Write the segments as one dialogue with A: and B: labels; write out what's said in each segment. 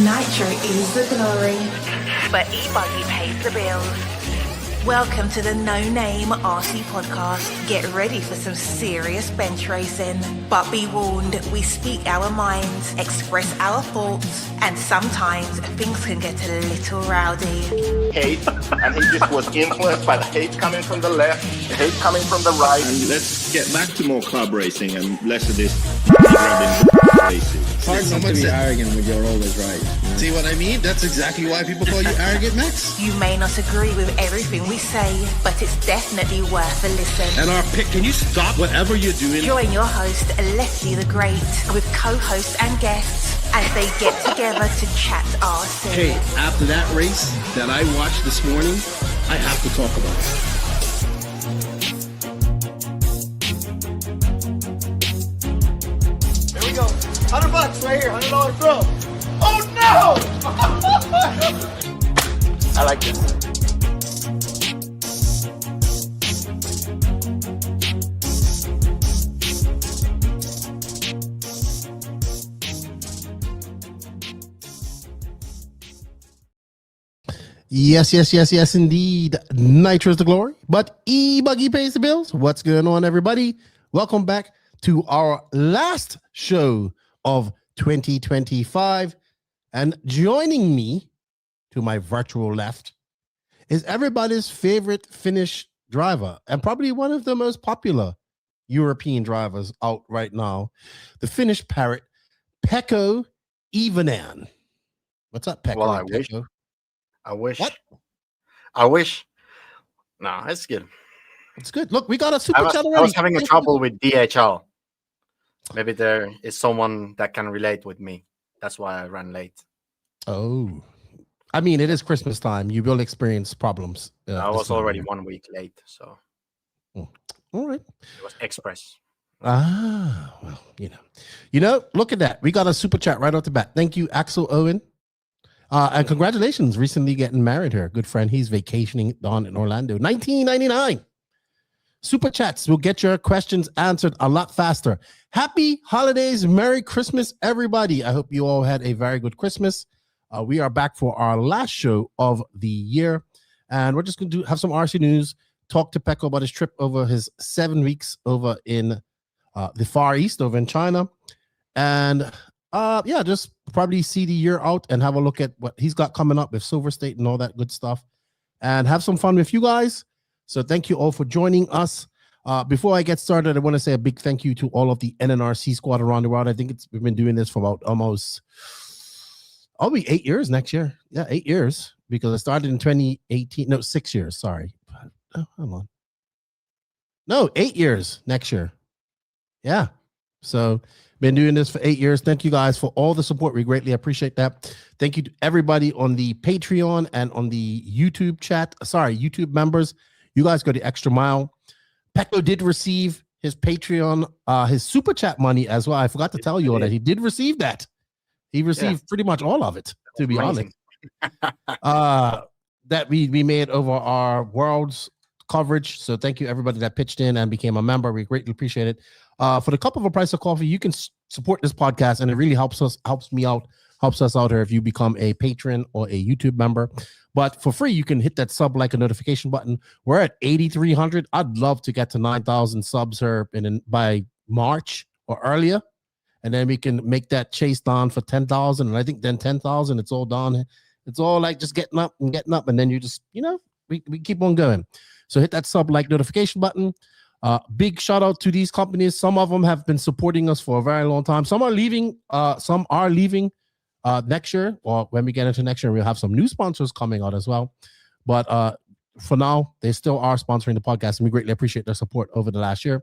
A: Nitro is the glory,
B: but E-Buggy pays the bills.
A: Welcome to the No Name RC podcast. Get ready for some serious bench racing. But be warned, we speak our minds, express our thoughts, and sometimes things can get a little rowdy.
C: Hate, and he just was influenced by the hate coming from the left, the hate coming from the right.
D: And let's get back to more club racing and less of this grabbing racing.
E: Hard not to be arrogant when you're always right.
F: See what I mean? That's exactly why people call you arrogant, Max.
A: You may not agree with everything we say, but it's definitely worth a listen.
D: And our pick, can you stop whatever you're doing?
A: Join your host, Lefty the Great, with co-hosts and guests as they get together to chat RC.
D: Hey, after that race that I watched this morning, I have to talk about it.
C: There we go. $100 right here, $100 throw. Oh no! I like this.
G: Yes, indeed. Nitro is the glory, but E-Buggy pays the bills. What's going on, everybody? Welcome back to our last show of 2025. And joining me to my virtual left is everybody's favorite Finnish driver and probably one of the most popular European drivers out right now, the Finnish Parrot, Pekko Lefty. What's up, Pekko?
H: Well, I wish.
G: What?
H: I wish. No, it's good.
G: It's good. Look, we got a super chat already.
H: I was having a trouble with DHL. Maybe there is someone that can relate with me. That's why I ran late.
G: Oh, I mean, it is Christmas time. You will experience problems.
H: I was already 1 week late, so.
G: All right.
H: It was express.
G: Well, you know, look at that. We got a super chat right off the bat. Thank you, Axel Owen. And congratulations, recently getting married here. Good friend. He's vacationing down in Orlando. $19.99. Super chats will get your questions answered a lot faster. Happy holidays. Merry Christmas, everybody. I hope you all had a very good Christmas. We are back for our last show of the year. And we're just going to have some RC news, talk to Pekko about his trip over his 7 weeks over in the Far East, over in China. And just probably see the year out and have a look at what he's got coming up with Silver State and all that good stuff. And have some fun with you guys. So thank you all for joining us. Before I get started, I want to say a big thank you to all of the NNRC squad around the world. I think we've been doing this for about almost, I'll be 8 years next year. Yeah, 8 years, because I started in 2018. No, 6 years. Sorry. Oh, hold on. No, 8 years next year. Yeah. So been doing this for 8 years. Thank you guys for all the support. We greatly appreciate that. Thank you to everybody on the Patreon and on the YouTube YouTube members. You guys go the extra mile. Pekko did receive his Patreon, his super chat money as well. I forgot to tell you all that he did receive that. He received pretty much all of it, to be honest. That we made over our world's coverage. So thank you everybody that pitched in and became a member. We greatly appreciate it. For the cup of a price of coffee, you can support this podcast, and it really helps us out here if you become a patron or a YouTube member. But for free, you can hit that sub, like, a notification button. We're at 8,300. I'd love to get to 9,000 subs here by March or earlier, and then we can make that chase down for 10,000. And I think then 10,000, it's all done. It's all like just getting up, and then you just, we keep on going. So hit that sub, like, notification button. Big shout out to these companies. Some of them have been supporting us for a very long time. Some are leaving. Some are leaving next year, or when we get into next year, we'll have some new sponsors coming out as well. But for now, they still are sponsoring the podcast, and we greatly appreciate their support over the last year.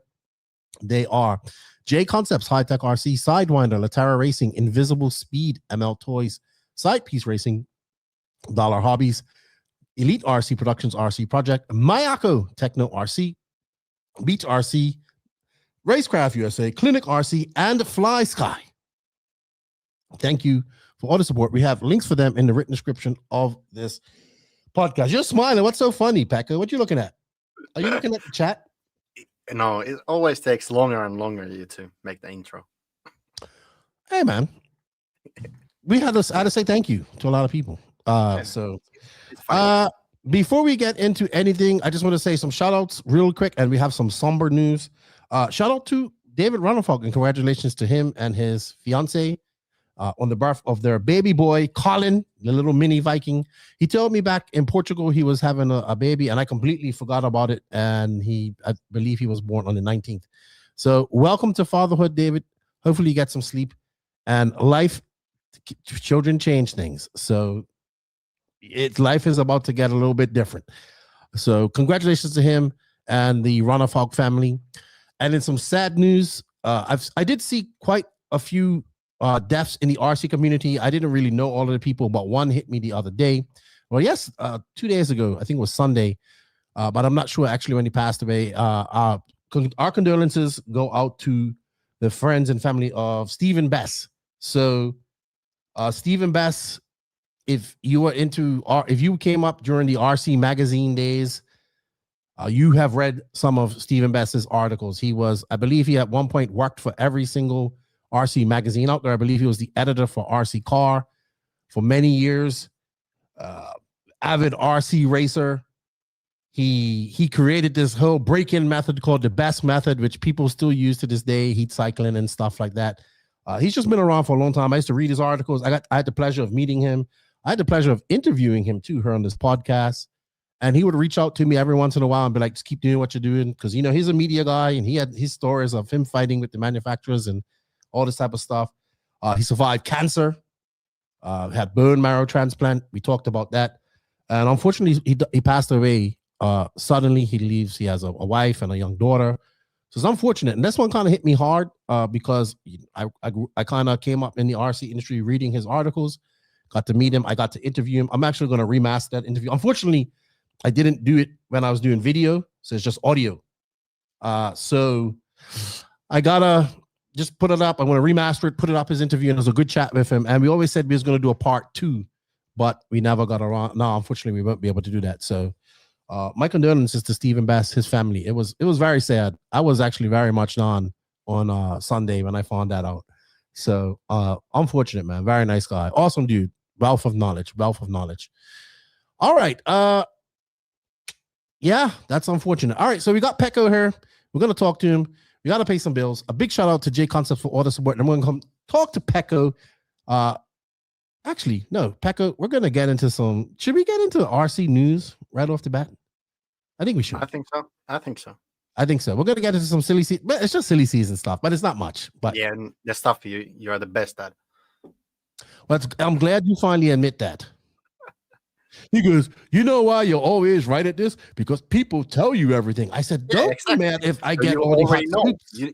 G: They are J Concepts, High Tech RC, Sidewinder, Latara Racing, Invisible Speed, ML Toys, Side Piece Racing, Dollar Hobbies, Elite RC Productions RC Project, Mayako Techno RC, Beach RC, Racecraft USA, Clinic RC, and Fly Sky. Thank you for all the support. We have links for them in the written description of this podcast. You're smiling. What's so funny, Pekko? What you looking at? Are you looking at the chat?
H: No, it always takes longer and longer to make the intro.
G: Hey, man. we had to say thank you to a lot of people. So
H: It's fine.
G: before we get into anything, I just want to say some shout outs real quick, and we have some somber news. Shout out to David Runnerfolk, and congratulations to him and his fiance on the birth of their baby boy, Colin, the little mini Viking. He told me back in Portugal he was having a baby, and I completely forgot about it. And I believe he was born on the 19th. So welcome to fatherhood, David. Hopefully you get some sleep. And life, children change things. So life is about to get a little bit different. So congratulations to him and the Runnerfolk family. And in some sad news, I did see quite a few deaths in the RC community. I didn't really know all of the people, but one hit me the other day. Well, yes, 2 days ago, I think it was Sunday, but I'm not sure actually when he passed away. Our condolences go out to the friends and family of Stephen Bess. So Stephen Bess, if you came up during the RC magazine days, you have read some of Stephen Bess's articles. I believe he at one point worked for every single RC magazine out there. I believe he was the editor for RC Car for many years. Avid RC racer. He created this whole break-in method called the Best Method, which people still use to this day, heat cycling and stuff like that. He's just been around for a long time. I used to read his articles. I had the pleasure of meeting him. I had the pleasure of interviewing him too, here on this podcast. And he would reach out to me every once in a while and be like, just keep doing what you're doing. Because, he's a media guy, and he had his stories of him fighting with the manufacturers and all this type of stuff. He survived cancer, had bone marrow transplant. We talked about that. And unfortunately, he passed away suddenly. He has a wife and a young daughter. So it's unfortunate. And this one kind of hit me hard because I kind of came up in the RC industry reading his articles, got to meet him. I got to interview him. I'm actually going to remaster that interview. Unfortunately, I didn't do it when I was doing video, so it's just audio. So I gotta just put it up. I'm gonna remaster it, put it up his interview, and it was a good chat with him. And we always said we was gonna do a part 2, but we never got around. No, unfortunately, we won't be able to do that. So my condolences to Stephen Bass, his family. It was very sad. I was actually very much on Sunday when I found that out. So unfortunate, man. Very nice guy, awesome dude, wealth of knowledge. All right. Yeah, that's unfortunate. All right, so we got Pekko here. We're going to talk to him. We got to pay some bills. A big shout out to J Concepts for all the support. And I'm going to come talk to Pekko. Actually, no, Pekko, we're going to get into should we get into RC news right off the bat? I think we should.
H: I think so.
G: We're going to get into some silly season, but it's just silly season stuff, but it's not much. But
H: yeah, and the stuff you are the best at.
G: But I'm glad you finally admit that. He goes, you know why you're always right at this? Because people tell you everything. I said, don't be mad if I get all the hot scoops.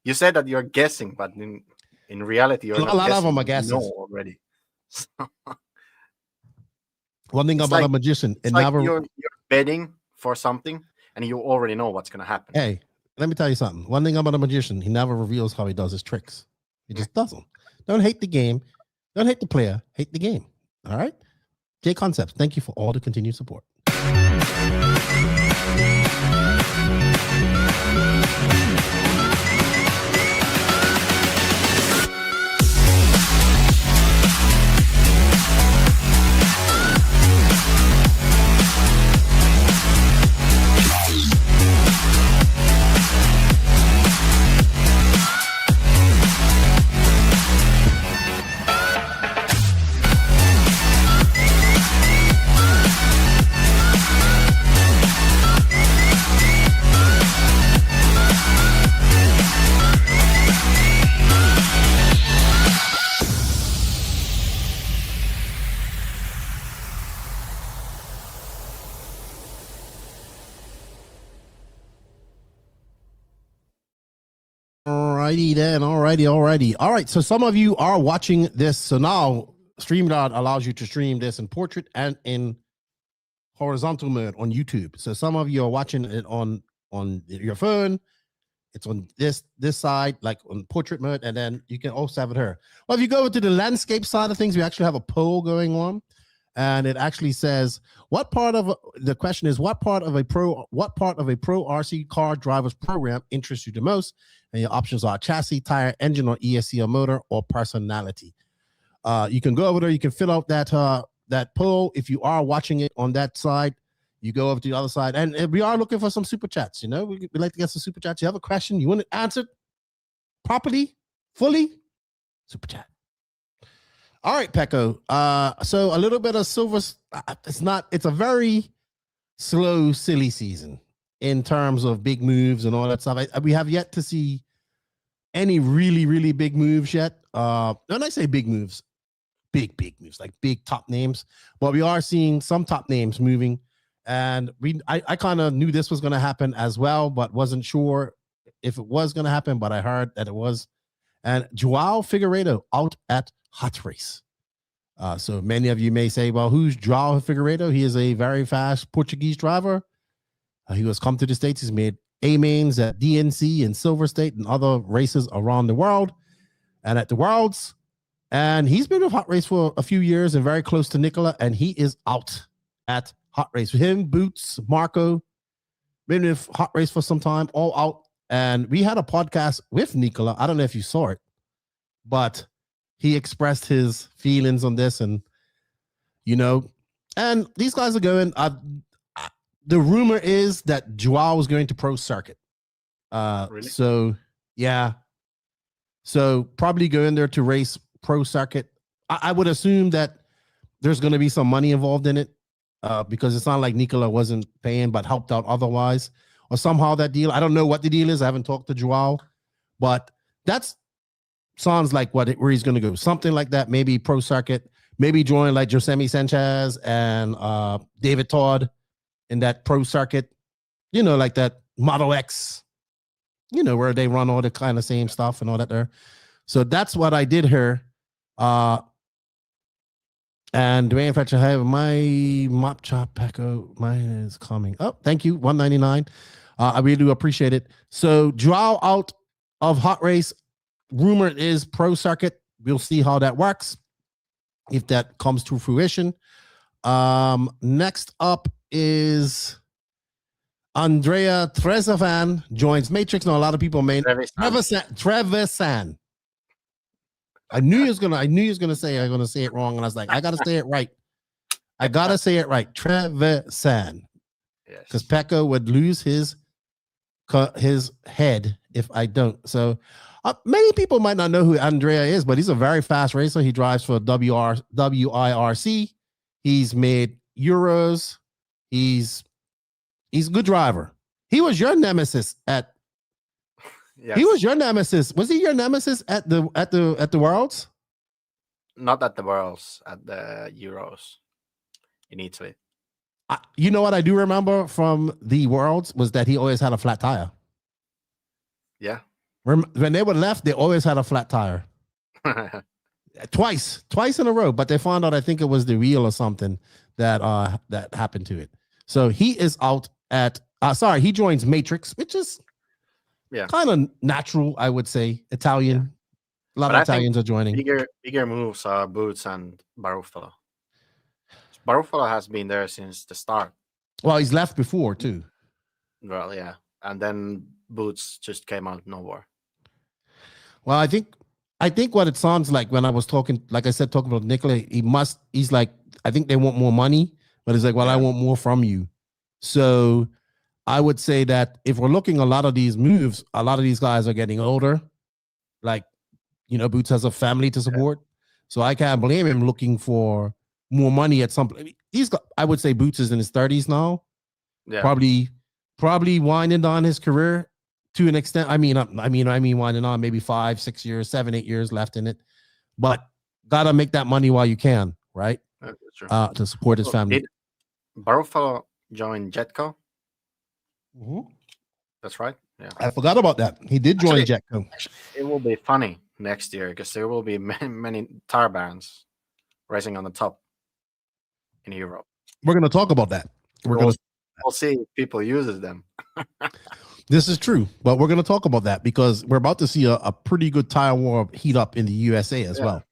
H: You said that you're guessing, but in reality, you're not
G: a lot
H: guessing.
G: of them are guesses.
H: You know already.
G: One thing about a magician,
H: it's like you're betting for something, and you already know what's going to happen.
G: Hey, let me tell you something. One thing about a magician, he never reveals how he does his tricks. He just does them. Don't hate the game. Don't hate the player. Hate the game. All right? J Concepts, thank you for all the continued support. Alrighty then. Alrighty. All right. So some of you are watching this. So now StreamYard allows you to stream this in portrait and in horizontal mode on YouTube. So some of you are watching it on your phone. It's on this side, like on portrait mode, and then you can also have it here. Well, if you go to the landscape side of things, we actually have a poll going on, and it actually says what part of a pro RC car driver's program interests you the most? And your options are chassis, tire, engine, or ESC or motor, or personality. You can go over there. You can fill out that poll. If you are watching it on that side, you go over to the other side. And we are looking for some super chats. You know, we like to get some super chats. You have a question, you want it answered properly, fully, super chat. All right, Pekko. So a little bit of silver. It's a very slow, silly season in terms of big moves and all that stuff. We have yet to see any really, really big moves yet. When I say big moves, big moves, like big top names. But we are seeing some top names moving. And I kind of knew this was going to happen as well, but wasn't sure if it was going to happen, but I heard that it was. And Joao Figueiredo out at Hot Race. So many of you may say, well, who's Joao Figueiredo? He is a very fast Portuguese driver. He has come to the States. He's made A-mains at DNC and Silver State and other races around the world and at the Worlds. And he's been with Hot Race for a few years and very close to Nicola. And he is out at Hot Race. With him, Boots, Marco, been with Hot Race for some time, all out. And we had a podcast with Nicola. I don't know if you saw it, but he expressed his feelings on this. And, you know, and these guys are going. The rumor is that Joao is going to pro circuit.
H: Really?
G: So, yeah. So probably go in there to race pro circuit. I would assume that there's going to be some money involved in it because it's not like Nicola wasn't paying but helped out otherwise. Or somehow that deal. I don't know what the deal is. I haven't talked to Joao. But that's sounds like where he's going to go. Something like that. Maybe pro circuit. Maybe join like Josemi Sanchez and David Todd in that pro circuit, you know, like that Model X, you know, where they run all the kind of same stuff and all that there. So that's what I did here. And Dwayne Fetcher, I have my mop chop Pekko. Mine is coming. Oh, thank you. $1.99. I really do appreciate it. So Joao out of Hot Race. Rumor is pro circuit. We'll see how that works. If that comes to fruition. Next up is Andrea Trezevan joins Matrix. Now a lot of people may Trevisan. I knew he was gonna say it wrong, and I was like, I gotta say it right. Trevisan.
H: Yes.
G: Because Pekko would lose his head if I don't. So many people might not know who Andrea is, but he's a very fast racer. He drives for WIRC. He's made Euros. He's a good driver. He was your nemesis at.
H: Yes.
G: He was your nemesis. Was he your nemesis at the Worlds?
H: Not at the Worlds, at the Euros in Italy.
G: You know what I do remember from the Worlds was that he always had a flat tire.
H: Yeah.
G: When they were left, they always had a flat tire. Twice in a row, but they found out I think it was the wheel or something that happened to it. So he is out at he joins Matrix, which is kind of natural, I would say. Italian. A lot of Italians are joining.
H: Bigger moves are Boots and Barufalo. Barufalo has been there since the start.
G: Well, he's left before too.
H: Well, yeah. And then Boots just came out of nowhere.
G: Well, I think what it sounds like when I was talking about Nicola, he's like, I think they want more money, but he's like, well, I want more from you. So I would say that if we're looking a lot of these moves, a lot of these guys are getting older. Like, you know, Boots has a family to support. So I can't blame him looking for more money at some point. I would say Boots is in his 30s now. Yeah. Probably winding down his career to an extent. I mean winding on maybe 5, 6 years, 7, 8 years left in it. But gotta make that money while you can, right? To support his family.
H: Did Barufalo join Jetco?
G: Mm-hmm.
H: That's right. Yeah,
G: I forgot about that. He did join Jetco.
H: It will be funny next year because there will be many tire brands racing on the top in Europe.
G: We're going to talk about that.
H: We'll see if people uses them.
G: This is true, but we're going to talk about that because we're about to see a pretty good tire war heat up in the USA as well.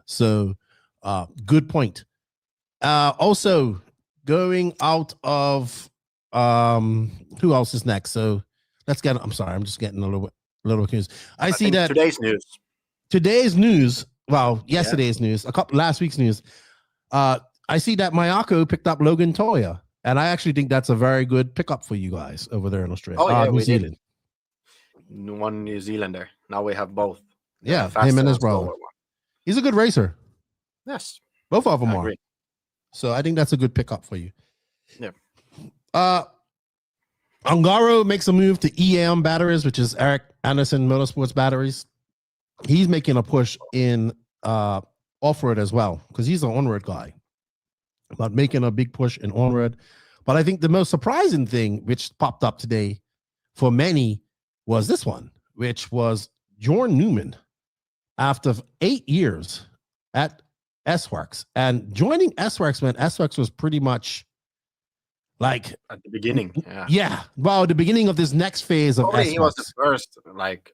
G: So, good point. Also, going out of who else is next? So let's get. I'm sorry, I'm just getting a little confused. I see that
H: today's news
G: well, yesterday's news, last week's news. I see that Mayako picked up Logan Toya, and I actually think that's a very good pickup for you guys over there in Australia.
H: Oh, yeah,
G: New
H: we did.
G: Zealand.
H: One New Zealander. Now we have both.
G: Yeah,
H: Faster
G: him and his
H: and slower
G: brother.
H: one.
G: He's a good racer.
H: Yes.
G: Both of them
H: I
G: are.
H: agree.
G: So I think that's a good pickup for you.
H: Yeah.
G: Ungaro makes a move to EM batteries, which is Eric Anderson Motorsports batteries. He's making a push in off-road as well because he's an on-road guy, but making a big push in on-road. But I think the most surprising thing which popped up today for many was this one, which was Jorn Newman after 8 years at S-Works and joining S-Works when S-Works was pretty much like
H: at the beginning.
G: Well, the beginning of this next phase of
H: Probably
G: S-Works.
H: he was the first like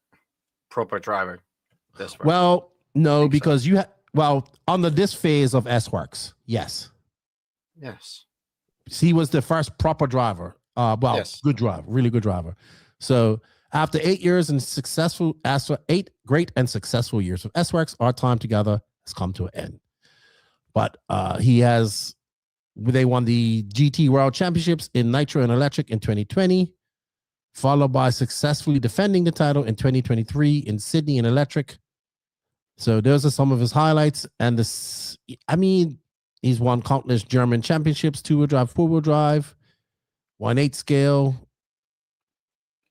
H: proper driver. This one.
G: Well, no, because you on this phase of S-Works, yes. He was the first proper driver. Good driver, really good driver. So after 8 years and successful, 8 great and successful years of S-Works, our time together has come to an end. But they won the GT World Championships in Nitro and Electric in 2020, followed by successfully defending the title in 2023 in Sydney in Electric. So those are some of his highlights. And he's won countless German championships, 2-wheel drive, 4-wheel drive, 1/8 scale.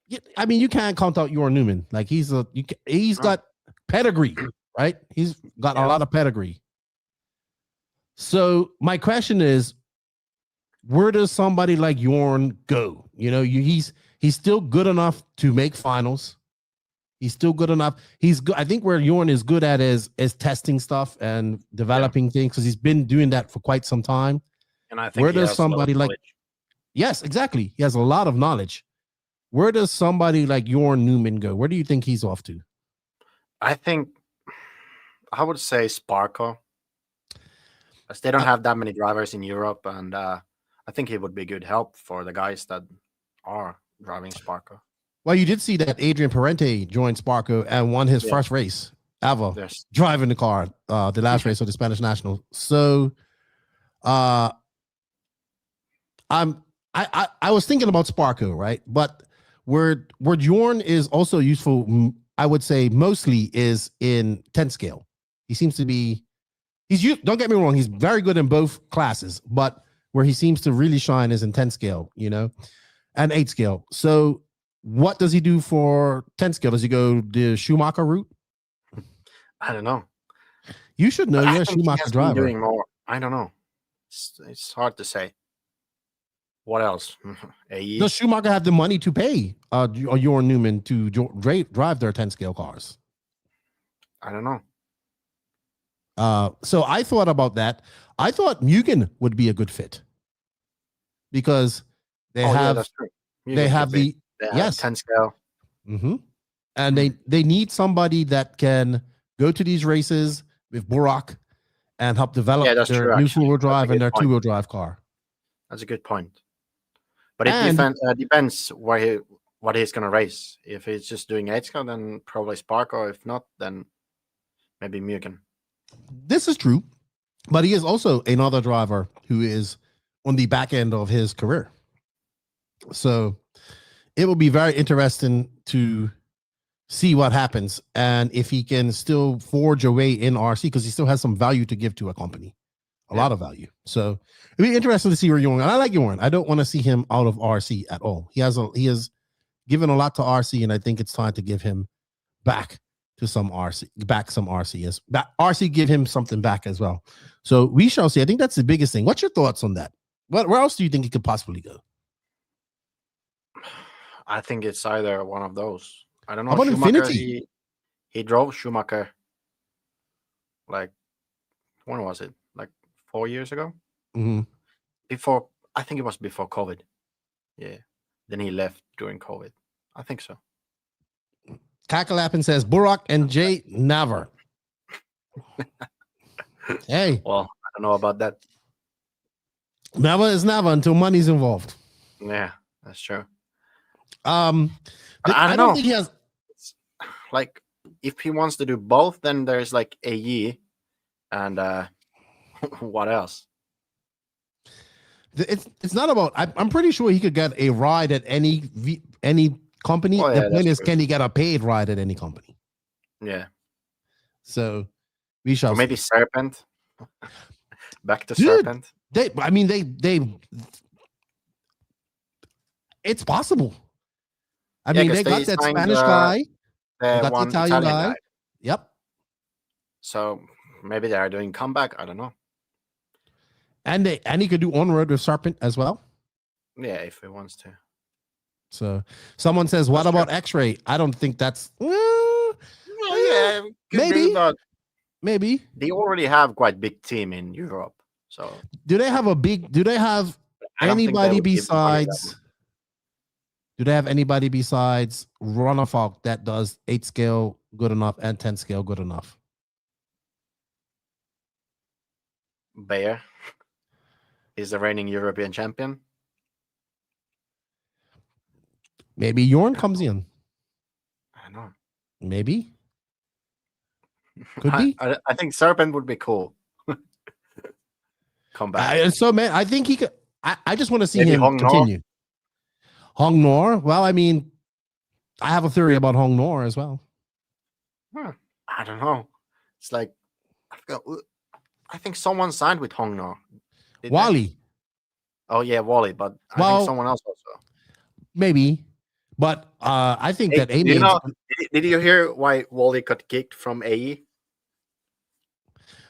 G: You can't count out Jorn Newman. Like he's got pedigree, right? He's got a lot of pedigree. So my question is, where does somebody like Jorn go? He's still good enough to make finals. He's still good enough. He's good. I think where Jorn is good at is testing stuff and developing things because he's been doing that for quite some time.
H: And I think
G: where does somebody like? Yes, exactly. He has a lot of knowledge. Where does somebody like Jorn Newman go? Where do you think he's off to?
H: I would say Sparko. As they don't have that many drivers in Europe, and I think he would be good help for the guys that are driving Sparko.
G: Well, you did see that Adrian Parente joined Sparko and won his first race ever driving the car, the last race of the Spanish National. So, I was thinking about Sparko, right? But where Jorn is also useful, I would say mostly is in 10 scale. He seems to be. Don't get me wrong, he's very good in both classes, but where he seems to really shine is in 10 scale, and 8 scale. So what does he do for 10 scale? Does he go the Schumacher route?
H: I don't know.
G: You should know. You're a Schumacher driver.
H: Doing more. I don't know. It's hard to say. What else?
G: Does Schumacher have the money to pay Jorn Newman to drive their 10 scale cars?
H: I don't know.
G: So I thought about that. I thought Mugen would be a good fit because they have
H: 10 scale.
G: Mm-hmm. And they need somebody that can go to these races with Burak and help develop their new 4-wheel drive and their 2-wheel drive car.
H: That's a good point. But it depends what he's going to race. If he's just doing 8 scale, then probably Sparko. If not, then maybe Mugen.
G: This is true, but he is also another driver who is on the back end of his career. So it will be very interesting to see what happens and if he can still forge a way in RC because he still has some value to give to a company, a lot of value. So it'll be interesting to see where Jorn. And I like Jorn. I don't want to see him out of RC at all. He has given a lot to RC, and I think it's time to give him back to some RC, RC give him something back as well. So we shall see. I think that's the biggest thing. What's your thoughts on that? Where else do you think he could possibly go?
H: I think it's either one of those. I don't know.
G: How about
H: Schumacher,
G: Infinity?
H: He drove Schumacher like, when was it? Like 4 years ago?
G: Mm-hmm.
H: I think it was before COVID. Yeah. Then he left during COVID. I think so.
G: Kakalapin says Burak and Jay never. Hey.
H: Well, I don't know about that.
G: Never is never until money's involved.
H: Yeah, that's true.
G: I don't think he has.
H: Like if he wants to do both, then there's like AE and what else?
G: It's not about. I'm pretty sure he could get a ride at any company.
H: Oh, yeah,
G: the point
H: that's
G: is,
H: true.
G: can he get a paid ride at any company?
H: Yeah.
G: So we shall.
H: Or maybe
G: see.
H: Serpent. Back to
G: Dude,
H: Serpent.
G: they. It's possible. I mean,
H: 'cause
G: they got
H: they
G: that
H: signed,
G: Spanish guy. They got the
H: one
G: Italian guy.
H: guy.
G: Yep.
H: So maybe they are doing comeback. I don't know.
G: And he could do on road with Serpent as well.
H: Yeah, if he wants to.
G: So someone says, "What about X-Ray?" I don't think that's.
H: Well, yeah, could
G: maybe.
H: be, but
G: Maybe.
H: they already have quite big team in Europe. So
G: Do they have
H: I don't think they
G: anybody
H: would give the money that
G: besides? Do they have anybody besides Runafalk that does 8 scale good enough and 10 scale good enough?
H: Bayer is the reigning European champion.
G: Maybe Jorn comes in.
H: I don't know.
G: Maybe. Could be.
H: I think Serpent would be cool. Come back.
G: So, man, I think he could. I just want to see
H: Maybe
G: him
H: Hong Nor?
G: continue. Hong Nor. Well, I mean, I have a theory about Hong Nor as well.
H: I don't know. It's like I think someone signed with Hong Nor. Did they?
G: Wally,
H: Oh yeah, Wally, but I
G: Well,
H: think someone else also.
G: maybe. But I think
H: Hey,
G: that
H: do you know, did you hear why Wally got kicked from AE?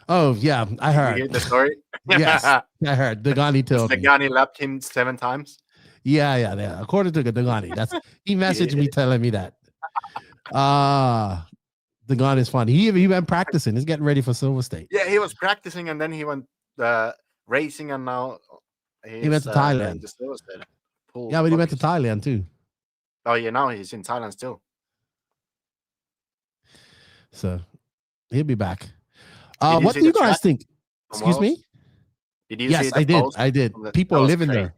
G: Oh, yeah, I
H: Did you
G: heard.
H: hear the story?
G: Yes, I heard. Dagani told me.
H: Nagani lapped him 7 times.
G: Yeah. According to Dagani, he messaged me telling me that. Dagani is fun. He went practicing. He's getting ready for Silver State.
H: Yeah, he was practicing and then he went racing and now
G: He went to Thailand.
H: the Silver State. Pool
G: Yeah, but he went to
H: buggies.
G: Thailand too.
H: Oh yeah, now he's in Thailand still.
G: So he'll be back.
H: Did you
G: What
H: see
G: do you
H: the
G: guys
H: chat
G: think? Excuse me?
H: Did you
G: Yes,
H: see the
G: I did.
H: post
G: I did.
H: from the-
G: People
H: that
G: are
H: was
G: living
H: crazy.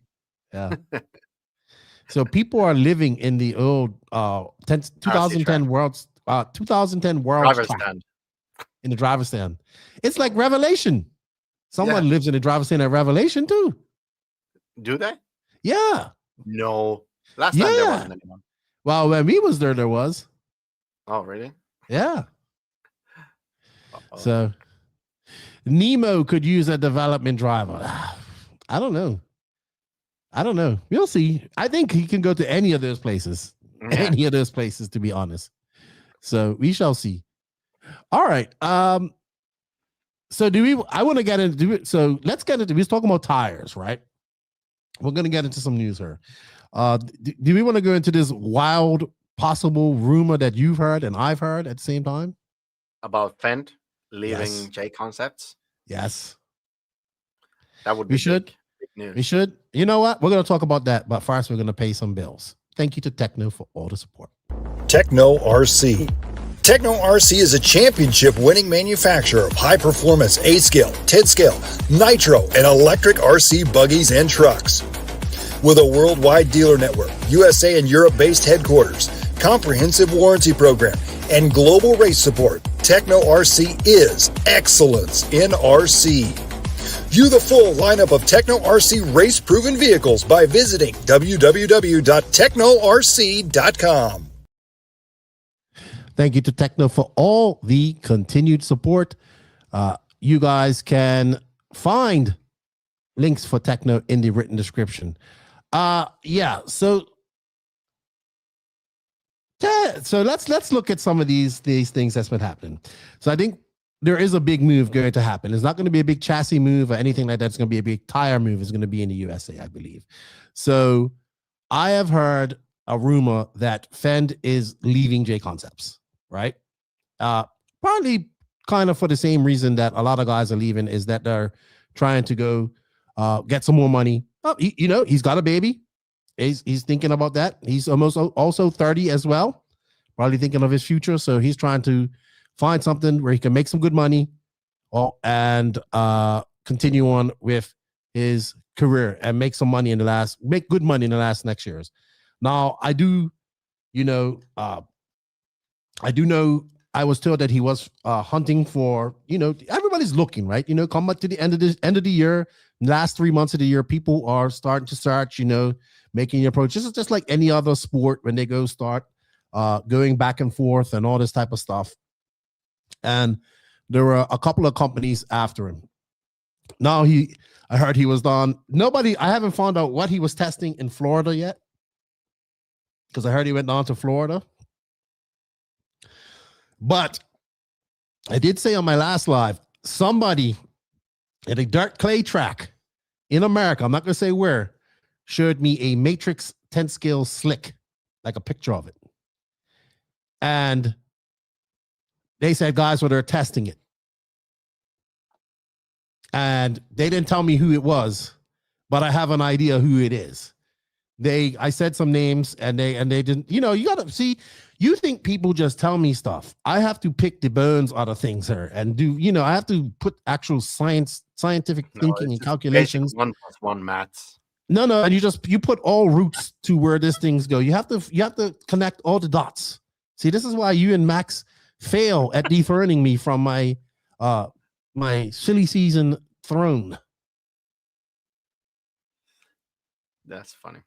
G: there. Yeah. So people are living in the old 2010 World's 2010 World
H: Driver's
G: track
H: stand.
G: in the driver's stand. It's like Revelation. Someone
H: Yeah.
G: lives in the driver's stand at Revelation too.
H: Do they?
G: Yeah.
H: No. Last time there
G: Yeah.
H: wasn't anyone.
G: Well, when we was there was.
H: Oh really?
G: Yeah.
H: Uh-oh.
G: So Nemo could use a development driver. I don't know. We'll see. I think he can go to any of those places.
H: Yeah.
G: Any of those places, to be honest. So we shall see. All right. So I want to get into it. So let's get into, we're talking about tires, right? We're going to get into some news here. Do we want to go into this wild possible rumor that you've heard and I've heard at the same time?
H: About Fendt leaving
G: Yes.
H: J Concepts.
G: Yes.
H: That would be
G: We should.
H: big news.
G: We should. You know what? We're going to talk about that, but first we're going to pay some bills. Thank you to Techno for all the support.
I: Techno RC. Techno RC is a championship-winning manufacturer of high-performance 8-scale, 10-scale, Nitro, and electric RC buggies and trucks. With a worldwide dealer network, USA and Europe-based headquarters, comprehensive warranty program, and global race support, Techno RC is excellence in RC. View the full lineup of Techno RC race-proven vehicles by visiting www.technorc.com.
G: Thank you to Techno for all the continued support. You guys can find links for Techno in the written description. So let's look at some of these things that's been happening. So I think there is a big move going to happen. It's not going to be a big chassis move or anything like that. It's going to be a big tire move. It's going to be in the USA, I believe. So I have heard a rumor that Fend is leaving J Concepts, right? Probably kind of for the same reason that a lot of guys are leaving, is that they're trying to go get some more money. He's got a baby. He's thinking about that. He's almost also 30 as well, probably thinking of his future. So he's trying to find something where he can make some good money and continue on with his career and make good money in the last next years. Now, I do know I was told that he was hunting for, everybody's looking, right? Come up to the end of the year, last 3 months of the year, people are starting to search, making your approach. This is just like any other sport when they start going back and forth and all this type of stuff. And there were a couple of companies after him. Now I heard he was done. I haven't found out what he was testing in Florida yet, because I heard he went down to Florida. But I did say on my last live, somebody at a dirt clay track in America, I'm not going to say where, showed me a Matrix 10 scale slick, like a picture of it. And they said, guys, they're testing it. And they didn't tell me who it was, but I have an idea who it is. I said some names and they didn't, you gotta see, you think people just tell me stuff. I have to pick the bones out of things here and do, I have to put actual scientific thinking and calculations.
H: 1+1 maths.
G: No. And you put all roots to where these things go. You have to connect all the dots. See, this is why you and Max fail at dethroning me from my silly season throne.
H: That's funny.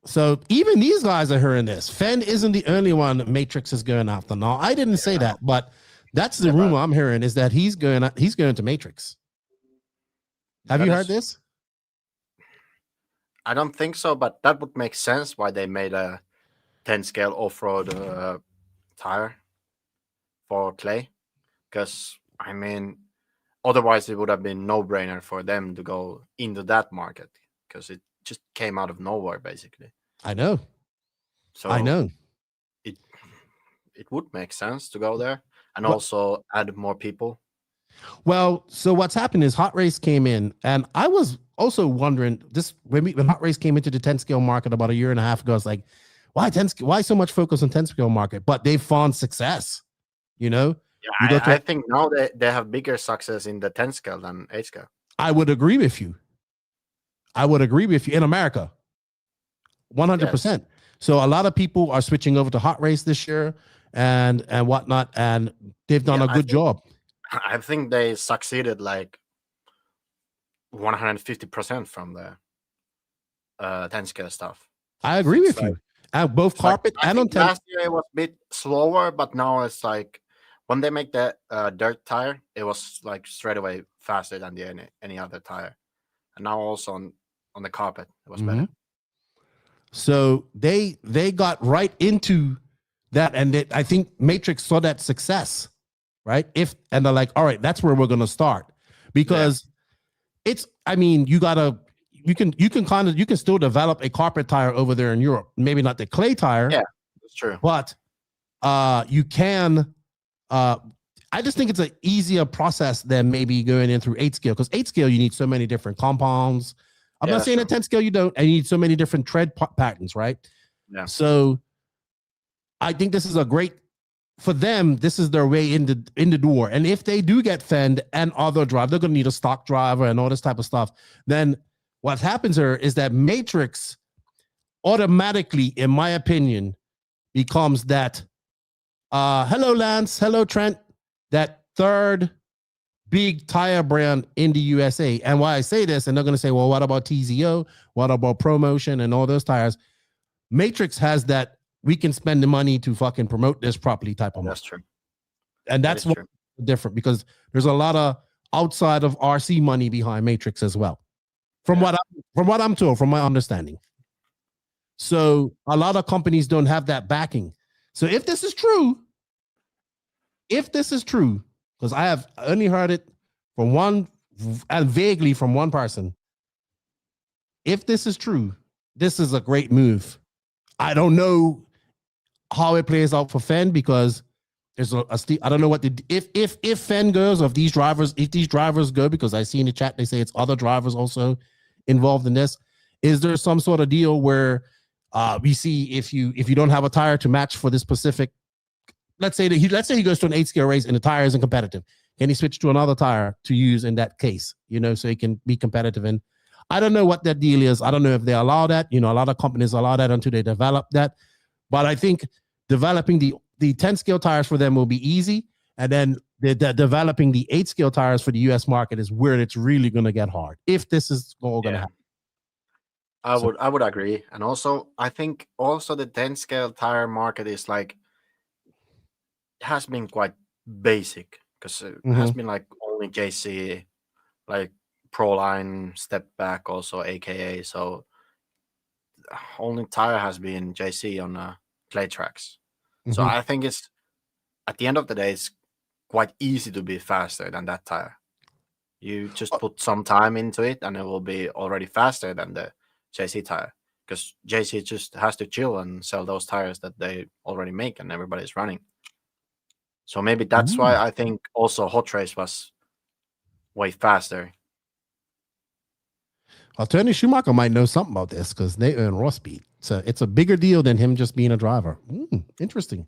G: So even these guys are hearing this. Fenn isn't the only one Matrix is going after. No, I didn't say that, but that's the rumor I'm hearing, is that he's going to Matrix. Have you heard this?
H: I don't think so, but that would make sense why they made a 10 scale off-road tire for clay. Because, otherwise it would have been no-brainer for them to go into that market, because it just came out of nowhere, basically.
G: I know.
H: So
G: I know.
H: It would make sense to go there and also add more people.
G: Well, so what's happened is Hot Race came in, and I was also wondering this when Hot Race came into the 10 scale market about a year and a half ago. I was like, why so much focus on 10 scale market? But they found success,
H: Yeah, I think now they have bigger success in the 10 scale than 8 scale.
G: I would agree with you. In America, 100%. Yes. So a lot of people are switching over to Hot Race this year and whatnot, and they've done a good job.
H: I think they succeeded like 150% from the 10 scale stuff.
G: I agree with you. Both carpet and on 10.
H: Last year it was a bit slower, but now it's like when they make the dirt tire, it was like straight away faster than any other tire. And now also on the carpet, it was better.
G: So they got right into that, and I think Matrix saw that success, right? And they're like, all right, that's where we're gonna start, because it's. You can still develop a carpet tire over there in Europe. Maybe not the clay tire.
H: Yeah, that's true.
G: But you can. I just think it's an easier process than maybe going in through 8 scale, because 8 scale you need so many different compounds. I'm not saying at 10 scale you don't, and you need so many different tread patterns, right? Yeah. So I think this is a great for them. This is their way in the door. And if they do get Fend and other drive, they're going to need a stock driver and all this type of stuff. Then what happens here is that Matrix automatically, in my opinion, becomes that. Hello, Lance. Hello, Trent. That third big tire brand in the USA. And why I say this, and they're going to say, well, what about TZO? What about ProMotion and all those tires? Matrix has that we can spend the money to fucking promote this properly type of money.
H: That's true.
G: And that's what's different, because there's a lot of outside of RC money behind Matrix as well. From what I'm told, from my understanding. So a lot of companies don't have that backing. So if this is true, because I have only heard it from one and vaguely from one person. If this is true, this is a great move. I don't know how it plays out for Fenn, because there's I don't know what if Fenn goes, or if these drivers go, because I see in the chat they say it's other drivers also involved in this. Is there some sort of deal where we see if you don't have a tire to match for this specific, let's say he goes to an 8 scale race and the tire isn't competitive, can he switch to another tire to use in that case, so he can be competitive? And I don't know what that deal is. I don't know if they allow that. A lot of companies allow that until they develop that. But I think developing the 10 scale tires for them will be easy, and then the developing the 8 scale tires for the US market is where it's really going to get hard if this is all going to happen.
H: I would agree. And also I think also the 10 scale tire market is like has been quite basic because it has been like only JC, like Proline, Step Back, also AKA. So only tire has been JC on clay tracks. So I think it's at the end of the day, it's quite easy to be faster than that tire. You just put some time into it, and it will be already faster than the JC tire because JC just has to chill and sell those tires that they already make, and everybody's running. So maybe that's why I think also Hot Race was way faster.
G: Well, Tony Schumacher might know something about this because they earn raw speed. So it's a bigger deal than him just being a driver. Interesting.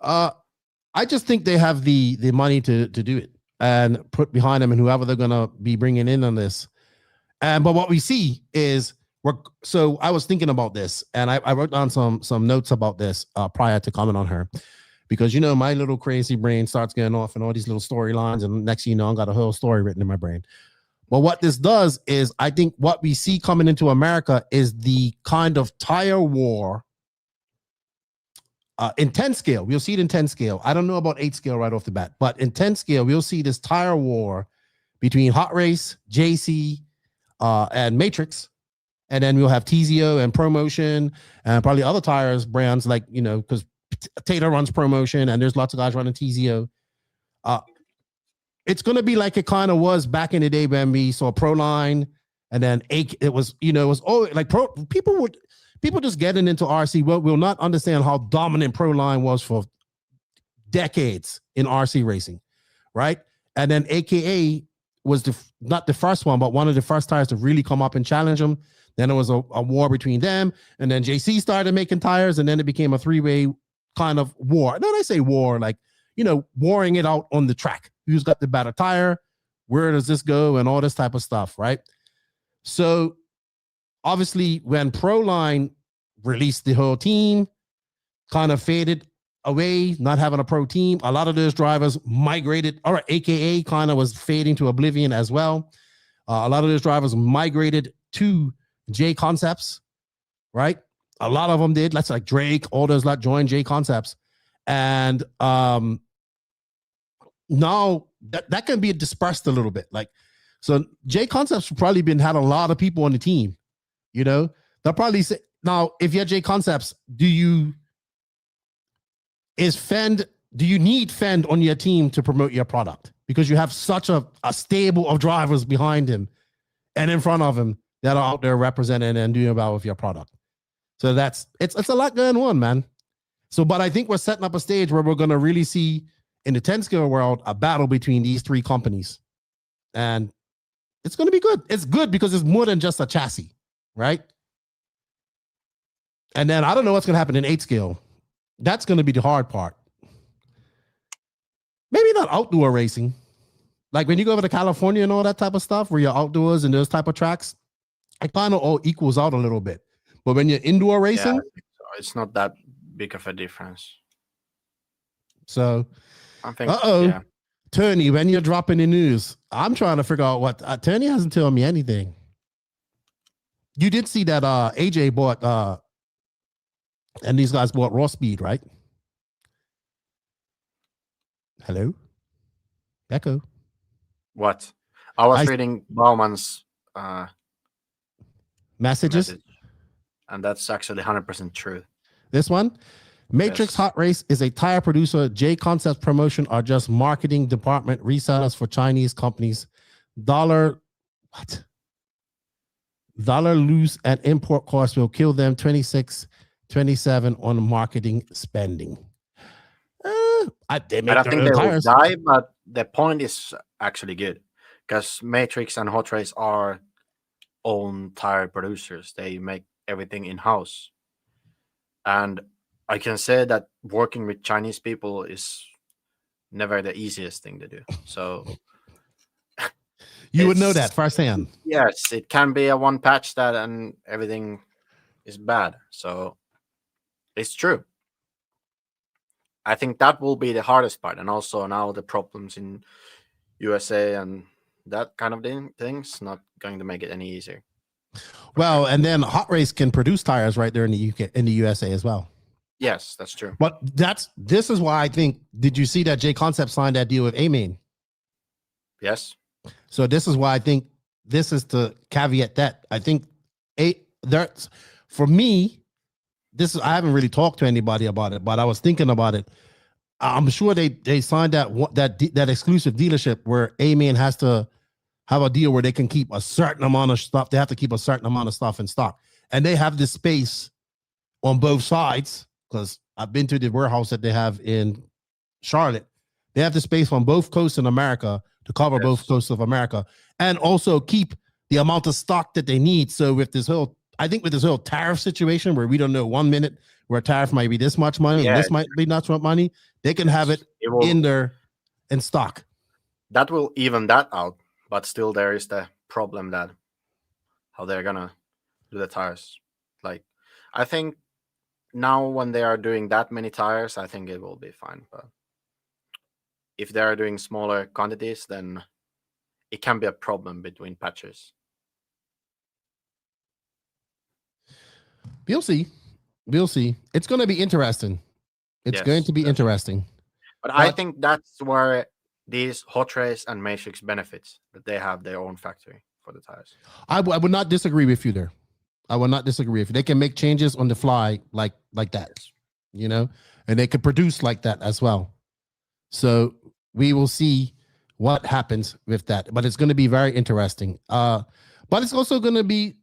G: I just think they have the money to do it and put behind them and whoever they're going to be bringing in on this. But what we see is so I was thinking about this, and I wrote down some notes about this prior to comment on her, because my little crazy brain starts getting off and all these little storylines, and next thing you know, I got a whole story written in my brain. But what this does is, I think what we see coming into America is the kind of tire war in 10 scale. We'll see it in 10 scale. I don't know about 8 scale right off the bat, but in 10 scale, we'll see this tire war between Hot Race, JC, and Matrix. And then we'll have TZO and Promotion and probably other tires brands like, because Tater runs Promotion and there's lots of guys running TZO. It's going to be like it kind of was back in the day when we saw Proline, and then it was always like people just getting into RC will not understand how dominant Proline was for decades in RC racing, right? And then AKA was not the first one, but one of the first tires to really come up and challenge them. Then there was a war between them, and then JC started making tires, and then it became a 3-way kind of war. No, I say war, like, warring it out on the track. Who's got the better tire? Where does this go? And all this type of stuff, right? So obviously when Proline released the whole team, kind of faded away, not having a pro team, a lot of those drivers migrated, or AKA kind of was fading to oblivion as well. A lot of those drivers migrated to J Concepts, right? A lot of them did. Let's like Drake, all those lot joined J Concepts. And now that can be dispersed a little bit. Like, so J Concepts probably had a lot of people on the team. They'll probably say, now, if you're J Concepts, do you need Fend on your team to promote your product? Because you have such a stable of drivers behind him and in front of him that are out there representing and doing well with your product. So it's a lot going on, man. So, but I think we're setting up a stage where we're going to really see in the 10 scale world a battle between these three companies. And it's going to be good. It's good because it's more than just a chassis, right? And then I don't know what's going to happen in 8 scale. That's going to be the hard part. Maybe not outdoor racing. Like when you go over to California and all that type of stuff, where you're outdoors and those type of tracks, it kind of all equals out a little bit. But when you're indoor racing,
H: it's not that big of a difference.
G: So,
H: I think,
G: Tony, when you're dropping the news, I'm trying to figure out what Tony hasn't told me anything. You did see that AJ bought and these guys bought Raw Speed, right? Hello? Echo.
H: What? I was reading Bauman's
G: messages.
H: And that's actually 100% true.
G: This one? Matrix
H: Yes.
G: Hot Race is a tire producer. J Concepts Promotion are just marketing department resellers for Chinese companies. Dollar loose and import costs will kill them. 26, 27 on marketing spending. I think they will
H: die, but the point is actually good because Matrix and Hot Race are own tire producers. They make everything in-house. And I can say that working with Chinese people is never the easiest thing to do. So
G: you would know that firsthand.
H: Yes, it can be a one patch that and everything is bad. So it's true. I think that will be the hardest part, and also now the problems in USA and that kind of things not going to make it any easier.
G: Well, and then Hot Race can produce tires right there in the UK, in the USA as well.
H: Yes, that's true.
G: But this is why I think. Did you see that J Concept signed that deal with A-Main?
H: Yes.
G: So this is why I think this is the caveat that I think that's for me. I haven't really talked to anybody about it, but I was thinking about it. I'm sure they signed that exclusive dealership where A-Main has to have a deal where they can keep a certain amount of stuff. They have to keep a certain amount of stuff in stock, and they have this space on both sides because I've been to the warehouse that they have in Charlotte. They have the space on both coasts in America to cover both coasts of America, and also keep the amount of stock that they need. So with this whole tariff situation where we don't know 1 minute where a tariff might be this much money and this might be not much money, they can have it in stock.
H: That will even that out, but still there is the problem that how they're gonna do the tires. Like, I think now when they are doing that many tires, I think it will be fine. But if they are doing smaller quantities, then it can be a problem between patches.
G: We'll see. It's going to be interesting. It's going to be interesting.
H: But I think that's where these Hot Race and Matrix benefits, that they have their own factory for the tires.
G: I would not disagree with you there. I would not disagree if they can make changes on the fly like that, and they could produce like that as well. So we will see what happens with that. But it's going to be very interesting. But it's also going to be,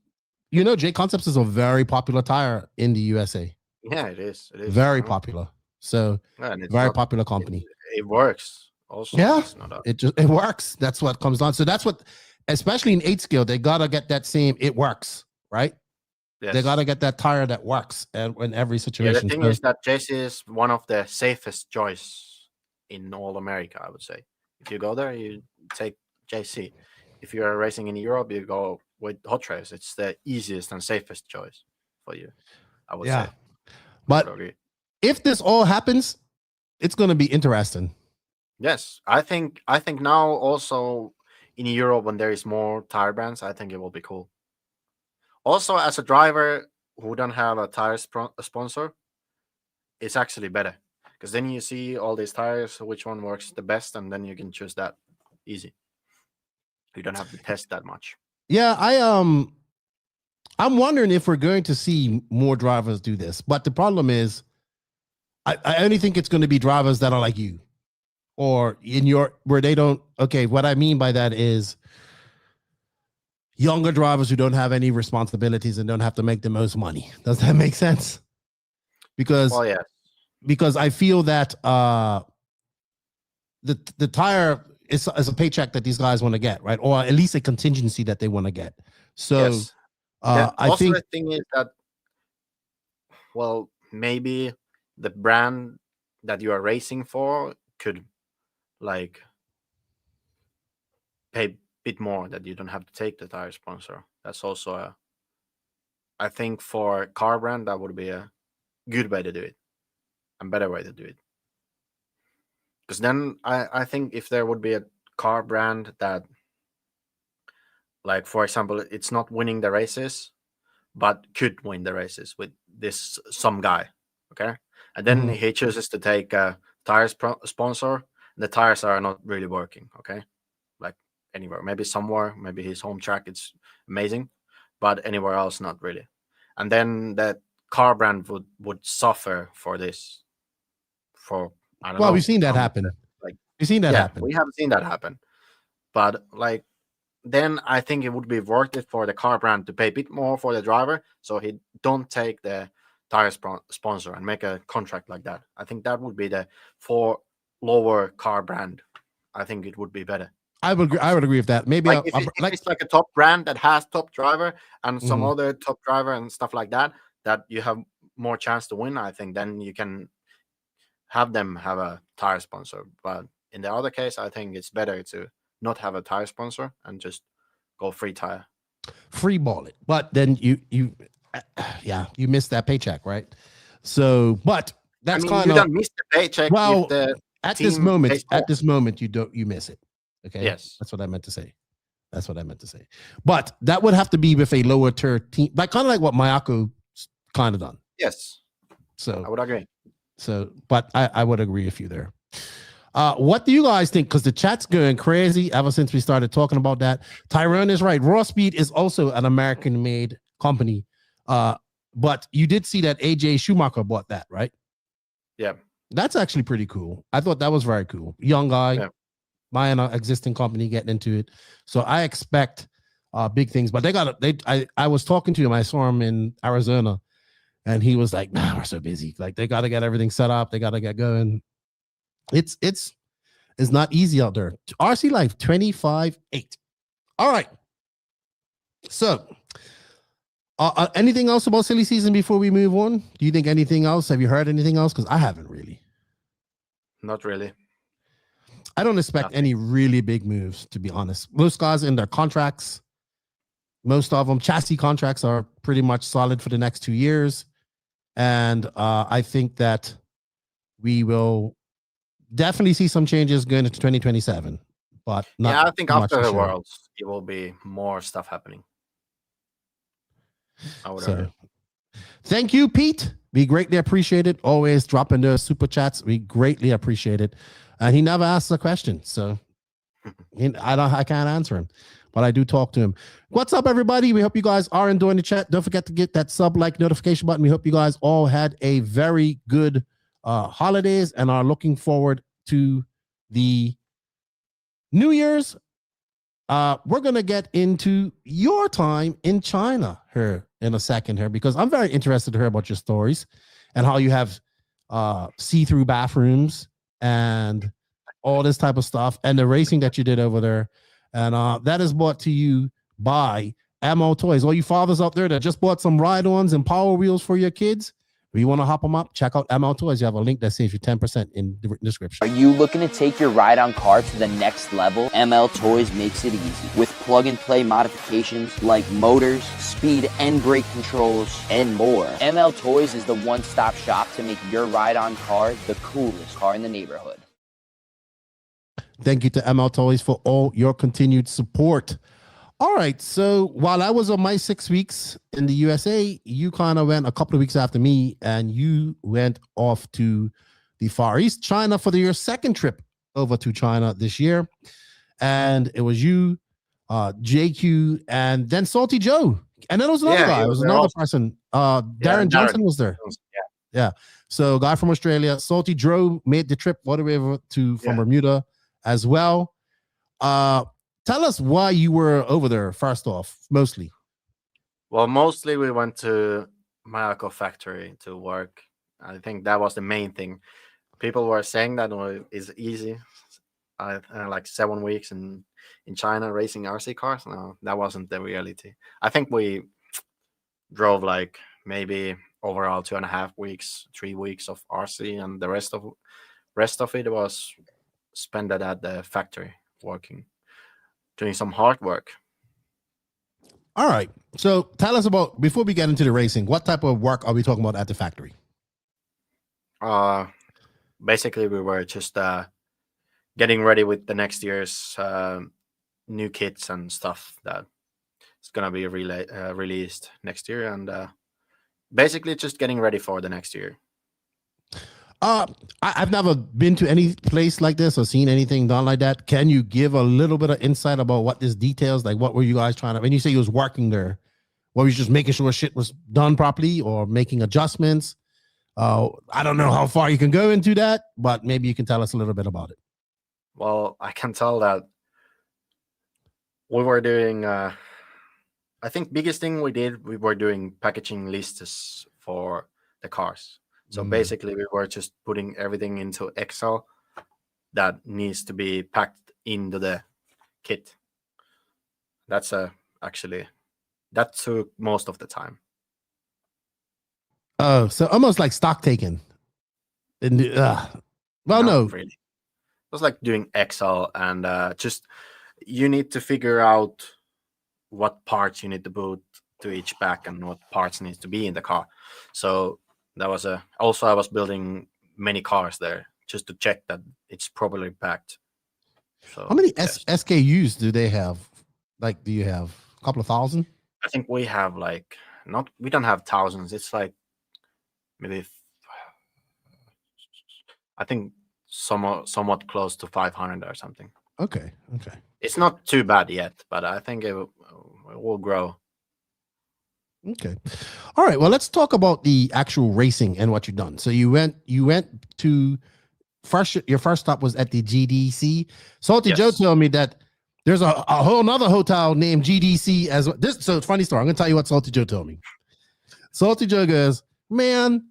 G: J Concepts is a very popular tire in the USA.
H: Yeah, it is.
G: Very popular. So very popular company.
H: It works. Also,
G: yeah, it works. That's what comes down. So that's what, especially in 8 scale, they gotta get that same. It works, right? Yes. They gotta get that tire that works in every situation.
H: Yeah, the thing is that JC is one of the safest choice in all America. I would say, if you go there, you take JC. If you are racing in Europe, you go with Hot Race. It's the easiest and safest choice for you, I would say.
G: But if this all happens, it's going to be interesting.
H: Yes, I think now also in Europe when there is more tire brands, I think it will be cool. Also, as a driver who don't have a tire sponsor, it's actually better because then you see all these tires, which one works the best, and then you can choose that easy. You don't have to test that much.
G: Yeah, I'm wondering if we're going to see more drivers do this, but the problem is, I only think it's going to be drivers that are like you, or where they don't. Okay, what I mean by that is younger drivers who don't have any responsibilities and don't have to make the most money. Does that make sense? Because I feel that the tire is a paycheck that these guys want to get, right? Or at least a contingency that they want to get. So I think
H: the thing is that, well, maybe the brand that you are racing for could like pay a bit more, that you don't have to take the tire sponsor. That's also I think for a car brand, that would be a good way to do it and better way to do it. Because then I think if there would be a car brand that, like, for example, it's not winning the races, but could win the races with some guy, okay? And then he chooses to take a tire sponsor. The tires are not really working, okay? Like anywhere, maybe somewhere, maybe his home track, it's amazing, but anywhere else, not really. And then that car brand would suffer for this. I don't know.
G: We've seen that happen. We've seen that happen.
H: We have seen that happen. But like, then I think it would be worth it for the car brand to pay a bit more for the driver, so he don't take the tire sponsor and make a contract like that. I think that would be for lower car brand. I think it would be better.
G: I would agree with that. Maybe
H: if it's like a top brand that has top driver and some other top driver and stuff like that you have more chance to win. I think then you can have them have a tire sponsor. But in the other case, I think it's better to not have a tire sponsor and just go free tire.
G: Free ball it. But then you miss that paycheck, right? So, but that's
H: you
G: kind of
H: don't miss the paycheck
G: well
H: if the
G: at
H: team
G: this moment.
H: pays
G: At
H: more.
G: this moment, you miss it. Okay.
H: Yes.
G: That's what I meant to say. That's what I meant to say. But that would have to be with a lower tier team, like kind of like what Mayako kind of done.
H: Yes.
G: So
H: I would agree.
G: So, but I would agree with you there. What do you guys think? Because the chat's going crazy ever since we started talking about that. Tyrone is right. Raw Speed is also an American-made company. But you did see that AJ Schumacher bought that, right?
H: Yeah.
G: That's actually pretty cool. I thought that was very cool. Young guy, buying an existing company, getting into it. So I expect big things. But I was talking to him. I saw him in Arizona. And he was like, "Nah, we're so busy. Like they got to get everything set up. They got to get going. It's not easy out there." RC Life 25-8. All right. So, anything else about silly season before we move on? Do you think anything else? Have you heard anything else? Because I haven't really.
H: Not really.
G: I don't expect any really big moves, to be honest. Most guys in their contracts, most of them chassis contracts are pretty much solid for the next 2 years. And I think that we will definitely see some changes going into 2027. But not
H: I think after the Worlds, it will be more stuff happening. I would agree.
G: Thank you, Pete. We greatly appreciate it. Always dropping those super chats. We greatly appreciate it. And he never asks a question. So I can't answer him. But I do talk to him. What's up, everybody? We hope you guys are enjoying the chat. Don't forget to get that like notification button. We hope you guys all had a very good holidays and are looking forward to the New Year's. We're going to get into your time in China here in a second here, because I'm very interested to hear about your stories and how you have see-through bathrooms and all this type of stuff and the racing that you did over there. And that is brought to you by Ammo Toys. All you fathers out there that just bought some ride-ons and Power Wheels for your kids, if you want to hop them up, check out Ammo Toys. You have a link that saves you 10% in the description.
J: Are you looking to take your ride-on car to the next level? ML Toys makes it easy with plug-and-play modifications like motors, speed and brake controls, and more. ML Toys is the one-stop shop to make your ride-on car the coolest car in the neighborhood.
G: Thank you to ML Toys for all your continued support. All right. So while I was on my 6 weeks in the USA, you kind of went a couple of weeks after me and you went off to the Far East, China, for your second trip over to China this year. And it was you, JQ, and then Salty Joe. And then there was another guy. It was another person. Darren Johnson was there. Yeah. So guy from Australia, Salty Joe, made the trip all the way over from Bermuda as well. Tell us why you were over there, first off, mostly.
H: Well, mostly we went to Mayako factory to work. I think that was the main thing. People were saying that it's easy. Like 7 weeks in China racing RC cars. No, that wasn't the reality. I think we drove like maybe overall 2.5 weeks, 3 weeks of RC, and the rest of it was spent at the factory working, doing some hard work.
G: All right. So tell us about, before we get into the racing, what type of work are we talking about at the factory?
H: Basically, we were just getting ready with the next year's new kits and stuff that is going to be released next year. And basically just getting ready for the next year.
G: I've never been to any place like this or seen anything done like that. Can you give a little bit of insight about what this details? Like, what were you guys trying to, when you say you was working there, what was you just making sure shit was done properly or making adjustments? I don't know how far you can go into that, but maybe you can tell us a little bit about it.
H: Well, I can tell that we were doing, I think biggest thing we were doing packaging lists for the cars. So basically, we were just putting everything into Excel that needs to be packed into the kit. That's actually, that took most of the time.
G: Oh, so almost like stock taking. Well, no.
H: Really. It was like doing Excel and just, you need to figure out what parts you need to put to each pack and what parts needs to be in the car. So that was also I was building many cars there just to check that it's properly packed. So
G: How many
H: yes.
G: SKUs do they have? Like, do you have a couple of thousand?
H: I think we have like we don't have thousands. It's like maybe I think somewhat close to 500 or something.
G: Okay.
H: It's not too bad yet, but I think it will grow.
G: Okay. All right. Well, let's talk about the actual racing and what you've done. So you went to your first stop was at the GDC. Salty
H: Yes.
G: Joe told me that there's a whole nother hotel named GDC as well. So it's a funny story. I'm gonna tell you what Salty Joe told me. Salty Joe goes, man,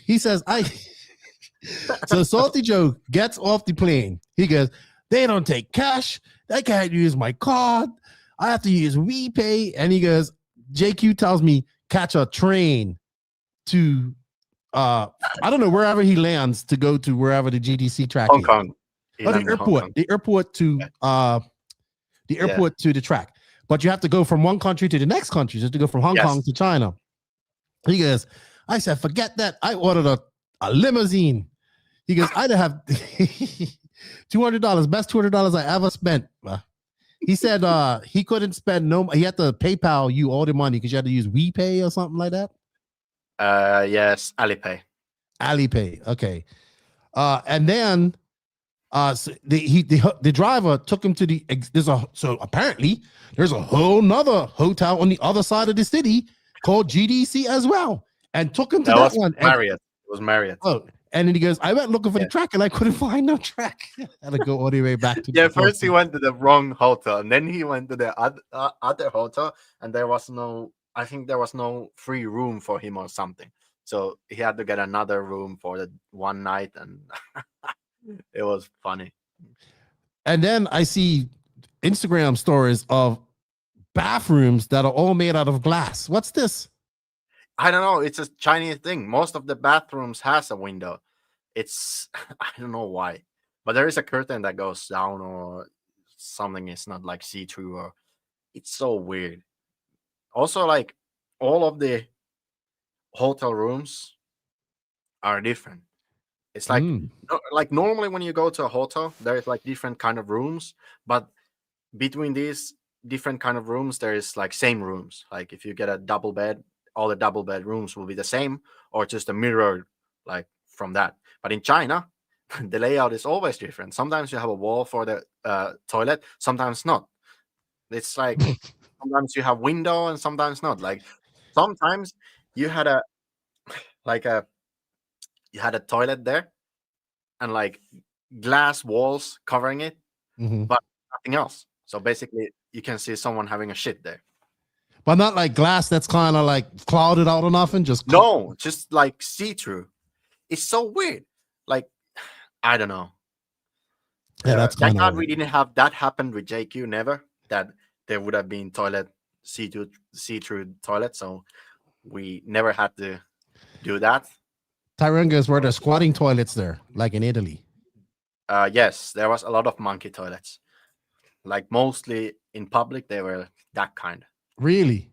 G: he says, so Salty Joe gets off the plane. He goes, they don't take cash. I can't use my card. I have to use WePay. And he goes, JQ tells me catch a train to I don't know, wherever he lands to go to wherever the GDC track
H: Hong
G: is.
H: Kong.
G: Oh, the airport to to the track. But you have to go from one country to the next country. Just to go from Hong Kong to China. He goes, I said, forget that. I ordered a limousine. He goes, I'd have $200, best $200 I ever spent. He said he couldn't spend he had to PayPal you all the money because you had to use WePay or something like that.
H: Yes, Alipay.
G: Okay. And then so the driver took him to so apparently there's a whole nother hotel on the other side of the city called GDC as well, and took him to that one.
H: Marriott. It was Marriott.
G: Oh, and then he goes, I went looking for the track and I couldn't find no track. I had to go all the way back to
H: first he went to the wrong hotel, and then he went to the other hotel, and there was no free room for him or something. So he had to get another room for the one night, and it was funny.
G: And then I see Instagram stories of bathrooms that are all made out of glass. What's this?
H: I don't know. It's a Chinese thing. Most of the bathrooms has a window. It's I don't know why, but there is a curtain that goes down or something. It's not like see-through, or it's so weird. Also, like all of the hotel rooms are different. It's like like normally when you go to a hotel, there's like different kind of rooms, but between these different kind of rooms, there is like same rooms. Like if you get a double bed, all the double bed rooms will be the same, or just a mirror like from that. But in China, the layout is always different. Sometimes you have a wall for the toilet, sometimes not. It's like sometimes you have window and sometimes not. Like sometimes you had a toilet there and like glass walls covering it, but nothing else. So basically you can see someone having a shit there.
G: But not like glass that's kind of like clouded out enough and just
H: just like see-through. It's so weird. Like I don't know.
G: Yeah, that's kind of.
H: We didn't have that happen with JQ. Never that there would have been toilet see-through toilet. So we never had to do that.
G: Tyrone goes, were there squatting toilets there, like in Italy?
H: Yes, there was a lot of monkey toilets. Like mostly in public, they were that kind.
G: Really?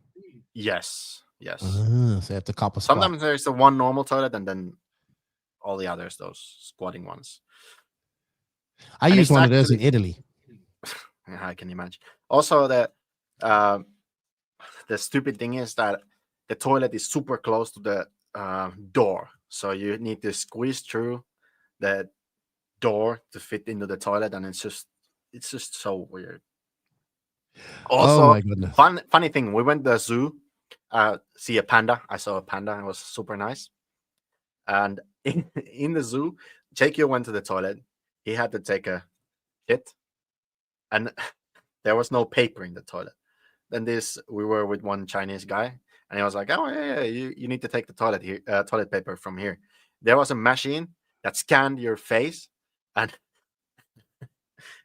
H: Yes. So
G: you have to cop a spot.
H: Sometimes there's the one normal toilet, and then all the others, those squatting ones.
G: I used one of those in Italy.
H: I can imagine. Also, the stupid thing is that the toilet is super close to the door, so you need to squeeze through the door to fit into the toilet, and it's just so weird. Also,
G: oh my goodness.
H: Funny thing, we went to the zoo, see a panda. I saw a panda, and it was super nice. And in the zoo, JQ went to the toilet. He had to take a shit, and there was no paper in the toilet. Then we were with one Chinese guy, and he was like, "Oh yeah, you need to take the toilet paper from here." There was a machine that scanned your face, and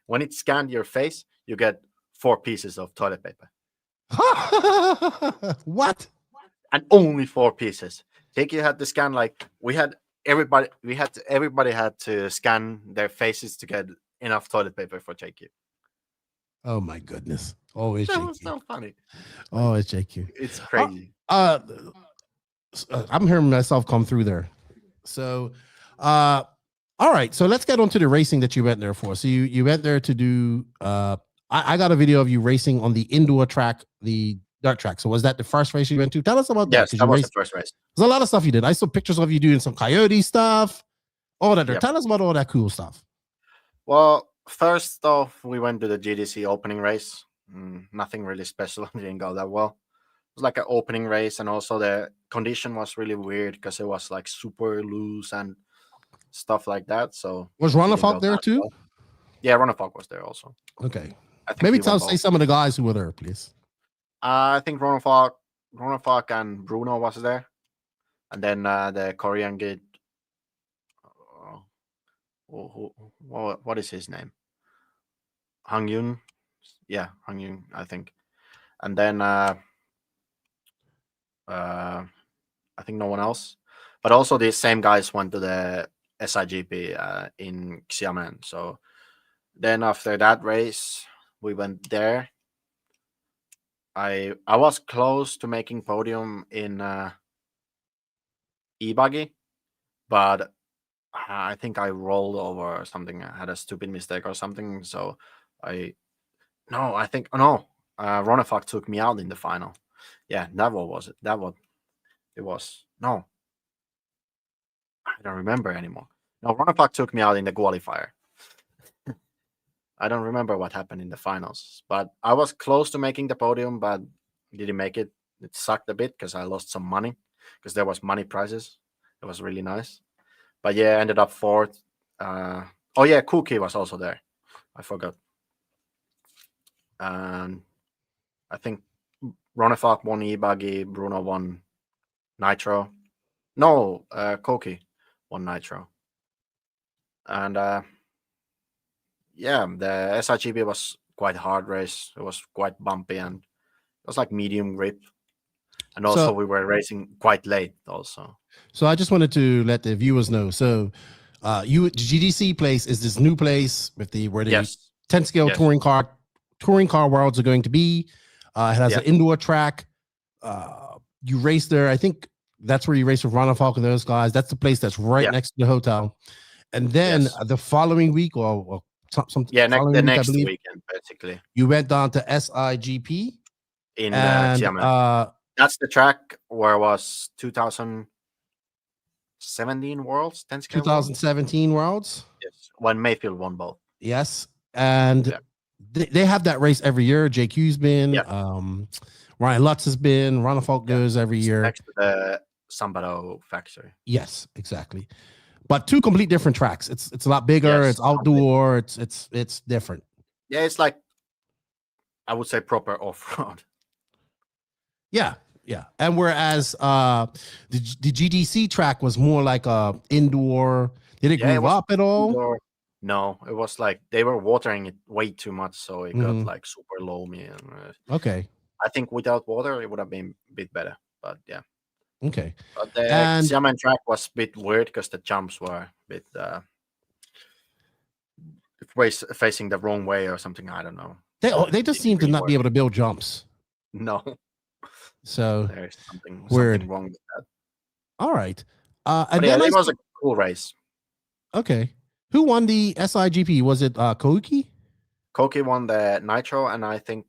H: when it scanned your face, you get 4 pieces of toilet paper.
G: What?
H: And only 4 pieces. JQ had to scan everybody had to scan their faces to get enough toilet paper for JQ.
G: Oh my goodness. Always
H: That
G: JQ.
H: was so funny.
G: Always JQ.
H: It's crazy.
G: I'm hearing myself come through there. So, all right. So let's get on to the racing that you went there for. So you went there to do. I got a video of you racing on the indoor track, the dirt track. So was that the first race you went to? Tell us about that.
H: Yes, that was the first race.
G: There's a lot of stuff you did. I saw pictures of you doing some coyote stuff, all that.
H: Yep.
G: Tell us about all that cool stuff.
H: Well, first off, we went to the GDC opening race. Nothing really special. It didn't go that well. It was like an opening race, and also the condition was really weird because it was like super loose and stuff like that. So
G: was Ronafalk there too?
H: Well. Yeah, Ronafalk was there also.
G: Okay. Maybe say some of the guys who were there, please.
H: I think Ronafalk and Bruno was there, and then the Korean kid. What is his name? Hang Yun. Yeah, Hang Yun, I think. And then I think no one else. But also the same guys went to the SIGP in Xiamen. So then after that race, we went there. I was close to making podium in E-Buggy, but I think I rolled over or something. I had a stupid mistake or something. So Ronafalk took me out in the final. Yeah, that was it. It was. No, I don't remember anymore. No, Ronafalk took me out in the qualifier. I don't remember what happened in the finals, but I was close to making the podium, but didn't make it. It sucked a bit because I lost some money because there was money prizes. It was really nice. But yeah, I ended up fourth. Cookie was also there. I forgot. And I think Ronafalk won E-Buggy, Bruno won Nitro. No, Koki won Nitro. And the SIGP was quite hard race. It was quite bumpy and it was like medium grip. And also we were racing quite late also.
G: So I just wanted to let the viewers know. So GDC place is this new place with where the 10 scale touring car worlds are going to be. It has an indoor track. You race there. I think that's where you race with Ronafalk and those guys. That's the place that's right next to the hotel. And then the following week or
H: the next weekend, basically.
G: You went down to SIGP
H: in Xiamen. That's the track where it was 2017 Worlds, 10 scale
G: 2017 Worlds.
H: Yes, when Mayfield won both.
G: Yes, and they have that race every year. JQ's been, Ryan Lutz has been, Ronafalk goes every year.
H: Next to the Sambado factory.
G: Yes, exactly. But two complete different tracks. It's a lot bigger. It's outdoor. It's different.
H: Yeah, it's like I would say proper off-road.
G: Yeah. And whereas the GDC track was more like a indoor. Did it groove up at all?
H: Indoor. No, it was like they were watering it way too much, so it got like super loamy. And
G: okay.
H: I think without water, it would have been a bit better. But yeah.
G: Okay.
H: But the Xiamen track was a bit weird because the jumps were a bit facing the wrong way or something. I don't know.
G: They just seem to not be able to build jumps.
H: No.
G: So
H: there's something wrong with that.
G: All right.
H: And then it was a cool race.
G: Okay. Who won the SIGP? Was it Koki?
H: Koki won the Nitro, and I think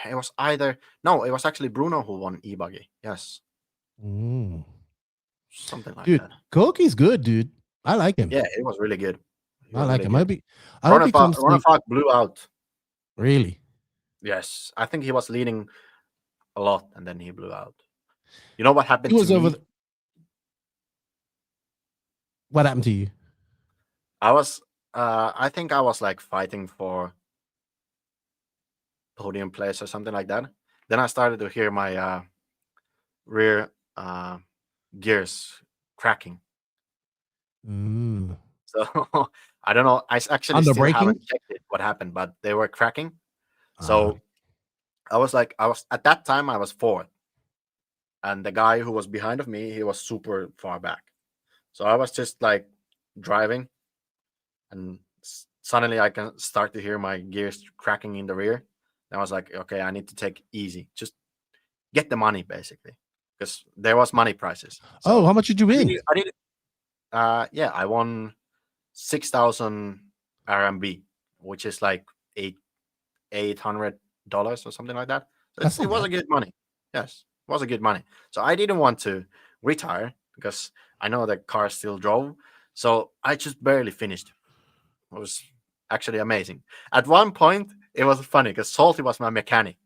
H: it was it was actually Bruno who won E-Buggy. Yes. Something like that.
G: Koki's good, dude. I like him.
H: Yeah, it was really good.
G: I like him.
H: Ronafalk blew out.
G: Really?
H: Yes. I think he was leading a lot, and then he blew out. You know what happened
G: to
H: me?
G: What happened to you?
H: I think I was like fighting for podium place or something like that. Then I started to hear my rear gears cracking. So I don't know. I actually still haven't checked what happened, but they were cracking. So I was at that time I was fourth, and the guy who was behind of me, he was super far back. So I was just like driving, and suddenly I can start to hear my gears cracking in the rear. And I was like, okay, I need to take it easy, just get the money basically, because there was money prices.
G: So how much did you win?
H: Yeah, I won 6,000 RMB, which is like $800 or something like that. So
G: That's
H: it
G: not
H: was a
G: bad.
H: good money. Yes, it was a good money. So I didn't want to retire because I know the car still drove. So I just barely finished. It was actually amazing. At one point, it was funny because Salty was my mechanic.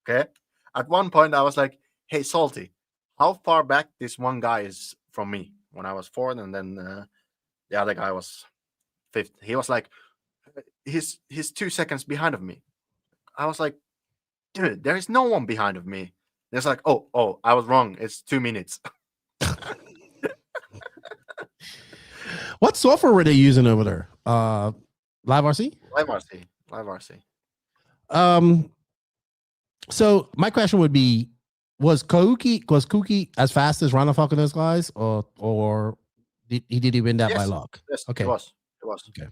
H: Okay. At one point, I was like, "Hey, Salty, how far back this one guy is from me?" When I was fourth, and then the other guy was fifth. He was like, "He's 2 seconds behind of me." I was like, "Dude, there is no one behind of me." It's like, "Oh, I was wrong. It's 2 minutes."
G: What software were they using over there? Live RC?
H: Live RC, live RC.
G: So my question would be: Was Kuki as fast as Ronald Falcon and those guys, or did he win that by
H: Yes,
G: luck?
H: yes,
G: Okay.
H: it was. It was.
G: Okay.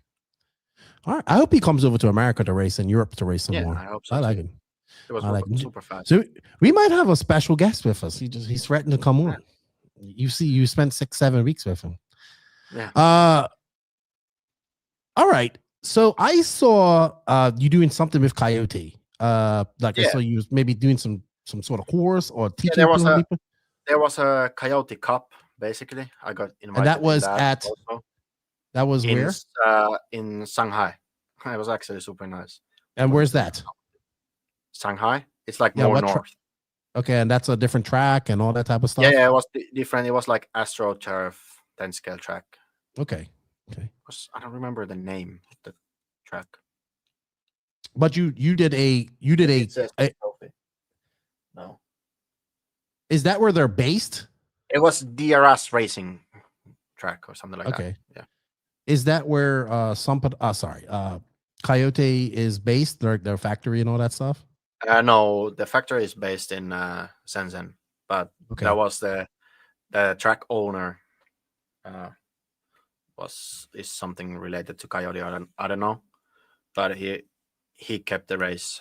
G: All right. I hope he comes over to America to race and Europe to race some
H: Yeah,
G: more.
H: I hope so
G: I like
H: too.
G: him.
H: It was
G: I like him.
H: super fast.
G: So we might have a special guest with us. He's threatened to come on. You spent 6-7 weeks with him.
H: Yeah.
G: All right. So I saw you doing something with Coyote. I saw you was maybe doing some sort of course or teaching people.
H: There was a Coyote Cup, basically. I got invited.
G: And that was
H: also.
G: That was where?
H: In Shanghai. It was actually super nice.
G: And where's that?
H: Shanghai. It's like more north.
G: Okay, and that's a different track and all that type of stuff.
H: Yeah, it was different. It was like AstroTurf 10 scale track.
G: Okay.
H: I don't remember the name of the track.
G: But you did a
H: no.
G: Is that where they're based?
H: It was DRS racing track or something like that.
G: Okay.
H: Yeah.
G: Is that where Coyote is based, their factory and all that stuff?
H: No, the factory is based in Shenzhen, but that was the track owner is something related to Coyote. I don't know, but he kept the race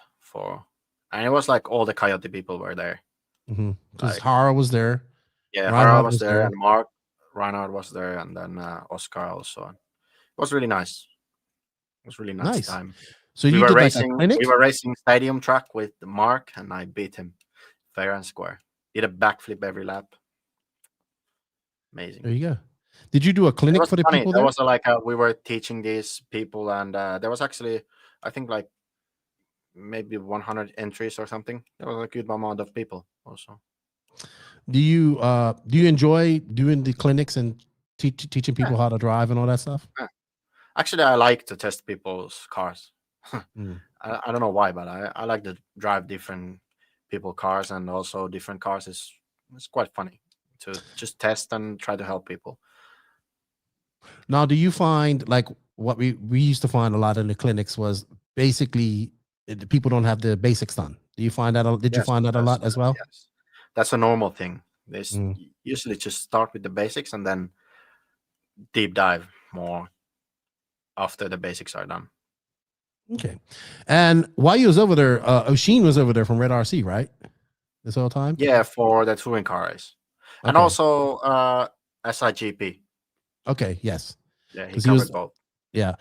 H: and it was like all the Coyote people were there.
G: Because Hara was there.
H: Yeah, Hara was there, and Mark Reinhardt was there, and then Oscar also. It was really nice. It was really nice time.
G: So we were racing.
H: We were racing stadium track with Mark, and I beat him fair and square. Did a backflip every lap. Amazing.
G: There you go. Did you do a clinic for the people there?
H: There was we were teaching these people, and there was actually, I think, like maybe 100 entries or something. There was a good amount of people also.
G: Do you enjoy doing the clinics and teaching people how to drive and all that stuff?
H: Actually, I like to test people's cars. I don't know why, but I like to drive different people cars, and also different cars it's quite funny to just test and try to help people.
G: Now, do you find like what we used to find a lot in the clinics was basically the people don't have the basics done? Do you find that? Did you find that a lot as well?
H: Yes, that's a normal thing. They usually just start with the basics and then deep dive more after the basics are done.
G: Okay. And while you was over there, Oshin was over there from Red RC, right? This whole time?
H: Yeah, for the touring car race. Okay. And also SIGP.
G: Okay, yes.
H: Yeah, he covered both.
G: Yeah.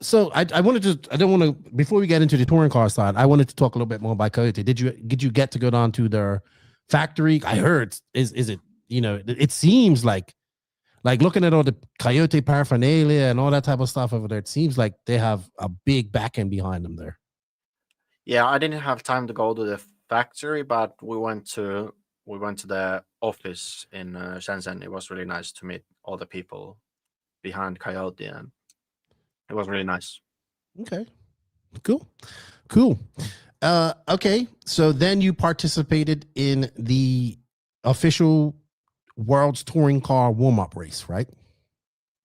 G: So I wanted to, I don't want to, before we get into the touring car side, I wanted to talk a little bit more about Coyote. Did you get to go down to their factory? I heard, is it, it seems like looking at all the Coyote paraphernalia and all that type of stuff over there, it seems like they have a big back end behind them there.
H: Yeah, I didn't have time to go to the factory, but we went to the office in Shenzhen. It was really nice to meet all the people behind Coyote, and it was really nice.
G: Okay, cool. Okay, so then you participated in the official World's Touring Car warm-up race, right?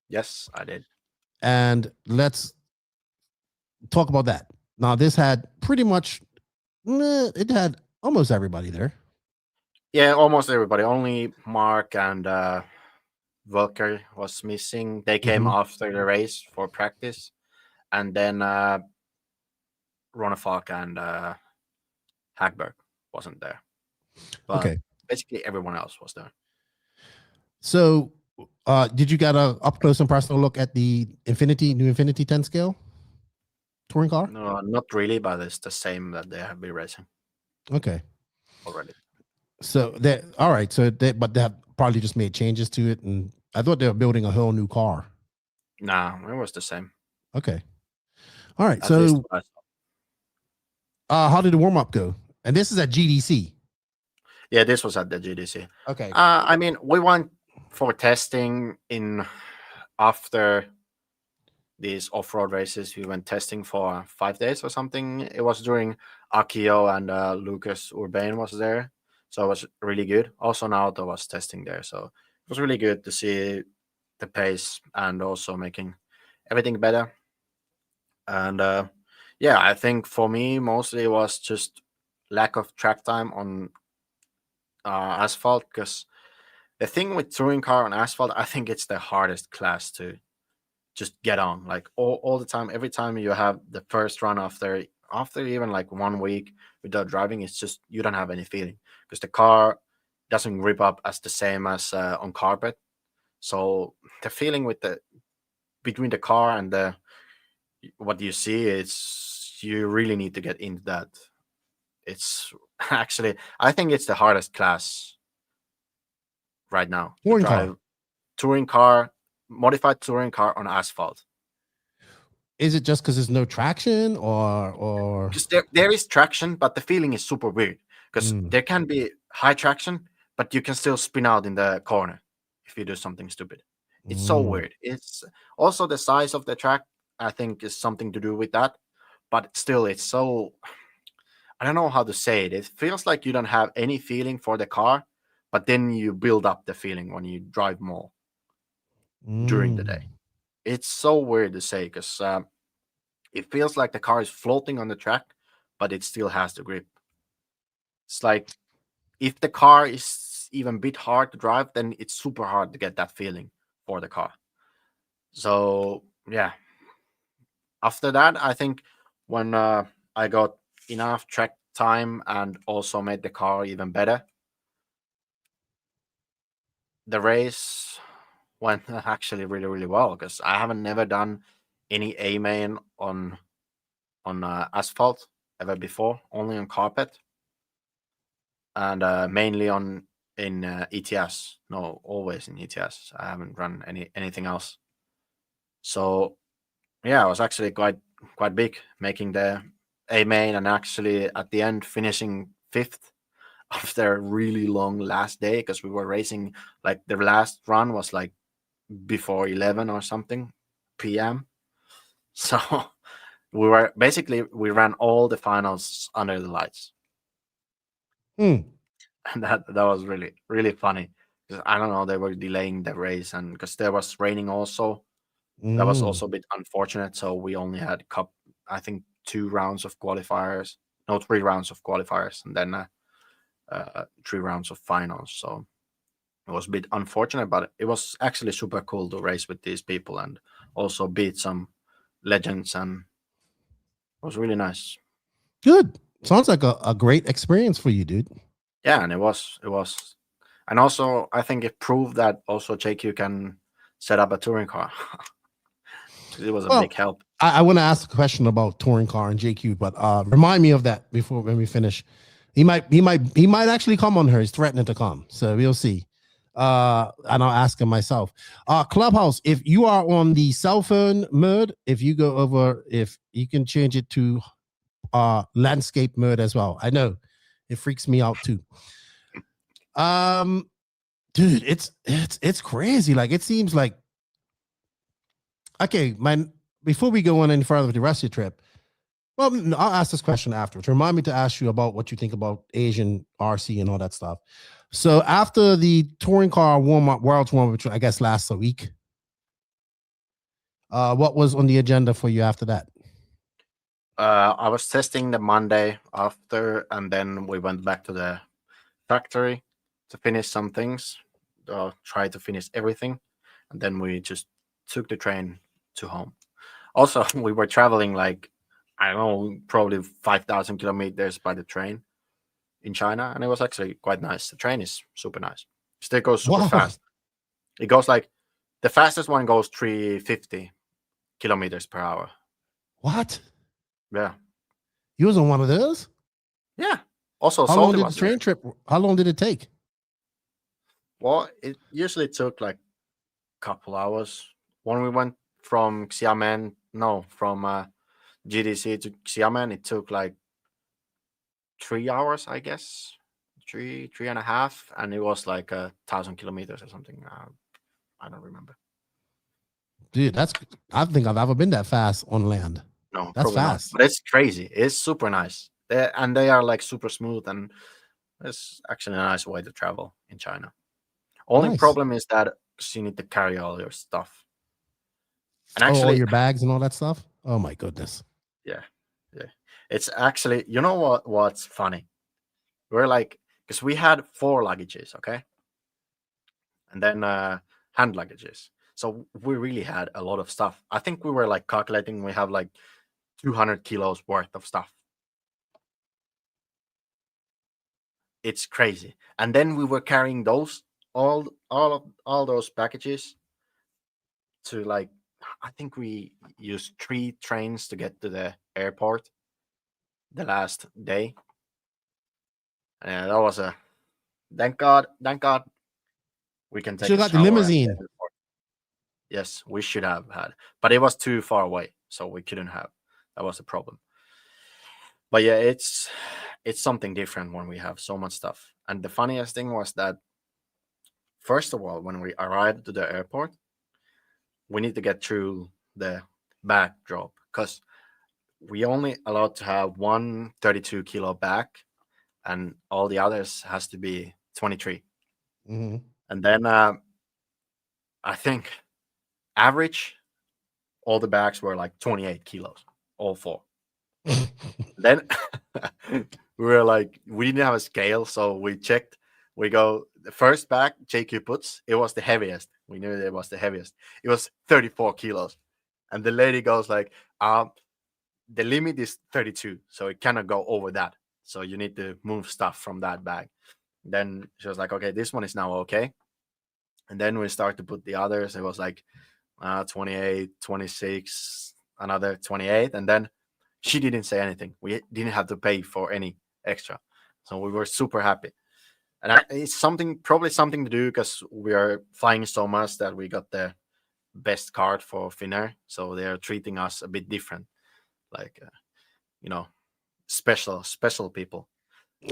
H: Yes, I did.
G: And let's talk about that. Now, this had pretty much, it had almost everybody there.
H: Yeah, almost everybody. Only Mark and Volker was missing. They came after the race for practice. And then Ronafalk and Hagberg wasn't there. But basically everyone else was there.
G: So Did you get a up close and personal look at the new Infinity 10 scale touring car?
H: No, not really, but it's the same that they have been racing
G: Okay.
H: already.
G: So that all right. But they have probably just made changes to it, and I thought they were building a whole new car.
H: No, it was the same.
G: Okay. All right.
H: At least
G: So,
H: what I saw.
G: how did the warm up go? And this is at GDC.
H: Yeah, this was at the GDC.
G: Okay.
H: I mean, we went for testing after these off-road races. We went testing for 5 days or something. It was during Akio and Lucas Urbain was there, so it was really good. Also, Naoto was testing there, so it was really good to see the pace and also making everything better. And yeah, I think for me mostly it was just lack of track time on asphalt, because the thing with touring car on asphalt, I think it's the hardest class to just get on. Like all the time, every time you have the first run after even like 1 week without driving, it's just you don't have any feeling because the car doesn't grip up as the same as on carpet. So the feeling between the car and what you see is you really need to get into that. It's actually, I think it's the hardest class right now. Touring car, modified touring car on asphalt.
G: Is it just because there's no traction, or
H: because there is traction, but the feeling is super weird because there can be high traction, but you can still spin out in the corner if you do something stupid. It's so weird. It's also the size of the track, I think, is something to do with that, but still, it's so, I don't know how to say it. It feels like you don't have any feeling for the car, but then you build up the feeling when you drive more during the day. It's so weird to say because it feels like the car is floating on the track, but it still has the grip. It's like if the car is even a bit hard to drive, then it's super hard to get that feeling for the car. So yeah, after that, I think when I got enough track time and also made the car even better, the race went actually really, really well because I haven't never done any A main on asphalt ever before, only on carpet, and mainly in ETS. No, always in ETS. I haven't run anything else. So yeah, I was actually quite big making the A main and actually at the end finishing 5th after a really long last day because we were racing, like the last run was like before 11 or something p.m. So we ran all the finals under the lights. And that was really, really funny because I don't know, they were delaying the race, and because there was raining also, that was also a bit unfortunate. So we only had I think 3 rounds of qualifiers, and then 3 rounds of finals. So it was a bit unfortunate, but it was actually super cool to race with these people and also beat some legends, and it was really nice.
G: Good. Sounds like a great experience for you, dude.
H: Yeah, and it was. And also, I think it proved that also JQ can set up a touring car. It was a big help.
G: I want to ask a question about touring car and JQ, but remind me of that before when we finish. He might actually come on her. He's threatening to come, so we'll see. And I'll ask him myself. Clubhouse, if you are on the cell phone mode, if you go over, if you can change it to landscape mode as well. I know it freaks me out too. Dude, it's crazy. Like it seems like, okay, before we go on any further with the rest of your trip, well, I'll ask this question afterwards. Remind me to ask you about what you think about Asian RC and all that stuff. So after the touring car world's warm up, which I guess lasts a week, what was on the agenda for you after that?
H: I was testing the Monday after, and then we went back to the factory to finish some things, try to finish everything, and then we just took the train to home. Also, we were traveling like, I don't know, probably 5,000 kilometers by the train in China, and it was actually quite nice. The train is super nice. It still goes super fast. It goes like The fastest one goes 350 kilometers per hour.
G: What?
H: Yeah.
G: You was on one of those?
H: Yeah. Also,
G: How long
H: Salty
G: did the
H: was
G: train
H: there.
G: trip? How long did it take?
H: Well, it usually took like a couple hours. When we went from Xiamen, from GDC to Xiamen, it took like 3 hours, I guess. Three and a half. And it was like 1,000 kilometers or something. I don't remember.
G: Dude, I think I've ever been that fast on land.
H: No,
G: That's
H: probably not.
G: fast.
H: But it's crazy. It's super nice. They are like super smooth, and it's actually a nice way to travel in China. Only
G: Nice.
H: problem is that you need to carry all your stuff. And
G: all
H: actually,
G: your bags and all that stuff. Oh my goodness.
H: yeah. It's actually, you know what's funny? We're like, because we had 4 luggages, okay? And then hand luggages. So we really had a lot of stuff. I think we were like calculating we have like 200 kilos worth of stuff. It's crazy. And then we were carrying those all those packages to like, I think we used 3 trains to get to the airport the last day. And that was thank God we can take
G: Should
H: a
G: have got the
H: shower
G: limousine.
H: Yes, we should have had, but it was too far away, so we couldn't have. That was a problem. But yeah, it's something different when we have so much stuff. And the funniest thing was that, first of all, when we arrived to the airport, we need to get through the bag drop because we only allowed to have one 32 kilo bag, and all the others has to be 23.
G: Mm-hmm.
H: And then I think average, all the bags were like 28 kilos, all 4. Then we were like, we didn't have a scale, so we checked. We go, the first bag JQ puts, it was the heaviest. We knew it was the heaviest. It was 34 kilos. And the lady goes like, the limit is 32, so it cannot go over that. So you need to move stuff from that bag. Then she was like, okay, this one is now okay. And then we start to put the others. It was like 28, 26, another 28. And then she didn't say anything. We didn't have to pay for any extra. So we were super happy. And it's probably something to do because we are flying so much that we got the best card for Finnair. So they are treating us a bit different. Like, special people.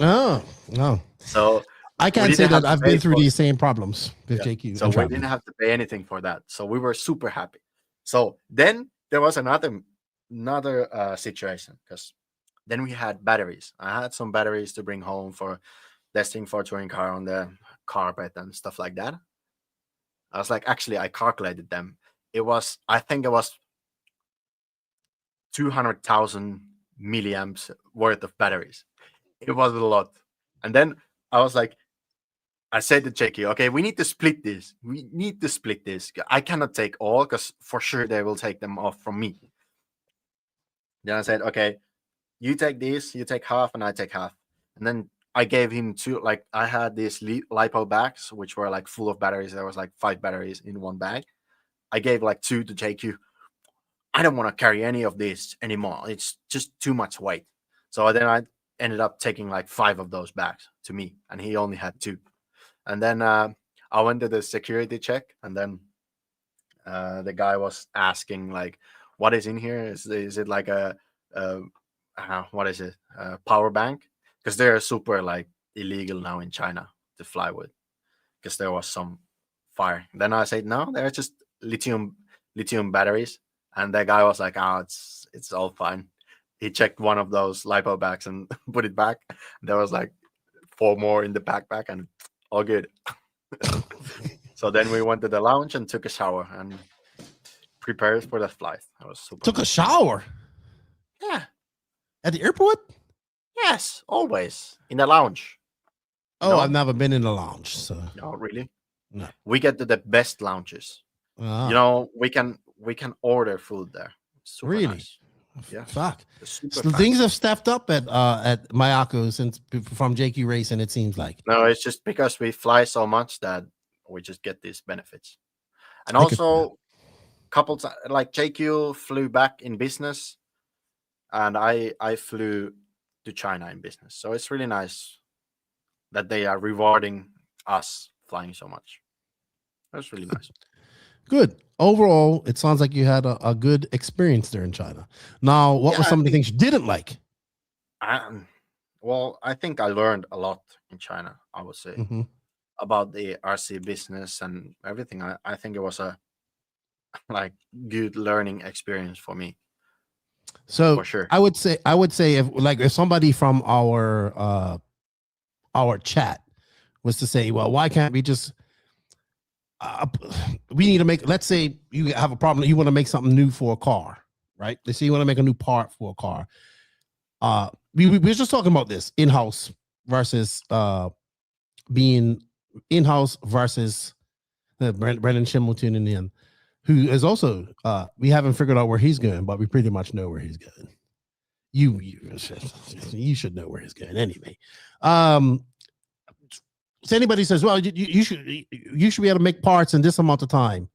G: Oh, no.
H: So
G: I can't say that I've been through these same problems with JQ.
H: So we didn't have to pay anything for that. So we were super happy. So then there was another situation because then we had batteries. I had some batteries to bring home for testing for touring car on the carpet and stuff like that. I was like, actually, I calculated them. I think it was 200,000 milliamps worth of batteries. It was a lot. And then I was like, I said to JQ, okay, we need to split this. I cannot take all because for sure they will take them off from me. Then I said, okay, you take this, you take half, and I take half. And then I gave him 2, like I had these lipo bags, which were like full of batteries. There was like 5 batteries in one bag. I gave like 2 to JQ. I don't want to carry any of this anymore. It's just too much weight. So then I ended up taking like 5 of those bags to me, and he only had 2. And then I went to the security check, and then the guy was asking like, "What is in here? Is it like what is it? Power bank?" Because they're super like illegal now in China to fly with, because there was some fire. Then I said, "No, they're just lithium batteries." And the guy was like, "Oh, it's all fine." He checked one of those lipo bags and put it back. There was like 4 more in the backpack, and all good. So then we went to the lounge and took a shower and prepared for the flight. I was super.
G: Took a shower?
H: Yeah.
G: At the airport?
H: Yes, always in the lounge.
G: Oh, no? I've never been in the lounge. So.
H: No, really?
G: No.
H: We get to the best lounges. We can order food there. Super
G: really?
H: Nice. Yeah.
G: Fuck. So things have stepped up at Mayako since from JQ Racing, it seems like.
H: No, it's just because we fly so much that we just get these benefits. And also, couples like JQ flew back in business, and I flew to China in business. So it's really nice that they are rewarding us flying so much. That's really nice.
G: Good. Overall, it sounds like you had a good experience there in China. Now, what were some of the things you didn't like?
H: Well, I think I learned a lot in China, I would say, about the RC business and everything. I think it was a good learning experience for me.
G: So
H: for sure.
G: I would say if somebody from our chat was to say, well, why can't we just we need to make, let's say you have a problem, you want to make something new for a car, right? Let's say you want to make a new part for a car. We were just talking about this in-house versus being in-house versus Brendan Shimmelton in the end, who is also we haven't figured out where he's going, but we pretty much know where he's going. You should know where he's going anyway. If anybody says, well, you should be able to make parts in this amount of time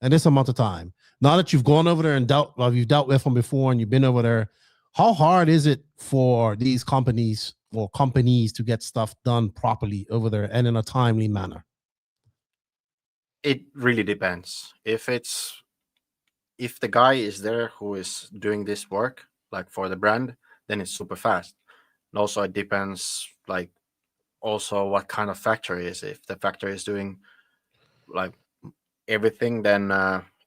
G: and this amount of time. Now that you've gone over there and you've dealt with them before and you've been over there, how hard is it for these companies or companies to get stuff done properly over there and in a timely manner?
H: It really depends. If the guy is there who is doing this work, like for the brand, then it's super fast. And also it depends, like, also what kind of factory is. If the factory is doing like everything, then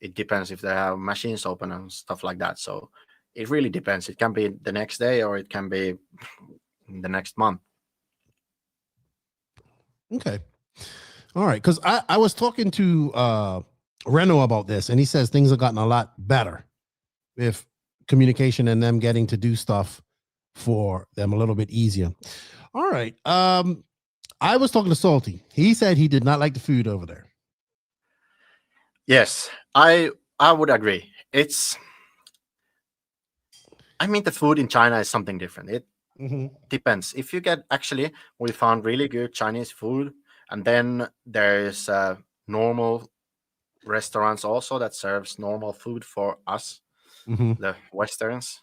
H: it depends if they have machines open and stuff like that. So it really depends. It can be the next day or it can be the next month.
G: Okay. All right. Because I was talking to Renault about this, and he says things have gotten a lot better with communication and them getting to do stuff for them a little bit easier. All right. I was talking to Salty. He said he did not like the food over there.
H: Yes, I would agree. I mean, the food in China is something different. It depends. If you get, actually, we found really good Chinese food, and then there's normal restaurants also that serves normal food for us, the Westerns.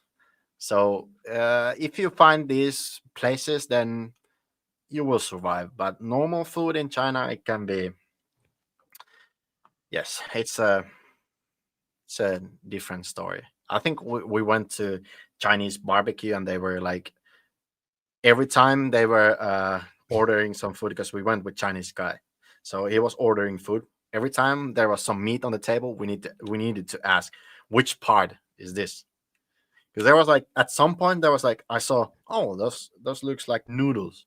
H: So if you find these places, then you will survive. But normal food in China, it can be, yes, it's a different story. I think we went to Chinese barbecue, and they were like, every time they were ordering some food, because we went with Chinese guy, so he was ordering food. Every time there was some meat on the table, we needed to ask, which part is this? Because there was like, at some point there was like, I saw, oh, those looks like noodles.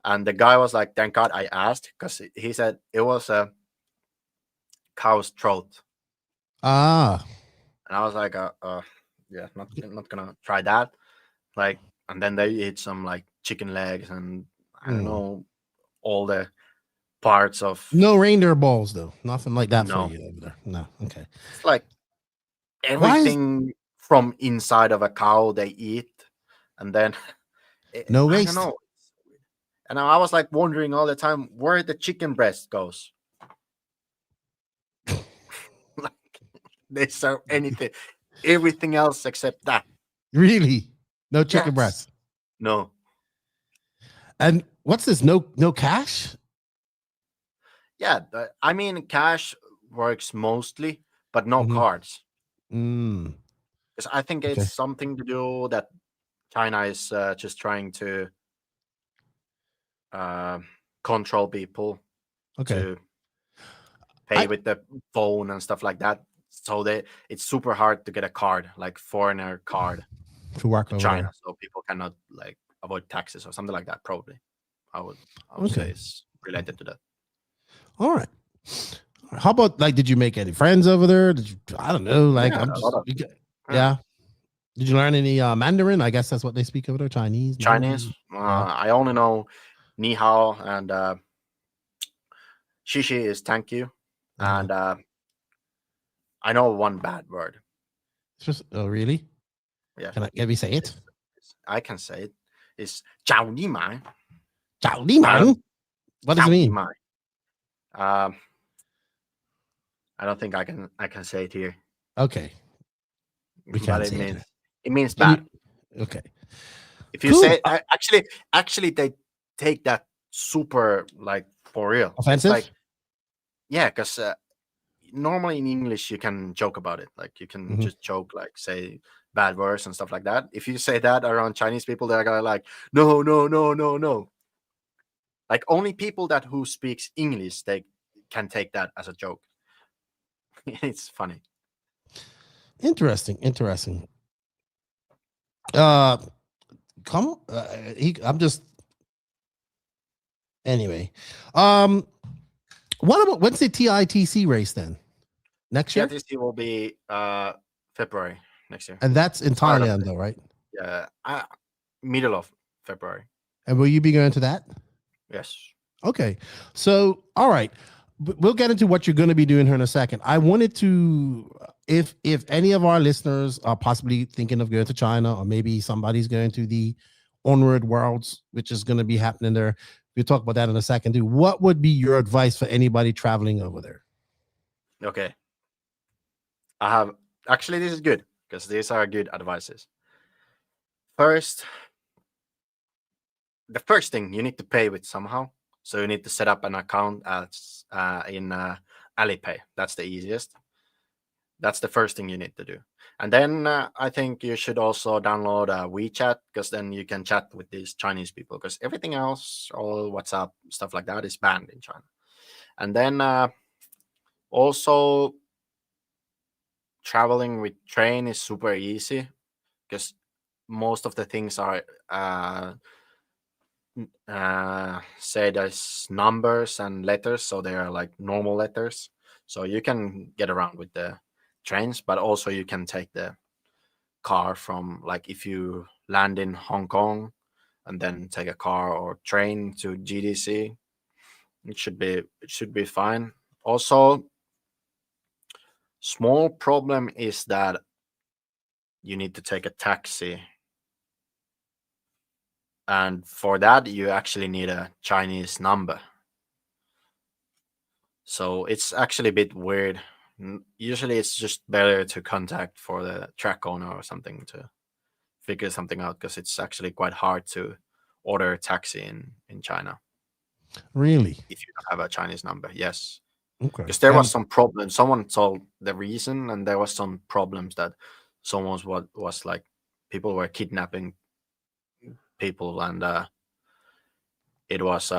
H: And the guy was like, thank God I asked, because he said it was a cow's throat.
G: Ah.
H: And I was like, yeah, not gonna try that. Like, and then they eat some like chicken legs and I don't know, all the parts of.
G: No reindeer balls though. Nothing like that
H: No.
G: for you over there. No. Okay.
H: It's like everything from inside of a cow they eat, and then
G: no waste.
H: I don't know. And I was like wondering all the time where the chicken breast goes. Like, they serve everything else except that.
G: Really? No chicken breast?
H: No.
G: And what's this? No cash?
H: Yeah, I mean, cash works mostly, but no cards.
G: Because
H: I think it's something to do that China is just trying to control people to pay with the phone and stuff like that. So it's super hard to get a card, like foreigner card,
G: to work
H: to
G: over
H: China,
G: there.
H: so people cannot like avoid taxes or something like that. Probably, I would say it's related to that.
G: All right. How about, like, did you make any friends over there? I don't know. Like,
H: yeah.
G: Did you learn any Mandarin? I guess that's what they speak over there. Chinese.
H: I only know ni hao and shishi is thank you, and I know one bad word.
G: It's just, oh really?
H: Yeah.
G: Can we say it?
H: I can say it. It's Zhao Ni Man.
G: Zhao Ni Man? What does it mean?
H: I don't think I can say it here.
G: Okay. We
H: But
G: can't
H: it
G: say
H: means
G: it.
H: it means
G: Can you-
H: bad.
G: Okay.
H: If you
G: Cool.
H: say actually they take that super like for real. It's
G: Offensive?
H: like yeah, because normally in English you can joke about it. Like you can
G: Mhm.
H: just joke, like say bad words and stuff like that. If you say that around Chinese people, they're gonna like no, no, no, no, no. Like only people that who speaks English they can take that as a joke. It's funny.
G: Interesting. Interesting. Uh, come. I'm just. Anyway, what about when's the TITC race then? Next year,
H: TNTC will be February next year.
G: and that's in
H: Start of
G: Thailand,
H: it.
G: though, right?
H: Yeah, middle of February.
G: And will you be going to that?
H: Yes.
G: Okay, so all right, we'll get into what you're going to be doing here in a second. I wanted to, if any of our listeners are possibly thinking of going to China, or maybe somebody's going to the Onward Worlds, which is going to be happening there. We'll talk about that in a second too. What would be your advice for anybody traveling over there?
H: Okay. I have actually this is good because these are good advices. First, the first thing you need to pay with somehow. So you need to set up an account as in Alipay. That's the easiest. That's the first thing you need to do. And then I think you should also download WeChat because then you can chat with these Chinese people because everything else, all WhatsApp, stuff like that is banned in China. And then also traveling with train is super easy because most of the things are said as numbers and letters, so they are like normal letters. So you can get around with the trains, but also you can take the car from like if you land in Hong Kong and then take a car or train to GDC. It should be fine. Also, small problem is that you need to take a taxi. And for that, you actually need a Chinese number. So it's actually a bit weird. Usually, it's just better to contact for the track owner or something to figure something out because it's actually quite hard to order a taxi in China
G: Really?
H: if you don't have a Chinese number. Yes.
G: Okay.
H: Because there was some problem. Someone told the reason, and there was some problems that someone was like people were kidnapping people, and it was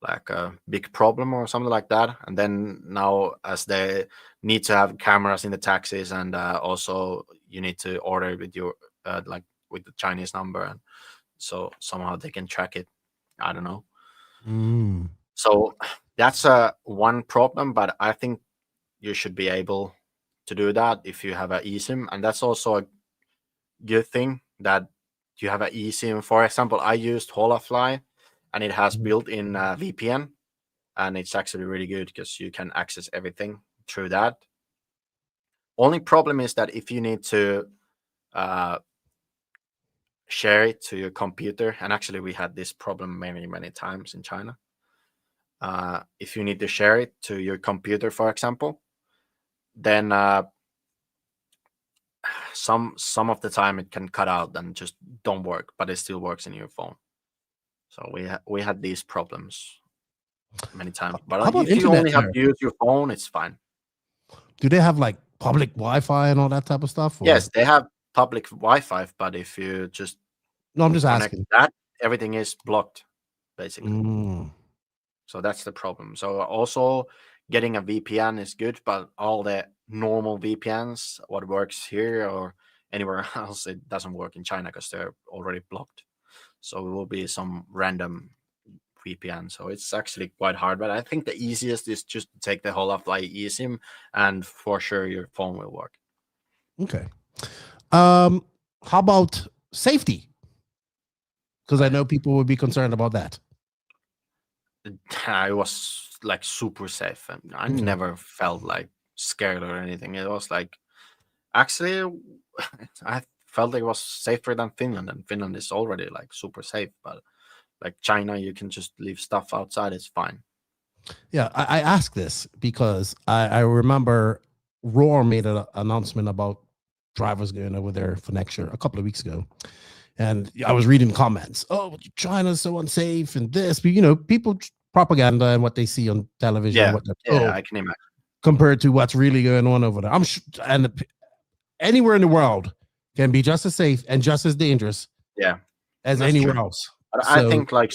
H: like a big problem or something like that. And then now, as they need to have cameras in the taxis, and also you need to order with your like with the Chinese number, and so somehow they can track it. I don't know.
G: Mm.
H: So that's one problem, but I think you should be able to do that if you have an eSIM, and that's also a good thing that you have an eSIM. For example, I used Holafly, and it has built-in VPN, and it's actually really good because you can access everything through that. Only problem is that if you need to share it to your computer, and actually we had this problem many times in China. If you need to share it to your computer, for example, then some of the time it can cut out and just don't work, but it still works in your phone. So we had these problems many times. But
G: How about
H: if you only
G: internet
H: have
G: there?
H: to use your phone, it's fine.
G: Do they have like public Wi-Fi and all that type of stuff? Or?
H: Yes, they have public Wi-Fi, but if you just
G: No, I'm just
H: connect
G: asking.
H: that, everything is blocked, basically.
G: Mm.
H: So that's the problem. So also getting a VPN is good, but all the normal VPNs, what works here or anywhere else, it doesn't work in China because they're already blocked. So it will be some random VPN. So it's actually quite hard, but I think the easiest is just to take the Holafly eSIM, and for sure your phone will work.
G: Okay. How about safety? Because I know people would be concerned about that.
H: I was like super safe, and I never felt like scared or anything. It was like actually I felt it was safer than Finland, and Finland is already like super safe, but like China, you can just leave stuff outside, it's fine.
G: Yeah, I ask this because I remember Roar made an announcement about drivers going over there for next year a couple of weeks ago. And I was reading comments. Oh, China's so unsafe and this, but people propaganda and what they see on television,
H: Yeah,
G: what they're
H: yeah,
G: told,
H: I can imagine.
G: compared to what's really going on over there. I'm sure, and anywhere in the world can be just as safe and just as dangerous
H: Yeah,
G: as
H: that's
G: anywhere
H: true.
G: else.
H: But
G: So,
H: I think like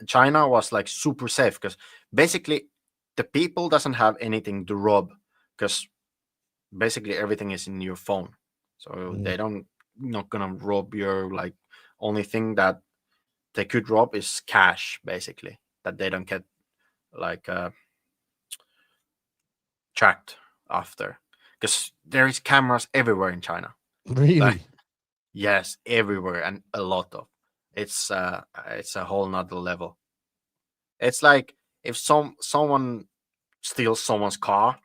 H: China was like super safe because basically the people doesn't have anything to rob because basically everything is in your phone. So they don't not gonna rob your like only thing that they could rob is cash basically that they don't get like tracked after because there is cameras everywhere in China.
G: really,
H: Like, yes, everywhere and a lot of it's a whole nother level. It's like if someone steals someone's car,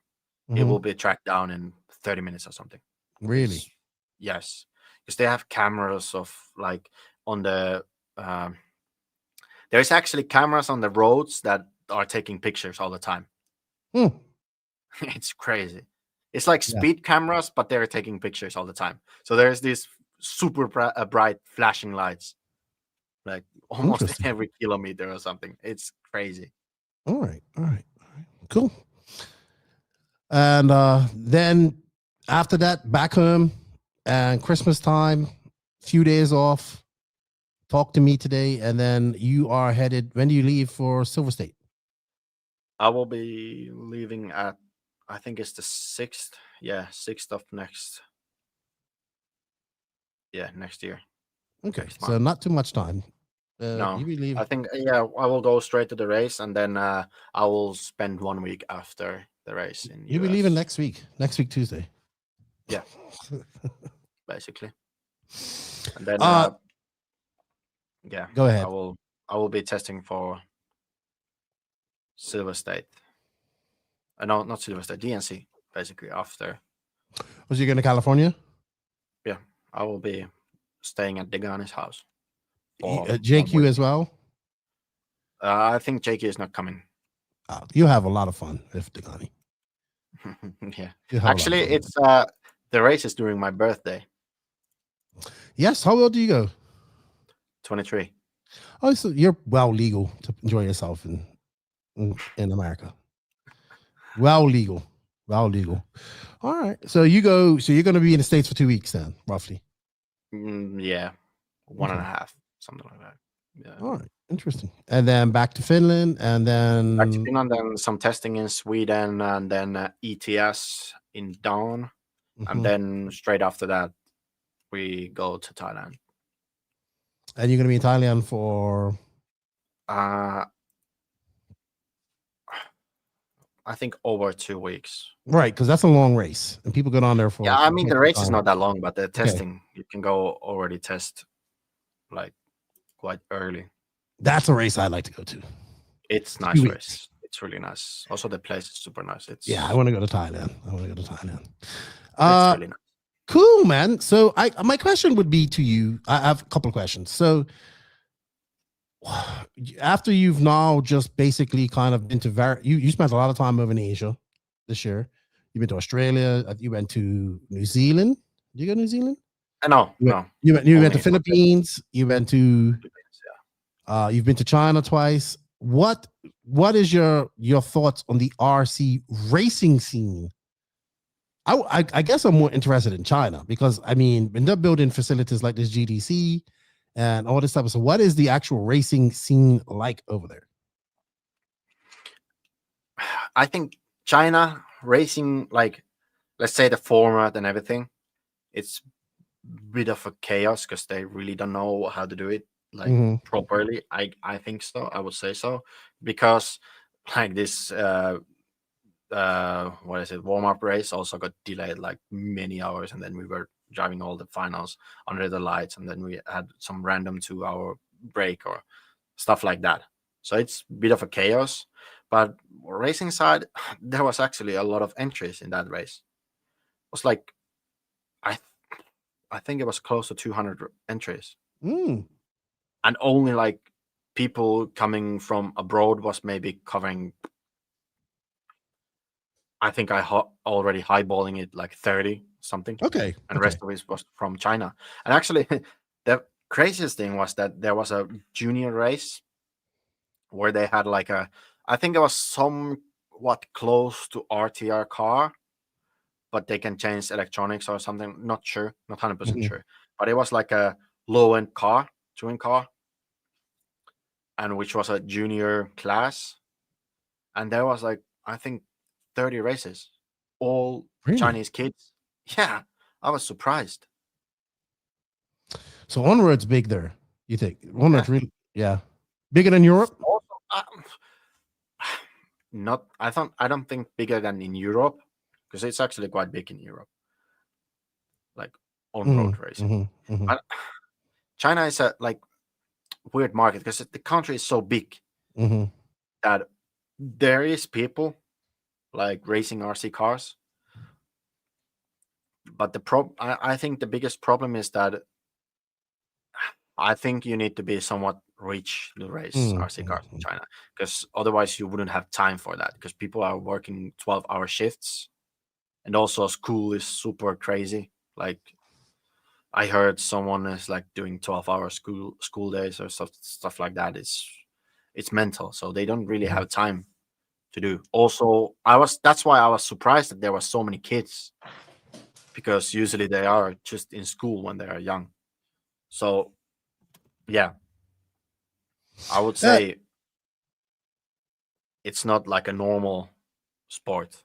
H: it will be tracked down in 30 minutes or something.
G: really,
H: It's- yes, because they have cameras of like on the there's actually cameras on the roads that are taking pictures all the time.
G: Hmm.
H: It's crazy. It's like
G: Yeah.
H: speed cameras, but they're taking pictures all the time. So there's these super bright flashing lights, like almost
G: Interesting.
H: every kilometer or something. It's crazy.
G: All right, cool. And then after that, back home and Christmas time, few days off. Talk to me today, and then you are headed. When do you leave for Silver State?
H: I will be leaving at, I think it's the 6th. Yeah, 6th of next. Yeah, next year.
G: Okay,
H: Next
G: so
H: month.
G: not too much time.
H: No,
G: You will leave.
H: I think I will go straight to the race, and then I will spend 1 week after the race in
G: You'll be
H: US.
G: leaving next week Tuesday.
H: Yeah, basically. And then yeah,
G: Go ahead.
H: I will be testing for Silver State. No, not Silver State, DNC. Basically, after.
G: Was you going to California?
H: Yeah, I will be staying at Degani's house. for 1
G: JQ
H: week.
G: as well.
H: I think JK is not coming.
G: You have a lot of fun with Degani.
H: Yeah,
G: You have a lot of
H: actually,
G: fun.
H: it's the race is during my birthday,
G: Yes. How old do you go?
H: 23.
G: Oh, so you're well legal to enjoy yourself in America. Well legal. All right. So you go. So you're going to be in the States for 2 weeks then, roughly.
H: Yeah, one and a half, something like that. Yeah.
G: All right. Interesting. And then back to Finland, and then
H: Back to Finland, then some testing in Sweden, and then ETS in Dawn, and then straight after that, we go to Thailand.
G: And you're going to be in Thailand for
H: I think over 2 weeks.
G: right, because that's a long race, and people go down there for.
H: Yeah, I mean the race is
G: time.
H: not that long, but the testing you can go already test like quite early.
G: That's a race I'd like to go to.
H: It's nice
G: 2 weeks.
H: race. It's really nice. Also, the place is super nice. It's
G: Yeah, I want to go to Thailand.
H: It's really nice.
G: Cool, man. So my question would be to you. I have a couple of questions. So after you've now just basically kind of been to you spent a lot of time over in Asia this year. You've been to Australia. You went to New Zealand. Did you go to New Zealand?
H: No.
G: You went to
H: Only-
G: Philippines. You went to you've been to China twice. What is your thoughts on the RC racing scene? I guess I'm more interested in China because I mean when they're building facilities like this GDC and all this stuff. So what is the actual racing scene like over there?
H: I think China racing, like let's say the format and everything, it's a bit of a chaos because they really don't know how to do it like properly. I think so. I would say so because like this warm-up race also got delayed like many hours, and then we were driving all the finals under the lights, and then we had some random 2-hour break or stuff like that. So it's a bit of a chaos. But racing side, there was actually a lot of entries in that race. It was like I think it was close to 200 entries, and only like people coming from abroad was maybe covering I think already highballing it like 30 something.
G: Okay.
H: And the rest of it was from China. And actually, the craziest thing was that there was a junior race where they had like I think it was somewhat close to RTR car, but they can change electronics or something. Not sure, not 100% sure. But it was like a low-end car, touring car, and which was a junior class. And there was like, I think 30 races, all Chinese kids. Yeah, I was surprised.
G: So Onward's big there, you think? Onward's really, bigger than Europe?
H: Also, I don't think bigger than in Europe, because it's actually quite big in Europe, like on-road racing. But China is a like weird market because the country is so big that there is people like racing RC cars, but I think the biggest problem is that I think you need to be somewhat rich to race RC cars in China, because otherwise you wouldn't have time for that, because people are working 12-hour shifts, and also school is super crazy. Like I heard someone is like doing 12-hour school days or stuff like that. It's mental, so they don't really have time to do. Also, that's why I was surprised that there were so many kids, because usually they are just in school when they are young. So yeah, I would say it's not like a normal sport.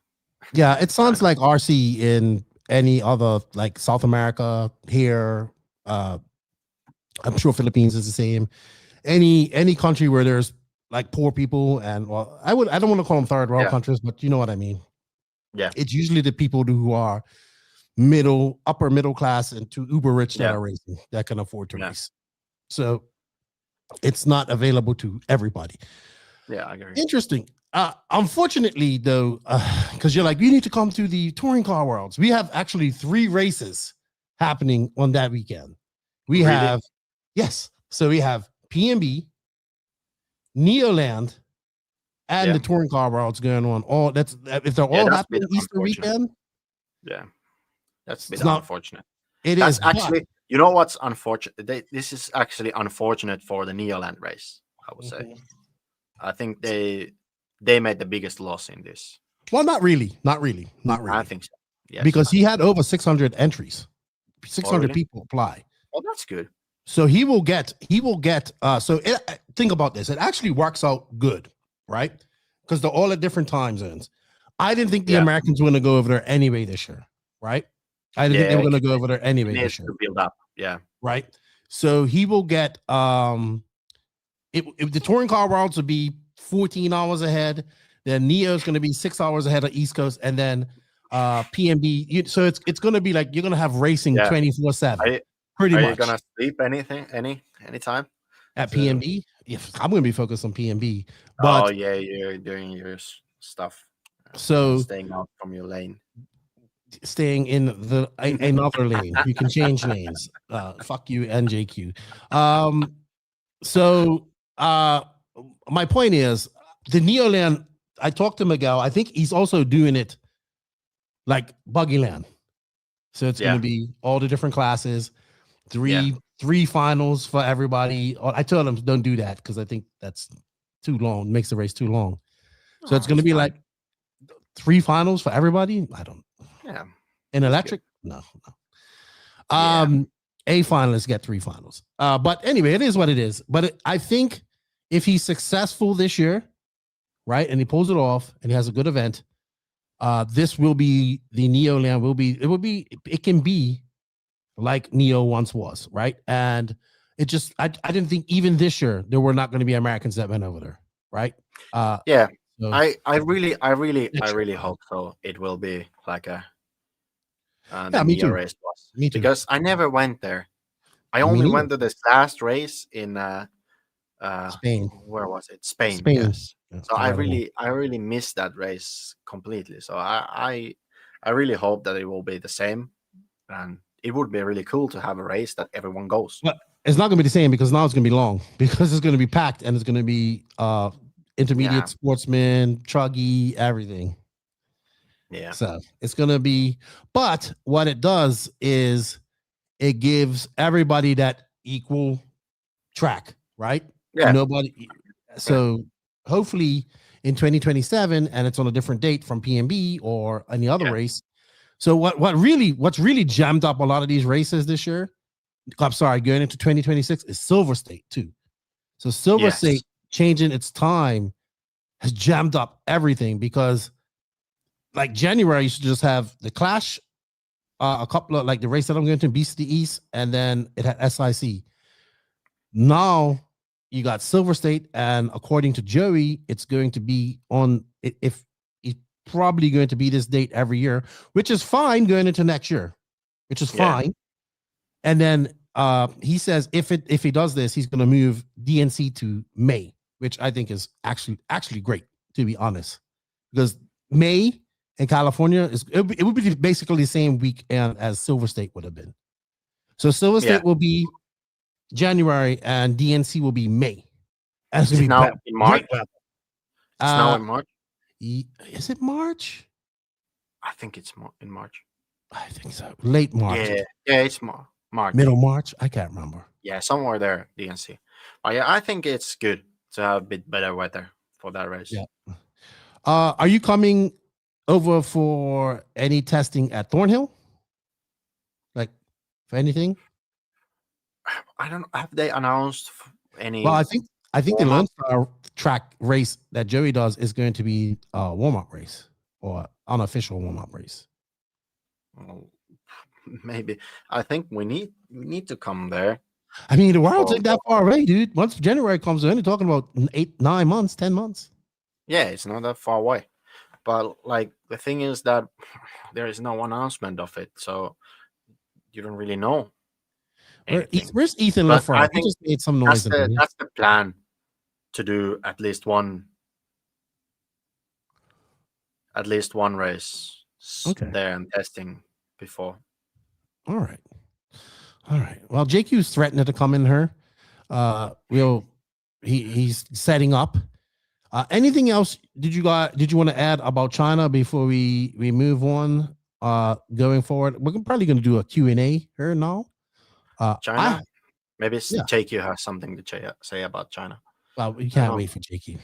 G: Yeah, it sounds like RC in any other, like South America here. I'm sure Philippines is the same. Any country where there's like poor people, and I don't want to call them third world countries, but you know what I mean.
H: Yeah,
G: it's usually the people who are upper middle class and to uber rich that are racing, that can afford to race. So it's not available to everybody.
H: Yeah, I agree.
G: Interesting. Unfortunately, though, because you're like, you need to come to the touring car worlds. We have actually 3 races happening on that weekend. We have, so we have PMB, Neoland, and the touring car worlds going on. All if they're all happening Easter weekend.
H: Yeah, that's a bit unfortunate.
G: That's
H: actually, you know what's unfortunate? This is actually unfortunate for the Neoland race, I would say. I think they made the biggest loss in this.
G: Well, not really.
H: I think so. Yes.
G: Because he had over 600 entries. 600 people apply.
H: Oh, that's good.
G: So think about this. It actually works out good, right? Because they're all at different time zones. I didn't think the Americans were going to go over there anyway this year, right? I didn't think they were going to go over there anyway this year.
H: To build up,
G: right. So he will get if the touring car worlds will be 14 hours ahead, then Neo is going to be 6 hours ahead of East Coast, and then PMB. So it's going to be like you're going to have racing 24/7. Pretty much.
H: Are you going to sleep anytime
G: at PMB? Yes, I'm going to be focused on PMB. But
H: you're doing your stuff.
G: So
H: staying out from your lane.
G: Staying in another lane. You can change lanes. Fuck you, NJQ. So my point is the Neoland. I talked to Miguel. I think he's also doing it like Buggy Land. So it's going to be all the different classes, three finals for everybody. I told him don't do that because I think that's too long. Makes the race too long. So it's going to be like 3 finals for everybody. I don't.
H: Yeah.
G: In electric, no. A finalists get 3 finals. But anyway, it is what it is. But I think if he's successful this year, right, and he pulls it off and he has a good event, this will be the Neoland. It can be like Neo once was, right? And it just, I didn't think even this year there were not going to be Americans that went over there, right?
H: So, I really hope so. It will be like a the
G: me too.
H: race was.
G: Me too.
H: Because I never went there. I only went to this last race in
G: Spain.
H: Where was it? Spain.
G: Yes.
H: So I really missed that race completely. So I really hope that it will be the same, and it would be really cool to have a race that everyone goes.
G: But it's not going to be the same because now it's going to be long because it's going to be packed and it's going to be intermediate sportsmen, truggy, everything.
H: Yeah.
G: So it's going to be, but what it does is it gives everybody that equal track, right?
H: Yeah.
G: Nobody. So hopefully in 2027, and it's on a different date from PNB or any other race. So what's really jammed up a lot of these races this year, I'm sorry, going into 2026 is Silver State too. So Silver State changing its time has jammed up everything because like January, you should just have the Clash, a couple of like the race that I'm going to Beast of the East, and then it had SIC. Now you got Silver State, and according to Joey, it's going to be on if it's probably going to be this date every year, which is fine going into next year, which is fine. And then he says if he does this, he's going to move DNC to May, which I think is actually great, to be honest, because May in California it would be basically the same weekend as Silver State would have been. So Silver State will be January and DNC will be May.
H: Is it now in March? It's now in March.
G: Is it March?
H: I think it's in March.
G: I think so. Late March.
H: Yeah, it's March.
G: Middle March. I can't remember.
H: Yeah, somewhere there, DNC. But yeah, I think it's good to have a bit better weather for that race.
G: Yeah. Are you coming over for any testing at Thornhill? Like for anything?
H: I don't. Have they announced any?
G: Well, I think the Lone Star track race that Joey does is going to be a warm-up race or unofficial warm-up race.
H: Well, maybe. I think we need to come there.
G: I mean, the world's ain't that far away, dude. Once January comes, we're only talking about 8, 9 months, 10 months.
H: Yeah, it's not that far away. But like the thing is that there is no announcement of it, so you don't really know.
G: Where's Ethan Lefty? I think just made some noise.
H: That's the plan, to do at least one race there and testing before.
G: All right. Well, JQ's threatening to come in here. He's setting up. Anything else did you want to add about China before we move on going forward? We're probably going to do a Q&A here now.
H: China? Maybe JQ has something to say about China.
G: Well, we can't wait for JQ.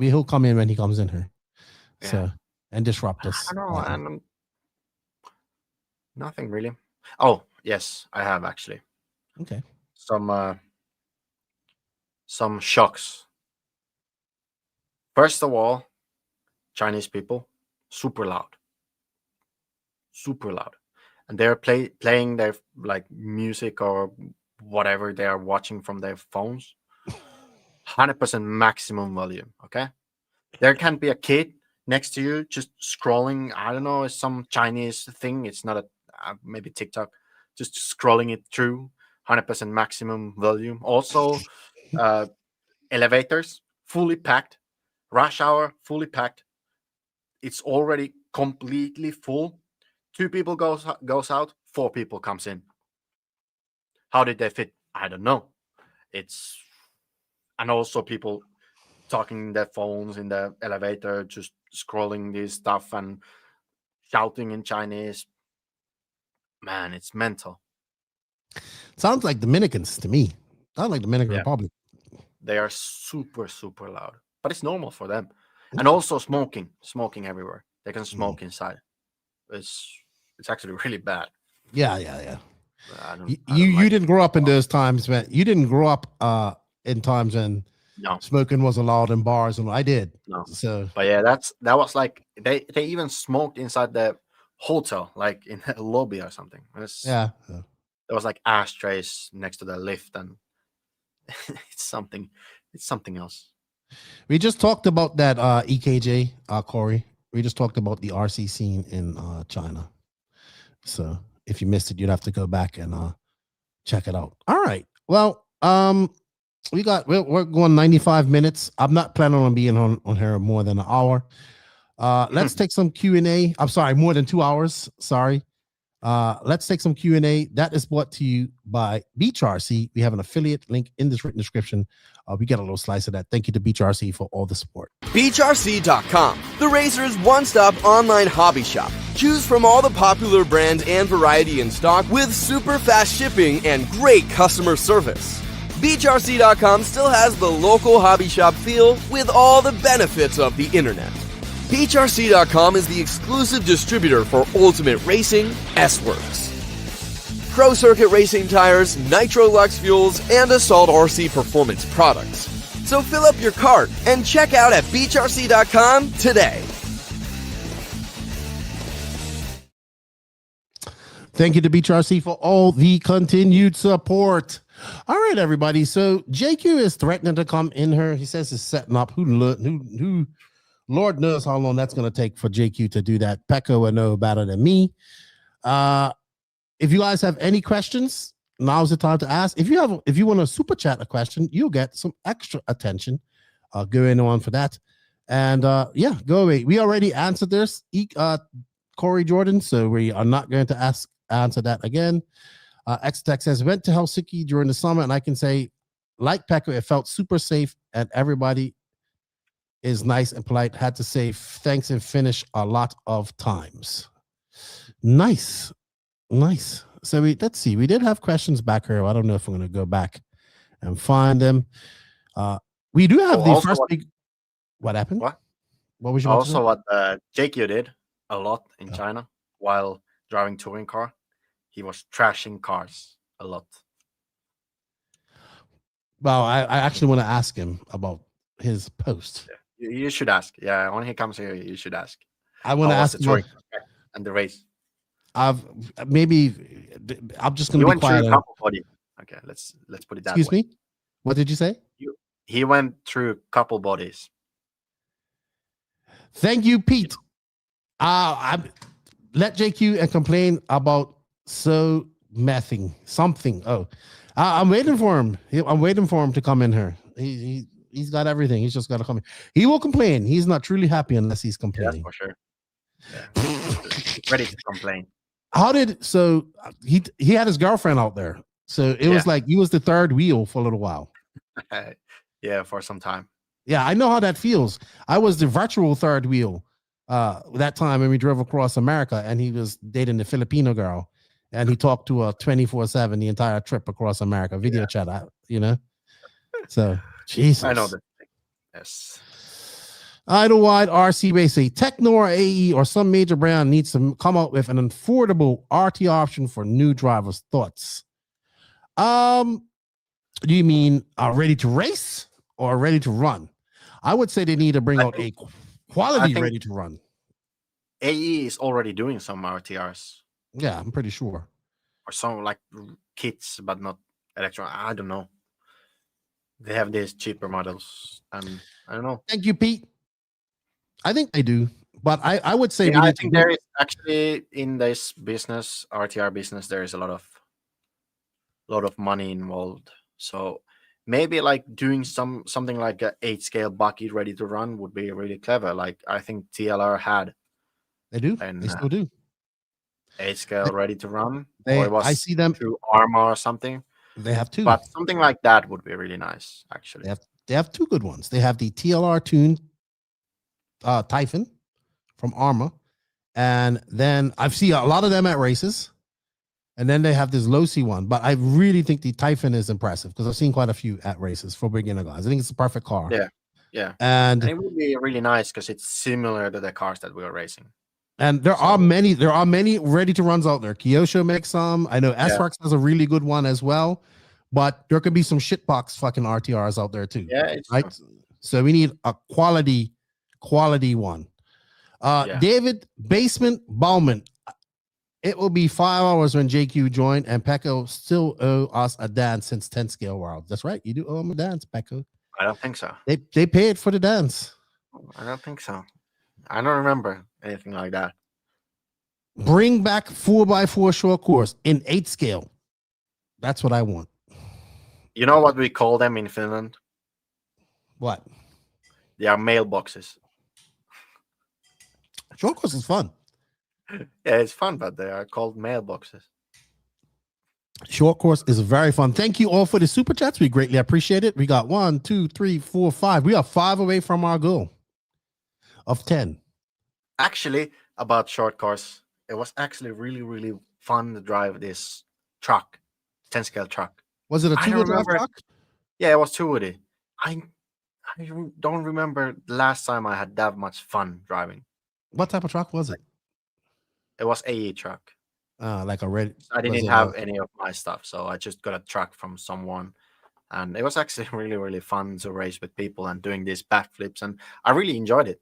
G: He'll come in when he comes in here. Yeah. So, and disrupt us.
H: I don't know. Nothing really. Oh, yes, I have actually.
G: Okay.
H: Some shocks. First of all, Chinese people, super loud. And they're playing their like music or whatever they are watching from their phones. 100% maximum volume, okay? There can be a kid next to you just scrolling. I don't know, it's some Chinese thing. It's not maybe TikTok. Just scrolling it through. 100% maximum volume. Also, elevators fully packed. Rush hour fully packed. It's already completely full. 2 people goes out. 4 people comes in. How did they fit? I don't know. And also people talking in their phones in the elevator, just scrolling this stuff and shouting in Chinese. Man, it's mental.
G: Sounds like Dominicans to me. Sounds like Dominican Republic.
H: They are super, super loud, but it's normal for them. And also smoking everywhere. They can smoke inside. It's actually really bad.
G: Yeah. You didn't grow up in those times, man. You didn't grow up in times when smoking was allowed in bars, and I did.
H: No.
G: So,
H: but yeah, that was like they even smoked inside the hotel, like in the lobby or something. There was like ashtrays next to the lift, and it's something else.
G: We just talked about that EKJ, Corey. We just talked about the RC scene in China. So if you missed it, you'd have to go back and check it out. All right. Well, we're going 95 minutes. I'm not planning on being on here more than an hour. Let's take some Q&A. I'm sorry, more than 2 hours. Sorry. Let's take some Q&A. That is brought to you by Beach RC. We have an affiliate link in this written description. We get a little slice of that. Thank you to Beach RC for all the support.
K: BeachRC.com, the racer's one-stop online hobby shop. Choose from all the popular brands and variety in stock with super fast shipping and great customer service. BeachRC.com still has the local hobby shop feel with all the benefits of the internet. BeachRC.com is the exclusive distributor for Ultimate Racing, S-Works, Pro Circuit Racing tires, Nitro Lux fuels, and Assault RC performance products. So fill up your cart and check out at BeachRC.com today.
G: Thank you to Beach RC for all the continued support. All right, everybody. So JQ is threatening to come in here. He says he's setting up. Who Lord knows how long that's going to take for JQ to do that. Pekko will know better than me. If you guys have any questions, now's the time to ask. If you want to super chat a question, you'll get some extra attention. Going on for that. And yeah, go away. We already answered this, Corey Jordan, so we are not going to answer that again. X-Tech says, went to Helsinki during the summer, and I can say, like Pekko, it felt super safe, and everybody is nice and polite. Had to say thanks in Finnish a lot of times. Nice. So let's see. We did have questions back here. I don't know if I'm going to go back and find them. We do have the first big. What happened?
H: What
G: was your
H: also what JQ did a lot in China while driving touring car? He was trashing cars a lot.
G: Well, I actually want to ask him about his post.
H: Yeah. You should ask. Yeah, when he comes here, you should ask.
G: I want to ask him
H: and the race.
G: I'm just going to be quiet.
H: Okay, let's put it that way.
G: Excuse me? What did you say?
H: He went through a couple bodies.
G: Thank you, Pete. I let JQ and complain about something. Oh, I'm waiting for him. I'm waiting for him to come in here. He's got everything. He's just got to come in. He will complain. He's not truly happy unless he's complaining.
H: Yeah, for sure. Yeah. Ready to complain.
G: He had his girlfriend out there. So it was like he was the third wheel for a little while.
H: Yeah, for some time.
G: Yeah, I know how that feels. I was the virtual third wheel that time when we drove across America, and he was dating the Filipino girl, and he talked to her 24/7 the entire trip across America, video chat, So, Jesus.
H: I know that. Yes.
G: Idlewide RC Racing, Techno or AE or some major brand needs to come out with an affordable RT option for new drivers. Thoughts? Do you mean ready to race or ready to run? I would say they need to bring out a quality ready to run.
H: AE is already doing some RTRs.
G: Yeah, I'm pretty sure.
H: Or some like kits, but not electron. I don't know. They have these cheaper models. I don't know.
G: Thank you, Pete. I think they do, but I would say
H: I think there is actually in this business, RTR business, there is a lot of money involved. So maybe like doing something like an 8-scale bucket ready to run would be really clever. Like I think TLR had.
G: They do. And they still do.
H: 8-scale ready to run.
G: I see them
H: through Arma or something.
G: They have two.
H: But something like that would be really nice, actually.
G: They have two good ones. They have the TLR tuned Typhon from Arma, and then I've seen a lot of them at races, and then they have this low C one. But I really think the Typhon is impressive because I've seen quite a few at races for beginner guys. I think it's a perfect car.
H: Yeah.
G: And
H: it would be really nice because it's similar to the cars that we are racing.
G: And there are many ready to runs out there. Kyosho makes some. I know S-Works has a really good one as well. But there could be some shitbox fucking RTRs out there too.
H: Yeah,
G: right. True. So we need a quality one. David Basement Bauman. It will be 5 hours when JQ joined, and Pekko still owe us a dance since 10 scale world. That's right. You do owe him a dance, Pekko.
H: I don't think so.
G: They paid for the dance.
H: I don't think so. I don't remember anything like that.
G: Bring back 4x4 short course in 8 scale. That's what I want.
H: You know what we call them in Finland?
G: What?
H: They are mailboxes.
G: Short course is fun.
H: Yeah, it's fun, but they are called mailboxes.
G: Short course is very fun. Thank you all for the super chats. We greatly appreciate it. We got 1, 2, 3, 4, 5. We are 5 away from our goal of 10.
H: Actually, about short course, it was actually really, really fun to drive this truck, 10 scale truck.
G: Was it a
H: I don't
G: two-wheel drive
H: remember.
G: truck?
H: Yeah, it was two-woody. I don't remember the last time I had that much fun driving.
G: What type of truck was it?
H: It was AE truck.
G: Like a red.
H: I didn't have any of my stuff, so I just got a truck from someone, and it was actually really, really fun to race with people and doing these backflips, and I really enjoyed it.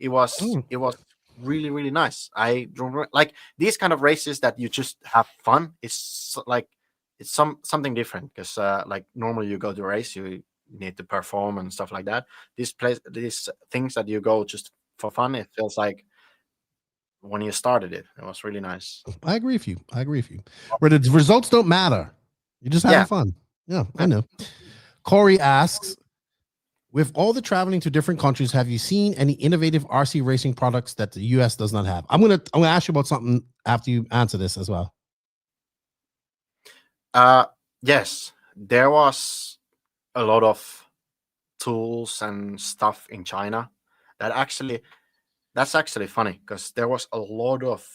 H: It was really, really nice. I don't like these kind of races that you just have fun. It's like it's something different because like normally you go to race, you need to perform and stuff like that. These things that you go just for fun, it feels like when you started it was really nice.
G: I agree with you. Where the results don't matter. You're just having fun. Yeah, I know. Corey asks, with all the traveling to different countries, have you seen any innovative RC racing products that the US does not have? I'm gonna ask you about something after you answer this as well.
H: Yes, there was a lot of tools and stuff in China that's actually funny because there was a lot of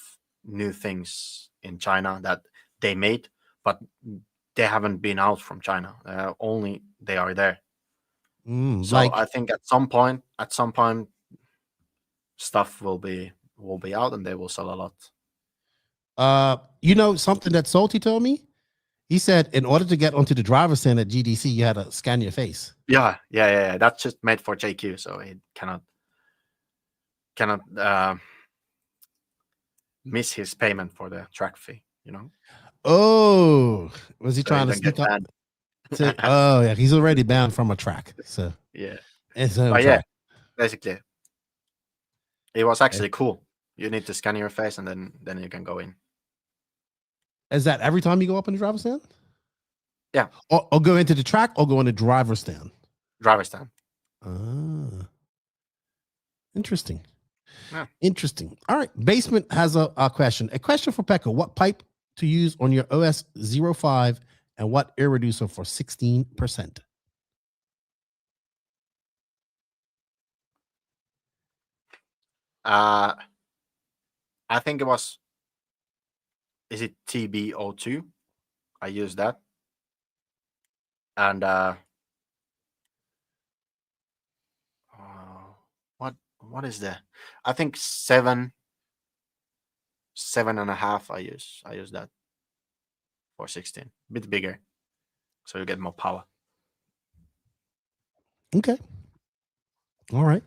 H: new things in China that they made, but they haven't been out from China. Only they are there. So I think at some point, stuff will be out and they will sell a lot.
G: You know something that Salty told me? He said in order to get onto the driver's stand at GDC, you had to scan your face.
H: Yeah. That's just made for JQ, so it cannot miss his payment for the track fee, you know.
G: Oh, was he trying to sneak up? Oh yeah, he's already banned from a track. So
H: yeah,
G: but yeah,
H: basically, it was actually cool. You need to scan your face and then you can go in.
G: Is that every time you go up in the driver's stand?
H: Yeah.
G: Or go into the track or go in the driver's stand?
H: Driver's stand.
G: Interesting.
H: Yeah.
G: Interesting. All right. Basement has a question. A question for Pekko. What pipe to use on your OS 05 and what air reducer for 16%?
H: I think it was. Is it TB02? I use that. And what is that? I think 7.5. I use that for 16. A bit bigger, so you get more power.
G: Okay. All right.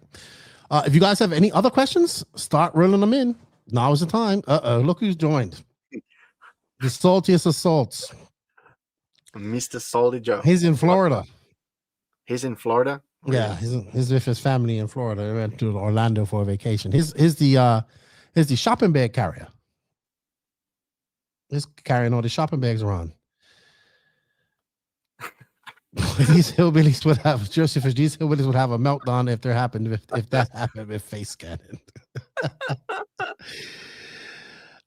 G: If you guys have any other questions, start rolling them in. Now is the time. Look who's joined. The saltiest of salts.
H: Mr. Salty Joe.
G: He's in Florida.
H: He's in Florida?
G: Yeah, he's with his family in Florida. He went to Orlando for a vacation. He's the shopping bag carrier. He's carrying all the shopping bags around. These hillbillies would have a meltdown if that happened with face scanning.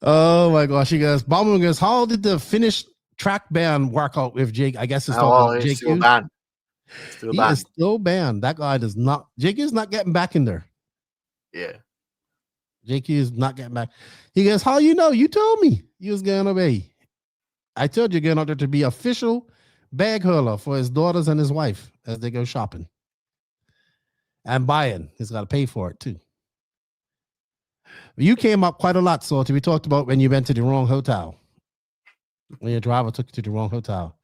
G: Oh my gosh, you guys. Bomber goes, how did the Finnish track ban work out with Jake? I guess it's talking about Jake.
H: Still banned.
G: He is still banned. That guy does not. Jake is not getting back in there.
H: Yeah.
G: Jake is not getting back. He goes, how you know? You told me you was going away. I told you getting out there to be official bag hurler for his daughters and his wife as they go shopping and buying. He's got to pay for it too. You came up quite a lot, so we talked about when you went to the wrong hotel. When your driver took you to the wrong hotel.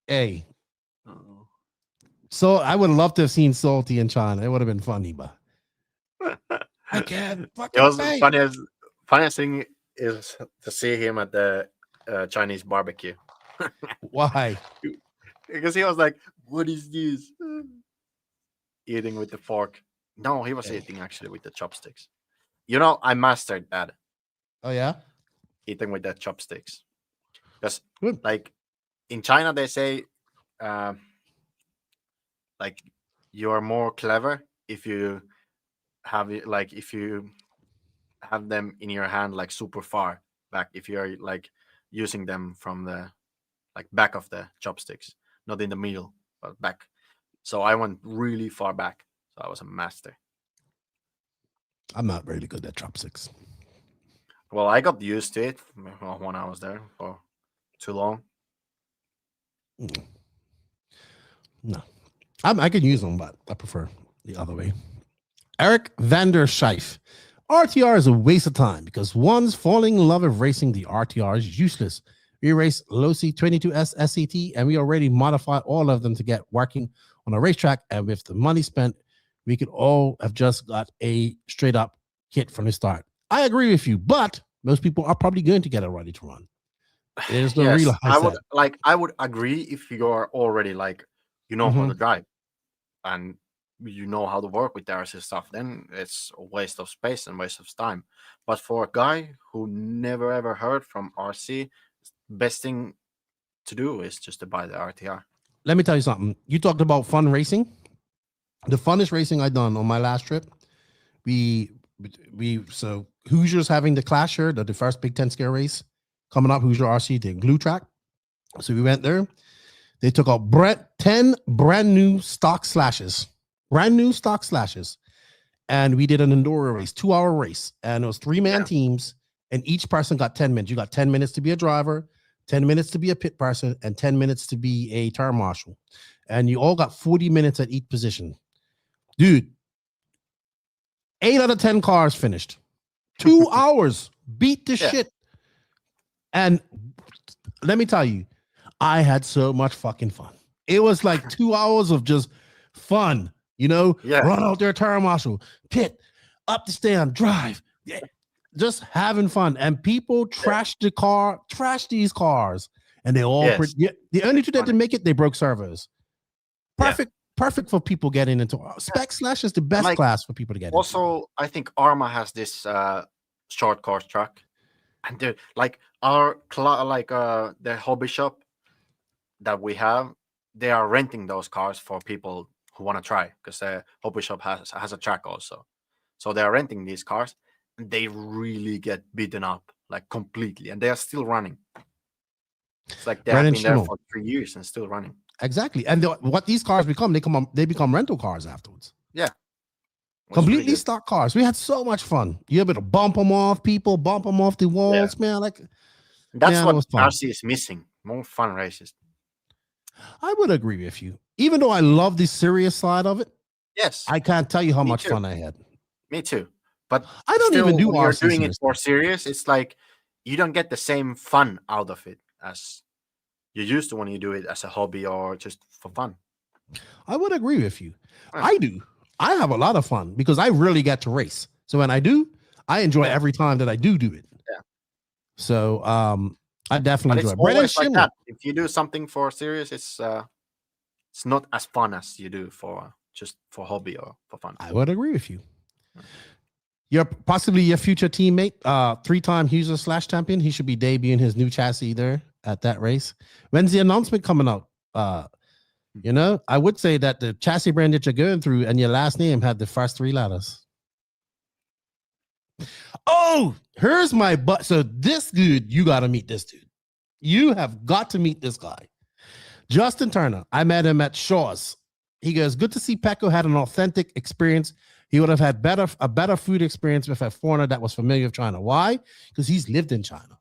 G: Hey. So I would love to have seen Salty in China. It would have been funny, but I can't fucking.
H: It was the funniest thing is to see him at the Chinese barbecue.
G: Why?
H: Because he was like, "What is this?" Eating with the fork. No, he was eating actually with the chopsticks. You know, I mastered that.
G: Oh yeah,
H: eating with the chopsticks. Because like in China, they say, like you are more clever if you have if you have them in your hand like super far back if you're like using them from the like back of the chopsticks, not in the middle, but back. So I went really far back. So I was a master.
G: I'm not really good at chopsticks.
H: Well, I got used to it when I was there for too long.
G: No, I can use them, but I prefer the other way. Eric Vander Scheif. RTR is a waste of time because one's falling in love with racing the RTR is useless. We race Losi 22S SCT and we already modified all of them to get working on a racetrack. And with the money spent, we could all have just got a straight up kit from the start. I agree with you, but most people are probably going to get it ready to run. There's no real.
H: I would agree if you are already like you know how to drive and you know how to work with the RC stuff. Then it's a waste of space and waste of time. But for a guy who never ever heard from RC, best thing to do is just to buy the RTR.
G: Let me tell you something. You talked about fun racing. The funnest racing I done on my last trip, so Hoosiers having the Clash here, the first Big Ten scale race coming up, Hoosier RC, the glue track. So we went there. They took out 10 brand new stock slashes, and we did an enduro race, 2-hour race, and it was 3-man teams, and each person got 10 minutes. You got 10 minutes to be a driver, 10 minutes to be a pit person, and 10 minutes to be a turn marshal, and you all got 40 minutes at each position. Dude, 8 out of 10 cars finished. 2 hours, beat the shit. And let me tell you, I had so much fucking fun. It was like 2 hours of just fun, run out there, turn marshal, pit, up the stand, drive, just having fun. And people trash these cars, and they all, the only two that didn't make it, they broke servos. Perfect for people getting into Spec Slash is the best class for people to get
H: into. I think Arma has this short course track, and the hobby shop that we have, they are renting those cars for people who want to try, because the hobby shop has a track also. So they are renting these cars, and they really get beaten up like completely, and they are still running. It's like they have been there for 3 years and still running.
G: Exactly. And what these cars become, they become rental cars afterwards.
H: Yeah.
G: Completely stock cars. We had so much fun. You're able to bump them off people, bump them off the walls, man.
H: That's what RC is missing. More fun races.
G: I would agree with you. Even though I love the serious side of it.
H: Yes.
G: I can't tell you how much fun I had.
H: Me too. But
G: I don't even do
H: when you're doing it for serious, it's like you don't get the same fun out of it as you used to when you do it as a hobby or just for fun.
G: I would agree with you. I do. I have a lot of fun because I really get to race. So when I do, I enjoy every time that I do it.
H: Yeah.
G: So I definitely enjoy it.
H: Always like that. If you do something for serious, it's not as fun as you do for just for hobby or for fun.
G: I would agree with you. Possibly your future teammate, 3-time Hoosier Slash champion. He should be debuting his new chassis there at that race. When's the announcement coming out? I would say that the chassis brand that you're going through and your last name had the first 3 letters. Oh, here's my butt. So this dude, you got to meet this dude. You have got to meet this guy. Justin Turner. I met him at Shaw's. He goes, good to see Pekko had an authentic experience. He would have had a better food experience with a foreigner that was familiar with China. Why? Because he's lived in China.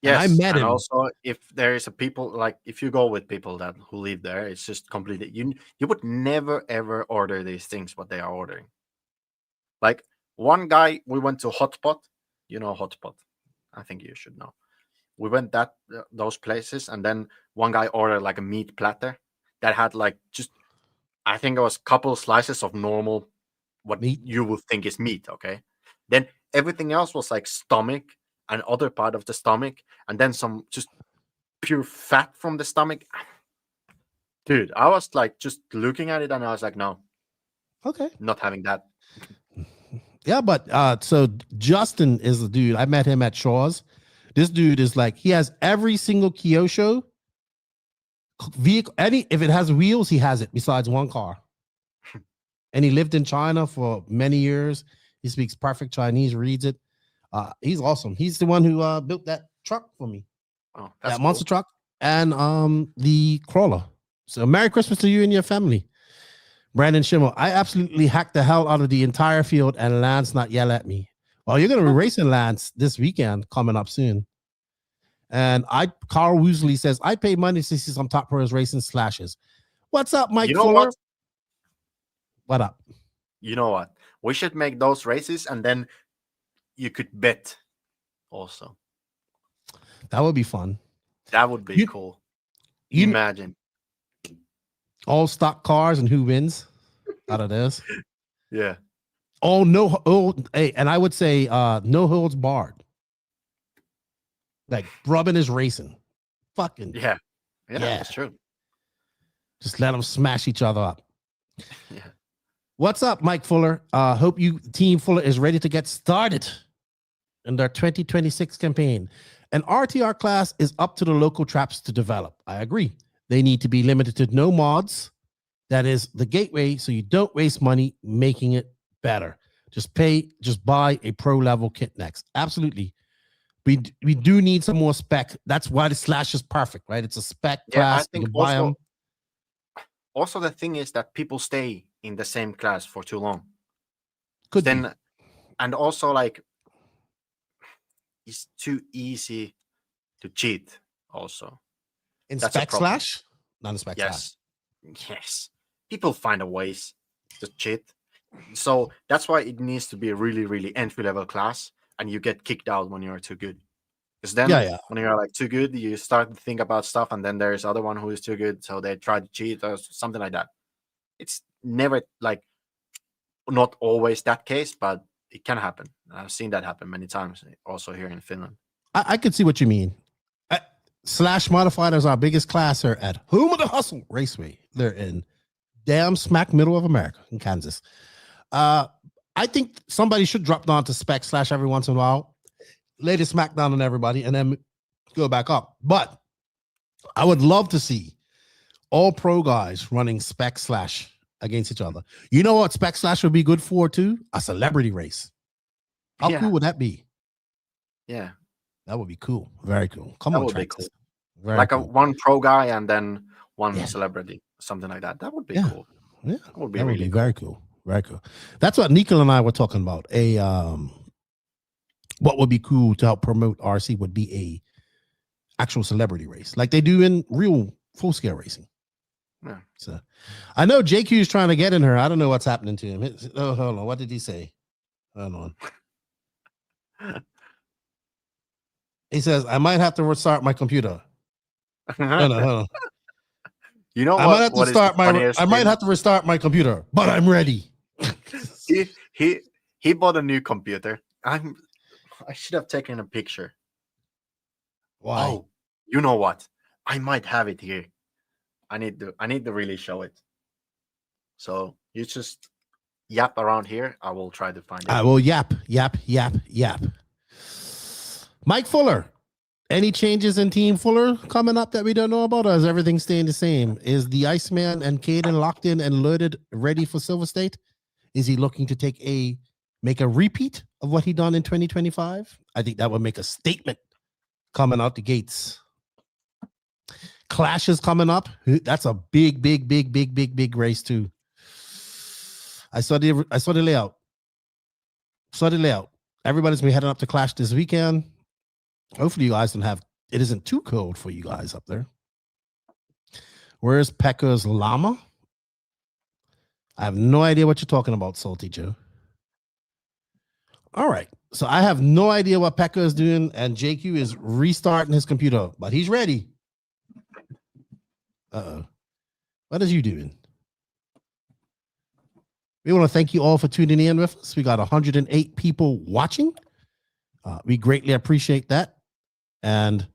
H: Yes,
G: and I met him.
H: Also, if there is a people like if you go with people who live there, it's just completely you would never ever order these things what they are ordering. Like one guy, we went to Hotpot. You know Hotpot. I think you should know. We went those places, and then one guy ordered like a meat platter that had like just I think it was a couple slices of normal what meat you would think is meat. Okay, then everything else was like stomach. And other part of the stomach, and then some just pure fat from the stomach. Dude, I was like just looking at it, and I was like, no,
G: okay,
H: not having that.
G: Yeah, but so Justin is the dude. I met him at Shaw's. This dude is like he has every single Kyosho vehicle. If it has wheels, he has it. Besides one car, and he lived in China for many years. He speaks perfect Chinese, reads it. He's awesome. He's the one who built that truck for me.
H: Oh, that's
G: that monster truck and the crawler. So Merry Christmas to you and your family. Brandon Schimmel, I absolutely hacked the hell out of the entire field and Lance not yell at me. Well, you're going to be racing Lance this weekend coming up soon. And Carl Woosley says, I pay money to see some top pros racing slashes. What's up, Mike Fuller? What up?
H: You know what? We should make those races and then you could bet also.
G: That would be fun.
H: That would be cool. Imagine.
G: All stock cars and who wins out of this.
H: Yeah.
G: Hey, and I would say no holds barred. Like Robin is racing. Fucking
H: yeah, that's true.
G: Just let them smash each other up.
H: Yeah.
G: What's up, Mike Fuller? Hope you Team Fuller is ready to get started in their 2026 campaign. An RTR class is up to the local traps to develop. I agree. They need to be limited to no mods. That is the gateway, so you don't waste money making it better. Just buy a pro level kit next. Absolutely. We do need some more spec. That's why the slash is perfect, right? It's a spec class.
H: I think also the thing is that people stay in the same class for too long. And also like it's too easy to cheat also.
G: In spec slash? Not in spec slash.
H: Yes. People find a ways to cheat. So that's why it needs to be a really, really entry-level class, and you get kicked out when you're too good. Because then when you're like too good, you start to think about stuff, and then there's other one who is too good, so they try to cheat or something like that. It's never like not always that case, but it can happen. I've seen that happen many times also here in Finland.
G: I could see what you mean. Slash Modified is our biggest class here at Home of the Hustle Raceway. They're in damn smack middle of America in Kansas. I think somebody should drop down to spec slash every once in a while, lay the smack down on everybody, and then go back up. But I would love to see all pro guys running spec slash against each other. You know what spec slash would be good for too? A celebrity race. How cool would that be?
H: Yeah.
G: That would be cool. Very cool. Come
H: that
G: on,
H: would be cool.
G: Like
H: cool. One pro guy and then one celebrity, something like that. That would be cool.
G: Yeah,
H: that would be
G: really
H: cool.
G: Very cool. Very cool. That's what Nicole and I were talking about. What would be cool to help promote RC would be a actual celebrity race, like they do in real full scale racing.
H: Yeah.
G: So I know JQ is trying to get in her. I don't know what's happening to him. Hold on. What did he say? Hold on. He says, I might have to restart my computer. Hold on.
H: You know
G: I might have to restart my computer, but I'm ready.
H: he bought a new computer. I should have taken a picture.
G: Why?
H: Oh, you know what? I might have it here. I need to really show it. So you just yap around here. I will try to find it.
G: I will yap. Mike Fuller, any changes in Team Fuller coming up that we don't know about, or is everything staying the same? Is the Iceman and Caden locked in and loaded, ready for Silver State? Is he looking to make a repeat of what he done in 2025? I think that would make a statement coming out the gates. Clash is coming up. That's a big race too. I saw the layout. Everybody's been heading up to Clash this weekend. Hopefully you guys it isn't too cold for you guys up there. Where's Pekka's llama? I have no idea what you're talking about, Salty Joe. All right. So I have no idea what Pekka is doing, and JQ is restarting his computer, but he's ready. What is you doing? We want to thank you all for tuning in with us. We got 108 people watching. We greatly appreciate that. And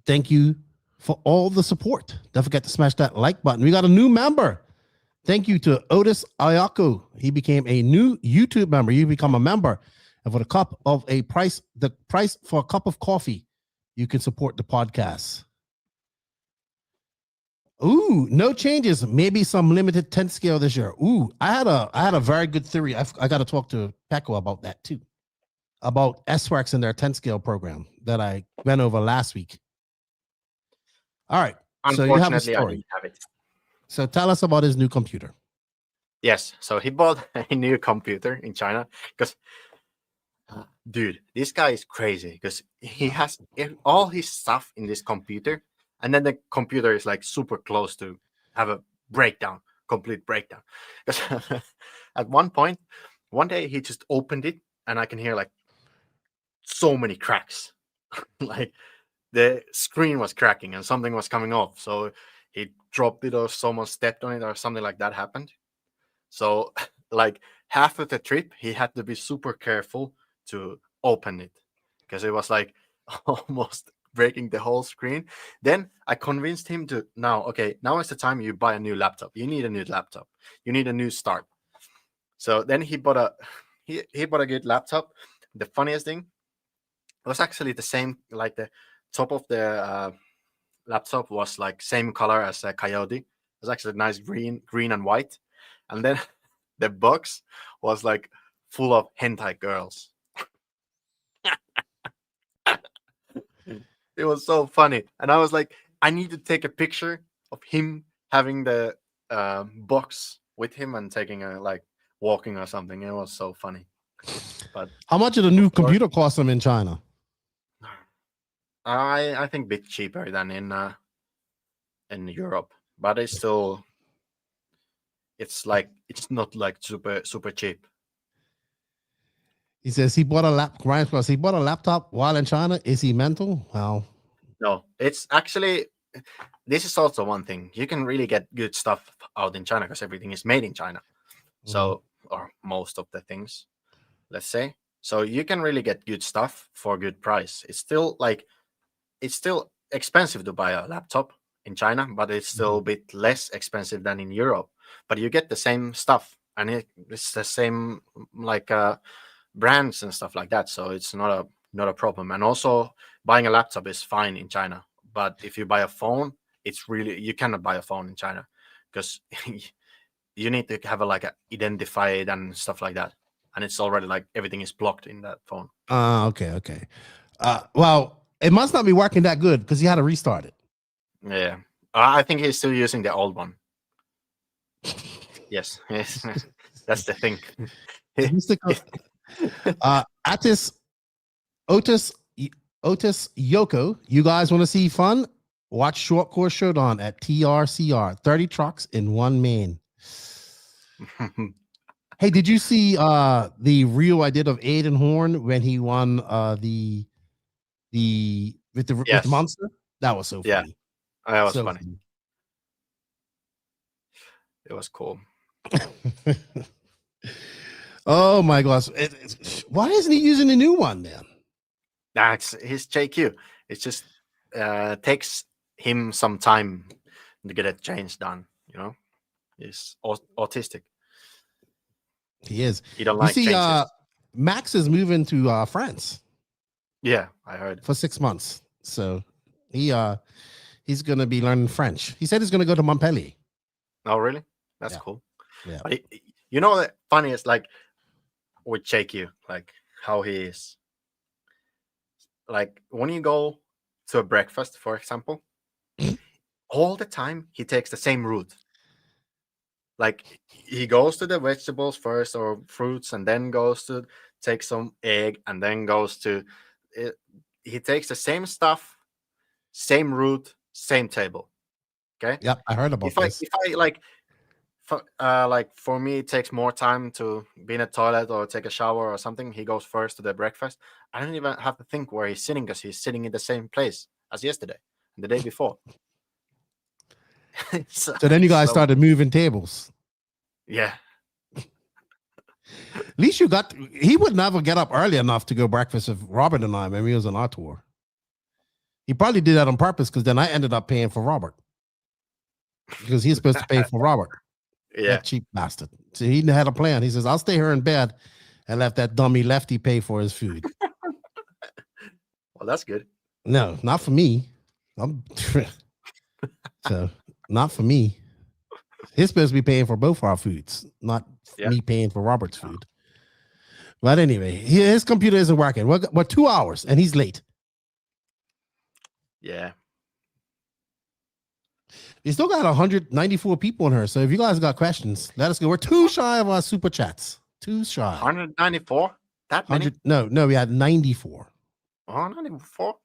G: thank you for all the support. Don't forget to smash that like button. We got a new member. Thank you to Otis Ayako. He became a new YouTube member. You become a member. And for the price for a cup of coffee, you can support the podcast. Ooh, no changes. Maybe some limited 10 scale this year. Ooh, I had a very good theory. I got to talk to Pekko about that too. About SWAX and their 10 scale program that I went over last week. All right. So you have a
H: Unfortunately, I
G: story.
H: didn't have it.
G: So tell us about his new computer.
H: Yes, so he bought a new computer in China because, dude, this guy is crazy because he has all his stuff in this computer, and then the computer is like super close to have a breakdown, complete breakdown. Because at one point, one day he just opened it, and I can hear like so many cracks, like the screen was cracking and something was coming off. So he dropped it or someone stepped on it or something like that happened. So like half of the trip, he had to be super careful to open it because it was like almost breaking the whole screen. Then I convinced him to now is the time you buy a new laptop. You need a new laptop. You need a new start. So then he bought a good laptop. The funniest thing was actually the same, like the top of the laptop was like same color as a Coyote. It was actually nice green and white. And then the box was like full of hentai girls. It was so funny. And I was like, I need to take a picture of him having the box with him and taking a like walking or something. It was so funny. But
G: how much of the new computer cost him in China?
H: I think a bit cheaper than in Europe, but it's still it's not like super cheap.
G: He says he bought a laptop while in China. Is he mental? Well,
H: no, it's actually this is also one thing. You can really get good stuff out in China because everything is made in China. So or most of the things, let's say. So you can really get good stuff for a good price. It's still expensive to buy a laptop in China, but it's still a bit less expensive than in Europe. But you get the same stuff, and it's the same like brands and stuff like that. So it's not a problem. And also buying a laptop is fine in China, but if you buy a phone, you cannot buy a phone in China because you need to have a identified and stuff like that. And it's already like everything is blocked in that phone.
G: Okay. Well, it must not be working that good because he had to restart it.
H: Yeah. I think he's still using the old one. Yes. That's the thing.
G: Otis Yoko, you guys want to see fun? Watch Short Course Showdown at TRCR. 30 trucks in one main. Hey, did you see the reel I did of Aiden Horn when he won with the monster? That was so funny.
H: Yeah, that was
G: so
H: funny. It was cool.
G: Oh my gosh! Why isn't he using the new one then?
H: That's his JQ. It just takes him some time to get a change done. You know, he's autistic.
G: He is.
H: He don't like changes.
G: Max is moving to France.
H: Yeah, I heard
G: for 6 months. So he's gonna be learning French. He said he's gonna go to Montpellier.
H: Oh, really? That's cool.
G: Yeah.
H: But you know the funniest, like with JQ, like how he is. Like when you go to a breakfast, for example, all the time he takes the same route. Like he goes to the vegetables first or fruits, and then goes to take some egg, and then goes to. He takes the same stuff, same route, same table. Okay.
G: Yep, I heard about this.
H: If I for me, it takes more time to be in a toilet or take a shower or something. He goes first to the breakfast. I don't even have to think where he's sitting because he's sitting in the same place as yesterday and the day before.
G: So then you guys started moving tables.
H: Yeah.
G: At least he would never get up early enough to go breakfast with Robert and I when we was on our tour. He probably did that on purpose because then I ended up paying for Robert. Because he's supposed to pay for Robert.
H: Yeah.
G: That cheap bastard. So he had a plan. He says, I'll stay here in bed and let that dummy Lefty pay for his food.
H: Well, that's good.
G: No, not for me. So not for me. He's supposed to be paying for both our foods, not me paying for Robert's food. But anyway, his computer isn't working. What 2 hours and he's late.
H: Yeah.
G: We still got 194 people in her. So if you guys got questions, let us go. We're too shy of our super chats. Too shy.
H: 194? That many?
G: No, we had 94.
H: Oh, 94?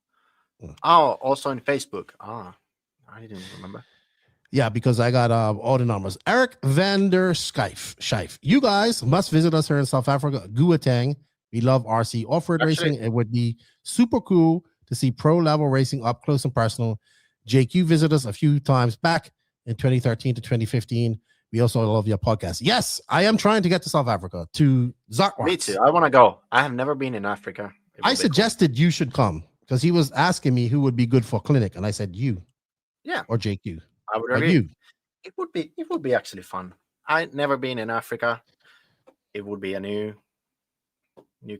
H: Oh, also in Facebook. I didn't remember.
G: Yeah, because I got all the numbers. Eric Vander Scheif. You guys must visit us here in South Africa. Guatang. We love RC off-road racing. It would be super cool to see pro-level racing up close and personal. JQ visited us a few times back in 2013 to 2015. We also love your podcast. Yes, I am trying to get to South Africa, to Zartwarts.
H: Me too. I want to go. I have never been in Africa.
G: I suggested you should come because he was asking me who would be good for clinic. And I said, you.
H: Yeah.
G: Or JQ.
H: I would agree. You. It would be actually fun. I've never been in Africa. It would be a new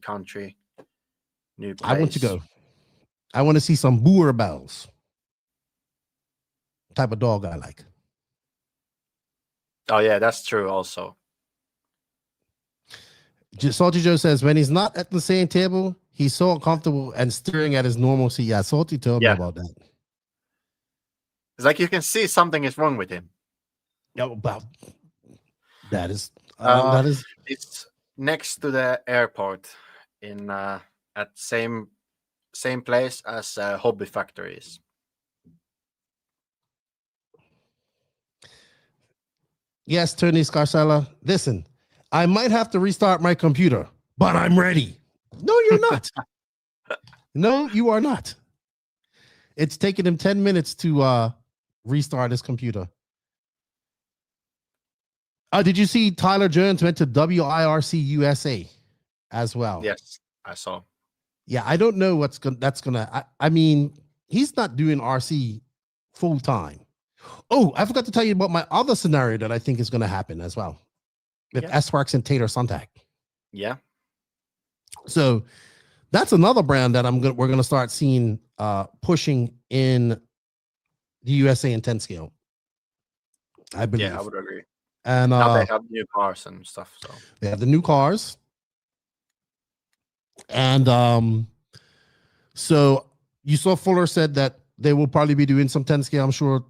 H: country, new place.
G: I want to go. I want to see some Boer bells. Type of dog I like.
H: Oh yeah, that's true also.
G: Salty Joe says when he's not at the same table, he's so uncomfortable and staring at his normal seat. Yeah, Salty told me about that.
H: It's like you can see something is wrong with him.
G: Yeah, but that is
H: it's next to the airport in at same place as Hobby Factories.
G: Yes, Tony Scarcella. Listen, I might have to restart my computer, but I'm ready. No, you're not. No, you are not. It's taken him 10 minutes to restart his computer. Did you see Tyler Jones went to WIRC USA as well?
H: Yes, I saw.
G: Yeah, I don't know that's gonna. I mean, he's not doing RC full time. Oh, I forgot to tell you about my other scenario that I think is going to happen as well with S-Works and Tater Sontag.
H: Yeah.
G: So that's another brand that we're going to start seeing pushing in the USA in 10 scale. I believe.
H: Yeah, I would agree.
G: And
H: now they have new cars and stuff. So
G: they have the new cars. And so you saw Fuller said that they will probably be doing some 10 scale. I'm sure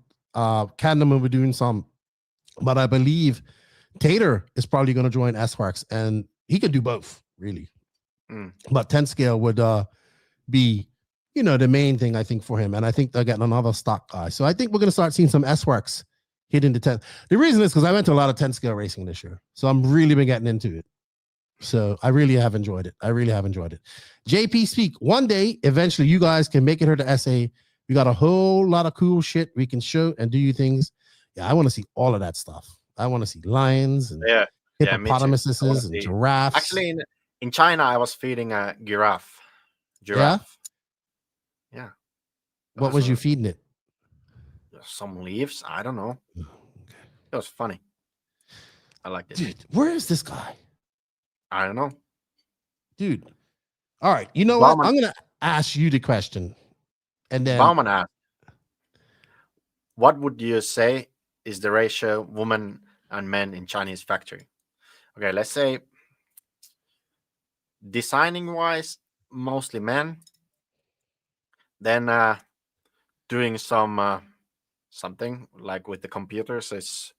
G: Canada will be doing some, but I believe Tater is probably going to join S-Works, and he could do both, really. But 10 scale would be, the main thing, I think, for him. And I think they're getting another stock guy. So I think we're going to start seeing some S-Works hit into 10. The reason is because I went to a lot of 10 scale racing this year. So I'm really been getting into it. So I really have enjoyed it. JP Speak. One day, eventually, you guys can make it here to SA. We got a whole lot of cool shit we can show and do things. Yeah, I want to see all of that stuff. I want to see lions and hippopotamuses and giraffes.
H: Actually, in China, I was feeding a giraffe. Yeah.
G: What was you feeding it?
H: Some leaves. I don't know. It was funny. I liked it.
G: Dude, where is this guy?
H: I don't know.
G: Dude. All right. You know what? I'm going to ask you the question. And then
H: Bauman asked, what would you say is the ratio women and men in Chinese factory? Okay, let's say designing wise, mostly men. Then doing some something like with the computers, it's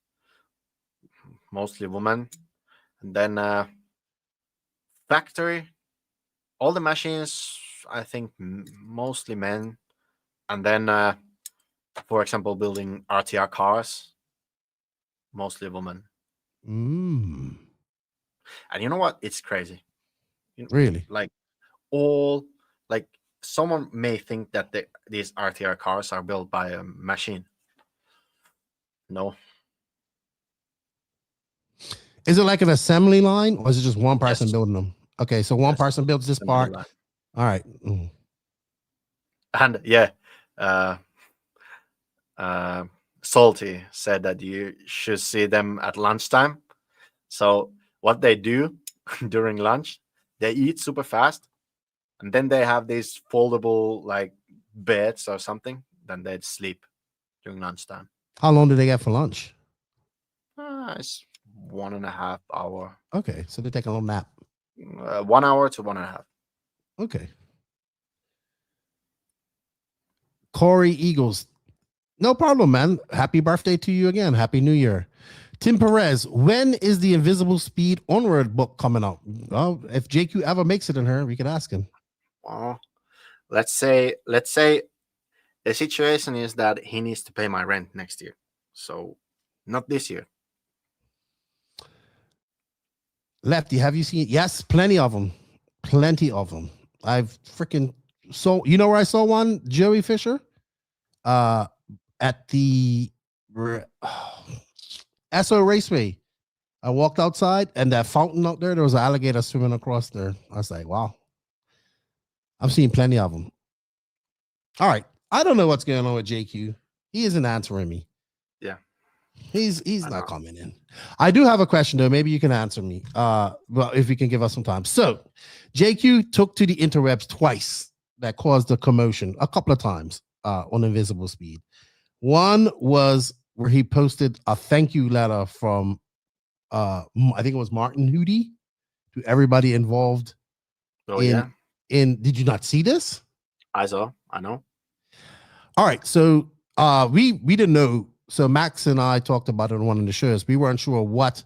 H: mostly women. And then factory, all the machines, I think mostly men. And then, for example, building RTR cars, mostly women. And you know what? It's crazy.
G: Really?
H: Like someone may think that these RTR cars are built by a machine. No.
G: Is it like an assembly line, or is it just one person building them? Okay, so one person builds this part. Line. All right.
H: And Salty said that you should see them at lunchtime. So what they do during lunch, they eat super fast, and then they have these foldable like beds or something. Then they'd sleep during lunchtime.
G: How long do they get for lunch?
H: It's 1.5 hour.
G: Okay, so they take a little nap.
H: 1 hour to 1.5.
G: Okay. Corey Eagles. No problem, man. Happy birthday to you again. Happy New Year. Tim Perez, when is the Invisible Speed Onward book coming out? Well, if JQ ever makes it in her, we could ask him.
H: Well, let's say the situation is that he needs to pay my rent next year. So not this year.
G: Lefty, have you seen? Yes, plenty of them. Plenty of them. I've freaking so you know where I saw one, Joey Fisher? At the SO Raceway. I walked outside and that fountain out there was an alligator swimming across there. I was like, wow. I've seen plenty of them. All right. I don't know what's going on with JQ. He isn't answering me.
H: Yeah.
G: He's not coming in. I do have a question though. Maybe you can answer me. Well, if you can give us some time. So JQ took to the interwebs twice that caused a commotion a couple of times on Invisible Speed. One was where he posted a thank you letter from I think it was Martin Hootie to everybody involved.
H: Oh, yeah.
G: Did you not see this?
H: I saw. I know.
G: All right. So we didn't know. So Max and I talked about it on one of the shows. We weren't sure what.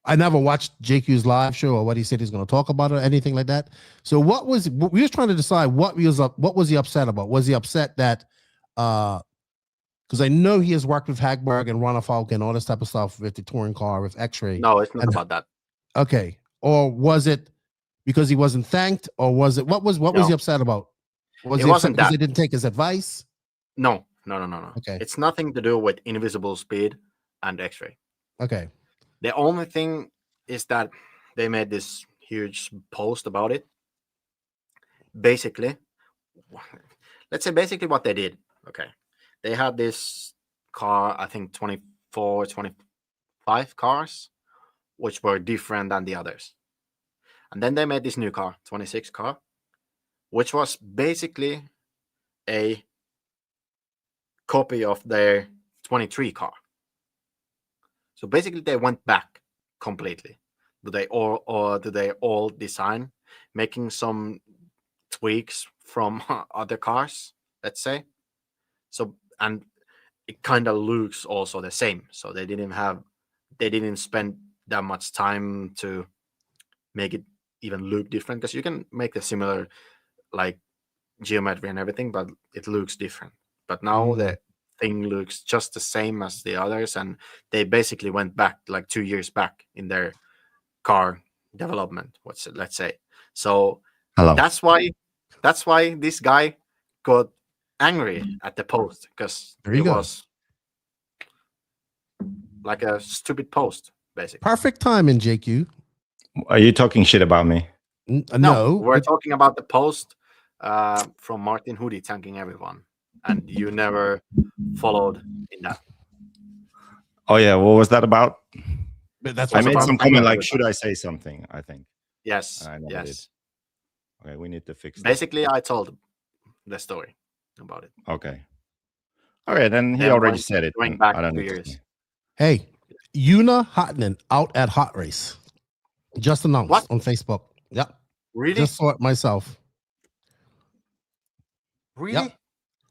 G: I never watched JQ's live show or what he said he's going to talk about or anything like that. So we was trying to decide what was he upset about? Was he upset that because I know he has worked with Hagberg and Ron Falk and all this type of stuff with the touring car with X-Ray.
H: No, it's not about that.
G: Okay. Or was it because he wasn't thanked, or was it what was he upset about? Was
H: it
G: he
H: wasn't
G: upset because
H: that.
G: they didn't take his advice?
H: No.
G: Okay.
H: It's nothing to do with Invisible Speed and X-Ray.
G: Okay.
H: The only thing is that they made this huge post about it. Basically, let's say what they did. Okay. They had this car, I think 24, 25 cars, which were different than the others. And then they made this new car, 26 car, which was basically a copy of their 23 car. So basically they went back completely. Do they all design, making some tweaks from other cars, let's say. So, and it kind of looks also the same. So they didn't spend that much time to make it even look different, because you can make the similar like geometry and everything, but it looks different. But now the thing looks just the same as the others, and they basically went back like 2 years back in their car development. Let's say. So that's why this guy got angry at the post, because it was like a stupid post, basically.
G: Perfect timing, JQ.
L: Are you talking shit about me?
G: No,
H: we're talking about the post from Martin Hootie thanking everyone, and you never followed in that.
L: Oh yeah, what was that about?
G: That's
L: I made some comment like, should I say something? I think.
H: Yes.
L: I never did. Okay, we need to fix that.
H: Basically, I told the story about it.
L: Okay. All right, then he already said it.
H: Going back
L: I don't
H: 2
L: need to
H: years.
L: say.
G: Hey, Una Hotman out at Hot Race. Just announced on Facebook. Yep.
H: Really?
G: Just saw it myself.
H: Really?
G: Yep.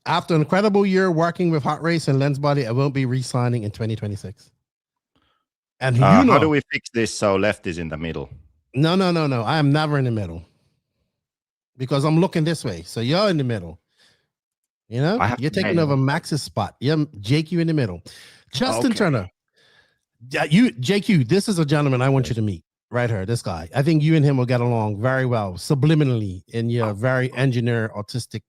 G: After an incredible year working with Hot Race and Lens Body, I won't be re-signing in 2026. And
L: how do we fix this so left is in the middle?
G: No. I am never in the middle. Because I'm looking this way. So you're in the middle. You know? You're taking over Max's spot. Yeah, Jake, you in the middle. Justin Turner. Yeah, JQ, this is a gentleman I want you to meet. Right here, this guy. I think you and him will get along very well, subliminally, in your very engineer, autistic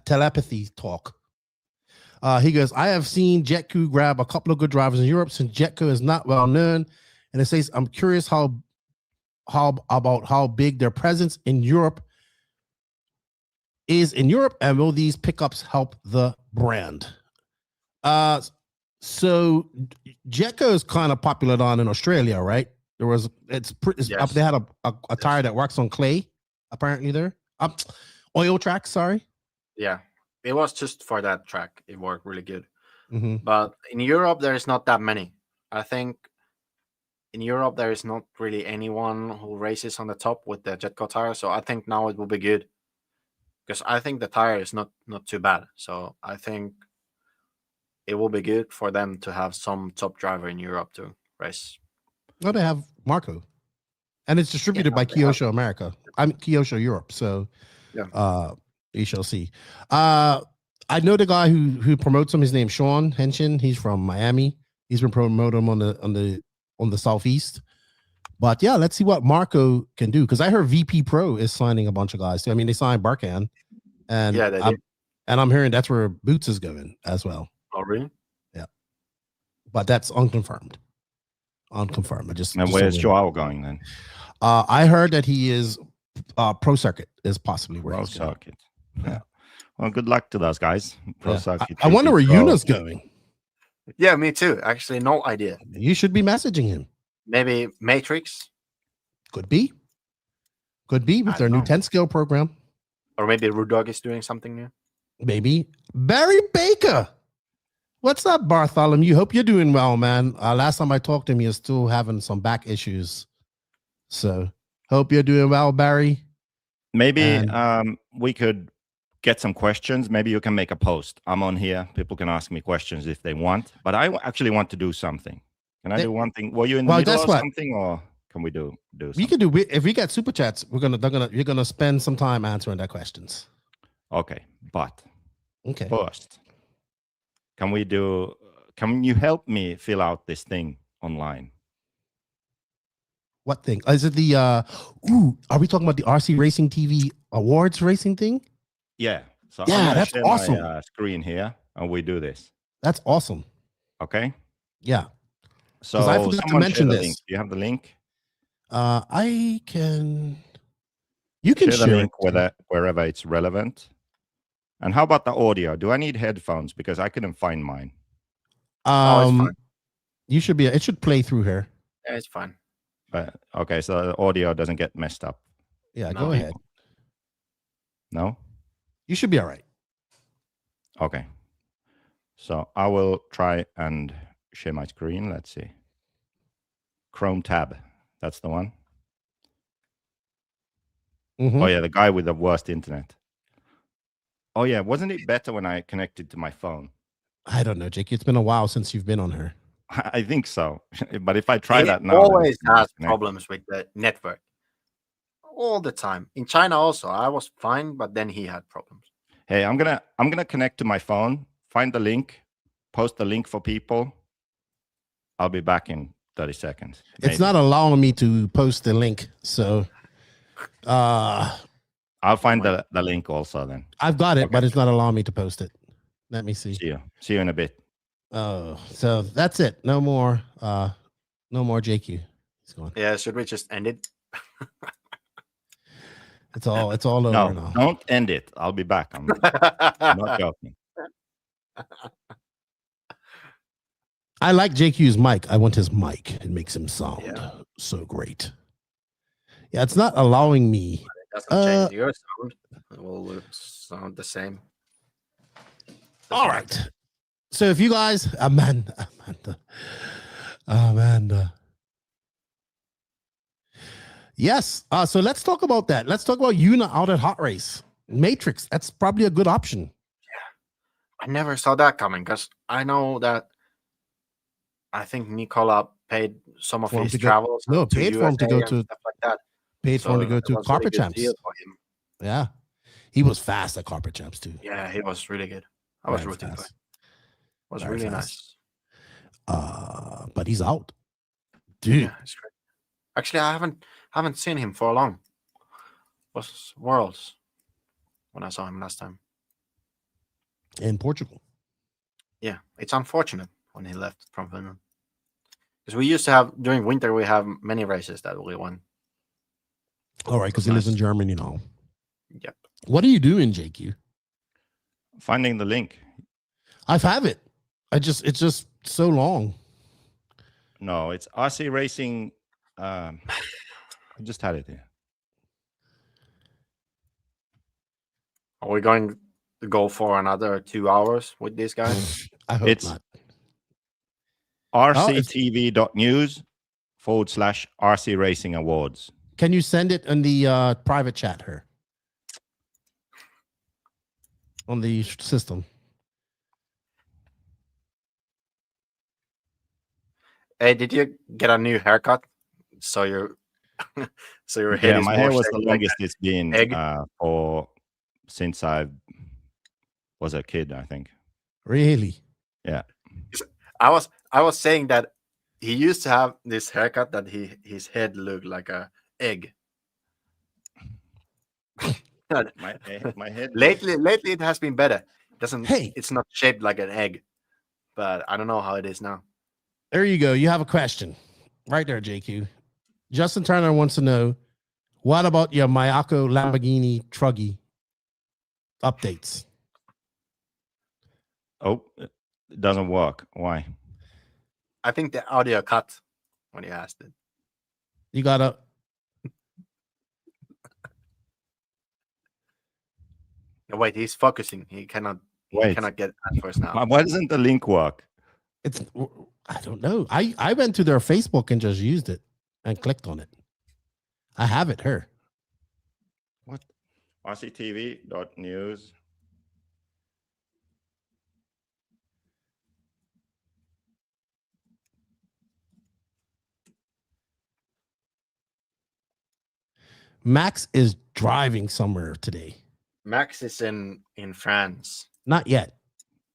G: telepathy talk. He goes, I have seen Jetco grab a couple of good drivers in Europe since Jetco is not well known. And it says, I'm curious how big their presence in Europe is in Europe, and will these pickups help the brand? So Jetco is kind of popular down in Australia, right? They had a tire that works on clay, apparently there. Oil tracks, sorry.
H: Yeah. it was just for that track. It worked really good.
G: Mm-hmm.
H: But in Europe, there is not that many. I think in Europe there is not really anyone who races on the top with the Jetco tire. So I think now it will be good because I think the tire is not too bad. So I think it will be good for them to have some top driver in Europe to race.
G: No, they have Marco, and it's distributed by Kyosho America. I'm Kyosho Europe. So, you shall see. I know the guy who promotes him. His name's Sean Henshin. He's from Miami. He's been promoting him on the Southeast. But yeah, let's see what Marco can do. Because I heard VP Pro is signing a bunch of guys too. I mean, they signed Barkan, and I'm hearing that's where Boots is going as well.
H: Oh, really?
G: Yeah, but that's unconfirmed. Unconfirmed.
L: And where's Joao going then?
G: I heard that he is Pro Circuit is possibly where
L: Pro
G: he's going.
L: Circuit. Yeah. Well, good luck to those guys. Pro Circuit.
G: I wonder where Yuna's going.
H: Yeah, me too. Actually, no idea.
G: You should be messaging him.
H: Maybe Matrix.
G: Could be. Could be with their new 10 skill program.
H: Or maybe Rudog is doing something new.
G: Maybe. Barry Baker. What's up, Bartholomew? Hope you're doing well, man. Last time I talked to him, he was still having some back issues. So hope you're doing well, Barry.
L: Maybe we could get some questions. Maybe you can make a post. I'm on here. People can ask me questions if they want. But I actually want to do something. Can I do one thing? Were you in the middle of something, or can we do something?
G: We could do. If we get super chats, you're gonna spend some time answering their questions.
L: Okay, but first, can you help me fill out this thing online?
G: What thing? Is it the are we talking about the RC Racing TV Awards racing thing?
L: Yeah. So
G: yeah, that's awesome.
L: My, screen here, and we do this.
G: That's awesome.
L: Okay.
G: Yeah.
L: So
G: I forgot to mention this.
L: Link. Do you have the link?
G: I can. You can
L: share the link wherever it's relevant. And how about the audio? Do I need headphones? Because I couldn't find mine.
H: It's fine.
G: You should be. It should play through here.
H: Yeah, it's fine.
L: Okay, so the audio doesn't get messed up.
G: Yeah, go ahead.
L: No?
G: You should be all right.
L: Okay. So I will try and share my screen. Let's see. Chrome tab. That's the one.
G: Mm-hmm.
L: Oh, yeah, the guy with the worst internet. Oh, yeah. Wasn't it better when I connected to my phone?
G: I don't know, Jake. It's been a while since you've been on her.
L: I think so. But if I try that now.
H: It always has problems with the network. All the time. In China also, I was fine, but then he had problems.
L: Hey, I'm gonna connect to my phone, find the link, post the link for people. I'll be back in 30 seconds. Maybe.
G: It's not allowing me to post the link, so
L: I'll find the link also then.
G: I've got it, but it's not allowing me to post it. Let me see.
L: See you in a bit.
G: Oh, so that's it. No more JQ. He's gone.
H: Yeah, should we just end it?
G: It's all over now.
L: Don't end it. I'll be back. I'm not joking.
G: I like JQ's mic. I want his mic. It makes him sound so great. Yeah, it's not allowing me.
H: It doesn't change your sound. It will sound the same.
G: All right. So if you guys, Amanda. Yes. So let's talk about that. Let's talk about Yuna out at Hot Race. Matrix. That's probably a good option.
H: Yeah. I never saw that coming because I know that I think Nicola paid some of his travels.
G: Paid for him to go to
H: stuff like that.
G: Paid for him to go to Carpet Champs. Yeah. He was fast at Carpet Champs too.
H: Yeah, he was really good. I was rooting for him. It was really nice.
G: But he's out. Dude.
H: Yeah, it's great. Actually, I haven't seen him for a long. It was Worlds when I saw him last time.
G: In Portugal.
H: Yeah, it's unfortunate when he left from Finland. Because we used to have, during winter, we have many races that we won.
G: All right, because he lives in Germany now.
H: Yep.
G: What are you doing, JQ?
L: Finding the link.
G: I have it. It's just so long.
L: No, it's RC Racing. I just had it here.
H: Are we going go for another 2 hours with this guy.
G: I hope
L: It's
G: not.
L: rctv.news/RC Racing Awards.
G: Can you send it in the private chat here? On the system.
H: Hey, did you get a new haircut? So your head is
L: my
H: more
L: hair was
H: shaped
L: the
H: like
L: longest
H: an
L: it's been
H: egg.
L: since I was a kid, I think.
G: Really?
L: Yeah.
H: I was saying that he used to have this haircut that his head looked like a egg.
L: my head.
H: Lately it has been better.
G: Hey.
H: It's not shaped like an egg, but I don't know how it is now.
G: There you go. You have a question right there, JQ. Justin Turner wants to know, what about your Mayako Lamborghini Truggy updates?
L: Oh, it doesn't work. Why?
H: I think the audio cut when you asked it.
G: You gotta.
H: No, wait, he's focusing. He cannot get answers now.
L: Why doesn't the link work?
G: I don't know. I went to their Facebook and just used it and clicked on it. I have it here.
L: What? rctv.news.
G: Max is driving somewhere today.
H: Max is in France.
G: Not yet.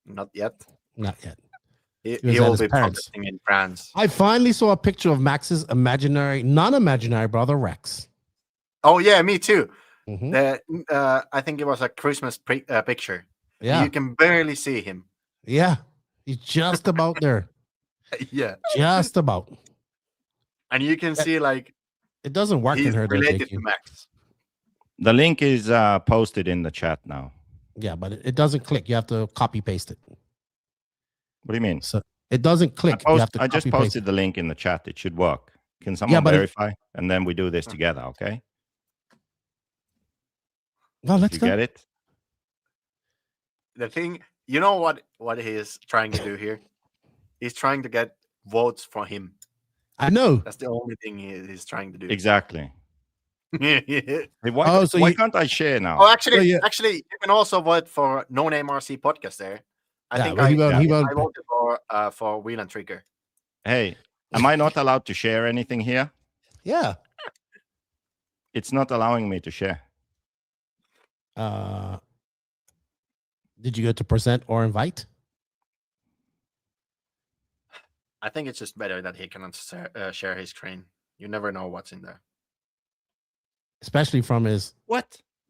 H: Not yet.
G: Not yet.
H: He
G: was at
H: will
G: his
H: be
G: parents'.
H: practicing in France.
G: I finally saw a picture of Max's non-imaginary brother Rex.
H: Oh yeah, me too.
G: Mm-hmm.
H: I think it was a Christmas picture.
G: Yeah,
H: you can barely see him.
G: Yeah, he's just about there.
H: Yeah,
G: just about.
H: And you can see like
G: it doesn't work
H: he's
G: in her.
H: related to Max.
L: The link is posted in the chat now.
G: Yeah, but it doesn't click. You have to copy paste it.
L: What do you mean?
G: So it doesn't click. You have to
L: I just
G: copy-paste
L: posted the link in the chat. It should work. Can someone verify? And then we do this together, okay?
G: Well, let's go.
L: Get it?
H: The thing, you know what he is trying to do here? He's trying to get votes for him.
G: I know.
H: That's the only thing he's trying to do.
L: Exactly.
H: Hey,
L: why can't I share now?
H: Oh, actually, you can also vote for No Name RC podcast there. I think I voted for Wheel and Trigger.
L: Hey, am I not allowed to share anything here?
G: Yeah.
L: It's not allowing me to share.
G: Did you go to present or invite?
H: I think it's just better that he cannot share his screen. You never know what's in there.
G: Especially from his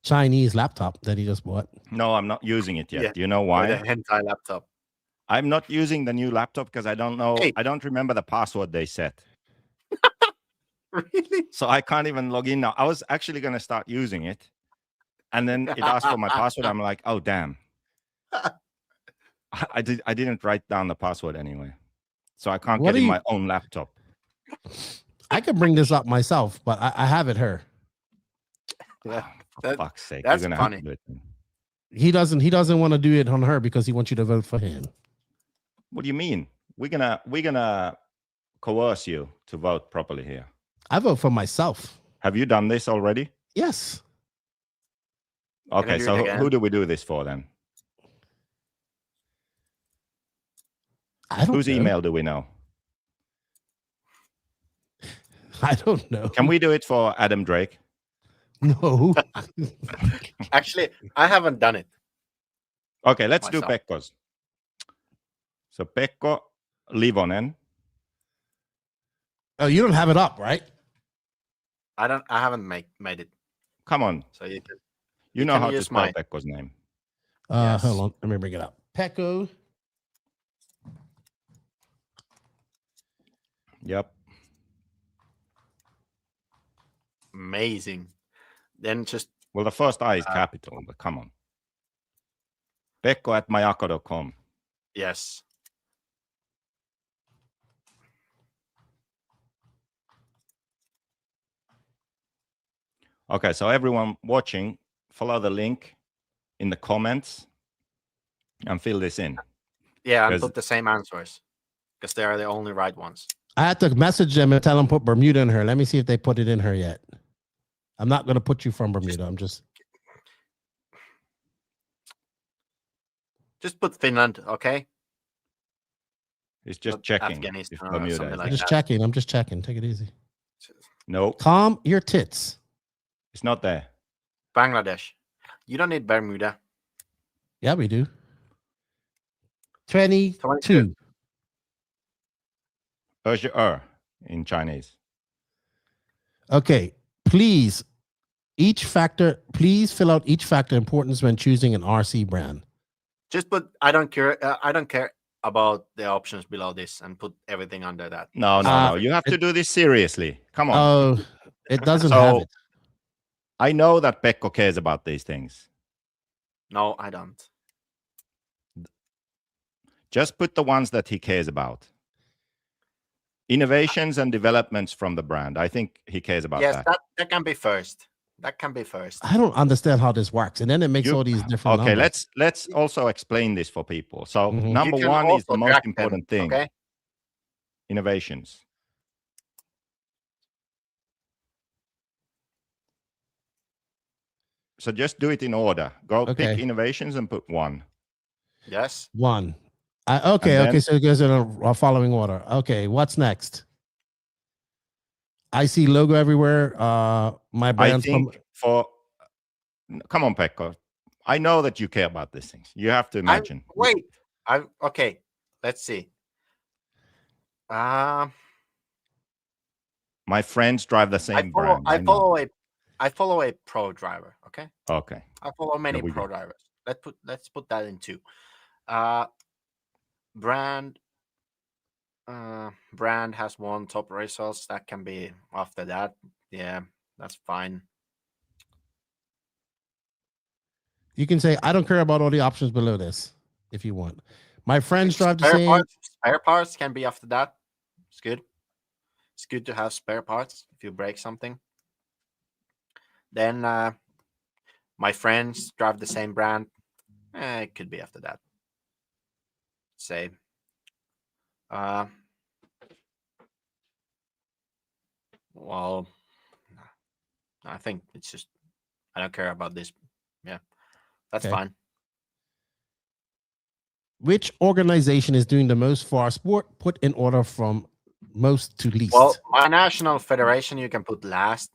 G: Chinese laptop that he just bought.
L: No, I'm not using it yet.
H: Yeah.
L: Do you know why?
H: The hentai laptop.
L: I'm not using the new laptop because I don't know. I don't remember the password they set.
H: Really?
L: So I can't even log in now. I was actually going to start using it. And then it asked for my password. I'm like, oh, damn. I didn't write down the password anyway. So I can't get in my own laptop.
G: I could bring this up myself, but I have it here.
H: Yeah,
L: for fuck's sake,
H: that's
L: you're gonna
H: funny.
L: have to do it.
G: He doesn't want to do it on her because he wants you to vote for him.
L: What do you mean? We're gonna coerce you to vote properly here.
G: I vote for myself.
L: Have you done this already?
G: Yes.
L: Okay, so who do we do this for then? Whose email do we know?
G: I don't know.
L: Can we do it for Adam Drake?
G: No.
H: Actually, I haven't done it.
L: Okay, let's do Pekko's. So Pekko Livonen.
G: Oh, you don't have it up, right?
H: I haven't made it.
L: Come on.
H: So
L: you know how to spell Pekko's name.
G: Hold on. Let me bring it up. Pekko.
L: Yep.
H: Amazing. Then just
L: the first I is capital, but come on. Pekko@mayako.com.
H: Yes.
L: Okay, so everyone watching, follow the link in the comments and fill this in.
H: Yeah, and put the same answers because they are the only right ones.
G: I had to message them and tell them put Bermuda in her. Let me see if they put it in her yet. I'm not going to put you from Bermuda. I'm just
H: put Finland, okay?
L: It's just checking.
H: Afghanistan
L: if Bermuda
H: something
L: is
H: like
G: I'm just
H: that.
G: checking. I'm just checking. Take it easy.
L: No,
G: Calm your tits.
L: it's not there.
H: Bangladesh. You don't need Bermuda.
G: Yeah, we do. 22.
L: In Chinese.
G: Okay. Please fill out each factor importance when choosing an RC brand.
H: Just put I don't care about the options below this and put everything under that.
L: No. You have to do this seriously. Come on.
G: Oh, it doesn't have it.
L: I know that Pekko cares about these things.
H: No, I don't.
L: Just put the ones that he cares about. Innovations and developments from the brand. I think he cares about that.
H: Yes, that can be first. That can be first.
G: I don't understand how this works. And then it makes all these different
L: Okay,
G: numbers.
L: let's also explain this for people. So number
H: You can
L: one is the
H: also
L: most
H: track
L: important
H: them,
L: thing.
H: okay?
L: Innovations. So just do it in order. Go pick innovations and put 1.
H: Yes.
G: 1. Okay. So it goes in a following order. Okay, what's next? I see logo everywhere. My brand's
L: come on, Pekko. I know that you care about these things. You have to imagine.
H: Okay. Let's see.
L: My friends drive the same brand.
H: I follow a pro driver. Okay.
L: Okay.
H: I follow many pro drivers. Let's put that in 2. Brand has 1 top results. That can be after that. Yeah, that's fine.
G: You can say, I don't care about all the options below this if you want. My friends drive the same.
H: Spare parts can be after that. It's good. It's good to have spare parts if you break something. Then my friends drive the same brand. It could be after that. Say. Well, I think it's just I don't care about this. Yeah, that's fine.
G: Which organization is doing the most for our sport? Put in order from most to least.
H: Well, my national federation you can put last.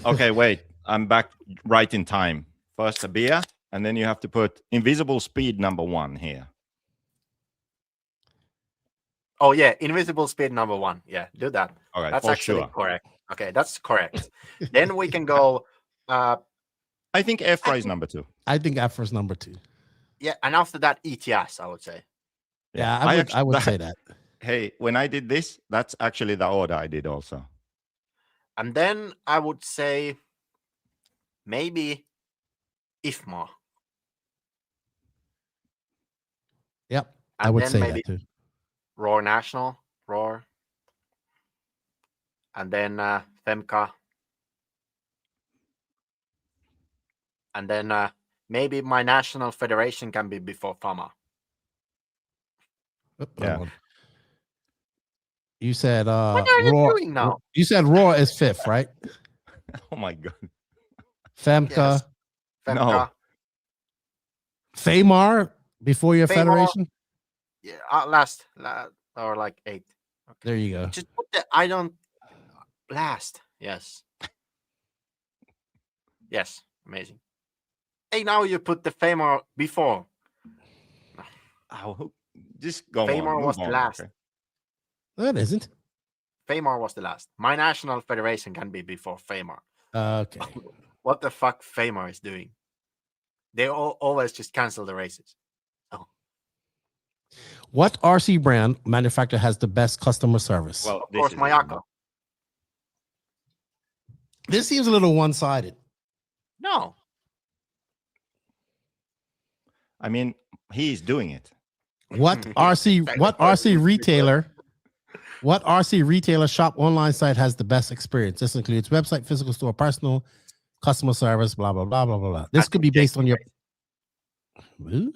L: Okay, wait. I'm back right in time. First a beer, and then you have to put invisible speed number 1 here.
H: Oh yeah, invisible speed number 1. Yeah, do that.
L: All right,
H: that's actually correct. Okay, that's correct. Then we can go.
L: I think EFRA is number 2.
G: I think EFRA is number 2.
H: Yeah, and after that, ETS, I would say.
G: Yeah, I would say that.
L: Hey, when I did this, that's actually the order I did also.
H: And then I would say maybe IFMA.
G: Yep,
H: and
G: I would
H: then
G: say
H: maybe
G: that too.
H: Roar National, Roar. And then FEMCA. And then maybe my national federation can be before FAMA.
G: Yeah. You said
H: what are you
G: Roar.
H: doing now?
G: You said Roar is 5th, right?
L: Oh my god.
G: FEMCA.
H: Yes. FEMCA.
L: No.
G: FAMAR before your
H: FAMAR.
G: federation?
H: Yeah, last or like 8th. Okay.
G: There you go.
H: Just put the I don't last. Yes. Yes. Amazing. Hey, now you put the FAMAR before.
L: Oh, just go
H: FAMAR
L: on.
H: was the last.
L: Okay.
G: No, it isn't.
H: FAMAR was the last. My national federation can be before FAMAR.
G: Okay.
H: What the fuck FAMAR is doing? They always just cancel the races. Oh.
G: What RC brand manufacturer has the best customer service?
L: Well,
H: Of course, Mayako.
G: This seems a little one-sided.
H: No.
L: I mean, he's doing it.
G: What RC retailer shop online site has the best experience? This includes website, physical store, personal, customer service, blah, blah, blah, blah, blah, blah. This could be based on your... Who?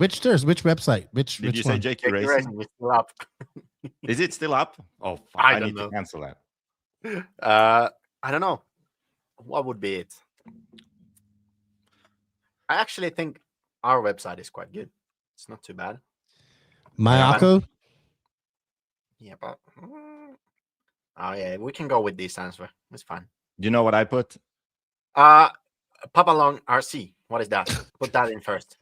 G: Which website? Which
L: Did you
G: one?
L: say JQ Racing?
H: Is still up.
L: Is it still up? Oh, fuck,
H: I
L: I
H: don't
L: need
H: know.
L: to cancel that.
H: I don't know. What would be it? I actually think our website is quite good. It's not too bad.
G: Mayako?
H: Yeah, but oh yeah, we can go with this answer. It's fine.
L: Do you know what I put?
H: Papa Long RC. What is that? Put that in first.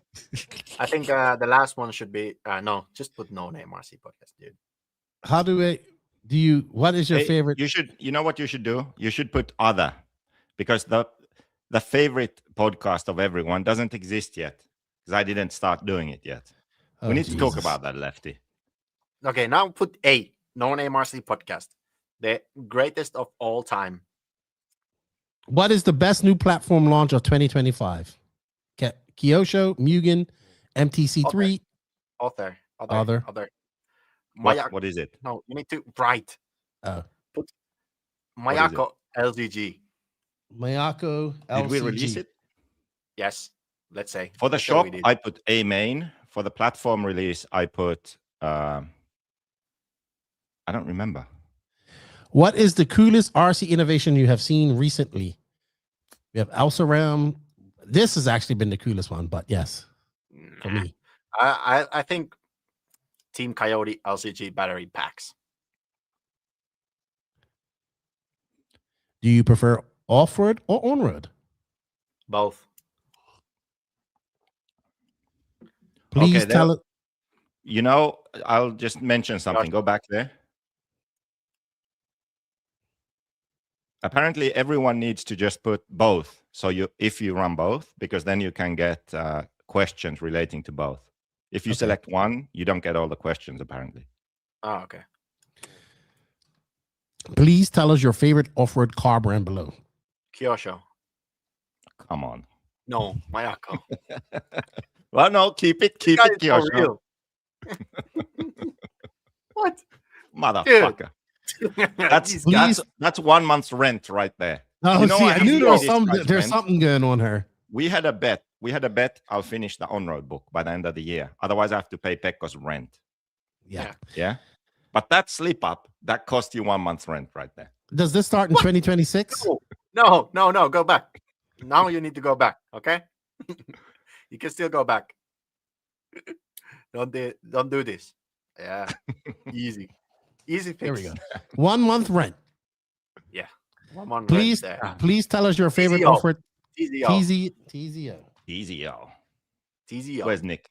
H: I think the last one should be no. Just put No Name RC podcast, dude.
G: How what is your favorite?
L: You know what you should do? You should put other, because the favorite podcast of everyone doesn't exist yet, because I didn't start doing it yet. We need to talk about that, Lefty.
H: Okay, now put A. No Name RC podcast, the greatest of all time.
G: What is the best new platform launch of 2025? Kyosho, Mugen, MTC3.
H: Other.
L: What is it?
H: No, you need to write. Put Mayako LGG.
G: Mayako LCG.
L: Did we release it?
H: Yes. Let's say.
L: For the shop, I put A main. For the platform release, I put I don't remember.
G: What is the coolest RC innovation you have seen recently? We have Alsaram. This has actually been the coolest one, but yes, for me.
H: I think Team Coyote LCG battery packs.
G: Do you prefer off-road or on-road?
H: Both.
G: Please tell it.
L: You know, I'll just mention something. Go back there. Apparently, everyone needs to just put both. So if you run both, because then you can get questions relating to both. If you select one, you don't get all the questions, apparently.
H: Oh, okay.
G: Please tell us your favorite off-road car brand below.
H: Kyosho.
L: Come on.
H: No, Mayako.
L: Well, no, keep it, Kyosho.
H: What?
L: Motherfucker. That's 1 month's rent right there.
G: Oh, see, I knew there's something going on here.
L: We had a bet. I'll finish the on-road book by the end of the year. Otherwise, I have to pay Pekko's rent. Yeah. But that slip up, that cost you 1 month's rent right there.
G: Does this start in 2026?
H: No. Go back. Now you need to go back. Okay. You can still go back. Don't do this. Yeah. Easy fix.
G: Here we go. 1 month rent.
H: Yeah. 1 month
G: please,
H: rent there.
G: Please tell us your favorite offer.
H: TZO.
L: TZO. Where's Nick?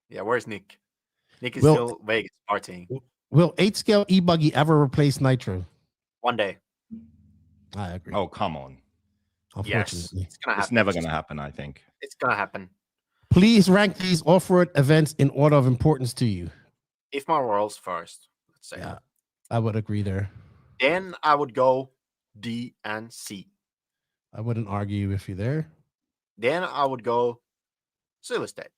H: Yeah, where's Nick? Nick is still Vegas partying.
G: Will 8-scale E-Buggy ever replace Nitro?
H: One day.
G: I agree.
L: Oh, come on.
H: Yes, it's gonna happen.
L: It's never gonna happen, I think.
H: It's gonna happen.
G: Please rank these off-road events in order of importance to you.
H: If my world's first, let's say.
G: Yeah, I would agree there.
H: Then I would go D and C.
G: I wouldn't argue with you there.
H: Then I would go Silver State.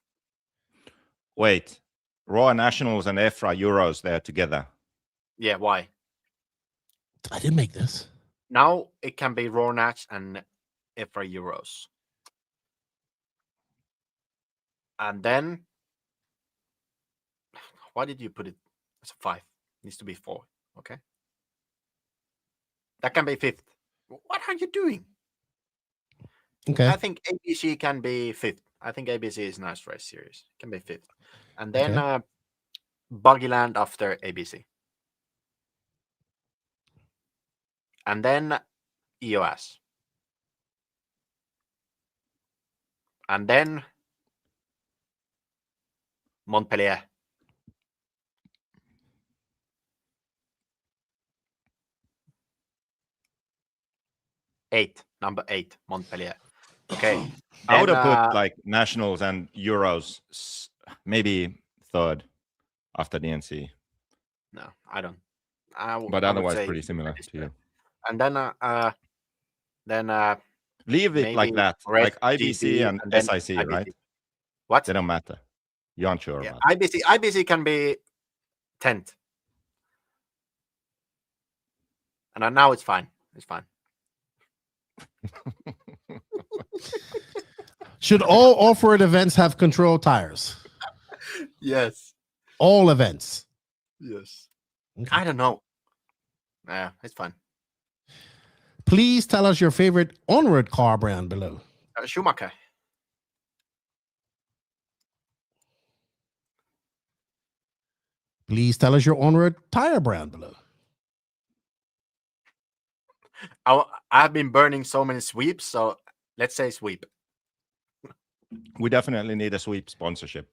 L: Wait, Raw Nationals and EFRA Euros, they're together.
H: Yeah, why?
G: I didn't make this.
H: Now it can be Raw Natch and EFRA Euros. And then, why did you put it as a 5? It needs to be 4. Okay. That can be 5th. What are you doing?
G: Okay.
H: I think ABC can be 5th. I think ABC is nice race series. It can be 5th. And then Buggyland after ABC. And then EOS. And then Montpellier. Number 8, Montpellier. Okay.
L: I would have put like Nationals and Euros, maybe 3rd after the NC.
H: No, I don't.
L: But otherwise, pretty similar to you.
H: And then
L: leave it like that, like IBC and SIC, IBC. Right?
H: What?
L: They don't matter. You aren't sure about
H: IBC can be 10th. And now it's fine. It's fine.
G: Should all off-road events have control tires?
H: Yes.
G: All events.
H: Yes.
G: Okay.
H: I don't know. Yeah, it's fine.
G: Please tell us your favorite onward car brand below.
H: Schumacher.
G: Please tell us your onward tire brand below.
H: I've been burning so many sweeps, so let's say sweep.
L: We definitely need a sweep sponsorship.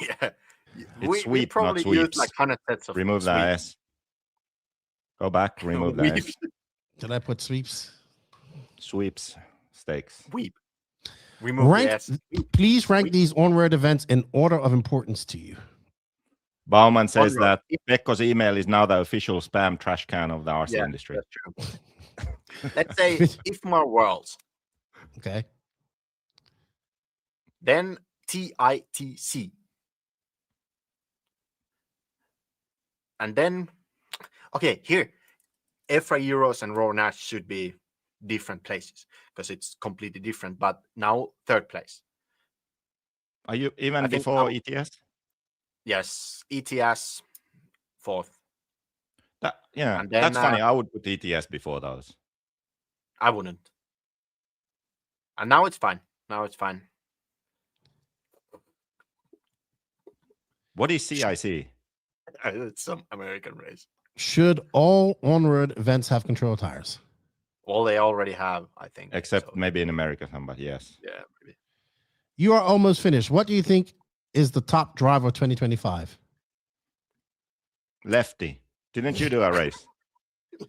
H: Yeah.
L: It's sweep,
H: we probably
L: not
H: use
L: sweeps.
H: like 100 sets of
L: Remove the
H: sweeps.
L: S. Go back, remove the S.
G: Did I put sweeps?
L: Sweeps, steaks.
H: Sweep. Remove the S.
G: Please rank these onward events in order of importance to you.
L: Bauman says
H: Onward.
L: that Pekko's email is now the official spam trash can of the RC industry.
H: That's true. Let's say IFMA Worlds.
G: Okay.
H: Then TITC. And then, okay, here, EFRA Euros and Raw Nash should be different places because it's completely different. But now, third place.
L: Are you even before ETS?
H: Yes, ETS, fourth.
L: Yeah,
H: And then,
L: that's funny. I would put ETS before those.
H: I wouldn't. And now it's fine. Now it's fine.
L: What is CIC?
H: It's some American race.
G: Should all onward events have control tires?
H: Well, they already have, I think.
L: Except maybe in America, but yes.
H: Yeah, maybe.
G: You are almost finished. What do you think is the top driver of 2025?
L: Lefty. Didn't you do a race?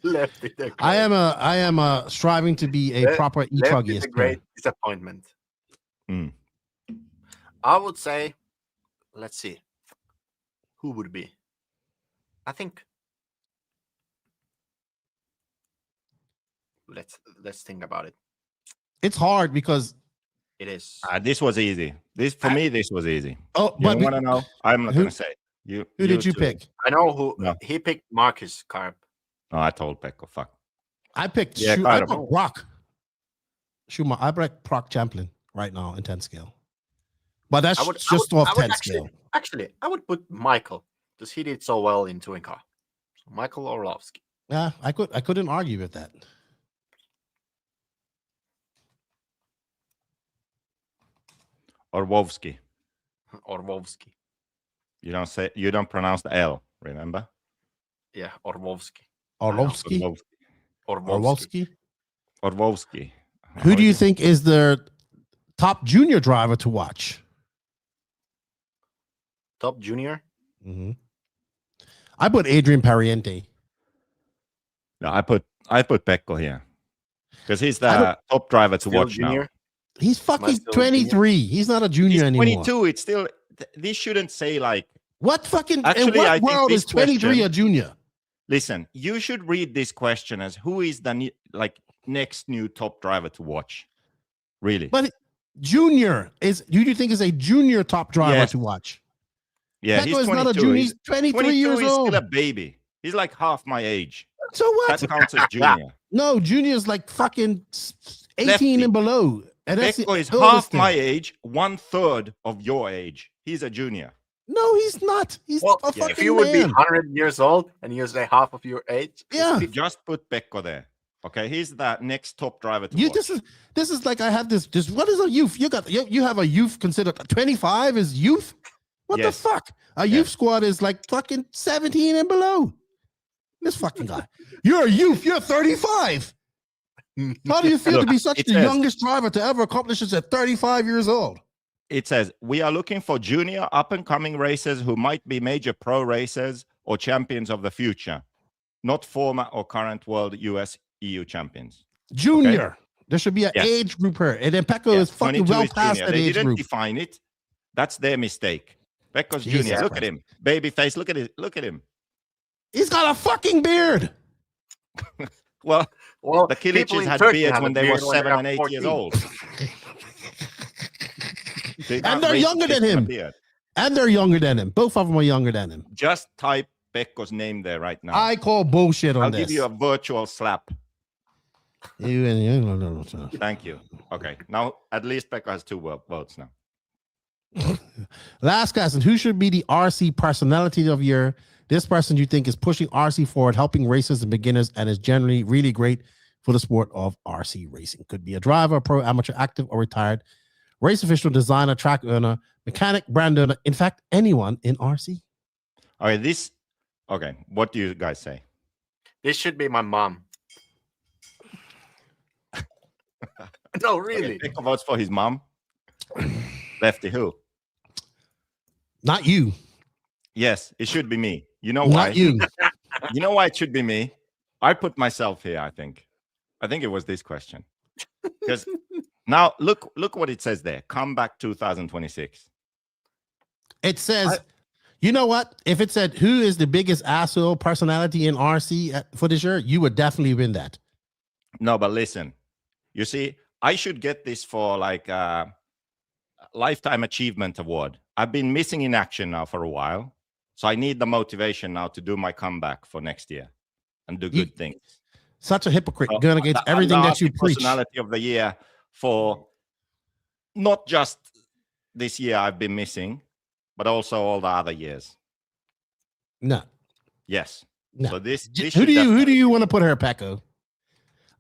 H: Lefty.
G: I am striving to be a proper E-Buggy.
H: Lefty is a great disappointment. I would say, let's see. Who would be? I think let's think about it.
G: It's hard because
H: it is.
L: This was easy. This was easy.
G: Oh,
L: you
G: but
L: want to know? I'm not going to say.
G: Who did you pick?
H: I know who. No. He picked Marcus Karp.
L: No, I told Pekko. Fuck.
G: I picked. I picked Brock. Schumacher. I picked Brock Champlin right now in 10 scale. But that's just off 10 scale.
H: Actually, I would put Michael because he did so well in touring car. So Michael Orlovsky.
G: Yeah, I couldn't argue with that.
L: Orlovsky.
H: Orlovsky.
L: You don't pronounce the L, remember?
H: Yeah, Orlovsky.
G: Orlovsky.
H: Orlovsky.
L: Orlovsky.
G: Who do you think is the top junior driver to watch?
H: Top junior?
G: Mm-hmm. I put Adrian Pariente.
L: No, I put Pekko here because he's the top driver to watch
H: junior?
L: now.
G: He's fucking 23. He's not a junior anymore.
L: 22. It's still. This shouldn't say like
G: what fucking.
L: Actually,
G: in what world is 23 a junior?
L: Listen, you should read this question as who is the next new top driver to watch. Really,
G: but junior is. Do you think is a junior top driver to watch?
L: Yeah,
G: Pekko is not a junior. He's 23 years
L: he's
G: old.
L: Still a baby. He's like half my age.
G: So what?
L: That counts as junior.
G: No, junior is like fucking 18
L: Lefty.
G: and below. And that's
L: Pekko is half my age, 1/3 of your age. He's a junior.
G: No, he's not. He's a fucking
H: if you would be
G: man.
H: 100 years old and you say half of your age,
G: yeah,
L: just put Pekko there. Okay, he's the next top driver to watch.
G: This is like I have this. What is a youth? You have a youth considered 25 is youth. What the fuck? A youth squad is like fucking 17 and below. This fucking guy. You're a youth. You're 35. How do you feel to be such the youngest driver to ever accomplish this at 35 years old?
L: It says, we are looking for junior up-and-coming racers who might be major pro racers or champions of the future, not former or current world, US, EU champions.
G: Junior.
L: Okay?
G: There should be an age group here. And then Pekko is fucking well past that age group. They
L: didn't define it. That's their mistake. Pekko's junior. Look at him. Baby face. Look at it. Look at him.
G: He's got a fucking beard.
L: Well, the Kiliches had beards when they were 7 and 8 years old.
G: And they're younger than him. And they're younger than him. Both of them are younger than him.
L: Just type Pekko's name there right now.
G: I call bullshit on this.
L: I'll give you a virtual slap.
G: Thank you.
L: Okay. Now, at least Pekko has 2 votes now.
G: Last question. Who should be the RC personality of year? This person you think is pushing RC forward, helping racers and beginners, and is generally really great for the sport of RC racing. Could be a driver, pro, amateur, active, or retired, race official, designer, track owner, mechanic, brand owner. In fact, anyone in RC.
L: Okay, what do you guys say?
H: This should be my mom. No, really.
L: Pekko votes for his mom. Lefty, who?
G: Not you.
L: Yes, it should be me. You know why?
G: Not you.
L: You know why it should be me? I put myself here, I think it was this question. Because now look what it says there. Comeback 2026.
G: It says, you know what? If it said who is the biggest asshole personality in RC for this year, you would definitely win that.
L: No, but listen. You see, I should get this for like a lifetime achievement award. I've been missing in action now for a while. So I need the motivation now to do my comeback for next year and do good things.
G: Such a hypocrite, going against everything that you preach.
L: Personality of the year for not just this year I've been missing, but also all the other years.
G: No.
L: Yes.
G: No.
L: So this
G: who do you want to put her, Pekko?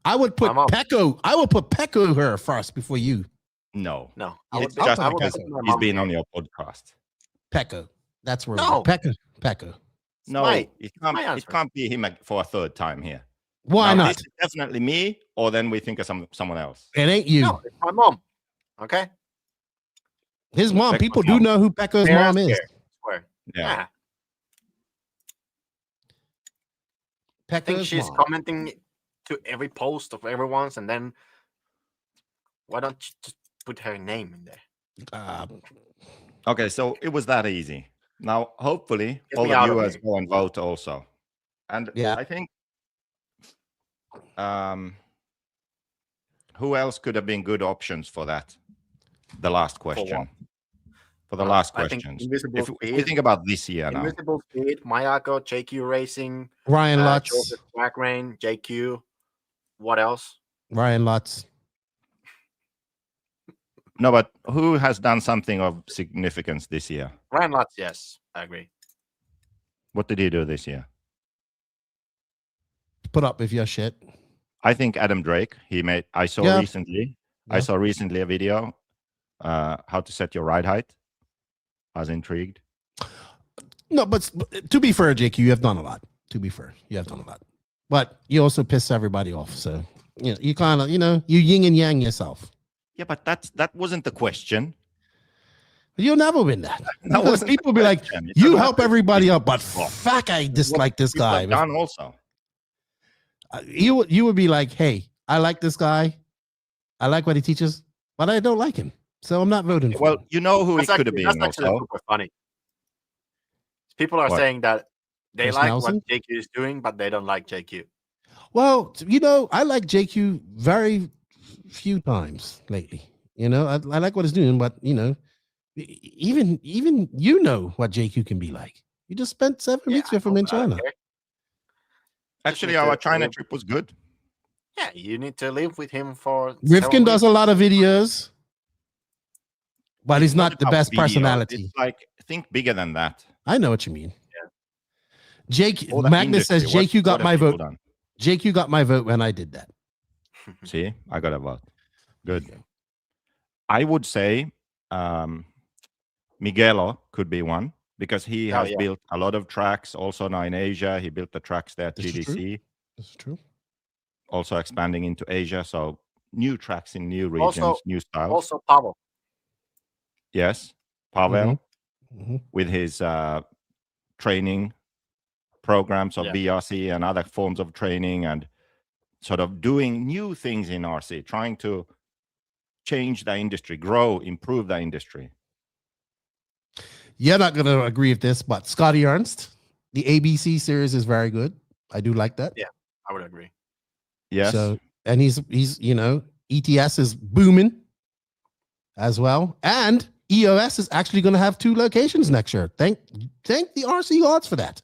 G: I would put Pekko. I would put Pekko her first before you.
L: No.
H: It's
L: just because he's been on your podcast.
G: Pekko. That's where Pekko.
L: No, it can't be him for a third time here.
G: Why not?
L: This is definitely me, or then we think of someone else.
G: It ain't you.
H: No, it's my mom. Okay.
G: His mom.
L: Pekko's
G: People do know who Pekko's mom is.
L: Yeah.
H: I think she's commenting to every post of everyone's, and then why don't you just put her name in there?
L: Okay, so it was that easy. Now, hopefully, all the viewers go and vote also. And I think who else could have been good options for that? The last question. For the last questions. If we think about this year now.
H: Invisible Speed, Mayako, JQ Racing,
G: Ryan Lutz,
H: Joseph Rain, JQ. What else?
G: Ryan Lutz.
L: No, but who has done something of significance this year?
H: Ryan Lutz, yes, I agree.
L: What did he do this year?
G: Put up with your shit.
L: I think Adam Drake. I saw recently a video how to set your ride height. I was intrigued.
G: No, but to be fair, JQ, you have done a lot. To be fair, you have done a lot. But you also piss everybody off. So you kind of, you yin and yang yourself.
L: Yeah, but that wasn't the question.
G: You'll never win that. Because people be like, you help everybody up, but fuck, I dislike this guy.
L: Done also.
G: You would be like, hey, I like this guy. I like what he teaches, but I don't like him. So I'm not voting for him.
L: Well, you know who he could have been also.
H: That's super funny. People are saying that they like what JQ is doing, but they don't like JQ.
G: Well, I like JQ very few times lately. I like what he's doing, but even what JQ can be like. You just spent 7 weeks with him in China.
L: Actually, our China trip was good.
H: Yeah, you need to live with him for.
G: Rifkin does a lot of videos, but he's not the best personality.
L: It's like, think bigger than that.
G: I know what you mean. Yeah. Magnus says JQ got my vote. JQ got my vote when I did that.
L: See, I got a vote. Good. I would say Miguelo could be one because he has built a lot of tracks also now in Asia. He built the tracks there at GDC.
G: This is true.
L: Also expanding into Asia. So new tracks in new regions, new styles.
H: Also Pavel.
L: Yes, Pavel with his training programs of BRC and other forms of training and sort of doing new things in RC, trying to change the industry, grow, improve the industry.
G: You're not going to agree with this, but Scotty Ernst, the ABC series is very good. I do like that.
H: Yeah, I would agree.
L: Yes.
G: So, and he's ETS is booming as well. And EOS is actually going to have 2 locations next year. Thank the RC gods for that.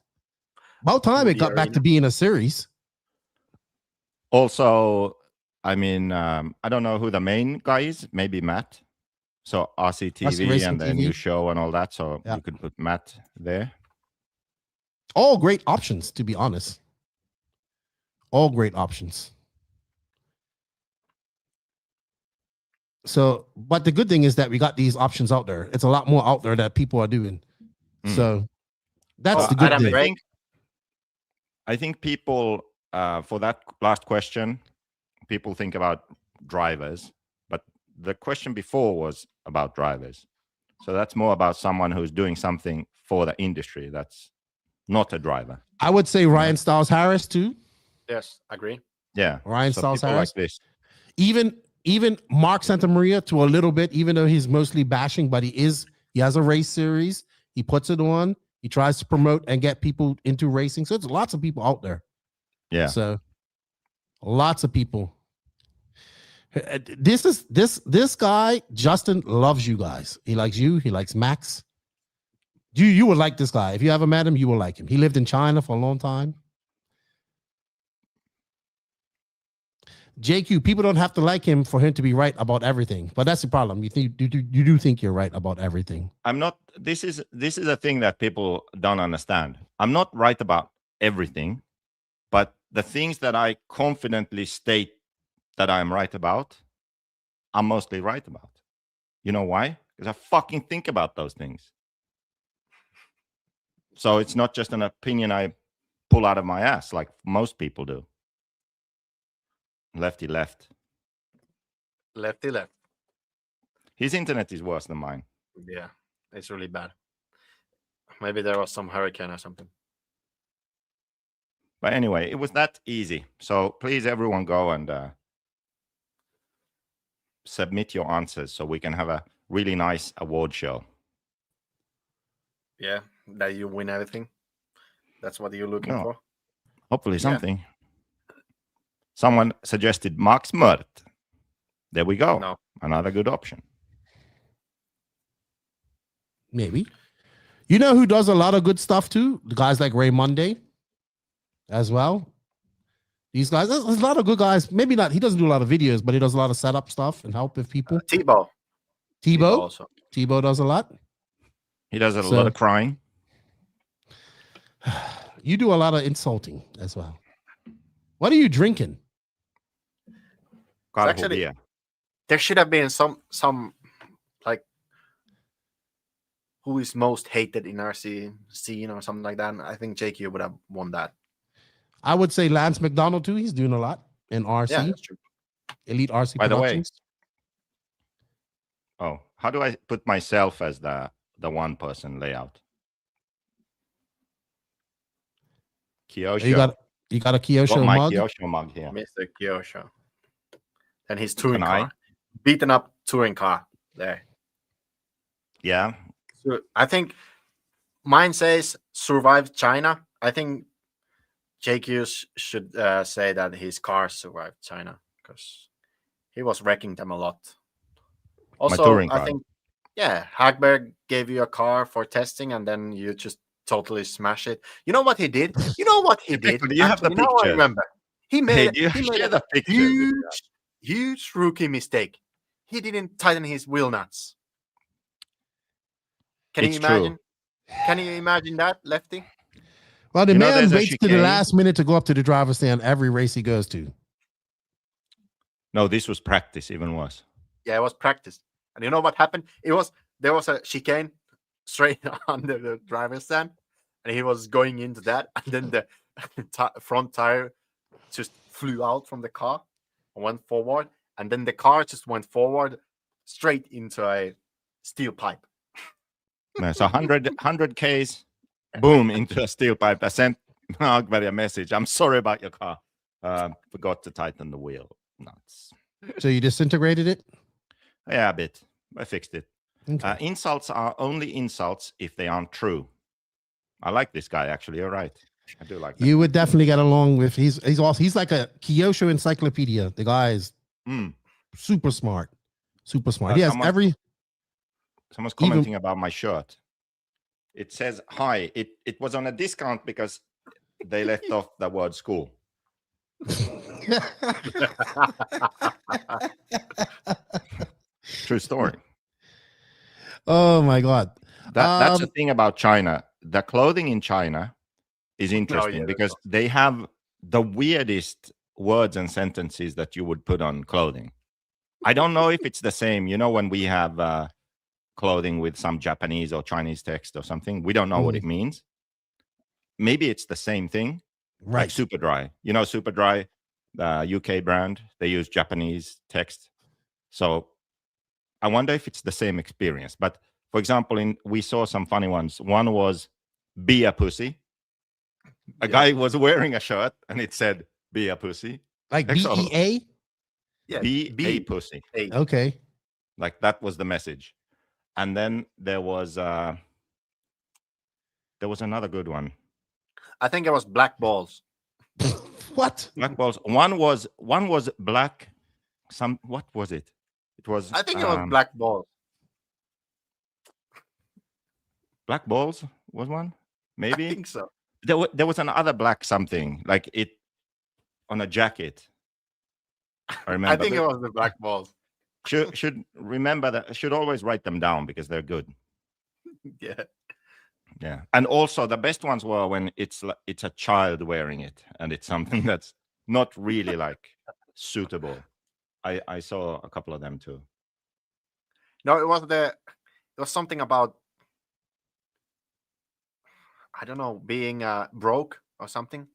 G: About time it got back to being a series.
L: Also, I mean, I don't know who the main guy is. Maybe Matt. So RCTV
G: Racing
L: and the
G: TV.
L: new show and all that. So
G: Yeah.
L: you could put Matt there.
G: All great options, to be honest. All great options. So, but the good thing is that we got these options out there. It's a lot more out there that people are doing. So that's the good thing.
L: I think people, for that last question, people think about drivers, but the question before was about drivers. So that's more about someone who's doing something for the industry. That's not a driver.
G: I would say Ryan Styles Harris too.
H: Yes, agree.
L: Yeah,
G: Ryan Styles
L: people
G: Harris.
L: like this.
G: Even Mark Santamaria to a little bit, even though he's mostly bashing, but he has a race series. He puts it on. He tries to promote and get people into racing. So there's lots of people out there.
L: Yeah.
G: So lots of people. This guy, Justin, loves you guys. He likes you. He likes Max. You would like this guy. If you ever met him, you will like him. He lived in China for a long time. JQ, people don't have to like him for him to be right about everything. But that's the problem. You do think you're right about everything.
L: I'm not. This is a thing that people don't understand. I'm not right about everything, but the things that I confidently state that I'm right about, I'm mostly right about. You know why? Because I fucking think about those things. So it's not just an opinion I pull out of my ass like most people do. Lefty left.
H: Lefty left.
L: His internet is worse than mine.
H: Yeah, it's really bad. Maybe there was some hurricane or something.
L: But anyway, it was that easy. So please, everyone, go and submit your answers so we can have a really nice award show.
H: Yeah, that you win everything. That's what you're looking for.
L: Hopefully something. Yeah. Someone suggested Max Mört. There we go.
H: No.
L: Another good option.
G: Maybe. You know who does a lot of good stuff too? The guys like Ray Monday as well. These guys, there's a lot of good guys. Maybe not. He doesn't do a lot of videos, but he does a lot of setup stuff and help with people.
H: Tebow also.
G: Tebow does a lot.
L: He does a lot of crying.
G: You do a lot of insulting as well. What are you drinking?
H: Actually, there should have been some like who is most hated in RC scene or something like that. And I think JQ would have won that.
G: I would say Lance McDonald too. He's doing a lot in RC.
H: Yeah, that's true.
G: Elite RC
L: By
G: Productions.
L: The way, how do I put myself as the one person layout? Kyosho.
G: You got a Kyosho
L: my
G: mug?
L: Kyosho mug here.
H: Mr. Kyosho. And his touring car. Beaten up touring car there.
L: Yeah.
H: So I think mine says survived China. I think JQ should say that his car survived China because he was wrecking them a lot. Also,
L: my touring
H: I
L: car.
H: think, Hagberg gave you a car for testing and then you just totally smash it. You know what he did? You know what he did?
L: Do you have the picture?
H: I remember. He made
L: the
H: huge rookie mistake. He didn't tighten his wheel nuts. Can you imagine?
L: True.
H: Can you imagine that, Lefty?
G: Well, the man waits to the last minute to go up to the driver's stand every race he goes to.
L: No, this was practice, even worse.
H: Yeah, it was practice. And you know what happened? There was a chicane straight under the driver's stand, and he was going into that, and then the front tire just flew out from the car and went forward, and then the car just went forward straight into a steel pipe.
L: So 100 Ks, boom, into a steel pipe. I sent Agberg a message. I'm sorry about your car. Forgot to tighten the wheel nuts.
G: So you disintegrated it?
L: Yeah, a bit. I fixed it.
G: Okay.
L: Insults are only insults if they aren't true. I like this guy, actually. You're right. I do like that.
G: You would definitely get along with. He's like a Kyosho encyclopedia. The guy is super smart. Super smart. He has
L: Someone's commenting about my shirt. It says, hi. It was on a discount because they left off the word school.
G: True
L: story.
G: Oh my God.
L: That's the thing about China. The clothing in China is interesting because they have the weirdest words and sentences that you would put on clothing. I don't know if it's the same. You know, when we have clothing with some Japanese or Chinese text or something, we don't know what it means. Maybe it's the same thing.
G: Right.
L: Like Superdry. You know, Superdry, the UK brand, they use Japanese text. So I wonder if it's the same experience. But for example, we saw some funny ones. One was "Be a pussy." A guy was wearing a shirt and it said "Be a pussy."
G: Like BEA?
H: Yeah,
L: Be a pussy.
G: Okay.
L: Like that was the message. And then there was another good one.
H: I think it was black balls.
G: What?
L: Black balls. One was black. What was it? It was.
H: I think it was black balls.
L: Black balls was one. Maybe.
H: I think so.
L: There was another black something like it on a jacket. I remember.
H: I think it was the black balls.
L: Should remember that. Should always write them down because they're good.
H: Yeah.
L: Yeah, and also the best ones were when it's a child wearing it, and it's something that's not really like suitable. I saw a couple of them too.
H: No, it was something about, I don't know, being broke or something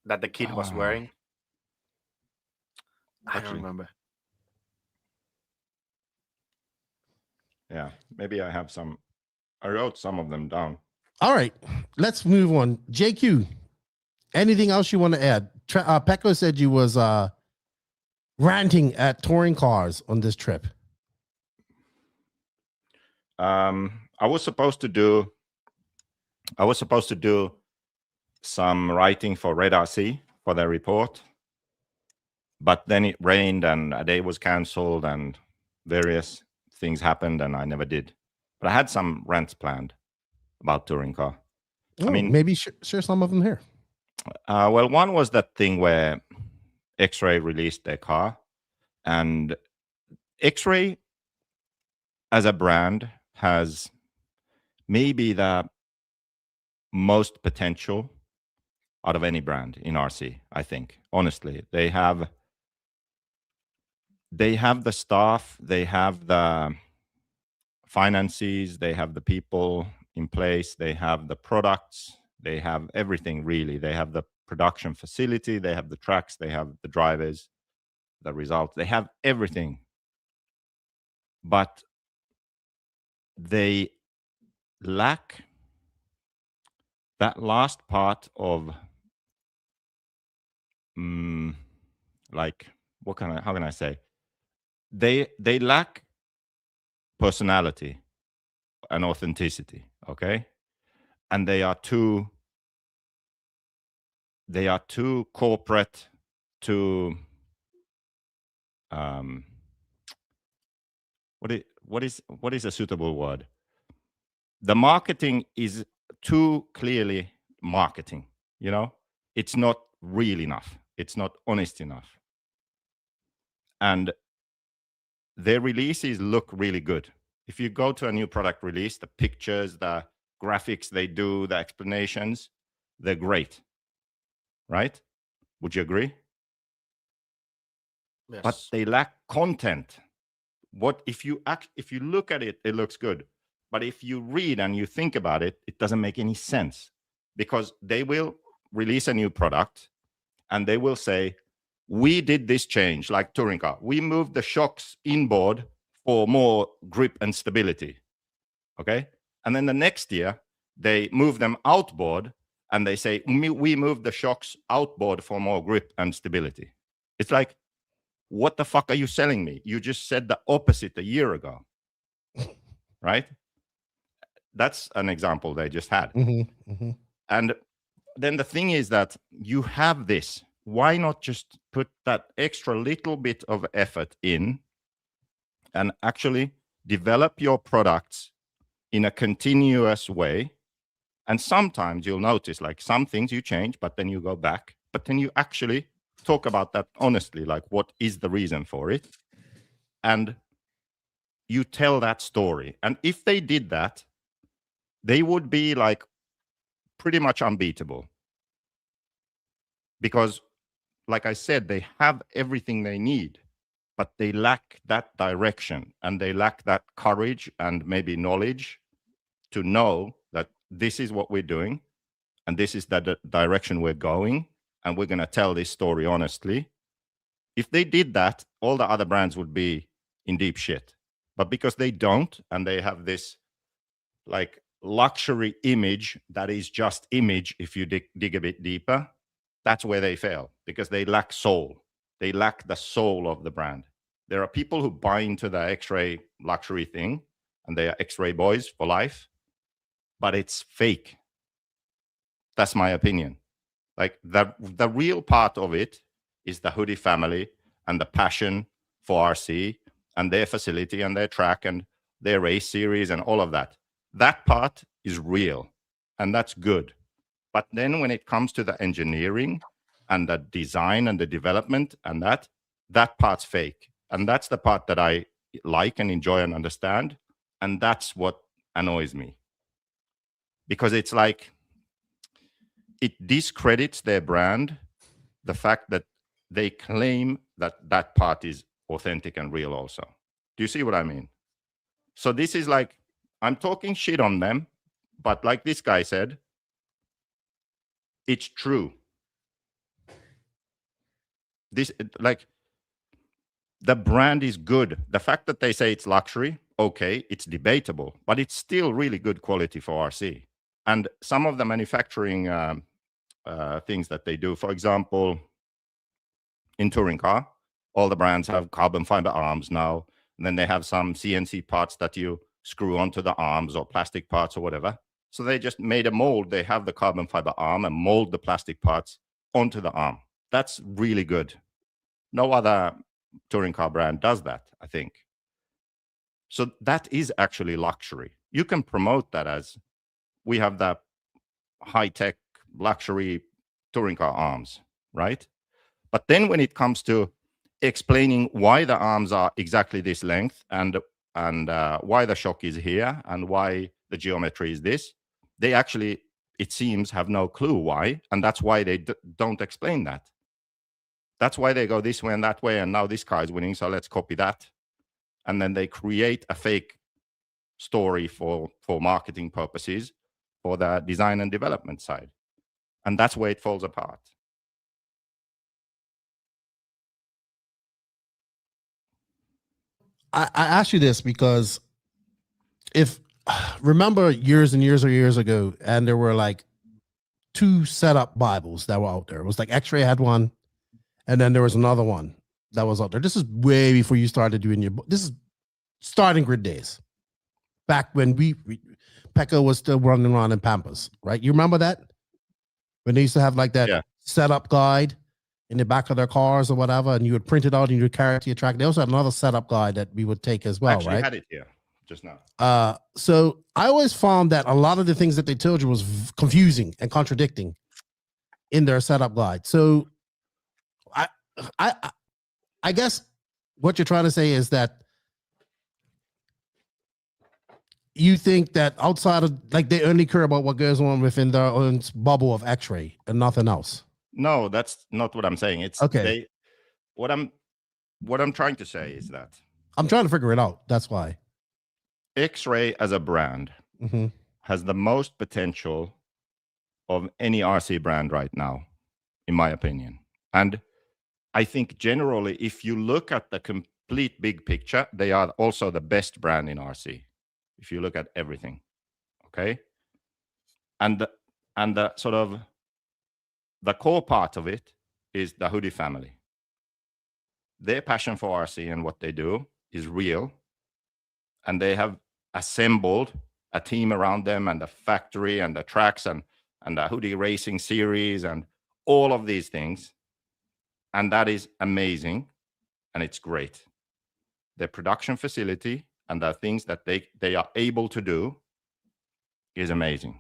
H: that the kid was wearing. I don't remember.
L: Yeah, maybe I wrote some of them down.
G: All right, let's move on. JQ, anything else you want to add? Pekko said you was ranting at touring cars on this trip.
L: I was supposed to do some writing for Red RC for their report, but then it rained and a day was cancelled and various things happened and I never did. But I had some rants planned about touring car.
G: I mean, maybe share some of them here.
L: Well, one was that thing where X-Ray released their car, and X-Ray as a brand has maybe the most potential out of any brand in RC, I think. Honestly, they have the staff, they have the finances, they have the people in place, they have the products, they have everything really. They have the production facility, they have the tracks, they have the drivers, the results, they have everything. But they lack that last part of like how can I say? They lack personality and authenticity, okay? And they are too corporate, too what is a suitable word? The marketing is too clearly marketing, you know? It's not real enough. It's not honest enough. And their releases look really good. If you go to a new product release, the pictures, the graphics they do, the explanations, they're great. Right? Would you agree?
H: Yes.
L: But they lack content. What if you look at it, it looks good. But if you read and you think about it, it doesn't make any sense, because they will release a new product and they will say, we did this change, like touring car. We moved the shocks inboard for more grip and stability. Okay. And then the next year, they move them outboard and they say, we moved the shocks outboard for more grip and stability. It's like, what the fuck are you selling me? You just said the opposite a year ago. Right? That's an example they just had.
G: Mm-hmm, mm-hmm.
L: And then the thing is that you have this. Why not just put that extra little bit of effort in and actually develop your products in a continuous way? And sometimes you'll notice, like, some things you change, but then you go back. But then you actually talk about that honestly, like, what is the reason for it? And you tell that story. And if they did that, they would be like pretty much unbeatable. Because, like I said, they have everything they need, but they lack that direction and they lack that courage and maybe knowledge to know that this is what we're doing and this is the direction we're going, and we're going to tell this story honestly. If they did that, all the other brands would be in deep shit. But because they don't, and they have this like luxury image that is just image, if you dig a bit deeper, that's where they fail, because they lack soul. They lack the soul of the brand. There are people who buy into the X-ray luxury thing, and they are X-ray boys for life, but it's fake. That's my opinion. Like the real part of it is the hoodie family and the passion for RC and their facility and their track and their race series and all of that. That part is real, and that's good. But then when it comes to the engineering and the design and the development and that part's fake. And that's the part that I like and enjoy and understand. And that's what annoys me. Because it's like, it discredits their brand, the fact that they claim that that part is authentic and real also. Do you see what I mean? So this is like, I'm talking shit on them, but like this guy said, it's true. This, like, the brand is good. The fact that they say it's luxury, okay, it's debatable, but it's still really good quality for RC. And some of the manufacturing things that they do, for example, in touring car, all the brands have carbon fiber arms now. And then they have some CNC parts that you screw onto the arms, or plastic parts or whatever. So they just made a mold. They have the carbon fiber arm and mold the plastic parts onto the arm. That's really good. No other touring car brand does that, I think. So that is actually luxury. You can promote that as, we have the high-tech luxury touring car arms, right? But then when it comes to explaining why the arms are exactly this length and why the shock is here and why the geometry is this, they actually, it seems, have no clue why, and that's why they don't explain that. That's why they go this way and that way, and now this car is winning, so let's copy that. And then they create a fake story for marketing purposes, for the design and development side. And that's where it falls apart.
G: I ask you this because remember years and years or years ago, and there were like 2 setup Bibles that were out there. It was like X-Ray had one, and then there was another one that was out there. This is way before you started doing this is starting grid days. Back when Pekko was still running around in Pampas, right? You remember that? When they used to have like that setup guide in the back of their cars or whatever, and you would print it out and you would carry it to your track. They also had another setup guide that we would take as well, right?
L: I had it here just now.
G: So I always found that a lot of the things that they told you was confusing and contradicting in their setup guide. So I guess what you're trying to say is that you think that outside of, like, they only care about what goes on within their own bubble of X-ray and nothing else.
L: No, that's not what I'm saying. It's okay. What I'm trying to say is that
G: I'm trying to figure it out. That's why
L: X-Ray as a brand has the most potential of any RC brand right now, in my opinion. And I think generally, if you look at the complete big picture, they are also the best brand in RC. If you look at everything, okay, and the sort of the core part of it is the hoodie family. Their passion for RC and what they do is real, and they have assembled a team around them, and the factory and the tracks and the hoodie racing series and all of these things, and that is amazing, and it's great. Their production facility and the things that they are able to do is amazing,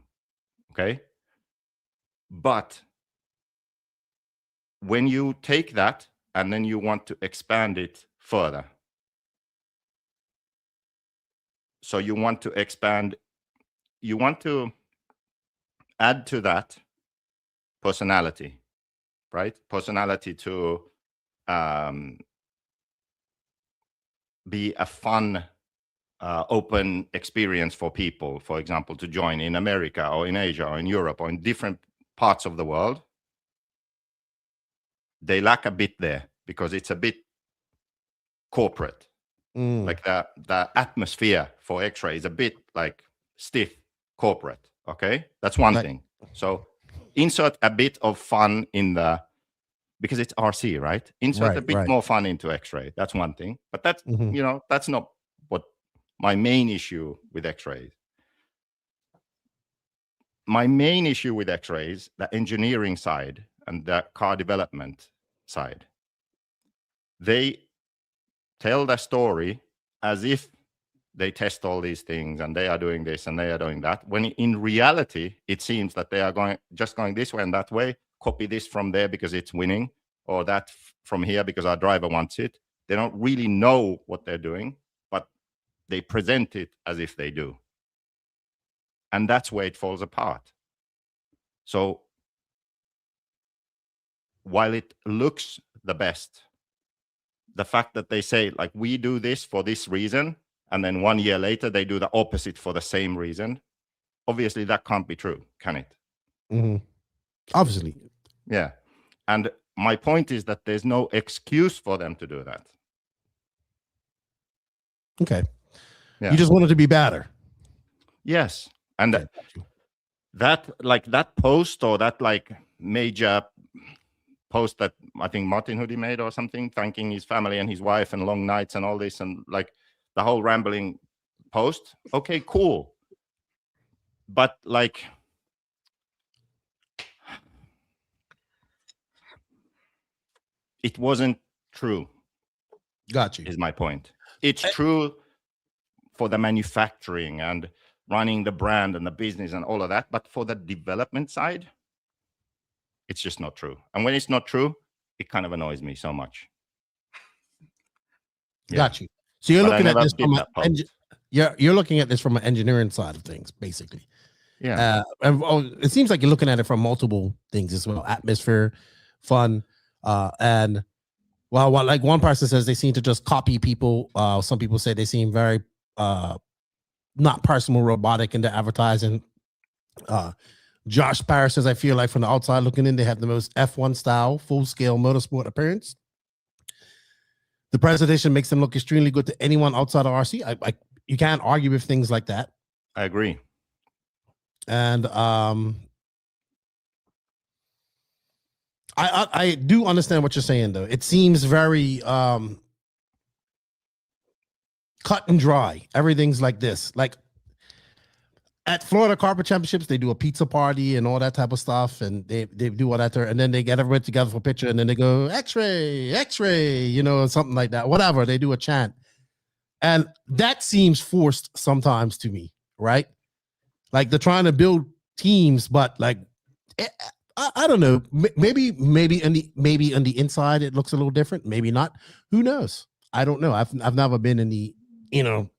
L: okay? But when you take that and then you want to expand it further, So you want to expand, you want to add to that personality, right? Personality to be a fun, open experience for people, for example, to join in America or in Asia or in Europe or in different parts of the world. They lack a bit there because it's a bit corporate. Like the atmosphere for X-Ray is a bit like stiff corporate. Okay, that's one thing. So insert a bit of fun in the, because it's RC, right? Insert a bit more fun into X-Ray. That's one thing. But that's you know, that's not what my main issue with X-Rays. My main issue with X-Rays, the engineering side and the car development side, they tell the story as if they test all these things and they are doing this and they are doing that, when in reality it seems that they are going this way and that way, copy this from there because it's winning, or that from here because our driver wants it. They don't really know what they're doing, but they present it as if they do, and that's where it falls apart. So while it looks the best, the fact that they say, like, we do this for this reason, and then 1 year later they do the opposite for the same reason, obviously that can't be true, can it?
G: Obviously.
L: Yeah. And my point is that there's no excuse for them to do that.
G: Okay.
L: Yeah.
G: You just want it to be better.
L: Yes. And that post, or that like major post that I think Martin Hoodie made or something, thanking his family and his wife and long nights and all this, and like the whole rambling post. Okay, cool. But like, it wasn't true.
G: Got you.
L: Is my point. It's true for the manufacturing and running the brand and the business and all of that, but for the development side, it's just not true. And when it's not true, it kind of annoys me so much. Yeah.
G: Got you. So you're looking at this from you're looking at this from an engineering side of things, basically.
L: Yeah.
G: It seems like you're looking at it from multiple things as well: atmosphere, fun, and well, like one person says, they seem to just copy people. Some people say they seem very not personal, robotic in their advertising. Josh Parrish says, I feel like from the outside looking in, they have the most F1 style, full scale motorsport appearance. The presentation makes them look extremely good to anyone outside of RC. You can't argue with things like that.
L: I agree.
G: And I do understand what you're saying, though. It seems very cut and dry. Everything's like this. Like at Florida Carpet Championships, they do a pizza party and all that type of stuff, and they do all that there, and then they get everybody together for a picture, and then they go X-ray, X-ray, you know, something like that. Whatever, they do a chant, and that seems forced sometimes to me, right? Like they're trying to build teams, but like I don't know. Maybe on the inside it looks a little different. Maybe not. Who knows? I don't know. I've never been in the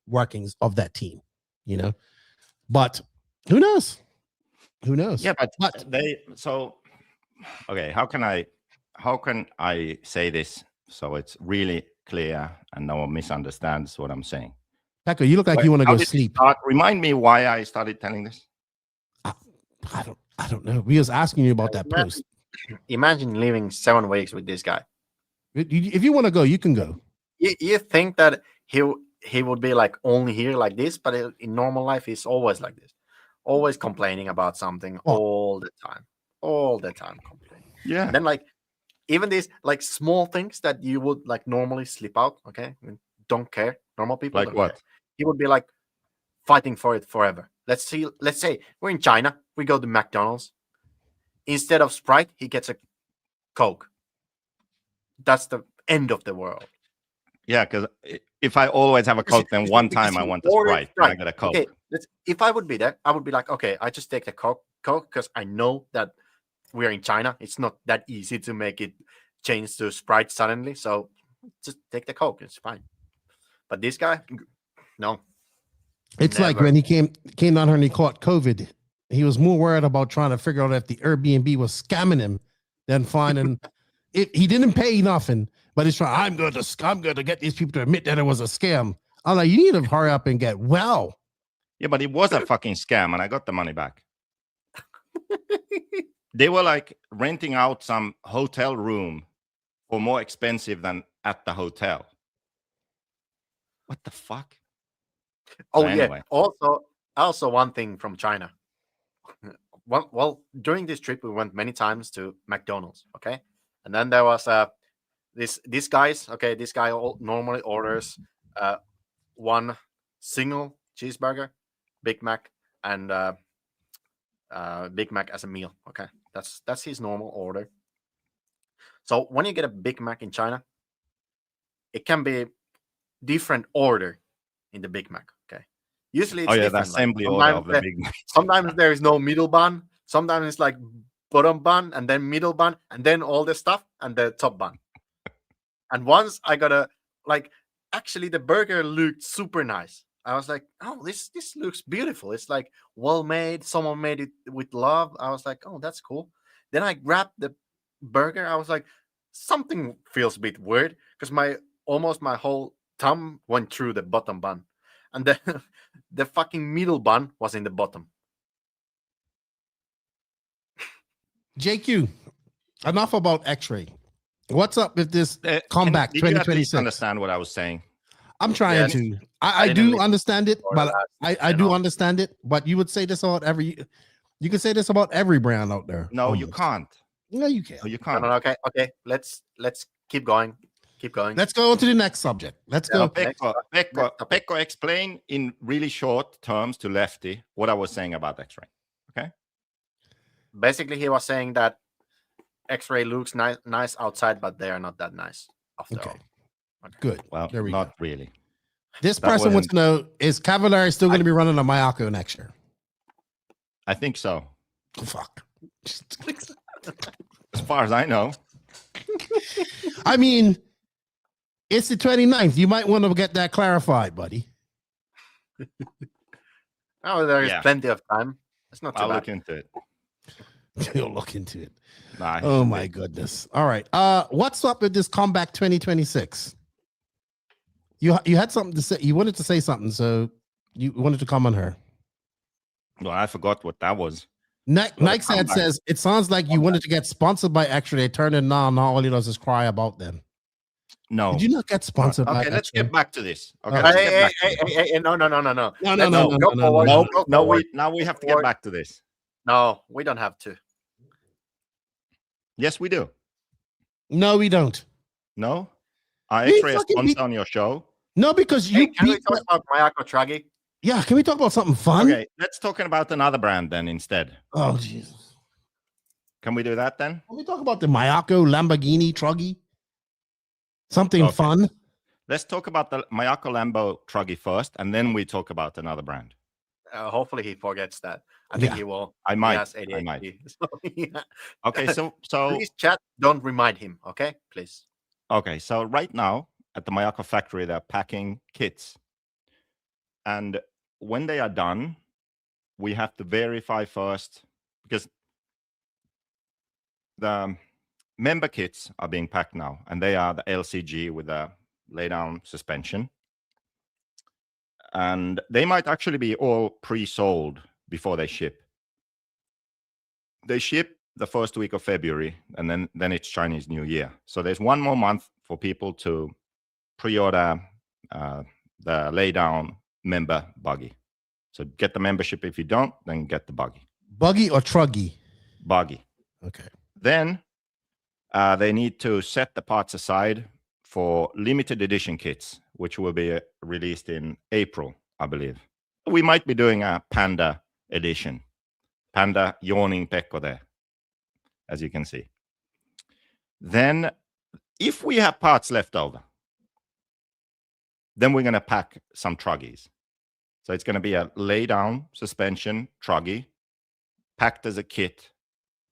G: workings of that team, but who knows? Who knows?
L: Yeah, but they okay. How can I say this so it's really clear and no one misunderstands what I'm saying?
G: Pekko, you look like you want to go sleep.
L: Remind me why I started telling this.
G: I don't know. We was asking you about that post.
H: Imagine living 7 weeks with this guy.
G: If you want to go, you can go.
H: You think that he would be like only here like this, but in normal life he's always like this, always complaining about something all the time complaining.
L: Yeah.
H: And then like even these like small things that you would like normally slip out. Okay, don't care. Normal people
L: like what?
H: Care. He would be like fighting for it forever. Let's say we're in China. We go to McDonald's. Instead of Sprite, he gets a Coke. That's the end of the world.
L: Yeah, because if I always have a Coke, then one time I want a Sprite. I get a Coke.
H: Okay, if I would be there, I would be like, okay, I just take the Coke because I know that we're in China. It's not that easy to make it change to Sprite suddenly. So just take the Coke. It's fine. But this guy, no.
G: It's like when he came down here and he caught COVID. He was more worried about trying to figure out if the Airbnb was scamming him than finding it. He didn't pay nothing, but he's trying. I'm going to get these people to admit that it was a scam. I'm like, you need to hurry up and get well.
L: Yeah, but it was a fucking scam, and I got the money back. They were like renting out some hotel room for more expensive than at the hotel. What the fuck?
H: Oh,
L: so anyway.
H: Yeah. Also one thing from China. Well, during this trip, we went many times to McDonald's. Okay. And then there was this guy normally orders one single cheeseburger, Big Mac, and Big Mac as a meal. Okay. That's his normal order. So when you get a Big Mac in China, it can be different order in the Big Mac. Okay. Usually it's
L: the
H: different.
L: assembly order of the Big Mac.
H: Sometimes there is no middle bun. Sometimes it's like bottom bun and then middle bun and then all the stuff and the top bun. And once I got actually the burger looked super nice. I was like, oh, this looks beautiful. It's like well made. Someone made it with love. I was like, oh, that's cool. Then I grabbed the burger. I was like, something feels a bit weird because almost my whole thumb went through the bottom bun. And then the fucking middle bun was in the bottom.
G: JQ, enough about X-ray. What's up with this comeback
L: Did
G: 2026?
L: you understand what I was saying?
G: I'm trying to. I do understand it, but I do understand it. But you would say this about you could say this about every brand out there.
L: No, you can't.
G: No, you can't.
L: No, you can't.
H: No, okay. Let's keep going. Keep going.
G: Let's go on to the next subject. Let's go.
L: Pekko, explain in really short terms to Lefty what I was saying about X-ray. Okay.
H: Basically, he was saying that X-ray looks nice outside, but they are not that nice after all.
G: Okay. Good.
L: Well,
G: there we
L: not
G: go.
L: Really.
G: This person wants to know: is Cavallari still going to be running a Mayako next year?
L: I think so.
G: Oh, fuck.
L: As far as I know.
G: I mean, it's the 29th. You might want to get that clarified, buddy.
H: Oh, there is plenty of time. It's not too
L: I'll
H: bad.
L: look into it.
G: You'll look into it.
L: Nah,
G: oh my goodness. All right. What's up with this comeback 2026? You had something to say. You wanted to say something, so you wanted to come on her.
L: Well, I forgot what that was.
G: Nike says it sounds like you wanted to get sponsored by X-Ray. They turned it now all he does is cry about them.
L: No.
G: Did you not get sponsored by
L: Okay, let's
G: X-Ray?
L: get back to this. Okay,
H: Hey, no.
L: Now we have to get back to this.
H: No, we don't have to.
L: Yes, we do.
G: No, we don't.
L: No? X-ray is sponsored on your show.
G: No, because you
H: can we talk about Mayako Tragi?
G: Yeah, can we talk about something fun?
L: Okay, let's talk about another brand then instead.
G: Oh, Jesus.
L: Can we do that then?
G: Can we talk about the Mayako Lamborghini Truggy? Something fun?
L: Let's talk about the Mayako Lambo Truggy first, and then we talk about another brand.
H: Hopefully he forgets that. I think he will.
L: I might.
H: He has
L: I
H: ADHD.
L: might.
H: So, yeah.
L: Okay, so
H: please chat. Don't remind him. Okay, please.
L: Okay, so right now at the Mayako factory, they're packing kits. And when they are done, we have to verify first, because the member kits are being packed now, and they are the LCG with a lay-down suspension. And they might actually be all pre-sold before they ship. They ship the first week of February, and then it's Chinese New Year. So there's one more month for people to pre-order the lay-down member buggy. So get the membership. If you don't, then get the buggy.
G: Buggy or Truggy?
L: Buggy.
G: Okay.
L: Then they need to set the parts aside for limited edition kits, which will be released in April, I believe. We might be doing a Panda edition. Panda yawning Pekko there, as you can see. Then, if we have parts left over, then we're going to pack some truggies. So it's going to be a lay-down suspension truggy, packed as a kit,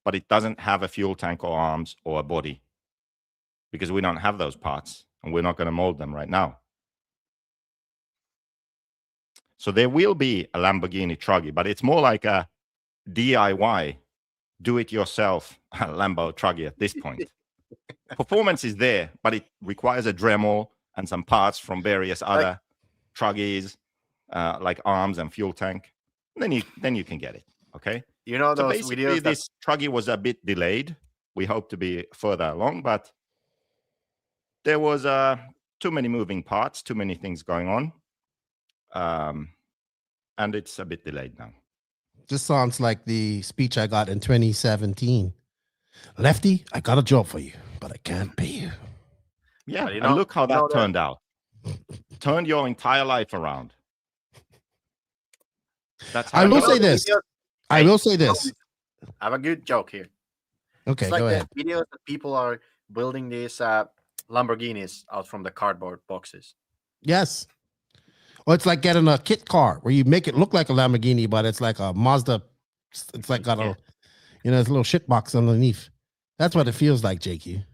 L: but it doesn't have a fuel tank or arms or a body, because we don't have those parts, and we're not going to mold them right now. So there will be a Lamborghini Truggy, but it's more like a DIY, do-it-yourself Lambo Truggy at this point. Performance is there, but it requires a Dremel and some parts from various other Truggies, like arms and fuel tank. Then you can get it. Okay.
H: You know,
L: So
H: those
L: basically,
H: videos
L: this Truggy was a bit delayed. We hope to be further along, but there was too many moving parts, too many things going on, and it's a bit delayed now.
G: This sounds like the speech I got in 2017. Lefty, I got a job for you, but I can't pay you.
L: Yeah, and look how that turned out. Turned your entire life around. That's how
G: I will say this. I will say this.
H: I have a good joke here.
G: Okay,
H: it's like
G: go
H: the
G: ahead.
H: videos that people are building these Lamborghinis out from the cardboard boxes.
G: Yes. Or it's like getting a kit car where you make it look like a Lamborghini, but it's like a Mazda. It's like got a, it's a little shit box underneath. That's what it feels like, JQ.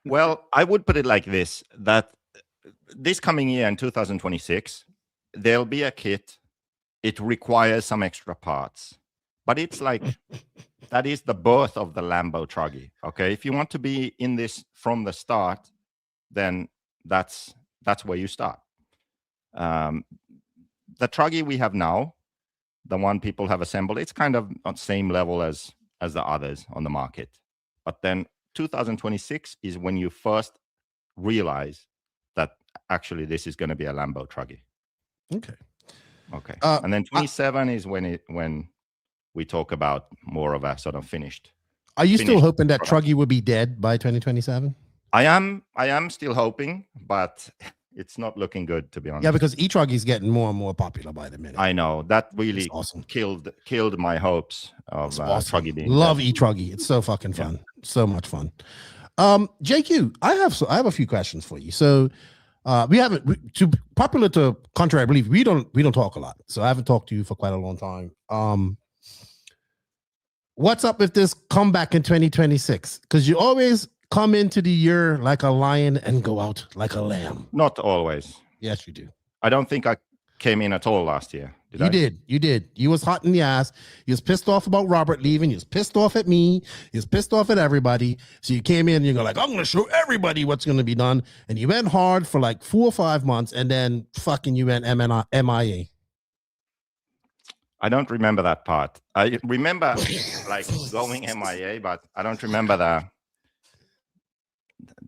L: Well, I would put it like this, that this coming year in 2026, there'll be a kit. It requires some extra parts, but it's like, that is the birth of the Lambo Truggy. Okay. If you want to be in this from the start, then that's where you start. The Truggy we have now, the one people have assembled, it's kind of on the same level as the others on the market. But then 2026 is when you first realize that actually this is going to be a Lambo Truggy. Okay. And then 27 is when we talk about more of a sort of finished.
G: Are you still hoping that Truggy will be dead by 2027?
L: I am still hoping, but it's not looking good, to be honest.
G: Yeah, because E-Truggy is getting more and more popular by the minute.
L: I know that really
G: awesome.
L: killed my hopes of Truggy being
G: Love
L: dead.
G: E-Truggy. It's so fucking fun. So much fun. JQ, I have a few questions for you. So we haven't too popular to contrary, I believe we don't talk a lot. So I haven't talked to you for quite a long time. What's up with this comeback in 2026? Because you always come into the year like a lion and go out like a lamb.
L: Not always.
G: Yes, you do.
L: I don't think I came in at all last year.
G: You did. You was hot in the ass. You was pissed off about Robert leaving. You was pissed off at me. You was pissed off at everybody. So you came in and you go like, I'm going to show everybody what's going to be done. And you went hard for like 4 or 5 months, and then fucking you went MIA.
L: I don't remember that part. I remember like going MIA, but I don't remember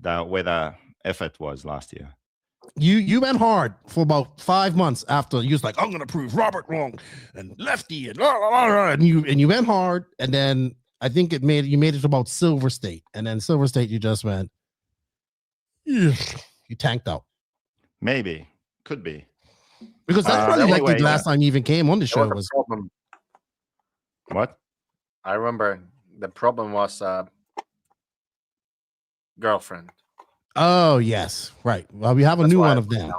L: where the effort was last year.
G: You went hard for about 5 months after you was like, I'm gonna prove Robert wrong and Lefty and blah, blah, blah, and you went hard, and then I think you made it to about Silver State, and then Silver State you just went, you tanked out.
L: Maybe, could be,
G: because that's probably
H: anyway,
G: like the last time you even came on the show.
H: Was problem.
L: What?
H: I remember the problem was girlfriend.
G: Oh yes, right. Well, we have a new one of them.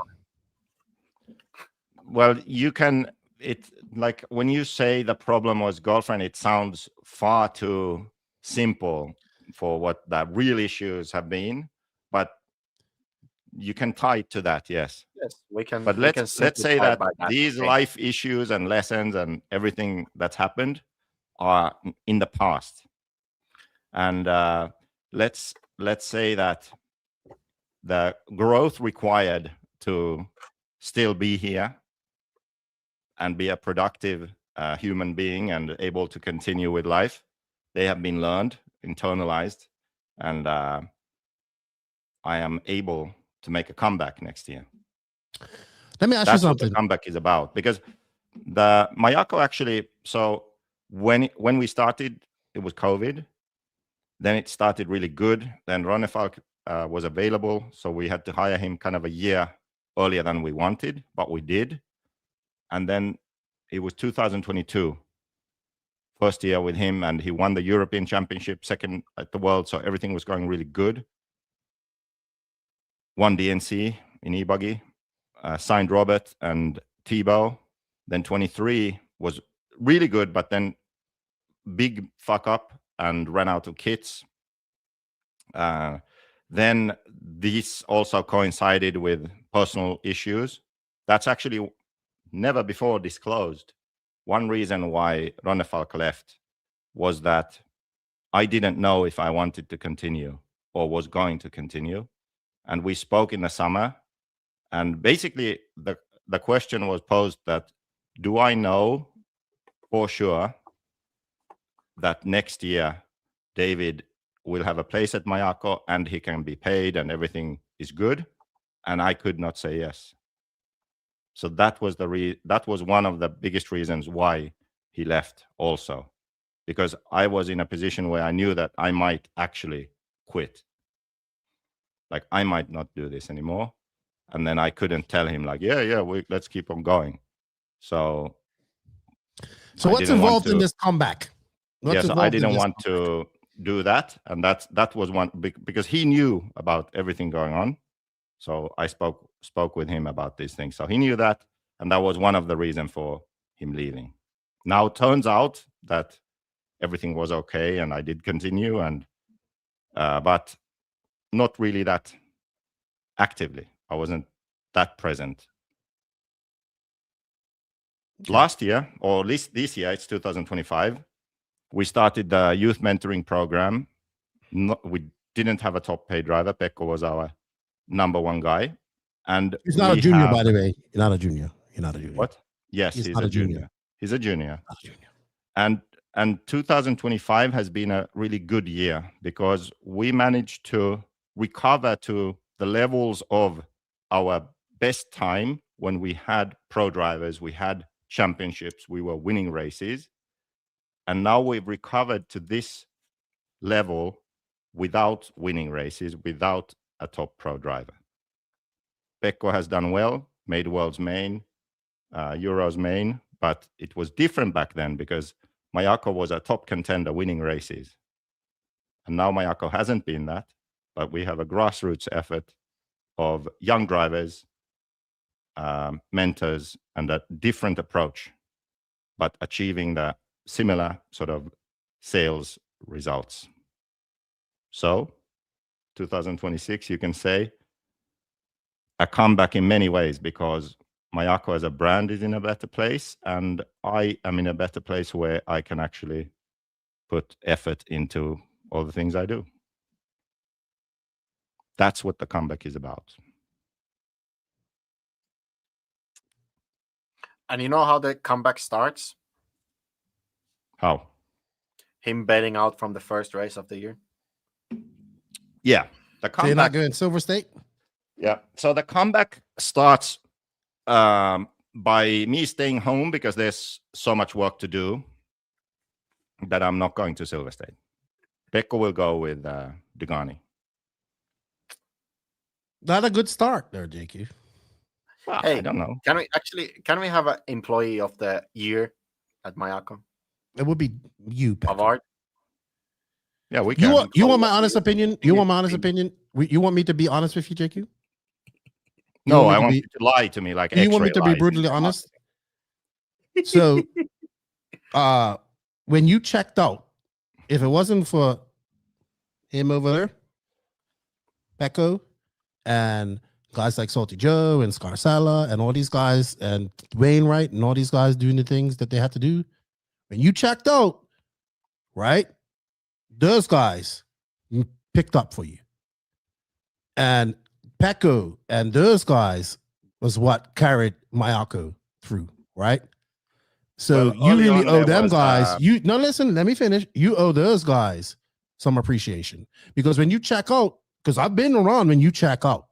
L: Well, you can. It like when you say the problem was girlfriend, it sounds far too simple for what the real issues have been. But you can tie it to that, yes.
H: Yes, we can.
L: But let's say that these life issues and lessons and everything that's happened are in the past, and let's say that the growth required to still be here and be a productive human being and able to continue with life, they have been learned, internalized, and I am able to make a comeback next year.
G: Let me ask you something.
L: That's what the comeback is about, because the Mayako actually, so when we started, it was COVID. Then it started really good. Then Ronnefalk was available, so we had to hire him kind of a year earlier than we wanted, but we did. And then it was 2022, first year with him, and he won the European Championship, second at the world, so everything was going really good. Won DNC in E-Buggy, signed Robert and Thibaut. Then 23 was really good, but then big fuck up and ran out of kits. Then this also coincided with personal issues. That's actually never before disclosed. One reason why Ronnefalk left was that I didn't know if I wanted to continue or was going to continue. And we spoke in the summer. And basically, the question was posed that, do I know for sure that next year David will have a place at Mayako and he can be paid and everything is good? And I could not say yes. So that was that was one of the biggest reasons why he left also, because I was in a position where I knew that I might actually quit. Like, I might not do this anymore. And then I couldn't tell him like, let's keep on going. So
G: what's involved in this comeback?
L: So I didn't want to do that. And that was one, because he knew about everything going on. So I spoke with him about these things. So he knew that. And that was one of the reasons for him leaving. Now it turns out that everything was okay and I did continue, and but not really that actively. I wasn't that present. Last year, or at least this year, it's 2025, we started the youth mentoring program. We didn't have a top paid driver. Pekko was our number one guy. And
G: he's not a junior, by the way. You're not a junior. You're not a junior.
L: What? Yes, he's a junior. He's a junior. Not a junior. And 2025 has been a really good year because we managed to recover to the levels of our best time when we had pro drivers, we had championships, we were winning races. And now we've recovered to this level without winning races, without a top pro driver. Pekko has done well, made world's main, Euros main, but it was different back then because Mayako was a top contender winning races. And now Mayako hasn't been that, but we have a grassroots effort of young drivers, mentors, and a different approach, but achieving the similar sort of sales results. So 2026, you can say a comeback in many ways, because Mayako as a brand is in a better place, and I am in a better place where I can actually put effort into all the things I do. That's what the comeback is about.
H: And you know how the comeback starts?
L: How?
H: Him bailing out from the first race of the year.
L: Yeah. The comeback.
G: So you're not going Silver State?
L: Yeah. So the comeback starts by me staying home because there's so much work to do that I'm not going to Silver State. Pekko will go with Dugani.
G: Not a good start there, JQ.
L: Well, hey, I don't know.
H: Can we have an employee of the year at Mayako?
G: It would be you,
H: Pavard.
L: Yeah, we can.
G: You want my honest opinion? You want my honest opinion? You want me to be honest with you, JQ?
L: No, I want you to lie to me like
G: you want me to be brutally honest? So, when you checked out, if it wasn't for him over there, Pekko, and guys like Salty Joe and Scarsella and all these guys and Wainwright and all these guys doing the things that they had to do, when you checked out, right, those guys picked up for you. And Pekko and those guys was what carried Mayako through, right? So you really owe them guys. Listen, let me finish. You owe those guys some appreciation, because when you check out, because I've been around when you check out.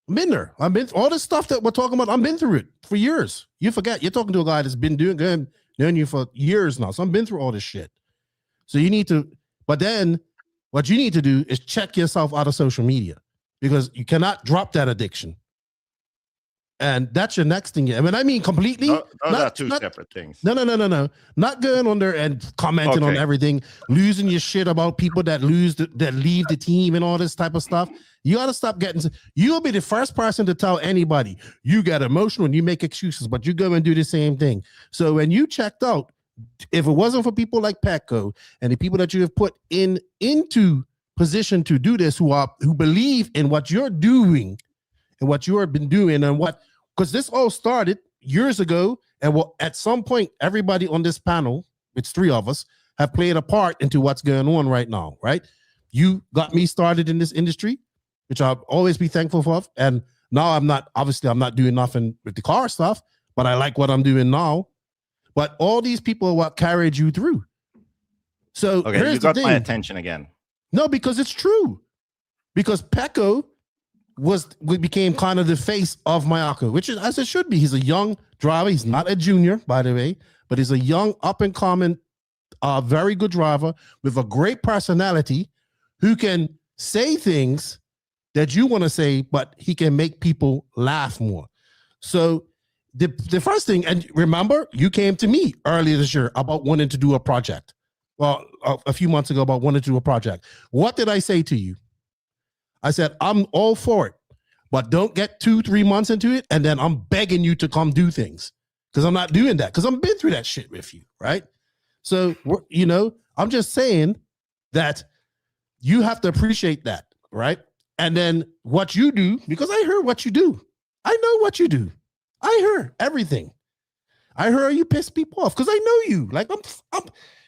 G: I've been there. I've been all this stuff that we're talking about. I've been through it for years. You forget you're talking to a guy that's been doing you for years now. So I've been through all this shit. So you need to, but then what you need to do is check yourself out of social media, because you cannot drop that addiction. And that's your next thing. I mean, I mean, completely.
L: Those are two separate things.
G: No. Not going on there and commenting on everything, losing your shit about people that leave the team and all this type of stuff. You got to stop getting. You'll be the first person to tell anybody you get emotional and you make excuses, but you go and do the same thing. So when you checked out, if it wasn't for people like Pekko and the people that you have put into position to do this, who believe in what you're doing and what you have been doing, and what, because this all started, years ago, and at some point, everybody on this panel, it's 3 of us, have played a part into what's going on right now, right? You got me started in this industry, which I'll always be thankful for. And now I'm not doing nothing with the car stuff, but I like what I'm doing now. But all these people are what carried you through. So
L: okay, you got my attention again.
G: No, because it's true. Because Pekko became kind of the face of Mayako, which is as it should be. He's a young driver. He's not a junior, by the way, but he's a young, up and coming, very good driver with a great personality who can say things that you want to say, but he can make people laugh more. So the first thing, and remember, you came to me earlier this year about wanting to do a project. Well, a few months ago about wanting to do a project. What did I say to you? I said, I'm all for it, but don't get 2-3 months into it, and then I'm begging you to come do things, because I'm not doing that, because I've been through that shit with you, right? So, I'm just saying that you have to appreciate that, right? And then what you do, because I heard what you do. I know what you do. I heard everything. I heard you piss people off because I know you. Like,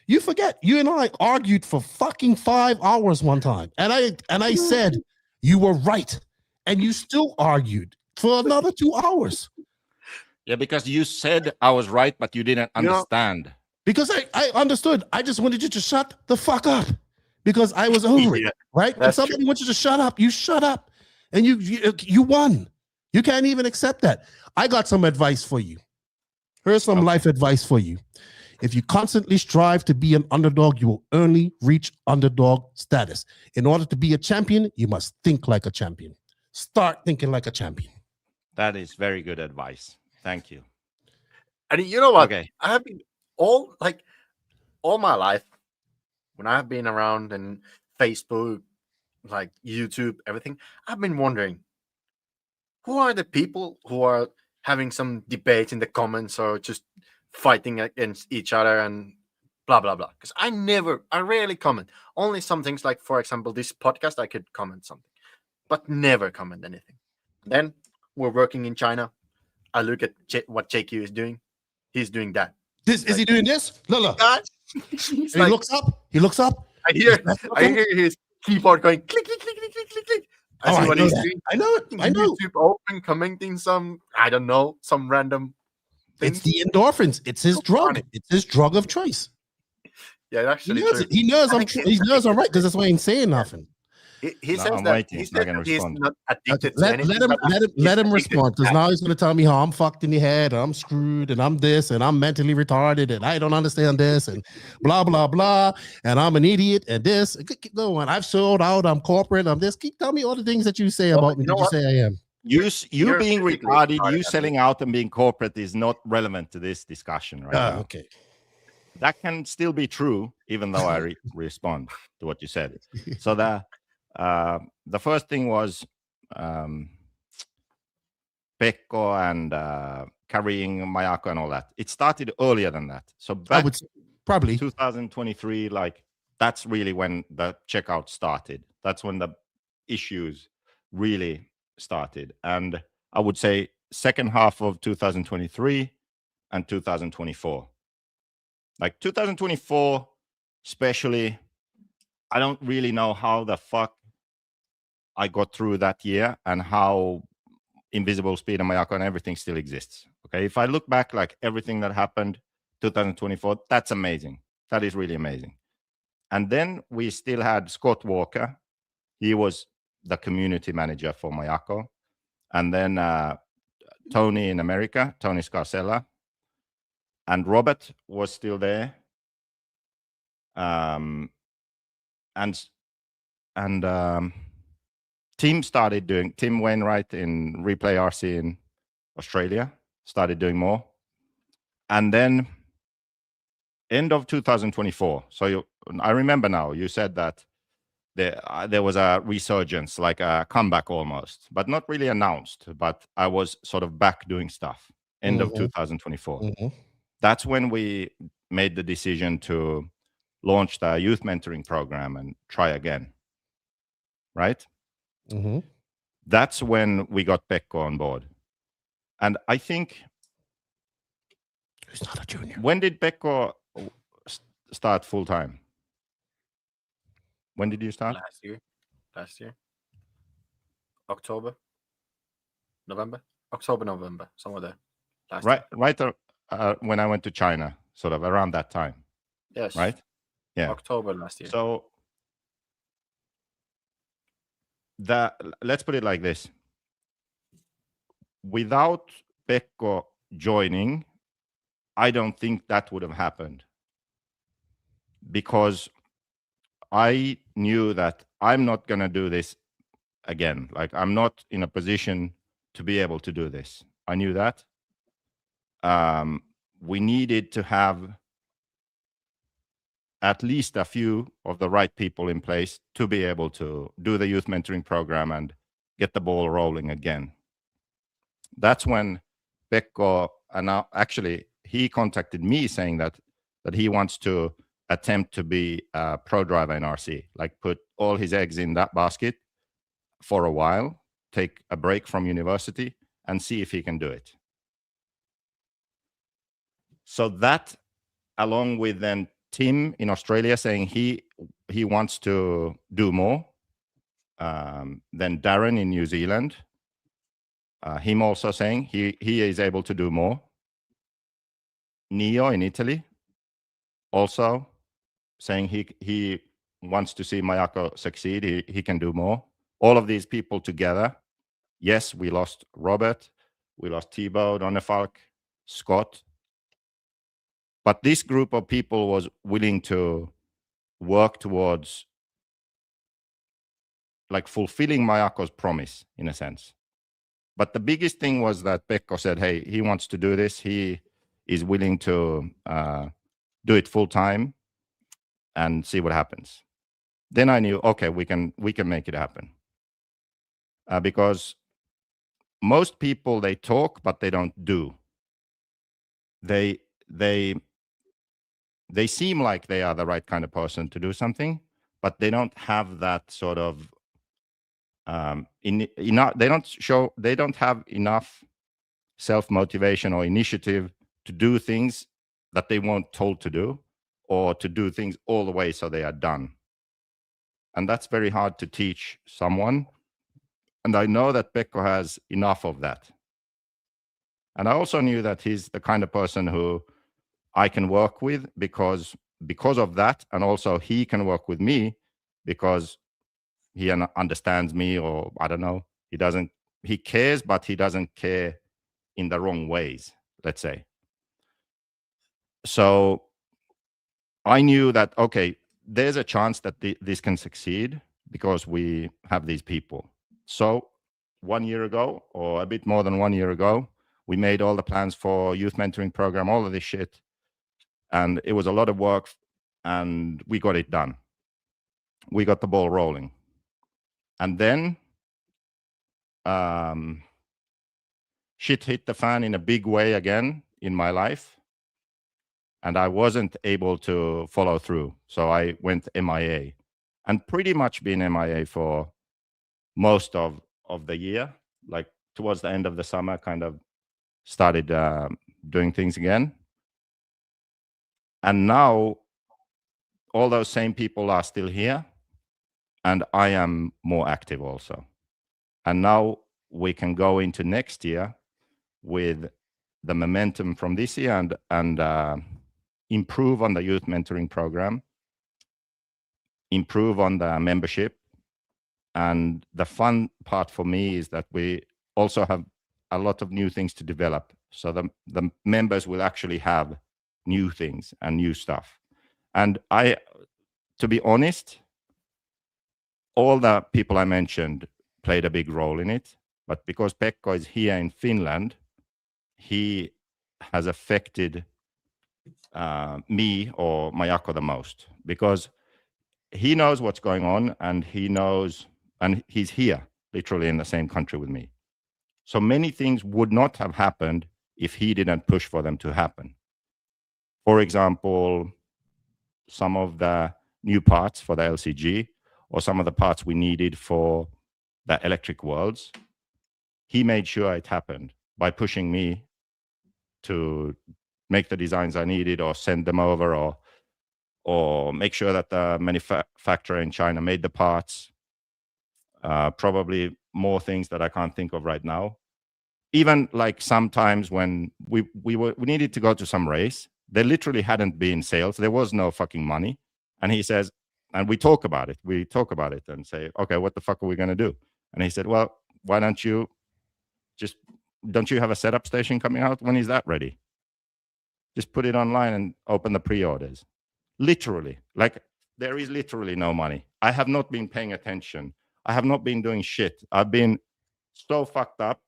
G: you forget, you and I argued for fucking 5 hours one time. And I said you were right. And you still argued for another 2 hours.
L: Yeah, because you said I was right, but you didn't understand.
G: Because I understood. I just wanted you to shut the fuck up. Because I was over it, right? When somebody wants you to shut up, you shut up. And you won. You can't even accept that. I got some advice for you. Here's some life advice for you. If you constantly strive to be an underdog, you will only reach underdog status. In order to be a champion, you must think like a champion. Start thinking like a champion.
L: That is very good advice. Thank you.
H: And you know what?
L: Okay.
H: I have been all my life, when I've been around and Facebook, like YouTube, everything, I've been wondering, who are the people who are having some debate in the comments or just fighting against each other and blah, blah, blah. Because I rarely comment. Only some things like, for example, this podcast, I could comment something, but never comment anything. Then we're working in China. I look at what JQ is doing. He's doing that.
G: Is he doing this? No. He looks up. He looks up.
H: I hear his keyboard going click, click, click, click, click, click, click. I see what he's doing.
G: I know it. I know.
H: YouTube open, commenting some, I don't know, some random things.
G: It's the endorphins. It's his drug. It's his drug of choice.
H: Yeah, actually,
G: he knows I'm right, because that's why I'm saying nothing.
H: He says that he's not addicted to anything.
G: Let him respond, because now he's going to tell me how I'm fucked in the head, and I'm screwed, and I'm this, and I'm mentally retarded, and I don't understand this, and blah, blah, blah, and I'm an idiot, and this. Keep going. I've sold out. I'm corporate. I'm this. Keep telling me all the things that you say about me. Did you say I am?
L: You being retarded, you selling out and being corporate is not relevant to this discussion right now.
G: Okay.
L: That can still be true, even though I respond to what you said. So the first thing was Pekko and carrying Mayako and all that. It started earlier than that. So back
G: probably
L: 2023, like that's really when the checkout started. That's when the issues really started. And I would say second half of 2023 and 2024. Like 2024, especially, I don't really know how the fuck I got through that year and how Invisible Speed and Mayako and everything still exists. Okay, if I look back, like everything that happened 2024, that's amazing. That is really amazing. And then we still had Scott Walker. He was the community manager for Mayako. And then Tony in America, Tony Scarcella. And Robert was still there. And Tim Wainwright in Replay RC in Australia started doing more. And then end of 2024. So I remember now, you said that there was a resurgence, like a comeback almost, but not really announced. But I was sort of back doing stuff end of 2024.
G: Mm-hmm.
L: That's when we made the decision to launch the youth mentoring program and try again. Right?
G: Mm-hmm.
L: That's when we got Pekko on board. And I think
G: He's not a junior.
L: When did Pekko start full time? When did you start?
H: Last year. October, November, somewhere there.
L: Right. When I went to China, sort of around that time.
H: Yes.
L: Right. Yeah.
H: October last year.
L: So let's put it like this. Without Pekko joining, I don't think that would have happened, because I knew that I'm not going to do this again. Like, I'm not in a position to be able to do this. I knew that. We needed to have at least a few of the right people in place to be able to do the youth mentoring program and get the ball rolling again. That's when Pekko, actually, he contacted me saying that he wants to attempt to be a pro driver in RC, like put all his eggs in that basket for a while, take a break from university and see if he can do it. So that, along with then Tim in Australia saying he wants to do more, then Darren in New Zealand, him also saying he is able to do more. Neo in Italy also saying he wants to see Mayako succeed. He can do more. All of these people together. Yes, we lost Robert, we lost Thibaut, Donnefalk, Scott. But this group of people was willing to work towards like fulfilling Mayako's promise in a sense. But the biggest thing was that Pekko said, hey, he wants to do this. He is willing to do it full time and see what happens. Then I knew, okay, we can make it happen. Because most people, they talk, but they don't do. They seem like they are the right kind of person to do something, but they don't have that sort of they don't have enough self-motivation or initiative to do things that they weren't told to do, or to do things all the way so they are done. And that's very hard to teach someone. And I know that Pekko has enough of that. And I also knew that he's the kind of person who I can work with because of that. And also he can work with me because he understands me, or I don't know. He cares, but he doesn't care in the wrong ways, let's say. So I knew that, okay, there's a chance that this can succeed because we have these people. So 1 year ago, or a bit more than 1 year ago, we made all the plans for youth mentoring program, all of this shit. And it was a lot of work, and we got it done. We got the ball rolling. And then shit hit the fan in a big way again in my life. And I wasn't able to follow through. So I went MIA, and pretty much been MIA for most of the year. Like towards the end of the summer, kind of started doing things again. And now all those same people are still here, and I am more active also. And now we can go into next year with the momentum from this year and improve on the youth mentoring program, improve on the membership. And the fun part for me is that we also have a lot of new things to develop. So the members will actually have new things and new stuff. And to be honest, all the people I mentioned played a big role in it. But because Pekko is here in Finland, he has affected me or Mayako the most, because he knows what's going on, and he's here literally in the same country with me. So many things would not have happened if he didn't push for them to happen. For example, some of the new parts for the LCG, or some of the parts we needed for the electric worlds, he made sure it happened by pushing me to make the designs I needed or send them over or make sure that the manufacturer in China made the parts. Probably more things that I can't think of right now. Even like sometimes when we needed to go to some race, there literally hadn't been sales. There was no fucking money. And he says, and we talk about it. We talk about it and say, okay, what the fuck are we going to do? And he said, well, why don't you have a setup station coming out? When is that ready? Just put it online and open the pre-orders. Literally, like there is literally no money. I have not been paying attention. I have not been doing shit. I've been so fucked up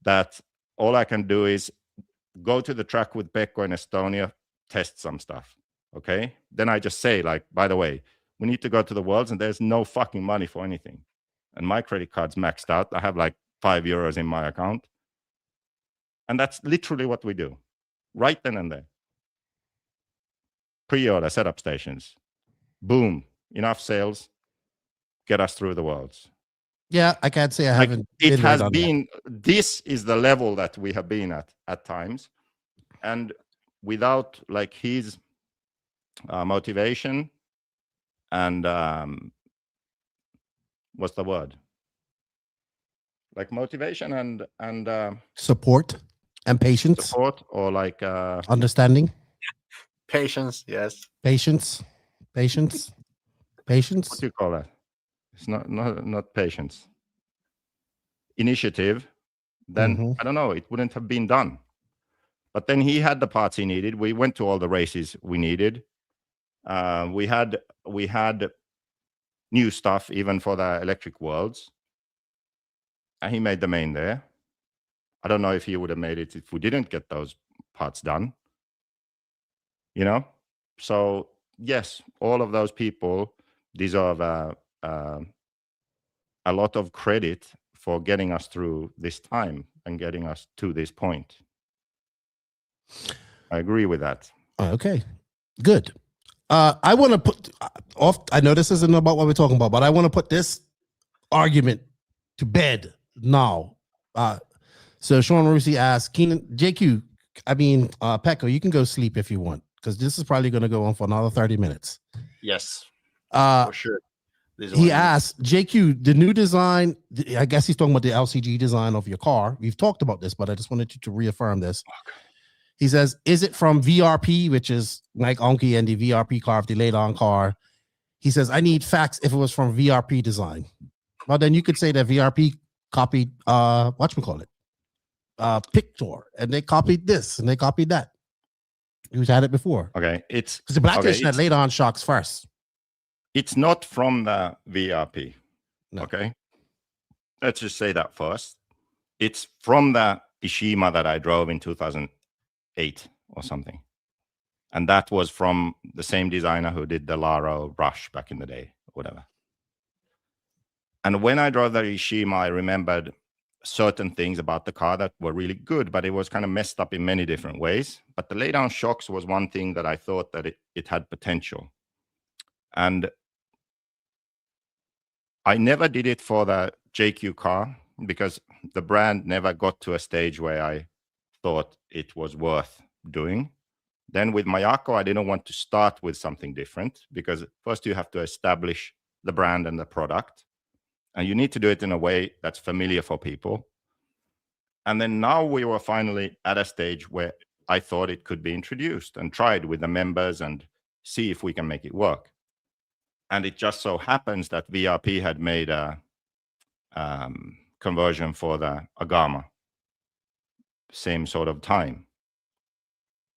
L: that all I can do is go to the track with Pekko in Estonia, test some stuff. Okay. Then I just say, like, by the way, we need to go to the Worlds and there's no fucking money for anything. And my credit card's maxed out. I have like €5 in my account. And that's literally what we do right then and there. Pre-order, setup stations. Boom. Enough sales. Get us through the Worlds.
G: Yeah, I can't say I haven't.
L: It has been, this is the level that we have been at times. And without like his motivation and what's the word? Like motivation and
G: support and patience.
L: Support or like
G: understanding.
H: Patience, yes.
G: Patience.
L: What do you call that? It's not patience. Initiative. Then I don't know. It wouldn't have been done. But then he had the parts he needed. We went to all the races we needed. We had new stuff even for the electric Worlds. And he made the main there. I don't know if he would have made it if we didn't get those parts done. You know? So yes, all of those people deserve a lot of credit for getting us through this time and getting us to this point. I agree with that.
G: Okay, good. I want to put off. I know this isn't about what we're talking about, but I want to put this argument to bed now. So Sean Rusi asked, Keenan, JQ, Pekko, you can go sleep if you want, because this is probably going to go on for another 30 minutes.
H: Yes, for sure.
G: He asked, JQ, the new design, I guess he's talking about the LCG design of your car. We've talked about this, but I just wanted you to reaffirm this. Okay. He says, is it from VRP, which is Mike Onke and the VRP car of the laid-on car? He says, I need facts if it was from VRP design. Well, then you could say that VRP copied, whatchamacallit, Pictor, and they copied this and they copied that. Who's had it before?
L: Okay, it's
G: because the Black Edition had laid-on shocks first.
L: It's not from the VRP.
G: No.
L: Okay, let's just say that first. It's from the Ishima that I drove in 2008 or something, and that was from the same designer who did the Laro Rush back in the day, whatever. And when I drove the Ishima, I remembered certain things about the car that were really good, but it was kind of messed up in many different ways. But the lay-down shocks was one thing that I thought that it had potential. And I never did it for the JQ car because the brand never got to a stage where I thought it was worth doing. Then with Mayako, I didn't want to start with something different because first you have to establish the brand and the product. And you need to do it in a way that's familiar for people. And then now we were finally at a stage where I thought it could be introduced and tried with the members and see if we can make it work. And it just so happens that VRP had made a conversion for the Agama, same sort of time.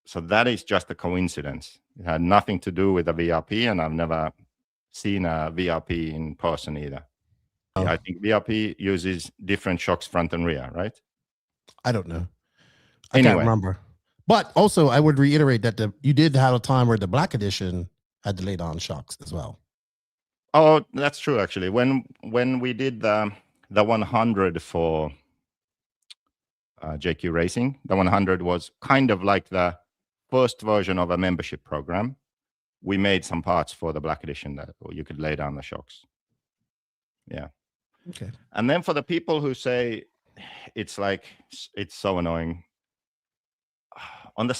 L: So that is just a coincidence. It had nothing to do with the VRP, and I've never seen a VRP in person either. Oh. I think VRP uses different shocks front and rear, right?
G: I don't know. I can't remember. But also, I would reiterate that you did have a time where the Black Edition had the laid-on shocks as well.
L: Oh, that's true, actually. When we did the 100 for JQ Racing, the 100 was kind of like the first version of a membership program. We made some parts for the Black Edition that you could lay down the shocks. Yeah.
G: Okay.
L: And then for the people who say it's like it's so annoying, on the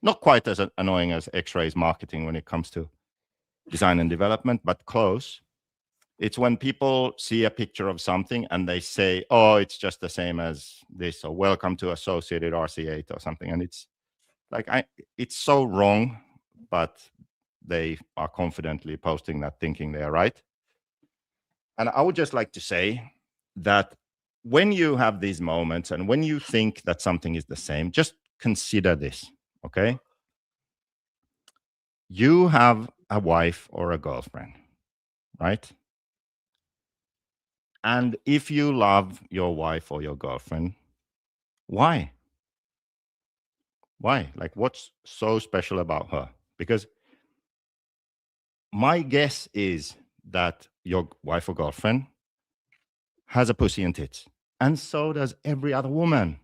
L: not quite as annoying as X-Ray's marketing when it comes to design and development, but close. It's when people see a picture of something and they say, oh, it's just the same as this, or welcome to associated RC8 or something. And it's like, it's so wrong, but they are confidently posting that thinking they are right. And I would just like to say that when you have these moments and when you think that something is the same, just consider this, okay? You have a wife or a girlfriend, right? And if you love your wife or your girlfriend, why? Why? Like, what's so special about her? Because my guess is that your wife or girlfriend has a pussy and tits. And so does every other woman.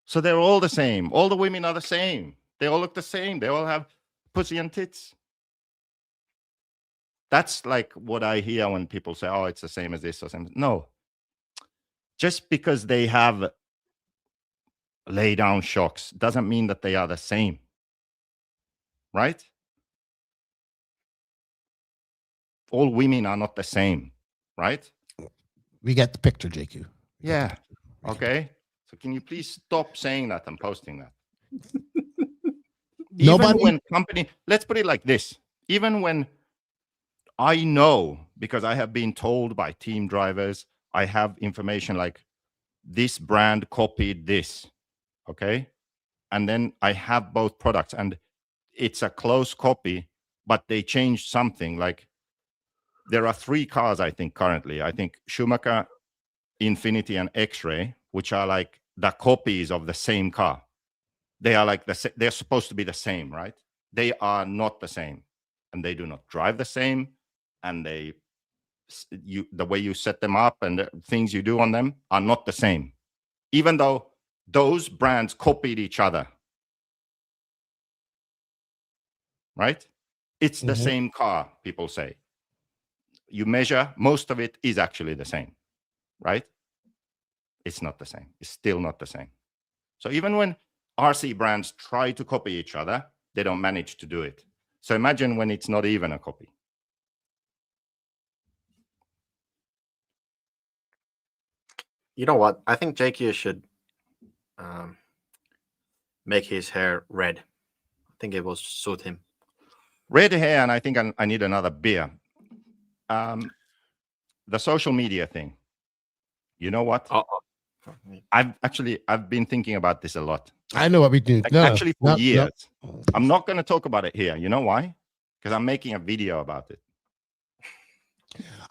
L: So they're all the same. All the women are the same. They all look the same. They all have pussy and tits. That's like what I hear when people say, oh, it's the same as this or something. No. Just because they have lay down shocks doesn't mean that they are the same. Right? All women are not the same. Right?
G: We get the picture, JQ.
L: Yeah. Okay. So can you please stop saying that and posting that? Even when company, let's put it like this. Even when I know, because I have been told by team drivers, I have information like this brand copied this. Okay. And then I have both products and it's a close copy, but they changed something. Like there are 3 cars, I think, currently. I think Schumacher, Infinity, and X-Ray, which are like the copies of the same car. They are like they're supposed to be the same, right? They are not the same, and they do not drive the same, and the way you set them up and the things you do on them are not the same, even though those brands copied each other, right? It's the same car, people say. You measure, most of it is actually the same, right? It's not the same. It's still not the same. So even when RC brands try to copy each other, they don't manage to do it. So imagine when it's not even a copy.
H: You know what? I think JQ should make his hair red. I think it will suit him.
L: Red hair, and I think I need another beer. The social media thing. You know what? I've been thinking about this a lot.
G: I know what we do.
L: Like, actually, for years. No. I'm not going to talk about it here. You know why? Because I'm making a video about it.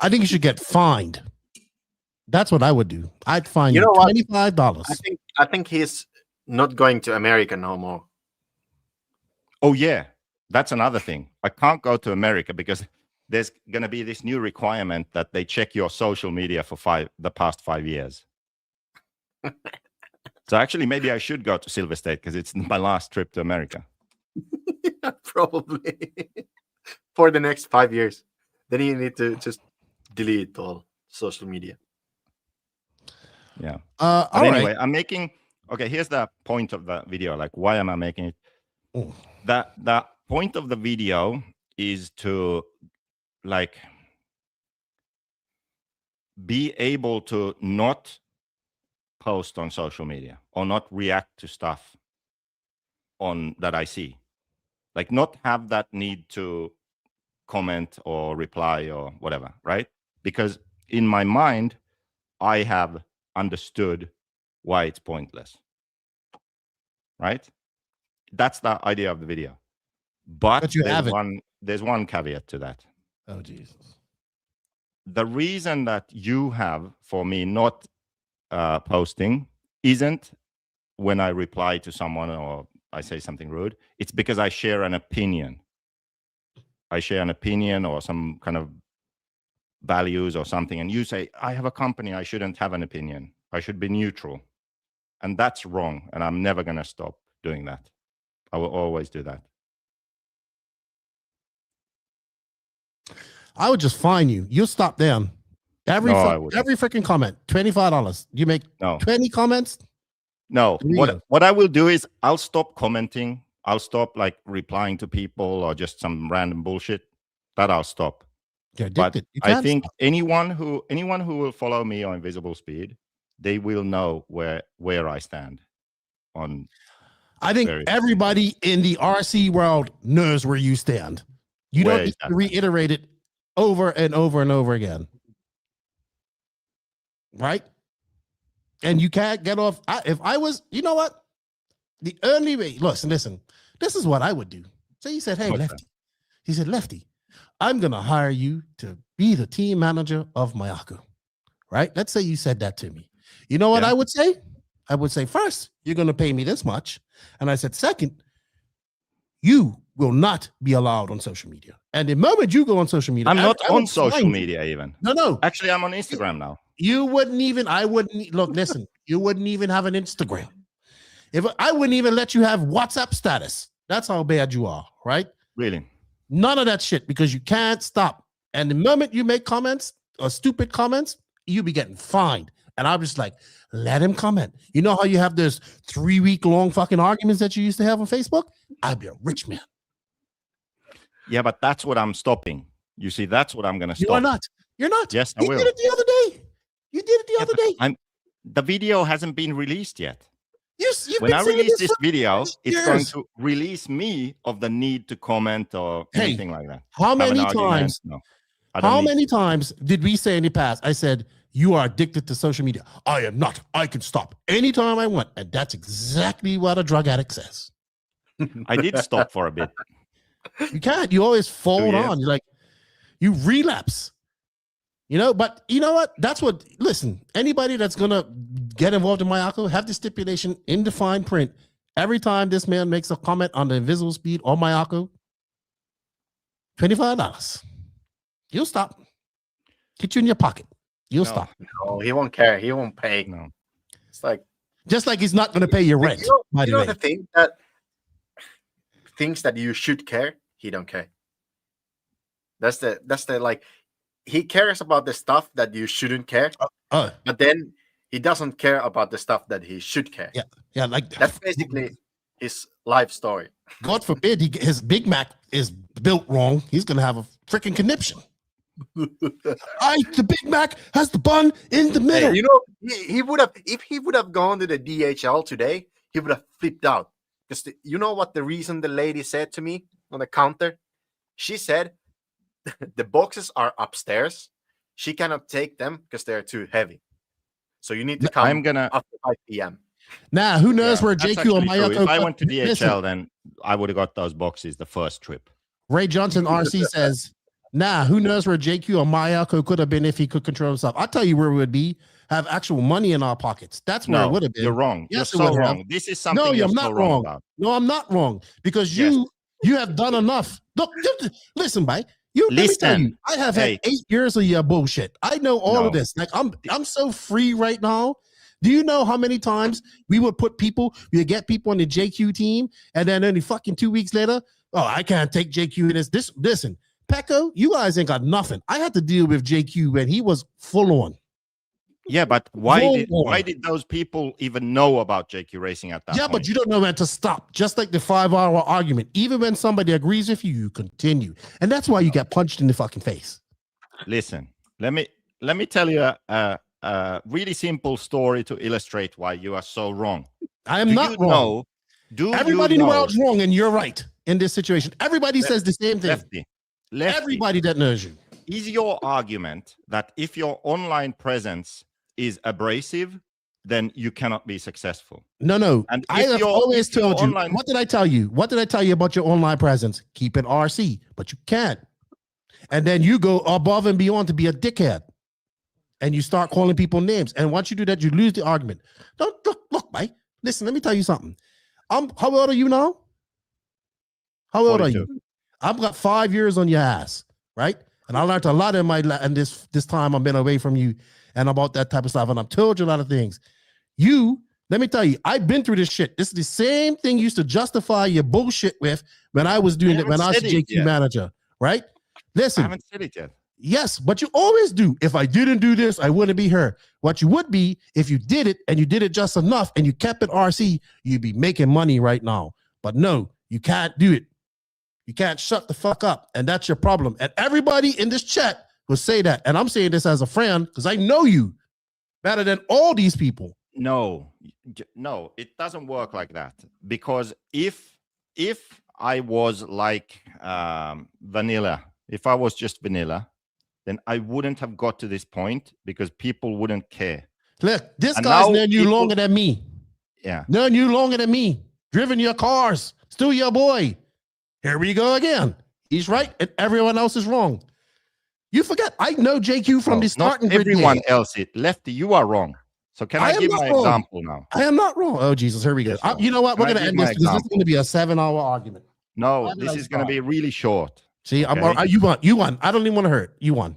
G: I think you should get fined. That's what I would do. I'd fine you $25.
H: I think he's not going to America no more.
L: Oh yeah, that's another thing. I can't go to America because there's going to be this new requirement that they check your social media for the past 5 years. So actually, maybe I should go to Silver State because it's my last trip to America.
H: Probably for the next 5 years. Then you need to just delete all social media.
L: Yeah.
G: But
L: anyway,
G: right.
L: I'm making. Okay, here's the point of the video. Like, why am I making it?
G: Oh.
L: The point of the video is to like be able to not post on social media or not react to stuff on that I see, like not have that need to comment or reply or whatever, right? Because in my mind I have understood why it's pointless, right? That's the idea of the video, but there's one caveat to that.
G: Oh Jesus.
L: The reason that you have for me not posting isn't when I reply to someone or I say something rude. It's because I share an opinion. I share an opinion or some kind of values or something. And you say, I have a company. I shouldn't have an opinion. I should be neutral. And that's wrong. And I'm never going to stop doing that. I will always do that.
G: I would just fine you. You'll stop them. Every freaking comment, $25. You make 20 comments.
L: No, what I will do is I'll stop commenting. I'll stop like replying to people or just some random bullshit. That I'll stop. But I think anyone who will follow me on Invisible Speed, they will know where I stand on.
G: I think everybody in the RC world knows where you stand. You don't need to reiterate it over and over and over again. Right? And you can't get off. If I was, you know what? The only way, listen, this is what I would do. So he said, hey, Lefty. He said, Lefty, I'm going to hire you to be the team manager of Mayako. Right? Let's say you said that to me. You know what I would say? I would say, first, you're going to pay me this much. And I said, second, you will not be allowed on social media. And the moment you go on social media,
L: I'm not on social media even.
G: No.
L: Actually, I'm on Instagram now.
G: You wouldn't even, look, listen, you wouldn't even have an Instagram. If I wouldn't even let you have WhatsApp status. That's how bad you are, right?
L: Really?
G: None of that shit, because you can't stop. And the moment you make comments or stupid comments, you be getting fined. And I'm just like, let him comment. You know how you have those 3-week-long fucking arguments that you used to have on Facebook? I'd be a rich man.
L: Yeah, but that's what I'm stopping. You see, that's what I'm going to stop.
G: You are not. You're not.
L: Yes, I will.
G: You did it the other day. The
L: video hasn't been released yet.
G: You've
L: when I release this video, it's going to release me of the need to comment or anything like that.
G: How many times? No, how many times did we say in the past? I said, you are addicted to social media. I am not. I can stop anytime I want. And that's exactly what a drug addict says.
L: I did stop for a bit.
G: You can't. You always fall on. You're like, you relapse. You know, but you know what? That's what, listen, anybody that's going to get involved in Mayako, have the stipulation in the fine print. Every time this man makes a comment on the Invisible Speed or Mayako, $25. You'll stop. Get you in your pocket. You'll stop.
H: No, he won't care. He won't pay.
L: No.
H: It's like,
G: just like he's not going to pay your rent.
H: You know the thing that things that you should care, he don't care. That's the like, he cares about the stuff that you shouldn't care, but then he doesn't care about the stuff that he should care.
G: Yeah, like
H: that's basically his life story.
G: God forbid his Big Mac is built wrong. He's gonna have a freaking conniption. The Big Mac has the bun in the middle.
H: Hey, you know, he would have, if he would have gone to the DHL today, he would have flipped out. Because you know what the reason the lady said to me on the counter? She said, the boxes are upstairs. She cannot take them because they're too heavy. So you need to come after 5 p.m.
G: Now, who knows where JQ or Mayako...
L: If I went to DHL, then I would have got those boxes the first trip.
G: Ray Johnson RC says, who knows where JQ or Mayako could have been if he could control himself. I'll tell you where it would be. Have actual money in our pockets. That's where it would have been.
L: You're wrong.
G: Yes,
L: you're so wrong. This is something you're not wrong about.
G: No, I'm not wrong. Because you have done enough. Look, listen, Mike. Let me tell you, I have had 8 years of your bullshit. I know all of this. Like I'm so free right now. Do you know how many times we would get people on the JQ team, and then only fucking 2 weeks later, I can't take JQ in this. Listen, Pekko, you guys ain't got nothing. I had to deal with JQ when he was full on.
L: Yeah, but why did those people even know about JQ Racing at that point?
G: But you don't know when to stop. Just like the 5-hour argument. Even when somebody agrees with you, you continue. And that's why you get punched in the fucking face.
L: Listen, let me tell you a really simple story to illustrate why you are so wrong.
G: I am not wrong. Everybody in the world's wrong, and you're right in this situation. Everybody says the same thing.
L: Lefty.
G: Everybody that knows you.
L: Is your argument that if your online presence is abrasive, then you cannot be successful?
G: No.
L: And
G: I have always told you. What did I tell you? What did I tell you about your online presence? Keep it RC, but you can't. And then you go above and beyond to be a dickhead. And you start calling people names. And once you do that, you lose the argument. Don't look, Mike. Listen, let me tell you something. How old are you now? How old 42. Are you? I've got 5 years on your ass, right? And I learned a lot in this time I've been away from you and about that type of stuff. And I've told you a lot of things. Let me tell you, I've been through this shit. This is the same thing you used to justify your bullshit with when I was doing it, when I was JQ manager, right? Listen.
L: I haven't said it yet.
G: Yes, but you always do. If I didn't do this, I wouldn't be here. What you would be, if you did it and you did it just enough and you kept it RC, you'd be making money right now. But no, you can't do it. You can't shut the fuck up. And that's your problem. And everybody in this chat will say that. And I'm saying this as a friend because I know you better than all these people.
L: No, it doesn't work like that. Because if I was like vanilla, if I was just vanilla, then I wouldn't have got to this point because people wouldn't care.
G: Look, this guy's known you longer than me.
L: Yeah.
G: Known you longer than me. Driven your cars. Still your boy. Here we go again. He's right and everyone else is wrong. You forget, I know JQ from the starting.
L: Not everyone else is. Lefty, you are wrong. So can I give my example now?
G: I am not wrong. Oh, Jesus, here we go. You know what? We're going to end this because this is going to be a 7-hour argument.
L: No, this is going to be really short.
G: See, okay? You won. I don't even want to hurt. You won.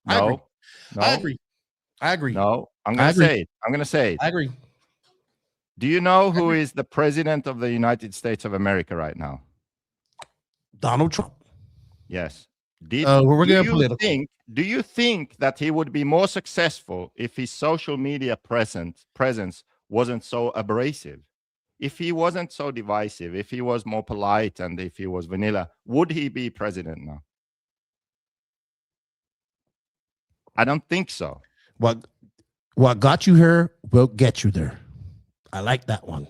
G: I agree.
L: No, I'm going to say it. I'm going to say it.
G: I agree.
L: Do you know who is the president of the United States of America right now?
G: Donald Trump.
L: Yes. Do you think that he would be more successful if his social media presence wasn't so abrasive? If he wasn't so divisive, if he was more polite, and if he was vanilla, would he be president now? I don't think so.
G: What got you here will get you there. I like that one.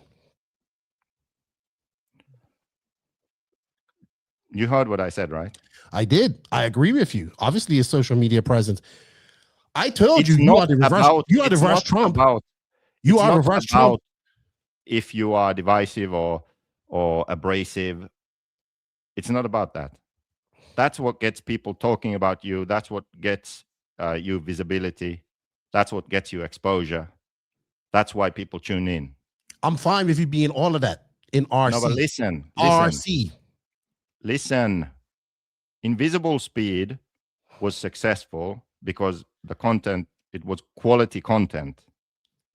L: You heard what I said, right?
G: I did. I agree with you. Obviously, his social media presence. I told you, you are the reverse. You are the reverse Trump. You are reverse Trump.
L: If you are divisive or abrasive, it's not about that. That's what gets people talking about you. That's what gets you visibility. That's what gets you exposure. That's why people tune in.
G: I'm fine with you being all of that in RC.
L: No, but listen.
G: RC.
L: Listen. Invisible Speed was successful because the content, it was quality content,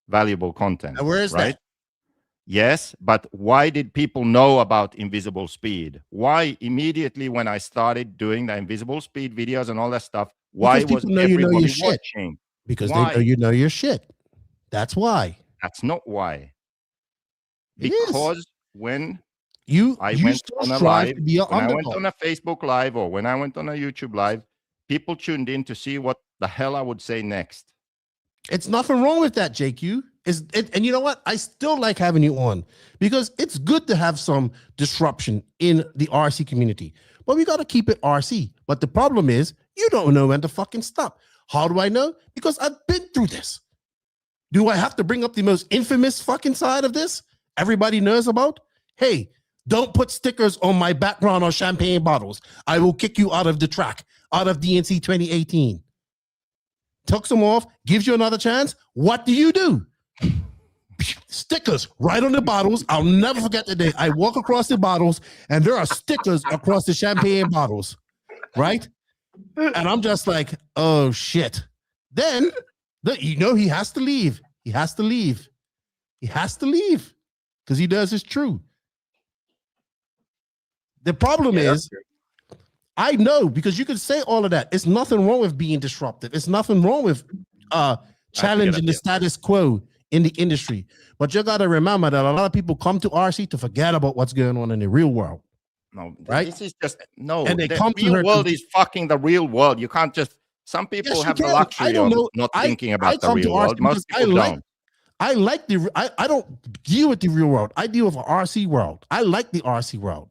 L: valuable content.
G: And where is that?
L: Yes, but why did people know about Invisible Speed? Why immediately when I started doing the Invisible Speed videos and all that stuff, why was everybody watching?
G: Because they know you know your shit. That's why.
L: That's not why. Because when I went on a live, when I went on a Facebook live, or when I went on a YouTube live, people tuned in to see what the hell I would say next.
G: It's nothing wrong with that, JQ. And you know what? I still like having you on because it's good to have some disruption in the RC community. But we got to keep it RC. But the problem is you don't know when to fucking stop. How do I know? Because I've been through this. Do I have to bring up the most infamous fucking side of this everybody knows about? Hey, don't put stickers on my background or champagne bottles. I will kick you out of the track, out of DNC 2018. Took some off, gives you another chance. What do? Stickers right on the bottles. I'll never forget the day I walk across the bottles and there are stickers across the champagne bottles, right? And I'm just like, oh shit. Then, he has to leave. He has to leave because he does his true. The problem is, I know, because you can say all of that. It's nothing wrong with being disruptive. It's nothing wrong with challenging the status quo in the industry. But you got to remember that a lot of people come to RC to forget about what's going on in the real world.
L: No,
G: right?
L: This is just, no,
G: and they
L: the
G: come
L: real world is fucking the real world. You can't just, some people have the luxury of not thinking about the real world. Most people don't.
G: I don't deal with the real world. I deal with the RC world. I like the RC world.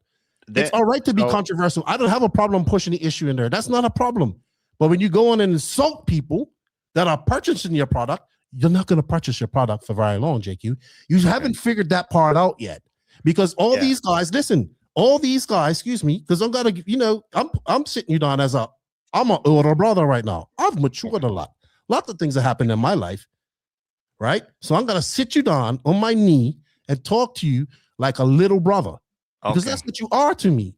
G: It's all right to be controversial. I don't have a problem pushing the issue in there. That's not a problem. But when you go on and insult people that are purchasing your product, you're not going to purchase your product for very long, JQ. You haven't figured that part out yet. Because all these guys, listen, excuse me, because I'm going to, I'm sitting you down I'm an older brother right now. I've matured a lot. Lots of things have happened in my life, right? So I'm going to sit you down on my knee and talk to you like a little brother. Because that's what you are to me.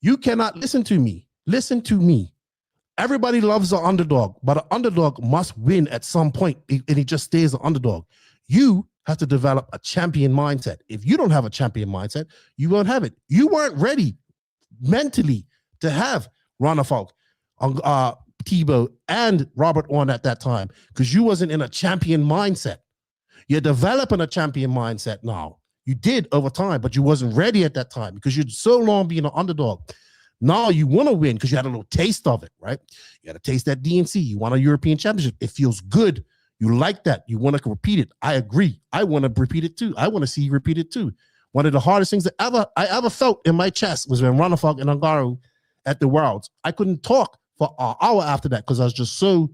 G: You cannot listen to me. Listen to me. Everybody loves an underdog, but an underdog must win at some point, and he just stays an underdog. You have to develop a champion mindset. If you don't have a champion mindset, you won't have it. You weren't ready mentally to have Ronald Falk, Tebow and Robert on at that time because you wasn't in a champion mindset. You're developing a champion mindset now. You did over time, but you wasn't ready at that time because you'd so long being an underdog. Now you want to win because you had a little taste of it, right? You had a taste that DNC. You want a European championship. It feels good. You like that. You want to repeat it. I agree. I want to repeat it too. I want to see you repeat it too. One of the hardest things that I ever felt in my chest was when Ronnefalk and Ungaro at the Worlds. I couldn't talk for an hour after that because I was just so,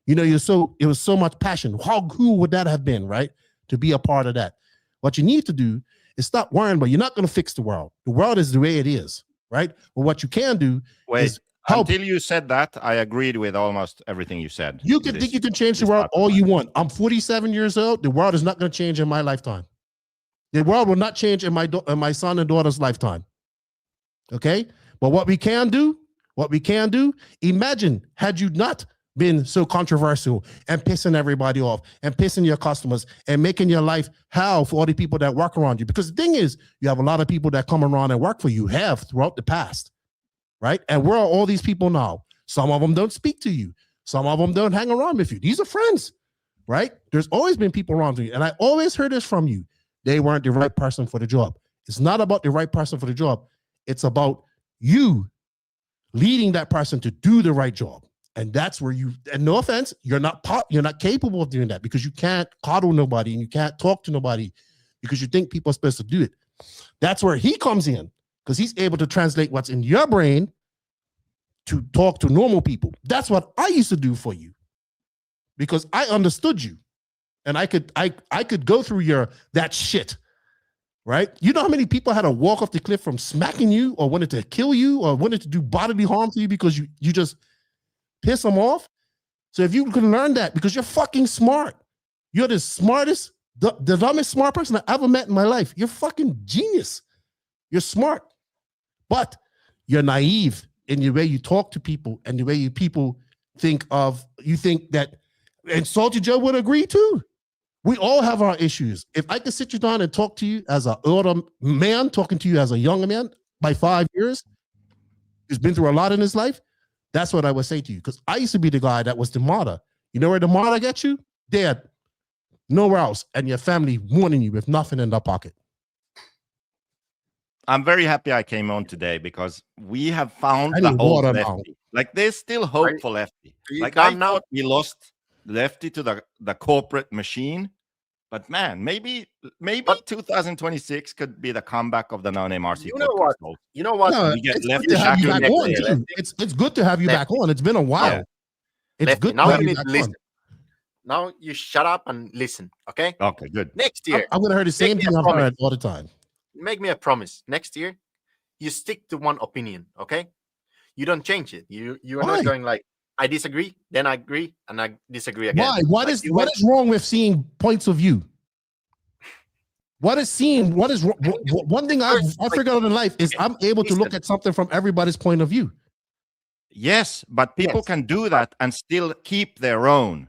G: it was so much passion. How cool would that have been, right? To be a part of that. What you need to do is stop worrying about, you're not going to fix the world. The world is the way it is, right? But what you can do is help.
L: Until you said that, I agreed with almost everything you said.
G: You can think you can change the world all you want. I'm 47 years old. The world is not going to change in my lifetime. The world will not change in my son and daughter's lifetime. Okay? But what we can do, imagine had you not been so controversial and pissing everybody off and pissing your customers and making your life hell for all the people that work around you. Because the thing is, you have a lot of people that come around and work for you, have throughout the past, right? And where are all these people now? Some of them don't speak to you. Some of them don't hang around with you. These are friends, right? There's always been people around you. And I always heard this from you. They weren't the right person for the job. It's not about the right person for the job. It's about you leading that person to do the right job. And that's where and no offense, you're not capable of doing that because you can't coddle nobody and you can't talk to nobody because you think people are supposed to do it. That's where he comes in because he's able to translate what's in your brain to talk to normal people. That's what I used to do for you because I understood you and I could go through that shit, right? You know how many people had to walk off the cliff from smacking you or wanted to kill you or wanted to do bodily harm to you because you just piss them off. So if you can learn that, because you're fucking smart, you're the smartest, the dumbest smart person I ever met in my life. You're fucking genius. You're smart, but you're naive in the way you talk to people and the way people think that, and Salty Joe would agree too. We all have our issues. If I could sit you down and talk to you as an older man, talking to you as a younger man by 5 years, who's been through a lot in his life, that's what I would say to you. Because I used to be the guy that was the martyr. You know where the martyr gets you? Dead. Nowhere else. And your family warning you with nothing in their pocket.
L: I'm very happy I came on today because we have found the old Lefty. Like there's still hope for Lefty. Like I thought we lost Lefty to the corporate machine. But man, maybe 2026 could be the comeback of the NNRC.
H: You know what?
G: No,
L: we get
G: it's
L: Lefty
G: good to have you
L: back
G: back on, too. It's good to have you back on. It's been a while.
L: Yeah.
G: It's
H: Lefty,
G: good
H: now
G: to have
H: you
G: you
H: need
G: back
H: to listen.
G: on.
H: Now you shut up and listen, okay?
L: Okay, good.
H: Next year,
G: I'm going to hear the same thing I've heard all the time.
H: Make me a promise. Next year, you stick to one opinion, okay? You don't change it. You are not going like, I disagree, then I agree, and I disagree again.
G: Why? What is wrong with seeing points of view? What is one thing I figured out in life is I'm able to look at something from everybody's point of view.
L: Yes, but people can do that and still keep their own.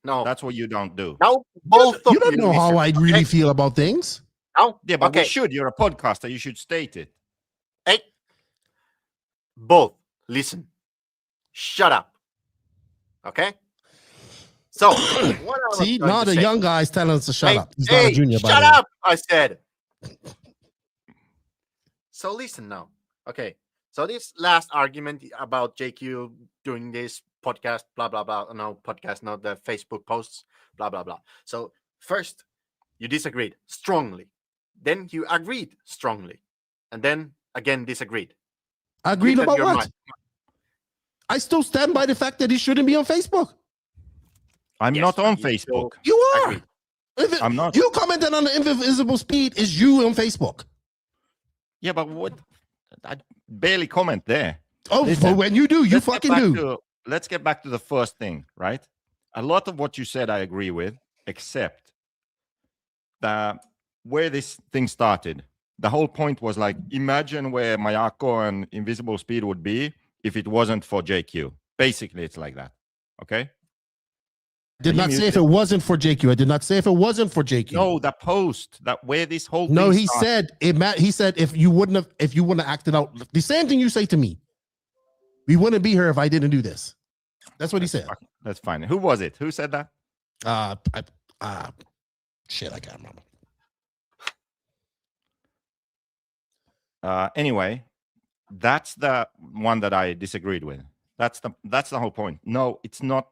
H: No,
L: that's what you don't do.
H: Now, both
G: you don't know how I really feel about things.
H: No,
L: yeah, but we should. You're a podcaster. You should state it.
H: Hey, both listen. Shut up. Okay. So,
G: see, now the young guy's telling us to shut up. He's
H: not
G: a junior.
H: Shut up! I said. So listen now. Okay. So this last argument about JQ doing this podcast, blah blah blah. No podcast, not the Facebook posts, blah blah blah. So first, you disagreed strongly. Then you agreed strongly, and then again disagreed.
G: Agreed about what? Mind. I still stand by the fact that he shouldn't be on Facebook.
L: I'm not on Facebook.
G: You are.
L: I'm not.
G: You commented on the invisible speed is you on Facebook.
L: Yeah, but what? I barely comment there.
G: Oh, but when you do, you fucking do.
L: Let's get back to the first thing, right? A lot of what you said I agree with, except where this thing started. The whole point was like, imagine where Mayako and Invisible Speed would be if it wasn't for JQ. Basically, it's like that. Okay?
G: Did not say if it wasn't for JQ. I did not say if it wasn't for JQ.
L: No, the post that where this whole
G: no,
L: thing
G: he
L: started.
G: said he said if you wouldn't have acted out the same thing you say to me. We wouldn't be here if I didn't do this. That's what he said.
L: That's fine. Who was it? Who said that?
G: Shit, I can't remember.
L: Anyway, that's the one that I disagreed with. That's the whole point. No, it's not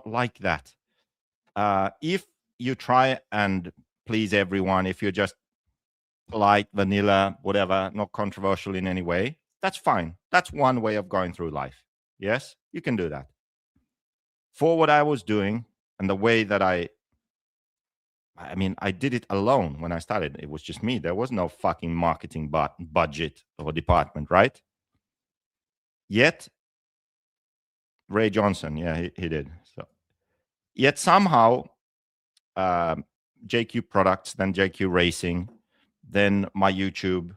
L: like that. If you try and please everyone, if you're just polite, vanilla, whatever, not controversial in any way, that's fine. That's one way of going through life. Yes, you can do that. For what I was doing and the way that I did it alone when I started. It was just me. There was no fucking marketing budget or department, right? Yet, Ray Johnson, yeah, he did. So, yet somehow, JQ Products, then JQ Racing, then my YouTube,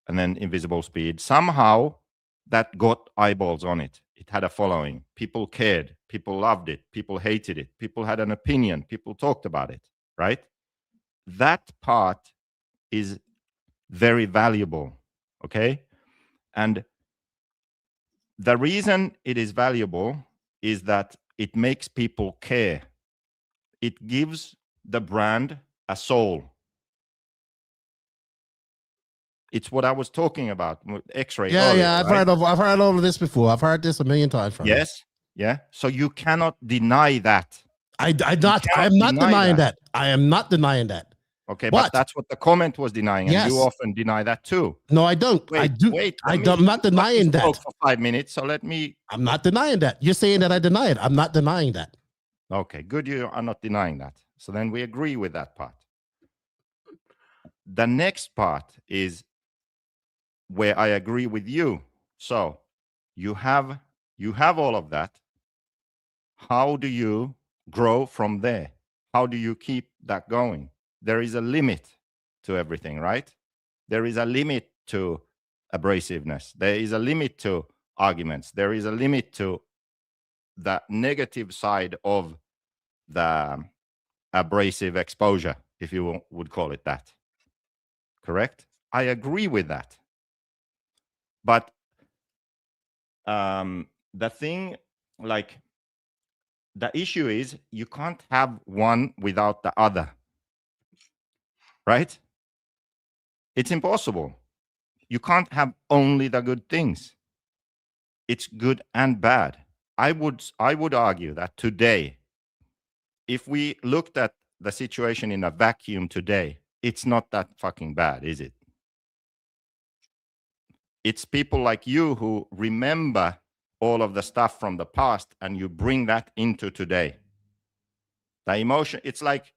L: and then Invisible Speed. Somehow, that got eyeballs on it. It had a following. People cared. People loved it. People hated it. People had an opinion. People talked about it, right? That part is very valuable, okay? And the reason it is valuable is that it makes people care. It gives the brand a soul. It's what I was talking about with X-ray.
G: Yeah,
L: earlier,
G: yeah. I've heard all of this before. I've heard this a million times from you.
L: Yes, yeah. So you cannot deny that.
G: I'm not denying that. I am not denying that.
L: Okay, but that's what the comment was denying, and
G: Yes.
L: you often deny that too.
G: No, I don't.
L: Wait,
G: I do.
L: wait.
G: I'm not denying that.
L: For 5 minutes, so let me.
G: I'm not denying that. You're saying that I deny it. I'm not denying that.
L: Okay, good. You are not denying that. So then we agree with that part. The next part is where I agree with you. So you have all of that. How do you grow from there? How do you keep that going? There is a limit to everything, right? There is a limit to abrasiveness. There is a limit to arguments. There is a limit to the negative side of the abrasive exposure, if you would call it that. Correct? I agree with that. But the thing, like, the issue is you can't have one without the other. Right? It's impossible. You can't have only the good things. It's good and bad. I would argue that today, if we looked at the situation in a vacuum today, it's not that fucking bad, is it? It's people like you who remember all of the stuff from the past and you bring that into today. The emotion, it's like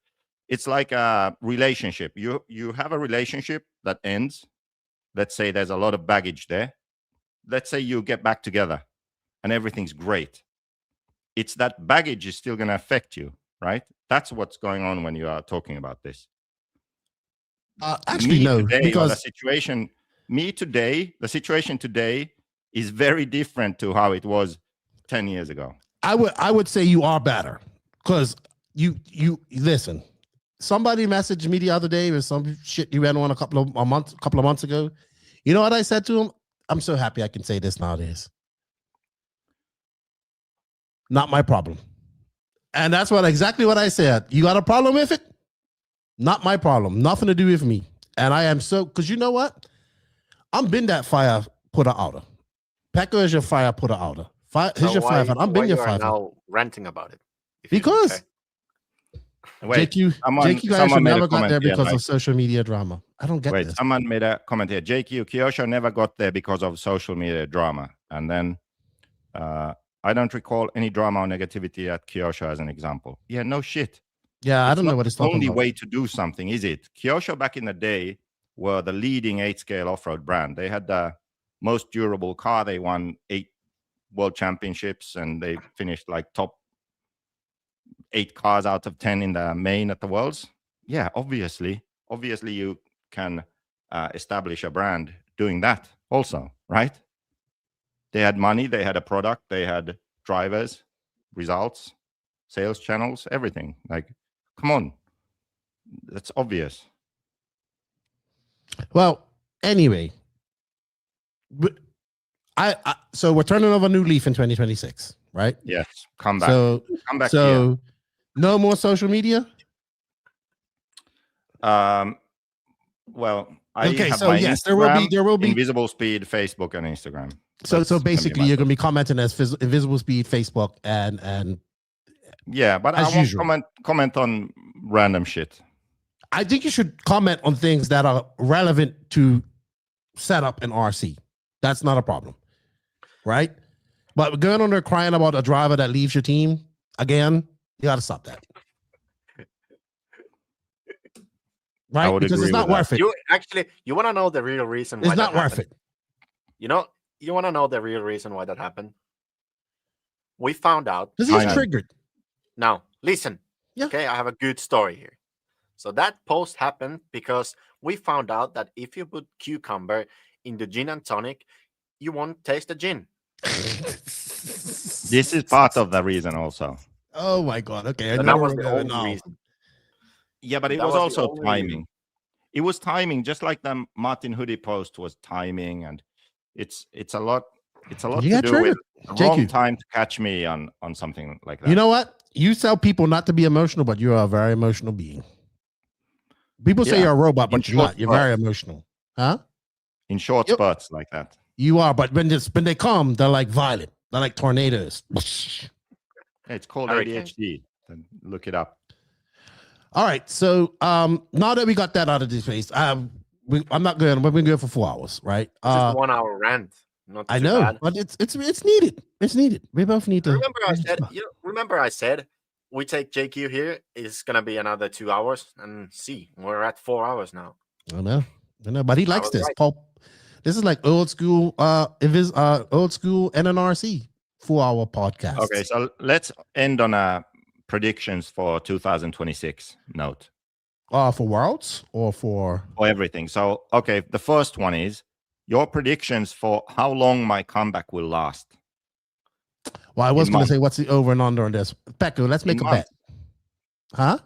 L: a relationship. You have a relationship that ends. Let's say there's a lot of baggage there. Let's say you get back together and everything's great. It's that baggage is still going to affect you, right? That's what's going on when you are talking about this.
G: Actually, no, because
L: the situation today is very different to how it was 10 years ago.
G: I would say you are better because you listen. Somebody messaged me the other day with some shit you ran on a couple of months ago. You know what I said to him? I'm so happy I can say this nowadays. Not my problem. And that's exactly what I said. You got a problem with it? Not my problem. Nothing to do with me. And I am so, because you know what? I'm been that fire putter outer. Pekko is your fire putter outer. Here's your fire. I'm been your fire.
H: Now ranting about it.
G: Because
L: wait,
G: JQ guys never got there because of social media drama. I don't get this.
L: Someone made a comment here. JQ Kyosho never got there because of social media drama. And then I don't recall any drama or negativity at Kyosho as an example. Yeah, no shit.
G: Yeah, I don't know what it's talking about.
L: The only way to do something, is it? Kyosho back in the day were the leading 8-scale off-road brand. They had the most durable car. They won 8 world championships and they finished like top 8 cars out of 10 in the main at the Worlds. Yeah, obviously you can establish a brand doing that also, right? They had money, they had a product, they had drivers, results, sales channels, everything. Like, come on. That's obvious.
G: Well, anyway, So we're turning over a new leaf in 2026, right?
L: Yes, come back. Come back.
G: So no more social media.
L: Well, I have
G: so
L: my
G: yes,
L: Instagram,
G: there will be
L: Invisible Speed, Facebook, and Instagram.
G: So basically, you're gonna be commenting as Invisible Speed, Facebook, and
L: yeah, but I won't comment on random shit.
G: I think you should comment on things that are relevant to setup and RC. That's not a problem, right? But going on there crying about a driver that leaves your team again, you got to stop that. Right? Because it's not worth it.
H: You want to know the real reason why
G: it's not worth it.
H: You want to know the real reason why that happened? We found out.
G: Because he's triggered.
H: Now, listen.
G: Yeah.
H: Okay, I have a good story here. So that post happened because we found out that if you put cucumber in the gin and tonic, you won't taste the gin.
L: This is part of the reason also.
G: Oh my God. Okay.
H: So that was the only reason.
L: Yeah, but it was also timing. It was timing, just like the Martin Hoodie post was timing, and it's a lot to do with the wrong time to catch me on something like that.
G: You know what? You tell people not to be emotional, but you are a very emotional being. People say you're a robot, but you're not. You're very emotional. Huh?
L: In short spurts like that.
G: You are, but when they come, they're like violent. They're like tornadoes.
L: It's called ADHD. Then look it up.
G: All right. So now that we got that out of this space, I'm not going. We're going to go for 4 hours, right?
H: Just 1 hour rant.
G: I know, bad. But it's needed. It's needed. We both need to.
H: Remember, I said we take JQ here. It's gonna be another 2 hours, and see, we're at 4 hours now.
G: I know, but he likes this. Right. Paul, this is like old school NNRC 4 hour podcast.
L: Okay, so let's end on a predictions for 2026 note.
G: For Worlds or for
L: everything. So okay, the first one is your predictions for how long my comeback will last.
G: Well, I was going to say, what's the over and under on this? Pekko, let's make a bet. Huh?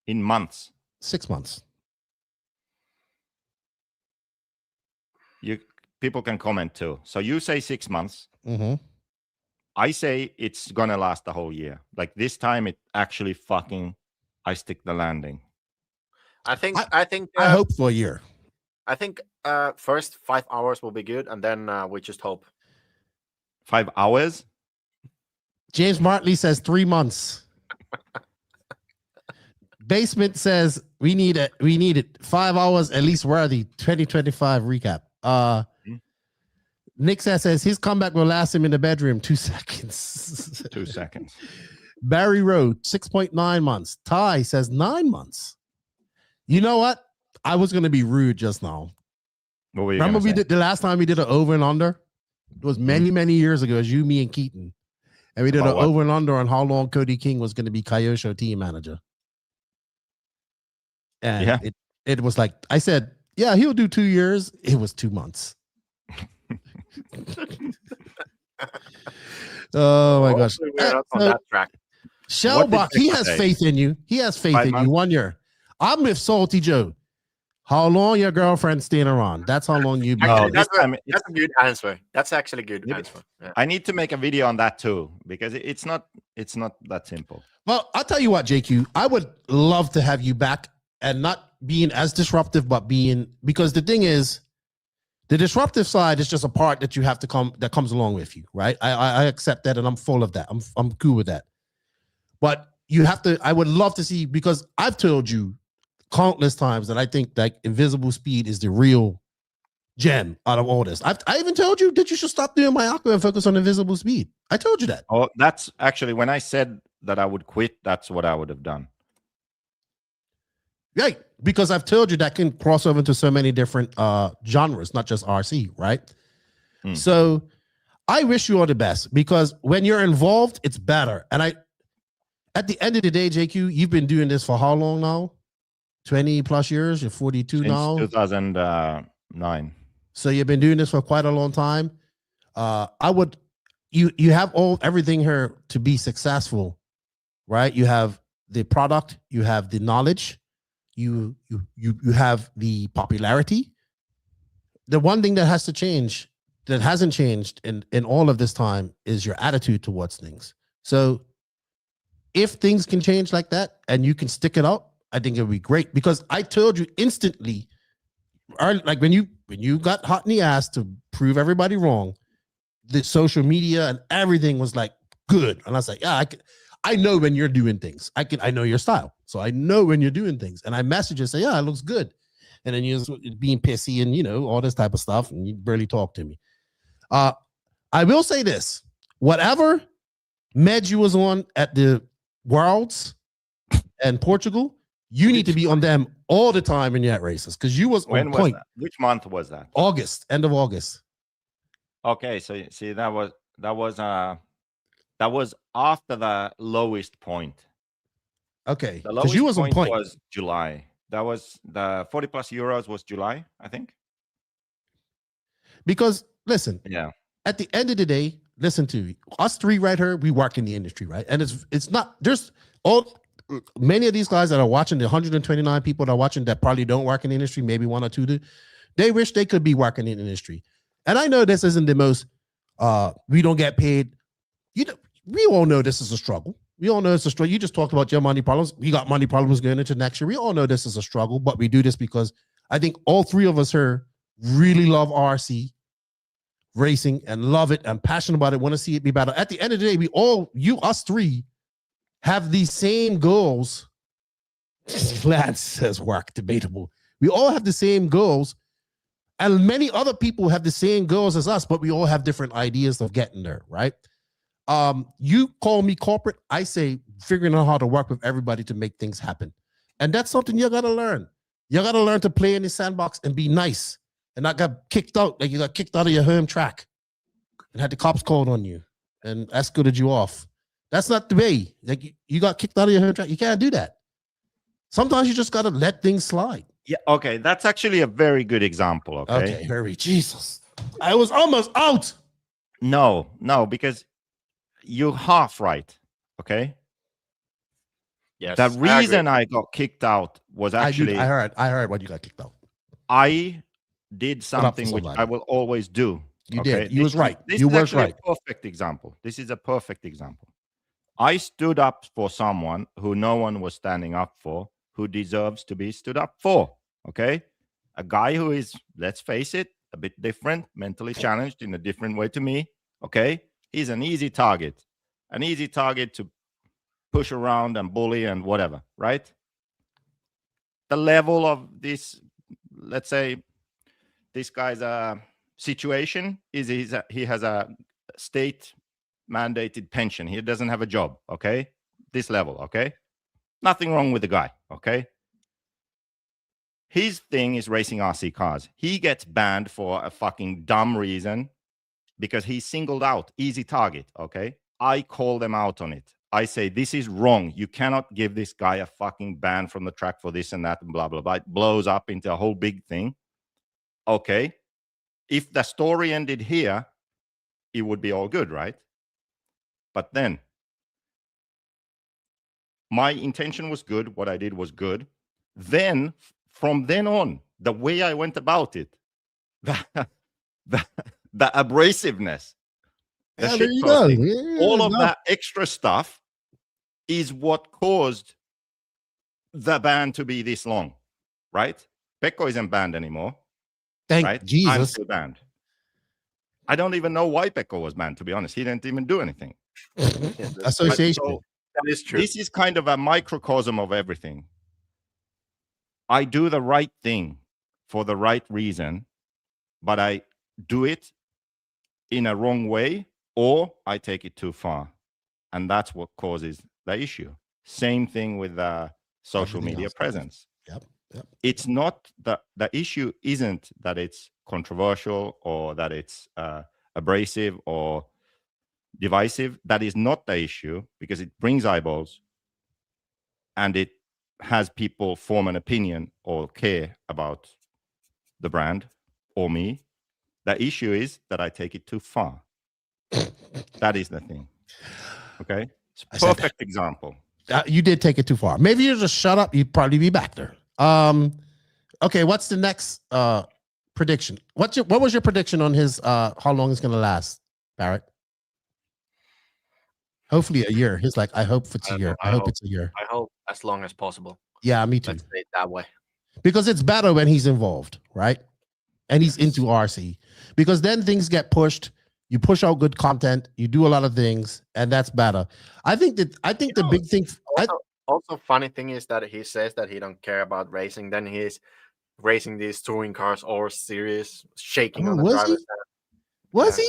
L: In months.
G: 6 months.
L: People can comment too. So you say 6 months.
G: Mm-hmm.
L: I say it's going to last the whole year. Like this time, it actually I stick the landing.
H: I think.
G: I hope for a year.
H: I think first 5 hours will be good, and then we just hope.
L: 5 hours?
G: James Martley says 3 months. Basement says we need it 5 hours at least worthy. 2025 recap. Nick says his comeback will last him in the bedroom 2 seconds.
L: 2 seconds.
G: Barry Road 6.9 months. Ty says 9 months. You know what? I was going to be rude just now.
L: What were you
G: Remember
L: we
G: did the last time we did an over and under? It was many years ago. It was you, me, and Keaton. And we did an over and under on how long Cody King was going to be Kyosho team manager. And it was like, I said, yeah, he'll do 2 years. It was 2 months. Oh my gosh.
H: We're on that track.
G: Shellbach, he has faith in you. He has faith in you. 1 year. I'm with Salty Joe. How long your girlfriend staying around? That's how long you.
H: That's a good answer. That's actually a good answer. Yeah.
L: I need to make a video on that too because it's not that simple.
G: Well, I'll tell you what, JQ. I would love to have you back and not being as disruptive, but because the thing is, the disruptive side is just a part that you have to that comes along with you, right? I accept that, and I'm full of that. I'm cool with that. But you have to. I would love to see, because I've told you countless times that I think like Invisible Speed is the real gem out of all this. I even told you that you should stop doing my aqua and focus on Invisible Speed. I told you that.
L: Oh, that's actually when I said that I would quit. That's what I would have done.
G: Right, because I've told you that can cross over into so many different genres, not just RC, right? So I wish you all the best, because when you're involved, it's better. And at the end of the day, JQ, you've been doing this for how long now? 20 plus years? You're 42
L: Since
G: now?
L: 2009.
G: So you've been doing this for quite a long time. You have everything here to be successful, right? You have the product, you have the knowledge, you have the popularity. The one thing that has to change that hasn't changed in all of this time is your attitude towards things. So if things can change like that and you can stick it out, I think it would be great, because I told you instantly, like when you got hot in the ass to prove everybody wrong, the social media and everything was like good. And I was like, yeah, I know when you're doing things. I know your style. So I know when you're doing things. And I message you, say, yeah, it looks good. And then you're being pissy and, all this type of stuff. And you barely talk to me. I will say this. Whatever med you was on at the Worlds and Portugal, you need to be on them all the time in your races, because you was on point.
L: That? Which month was that?
G: August, end of August.
L: Okay, so you see, that was after the lowest point.
G: Okay,
L: the lowest
G: you was
L: point
G: on point.
L: Was July. That was the 40 plus euros was July, I think.
G: Because listen, at the end of the day, listen to me. Us three right here, we work in the industry, right? And it's not, there's many of these guys that are watching, the 129 people that are watching that probably don't work in the industry, maybe one or two do, they wish they could be working in the industry. And I know this isn't the most, we don't get paid. We all know this is a struggle. We all know it's a struggle. You just talked about your money problems. We got money problems going into next year. We all know this is a struggle, but we do this because I think all three of us here really love RC racing and love it and passionate about it, want to see it be better. At the end of the day, us three, have these same goals. Lance says work, debatable. We all have the same goals, and many other people have the same goals as us, but we all have different ideas of getting there, right? You call me corporate, I say figuring out how to work with everybody to make things happen. And that's something you gotta learn. You gotta learn to play in the sandbox and be nice and not get kicked out, like you got kicked out of your home track and had the cops called on you and escorted you off. That's not the way. Like you got kicked out of your home track. You can't do that. Sometimes you just got to let things slide.
L: Yeah. Okay. That's actually a very good example. Okay.
G: Harry. Jesus. I was almost out.
L: No, because you're half right. Okay.
H: Yes.
L: The reason I got kicked out was actually
G: I heard when you got kicked out.
L: I did something which I will always do.
G: You did. You was right. You was right.
L: A perfect example. This is a perfect example. I stood up for someone who no one was standing up for, who deserves to be stood up for. Okay. A guy who is, let's face it, a bit different, mentally challenged in a different way to me. Okay. He's an easy target to push around and bully and whatever. Right. The level of this, let's say, this guy's situation is he has a state mandated pension. He doesn't have a job. Okay. This level. Okay. Nothing wrong with the guy. Okay. His thing is racing RC cars. He gets banned for a fucking dumb reason because he's singled out, easy target. Okay. I call them out on it. I say, this is wrong. You cannot give this guy a fucking ban from the track for this and that and blah, blah, blah. It blows up into a whole big thing. Okay. If the story ended here, it would be all good, right? But then my intention was good. What I did was good. Then from then on, the way I went about it, the abrasiveness, the
G: there you go.
L: All of that extra stuff is what caused the ban to be this long, right? Pekko isn't banned anymore.
G: Thank Jesus.
L: I'm still banned. I don't even know why Pekko was banned, to be honest. He didn't even do anything.
G: Association.
L: So, that is true. This is kind of a microcosm of everything. I do the right thing for the right reason, but I do it in a wrong way, or I take it too far. And that's what causes the issue. Same thing with social media presence.
G: Yep.
L: It's not the issue isn't that it's controversial or that it's abrasive or divisive. That is not the issue, because it brings eyeballs and it has people form an opinion or care about the brand or me. The issue is that I take it too far. That is the thing. Okay. It's a perfect example.
G: You did take it too far. Maybe you just shut up. You'd probably be back there. Okay. What's the next prediction. What was your prediction on his how long it's gonna last, Barrett? Hopefully a year. He's like, I hope it's a year. I hope it's a year.
H: I hope as long as possible.
G: Yeah, me too.
H: Let's say it that way.
G: Because it's better when he's involved, right? And he's into RC. Because then things get pushed. You push out good content. You do a lot of things, and that's better. I think the big thing.
H: Also, funny thing is that he says that he don't care about racing. Then he's racing these touring cars or series, shaking on the driver's side.
G: Was he?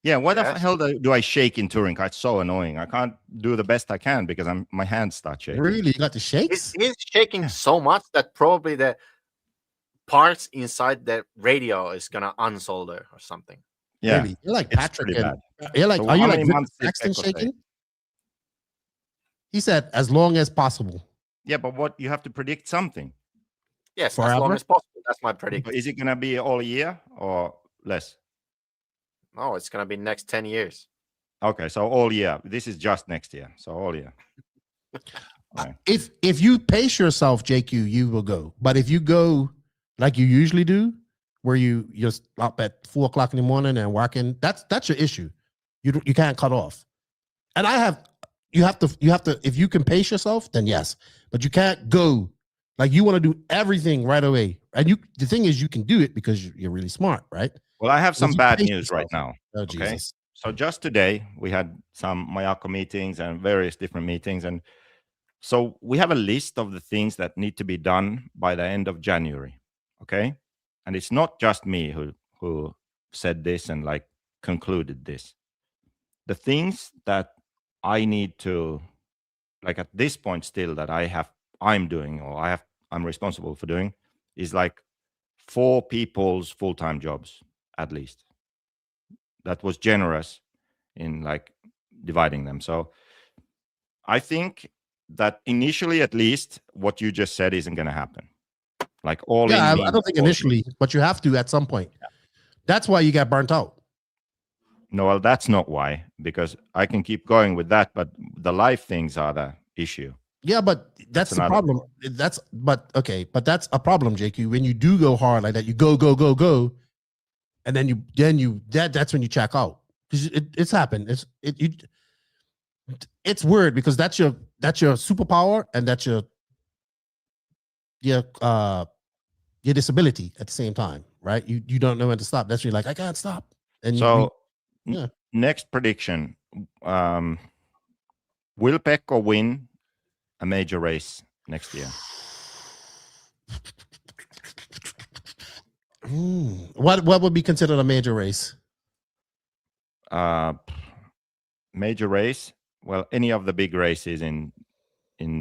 L: Yeah, what the hell do I shake in touring car? It's so annoying. I can't do the best I can because my hands start shaking.
G: Really? You got the shakes?
H: He's shaking so much that probably the parts inside the radio is gonna unsolder or something.
L: Yeah,
G: really? You're like
L: it's
G: Patrick.
L: pretty bad.
G: You're like,
L: So
G: are you
L: how
G: like
L: many
G: Rick
L: months did
G: Paxton
L: Pekko
G: shaking?
L: say?
G: He said, as long as possible.
L: Yeah, but what you have to predict something.
H: Yes,
G: Forever?
H: as long as possible. That's my prediction.
L: But is it gonna be all year or less?
H: No, it's gonna be next 10 years.
L: Okay, so all year. This is just next year, so all year. Right.
G: If you pace yourself, JQ, you will go. But if you go like you usually do, where you're up at 4 o'clock in the morning and working, that's your issue. You can't cut off. And you have to if you can pace yourself, then yes. But you can't go like you want to do everything right away. And the thing is, you can do it because you're really smart, right?
L: Well, I have some bad news
G: yourself.
L: right now.
G: Oh,
L: okay?
G: Jesus.
L: So just today, we had some Mayako meetings and various different meetings. And so we have a list of the things that need to be done by the end of January. Okay. And it's not just me who said this and like concluded this. The things that I need to, like at this point still that I'm doing or I'm responsible for doing is like 4 people's full-time jobs at least. That was generous in like dividing them. So I think that initially, at least, what you just said isn't going to happen. Like all.
G: Yeah, I don't think initially, but you have to at some point. Yeah. That's why you got burnt out.
L: No, well, that's not why, because I can keep going with that, but the life things are the issue.
G: Yeah, but that's the problem. That's a problem, JQ. When you do go hard like that, you go, and then that's when you check out. Because it's happened. It's weird because that's your superpower and that's your disability at the same time, right? You don't know when to stop. That's when you're like, I can't stop. And
L: next prediction: will Pekko win a major race next year?
G: What would be considered a major race?
L: Major race? Well, any of the big races in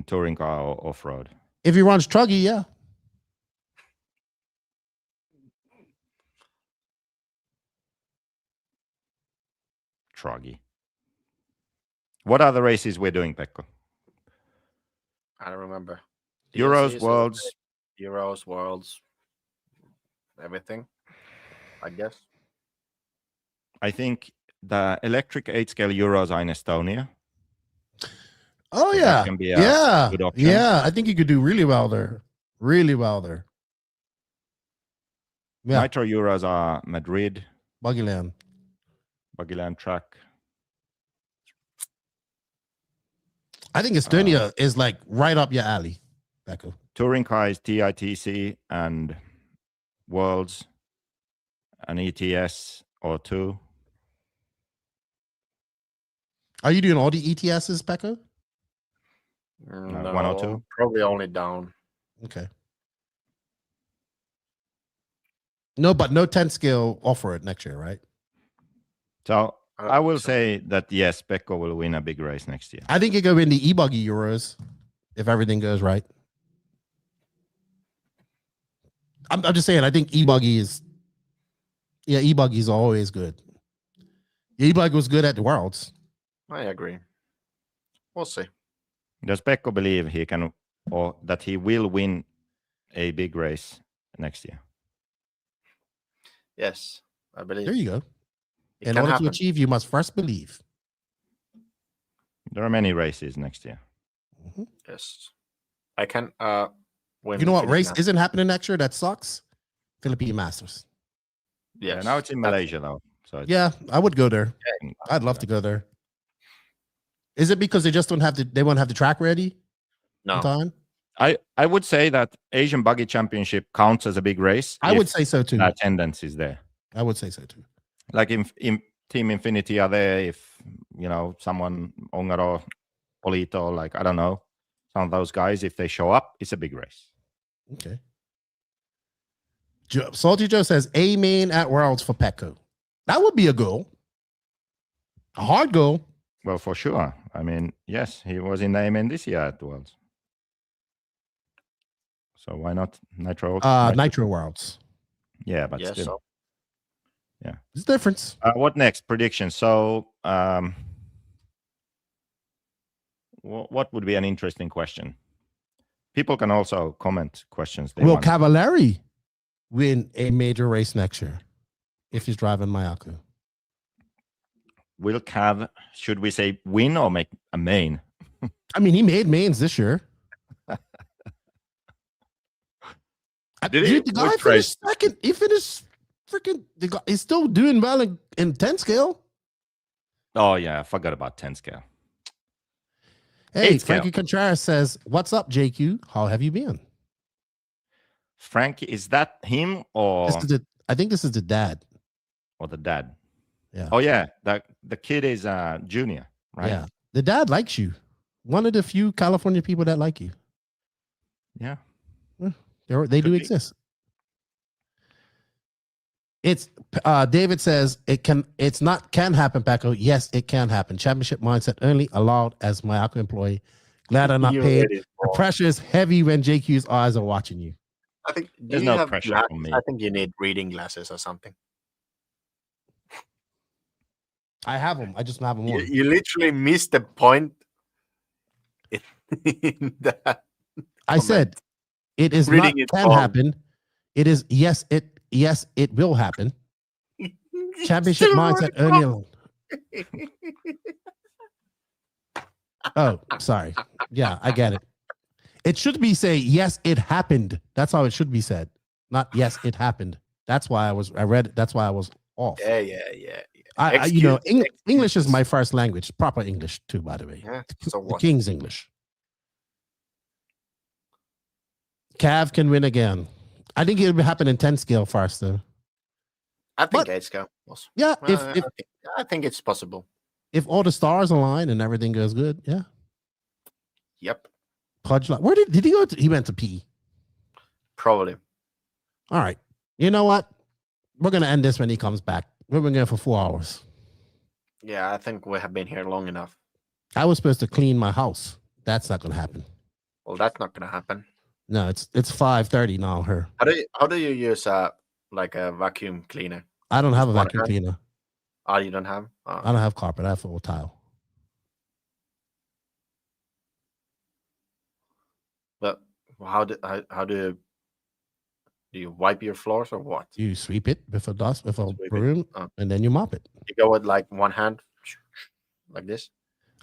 L: touring car or off-road.
G: If he runs Truggy, yeah.
L: Truggy. What are the races we're doing, Pekko?
H: I don't remember.
L: Euros, Worlds.
H: Euros, Worlds. Everything, I guess.
L: I think the electric 8-scale Euros are in Estonia.
G: Oh,
L: so
G: yeah.
L: That can be a good option.
G: Yeah, I think you could do really well there. Really well there. Yeah.
L: Nitro Euros are Madrid.
G: Buggyland
L: track.
G: I think Estonia is like right up your alley, Pekko.
L: Touring car is TITC and Worlds, an ETS or 2.
G: Are you doing all the ETSs, Pekko?
H: No,
L: 1 or 2?
H: Probably only down.
G: Okay. No, but no 10 scale offer it next year, right?
L: So I will say that yes, Pekko will win a big race next year.
G: I think he could win the E-Buggy Euros if everything goes right. I'm just saying, I think E-Buggy is always good. E-Buggy was good at the Worlds.
H: I agree. We'll see.
L: Does Pekko believe he can, or that he will win a big race next year?
H: Yes, I believe.
G: There you go.
H: It
G: In
H: can
G: order
H: happen.
G: to achieve, you must first believe.
L: There are many races next year.
G: Mm-hmm.
H: Yes. I can win.
G: You know what
H: Finnish
G: race
H: Masters.
G: isn't happening next year? That sucks. Philippine Masters.
L: Yeah, now it's in Malaysia though. So
G: yeah, I would go there. I'd love to go there. Is it because they just don't have they won't have the track ready?
H: No.
G: In time?
L: I would say that Asian Buggy Championship counts as a big race.
G: I would say so too.
L: The attendance is there.
G: I would say so too.
L: Like in Team Infinity are there if someone Ongaro, Polito, like I don't know, some of those guys, if they show up, it's a big race.
G: Okay. Salty Joe says amen at Worlds for Pekko. That would be a goal. A hard goal.
L: Well, for sure. I mean, yes, he was in Amen this year at Worlds. So why not Nitro?
G: Nitro Worlds.
L: Yeah, but still.
H: So.
G: Yeah. There's a difference.
L: What next? Predictions. So what would be an interesting question? People can also comment questions.
G: Will Cavallari win a major race next year if he's driving Mayako?
L: Will Cav, should we say win or make a main?
G: I mean, he made mains this year. The guy finished second. He finished freaking. He's still doing well in 10 scale.
L: Oh, yeah. I forgot about 10 scale.
G: Hey, Frankie Contreras says, "What's up, JQ? How have you been?"
L: Frankie, is that him or?
G: I think this is the dad.
L: Or the dad.
G: Yeah.
L: Oh, yeah. The kid is junior, right?
G: Yeah. The dad likes you. One of the few California people that like you.
L: Yeah.
G: They do exist. It's David says can happen, Pekko. Yes, it can happen. Championship mindset only allowed as Mayako employee. Glad I'm not paid. The pressure is heavy when JQ's eyes are watching you.
H: I think
L: there's no pressure on me.
H: I think you need reading glasses or something.
G: I have them. I just don't have them on.
H: You literally missed the point.
G: I said it is not can happen. It is yes it will happen. Championship mindset early on. Oh, sorry. Yeah, I get it. It should be say yes it happened. That's how it should be said. Not yes it happened. That's why I read it. That's why I was off.
H: Yeah.
G: English is my first language. Proper English too, by the way.
H: Yeah, so
G: the King's English. Cav can win again. I think it'll happen in 10 scale first, though.
H: I think 8 scale.
G: Yeah,
H: I think it's possible.
G: If all the stars align and everything goes good, yeah.
H: Yep.
G: Pudge, where did he go? He went to P.
H: Probably.
G: All right. You know what? We're gonna end this when he comes back. We've been here for 4 hours.
H: Yeah, I think we have been here long enough.
G: I was supposed to clean my house. That's not gonna happen.
H: Well, that's not gonna happen.
G: No, it's 5:30 now. Her.
H: How do you use like a vacuum cleaner?
G: I don't have a vacuum cleaner.
H: Oh, you don't have? Oh.
G: I don't have carpet. I have full tile.
H: But how do you wipe your floors or what?
G: You sweep it with a broom, and then you mop it.
H: You go with like one hand, like this.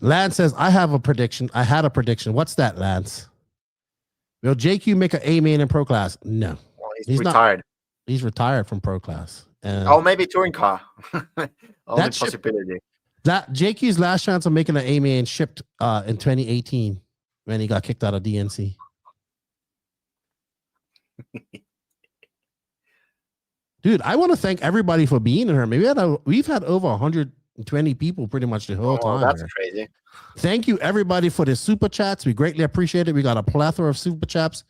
G: Lance says, "I have a prediction. I had a prediction. What's that, Lance? Will JQ make an A-main in Pro Class? No.
H: Well, he's retired.
G: He's retired from Pro Class.
H: Maybe touring car. Only possibility.
G: That JQ's last chance of making an A-main shipped in 2018 when he got kicked out of DNC. Dude, I want to thank everybody for being in here. We've had over 120 people pretty much the whole time.
H: That's crazy.
G: Thank you, everybody, for the super chats. We greatly appreciate it. We got a plethora of super chats.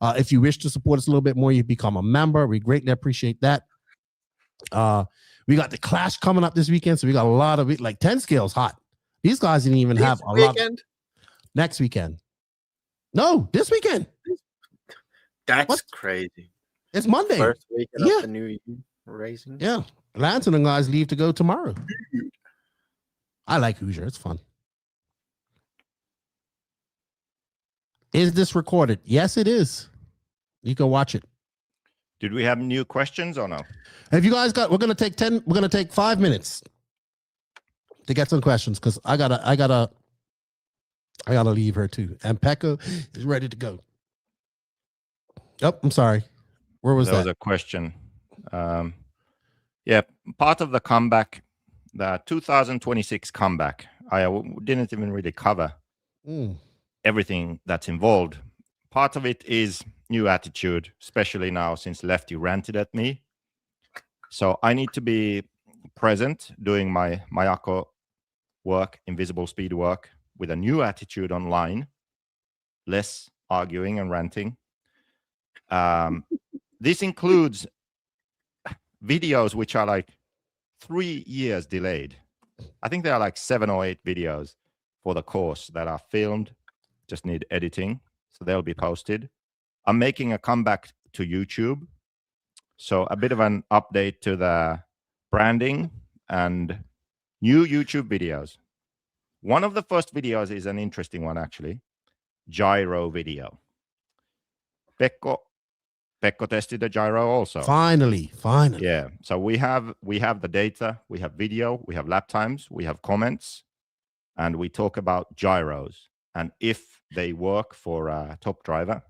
G: If you wish to support us a little bit more, you become a member. We greatly appreciate that. We got the Clash coming up this weekend, so we got a lot of it. Like 10 scales hot. These guys didn't even have a lot. Next weekend. No, this weekend.
H: That's crazy.
G: It's Monday.
H: First weekend of the new year racing.
G: Yeah. Lance and the guys leave to go tomorrow. I like Hoosier. It's fun. Is this recorded? Yes, it is. You can watch it.
L: Did we have new questions or no?
G: Have you guys got? We're gonna take 5 minutes to get some questions because I gotta leave her too. And Pekko is ready to go. Oh, I'm sorry. Where was that?
L: That was a question. Yeah, part of the comeback, the 2026 comeback, I didn't even really cover everything that's involved. Part of it is new attitude, especially now since Lefty ranted at me. So I need to be present doing my Mayako work, invisible speed work, with a new attitude online, less arguing and ranting. This includes videos which are like 3 years delayed. I think there are like 7 or 8 videos for the course that are filmed, just need editing, so they'll be posted. I'm making a comeback to YouTube, so a bit of an update to the branding and new YouTube videos. One of the first videos is an interesting one, actually. Gyro video. Pekko tested the gyro also.
G: Finally.
L: Yeah. So we have the data, we have video, we have lap times, we have comments, and we talk about gyros and if they work for a top driver.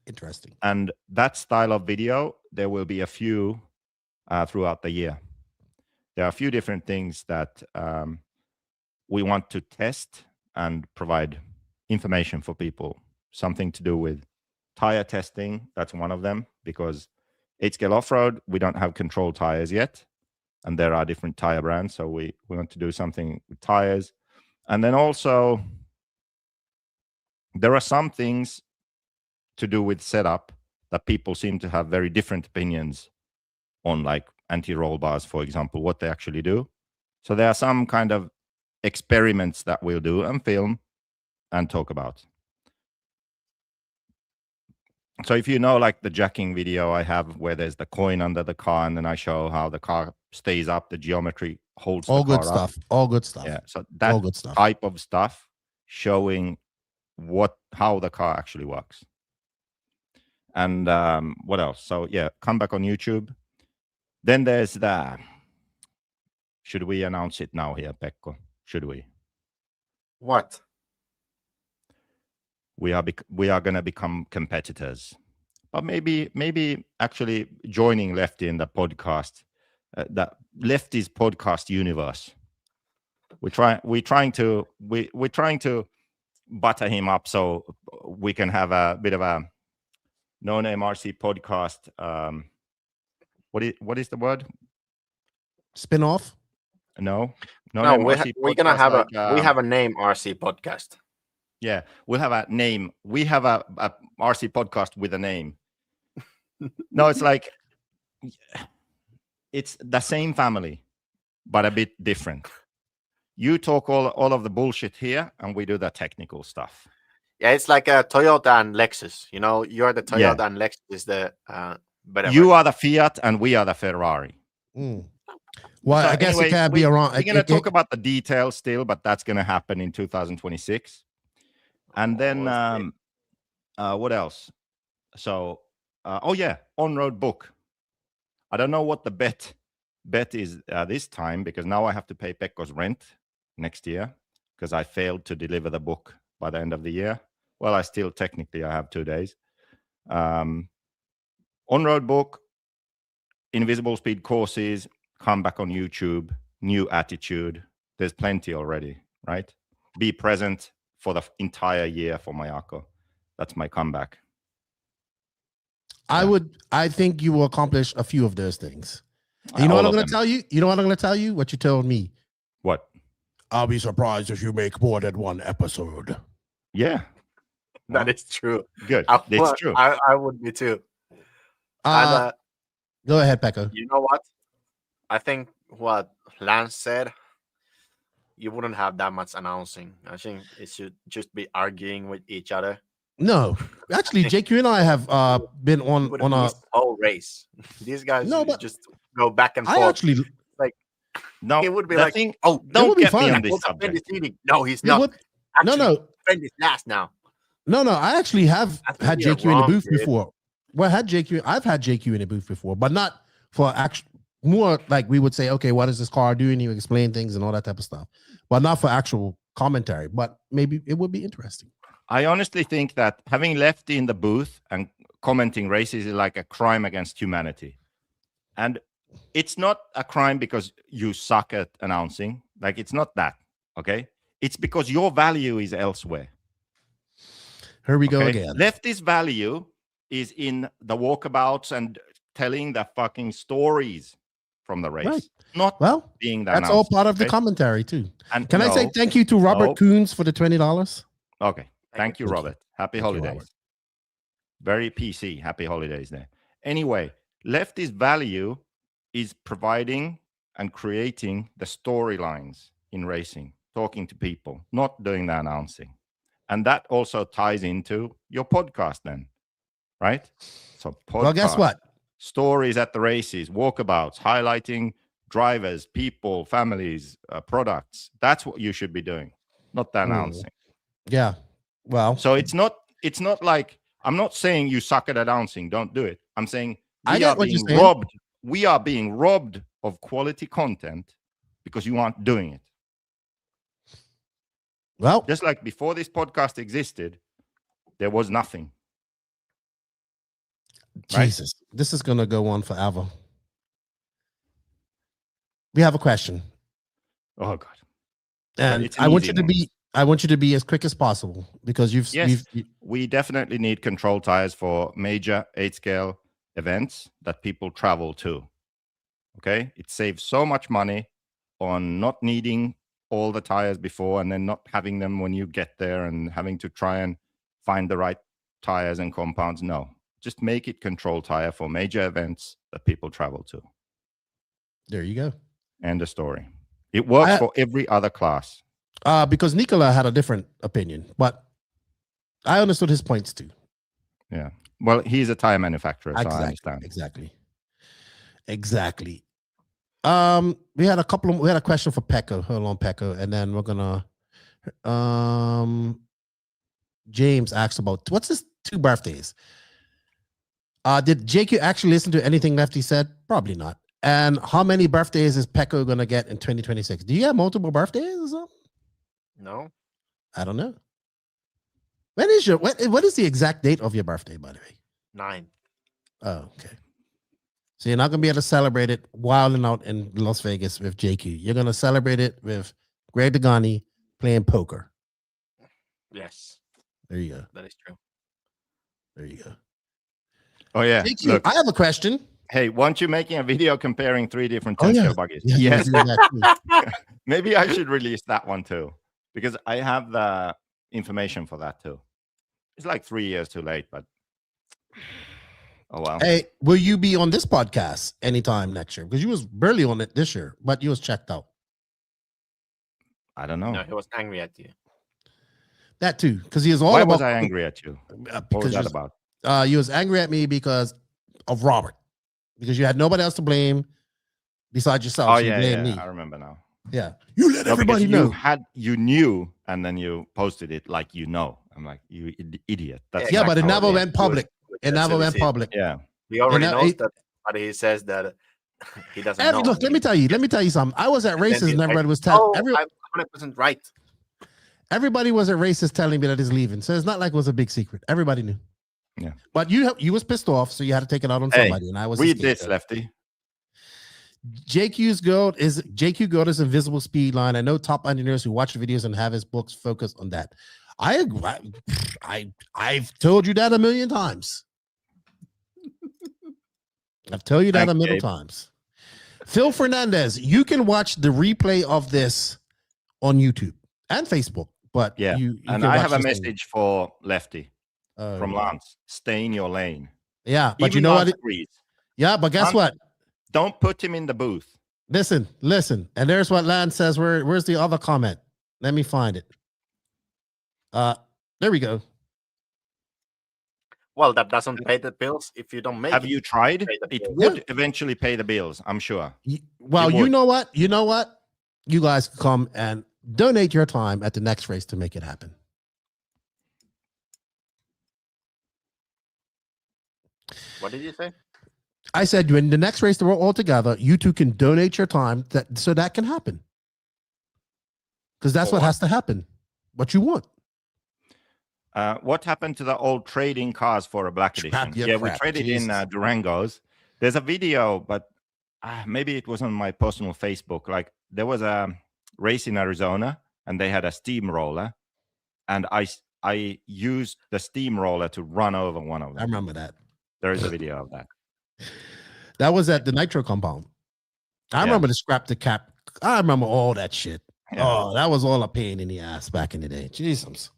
G: Interesting.
L: And that style of video, there will be a few throughout the year. There are a few different things that we want to test and provide information for people. Something to do with tire testing, that's one of them, because 8-scale off-road, we don't have control tires yet, and there are different tire brands, so we want to do something with tires. And then also, there are some things to do with setup that people seem to have very different opinions on, like anti-roll bars, for example, what they actually do. So there are some kind of experiments that we'll do and film and talk about. So if you know, like the jacking video I have where there's the coin under the car and then I show how the car stays up, the geometry holds
G: all
L: the
G: good
L: car
G: stuff.
L: up.
G: All good stuff.
L: Yeah, so that
G: all good stuff.
L: type of stuff showing how the car actually works. And what else? So yeah, come back on YouTube. Then there's the, should we announce it now here, Pekko? Should we?
H: What?
L: We are going to become competitors, but maybe actually joining Lefty in the podcast, that Lefty's podcast universe. We're trying to butter him up so we can have a bit of a No Name RC podcast. What is the word?
G: Spin-off?
L: No,
H: we're gonna have we have a Name RC podcast.
L: Yeah, we'll have a name. We have a RC podcast with a name. No, it's like it's the same family, but a bit different. You talk all of the bullshit here, and we do the technical stuff.
H: Yeah, it's like a Toyota and Lexus. You know, you're the Toyota and Lexus is the whatever.
L: You are the Fiat, and we are the Ferrari.
G: Well, so I guess anyway, it can't be around.
L: We're going to talk about the details still, but that's going to happen in 2026. And then what else? So, on-road book. I don't know what the bet is this time, because now I have to pay Pekko's rent next year because I failed to deliver the book by the end of the year. Well, I have 2 days. On-road book, invisible speed courses, come back on YouTube, new attitude. There's plenty already, right? Be present for the entire year for Mayako. That's my comeback.
G: I think you will accomplish a few of those things. You know what I'm going to tell you? You know what I'm going to tell you? What you told me.
L: What?
G: I'll be surprised if you make more than one episode.
L: Yeah.
H: That is true.
L: Good. It's true.
H: I would be too.
G: Go ahead, Pekko.
H: You know what? I think what Lance said, you wouldn't have that much announcing. I think it should just be arguing with each other.
G: No, actually, JQ and I have been on a
H: whole race. These guys just go back and forth.
G: I actually
H: like
L: no.
H: It would be like,
L: don't get me on this subject.
H: No, he's not.
G: No.
H: Friend is last now.
G: No. I actually have had JQ in the booth before. Well, I've had JQ in the booth before, but not for more like we would say, okay, what is this car doing? You explain things and all that type of stuff, but not for actual commentary. But maybe it would be interesting.
L: I honestly think that having Lefty in the booth and commenting races is like a crime against humanity. And it's not a crime because you suck at announcing. Like, it's not that. Okay, it's because your value is elsewhere.
G: Here we go again.
L: Lefty's value is in the walkabouts and telling the fucking stories from the race,
G: Right.
L: not being the
G: that's all part of the commentary too.
L: And
G: can I say thank you to Robert Coons for the $20?
L: Okay, thank you, Robert. Happy holidays.
G: Robert.
L: Very PC. Happy holidays there. Anyway, Lefty's value is providing and creating the storylines in racing, talking to people, not doing the announcing. And that also ties into your podcast then, right? So podcast,
G: well, guess what?
L: Stories at the races, walkabouts, highlighting drivers, people, families, products. That's what you should be doing, not the announcing.
G: Yeah. Well,
L: so it's not like, I'm not saying you suck at announcing, don't do it. I'm saying we are being robbed. We are being robbed of quality content because you aren't doing it.
G: Well,
L: just like before this podcast existed, there was nothing.
G: Jesus, right? This is going to go on forever. We have a question.
L: Oh God.
G: And I want you to be as quick as possible because
L: we definitely need control tires for major 8-scale events that people travel to. Okay? It saves so much money on not needing all the tires before and then not having them when you get there and having to try and find the right tires and compounds. No, just make it control tire for major events that people travel to.
G: There you go.
L: End of story. It works for every other class.
G: Because Nicola had a different opinion, but I understood his points too.
L: Yeah. Well, he's a tire manufacturer, so I understand.
G: Exactly. We had a question for Pekko. Hold on, Pekko, and then we're gonna. James asked about what's his 2 birthdays. Did JQ actually listen to anything Lefty said? Probably not. And how many birthdays is Pekko gonna get in 2026? Do you have multiple birthdays or something?
H: No,
G: I don't know. When is what is the exact date of your birthday, by the way?
H: 9.
G: Oh, okay. So you're not gonna be able to celebrate it wilding out in Las Vegas with JQ. You're gonna celebrate it with Greg Degani playing poker.
H: Yes.
G: There you go.
H: That is true.
G: There you go.
L: Oh yeah.
G: Look, I have a question.
L: Hey, weren't you making a video comparing 3 different 10-scale buggies?
G: Yeah,
L: yes. Maybe I should release that one too, because I have the information for that too. It's like 3 years too late, but oh well.
G: Hey, will you be on this podcast anytime next year? Because you was barely on it this year, but you was checked out.
L: I don't know.
H: No, he was angry at you.
G: That too, because he was all
L: Why
G: about.
L: was I angry at you? What was that about?
G: You was angry at me because of Robert, because you had nobody else to blame besides yourself.
L: Oh
G: so
L: yeah,
G: me.
L: I remember now.
G: Yeah, you let everybody know.
L: You knew, and then you posted it like you know. I'm like, you idiot. That's
G: but it never went public. It never went public.
L: Yeah,
H: we already know that, but he says that he doesn't know.
G: Look, let me tell you something. I was at races and everybody was telling.
H: I'm 100% right.
G: Everybody was at races telling me that he's leaving, so it's not like it was a big secret. Everybody knew.
L: Yeah,
G: but you was pissed off, so you had to take it out on somebody. And I was
L: read this, Lefty.
G: JQ Gold is invisible speed line. I know top engineers who watch the videos and have his books focus on that. I've told you that a million times. I've told you that a million times. Phil Fernandez, you can watch the replay of this on YouTube and Facebook. But
L: yeah,
G: you
L: and I have a message for Lefty from Lance. Stay in your lane.
G: Yeah, but
L: even
G: you know what? Yeah, but guess what?
L: Don't put him in the booth.
G: Listen. And there's what Lance says. Where's the other comment? Let me find it. There we go.
H: Well, that doesn't pay the bills if you don't make it.
L: Have you tried? It would eventually pay the bills, I'm sure.
G: Well, you know what? You guys can come and donate your time at the next race to make it happen.
H: What did you say?
G: I said when the next race we're all together, you two can donate your time so that can happen. Because that's what has to happen. What you want.
L: What happened to the old trading cars for a black edition? Yeah, we traded in Durangos. There's a video, but maybe it was on my personal Facebook. Like there was a race in Arizona, and they had a steamroller, and I used the steamroller to run over one of them.
G: I remember that.
L: There is a video of that.
G: That was at the Nitro compound. I remember the scrap the cap. I remember all that shit. Yeah. Oh, that was all a pain in the ass back in the day. Jesus.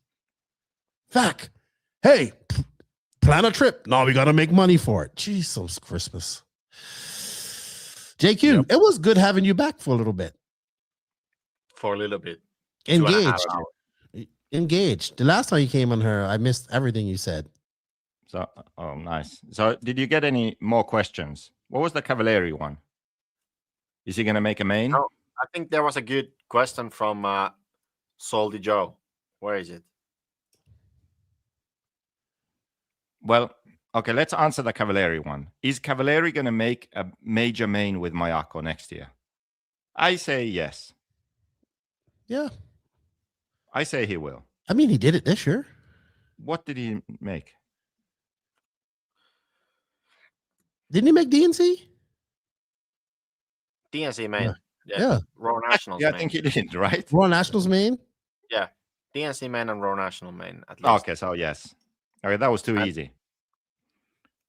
G: Fuck. Hey, plan a trip. No, we got to make money for it. Jesus Christmas. JQ, it was good having you back for a little bit.
H: For a little bit.
G: Engaged. The last time you came on her, I missed everything you said.
L: So, oh, nice. So, did you get any more questions? What was the Cavalieri one? Is he going to make a main?
H: No, I think there was a good question from Salty Joe. Where is it?
L: Well, okay, let's answer the Cavalieri one. Is Cavalieri going to make a major main with Mayako next year? I say yes.
G: Yeah.
L: I say he will.
G: I mean, he did it this year.
L: What did he make?
G: Didn't he make DNC?
H: DNC main.
G: Yeah.
H: Raw Nationals
L: Yeah,
H: main.
L: I think he did, right?
G: Raw Nationals main?
H: Yeah. DNC main and Raw National main, at least.
L: Okay, so yes. Okay, that was too easy.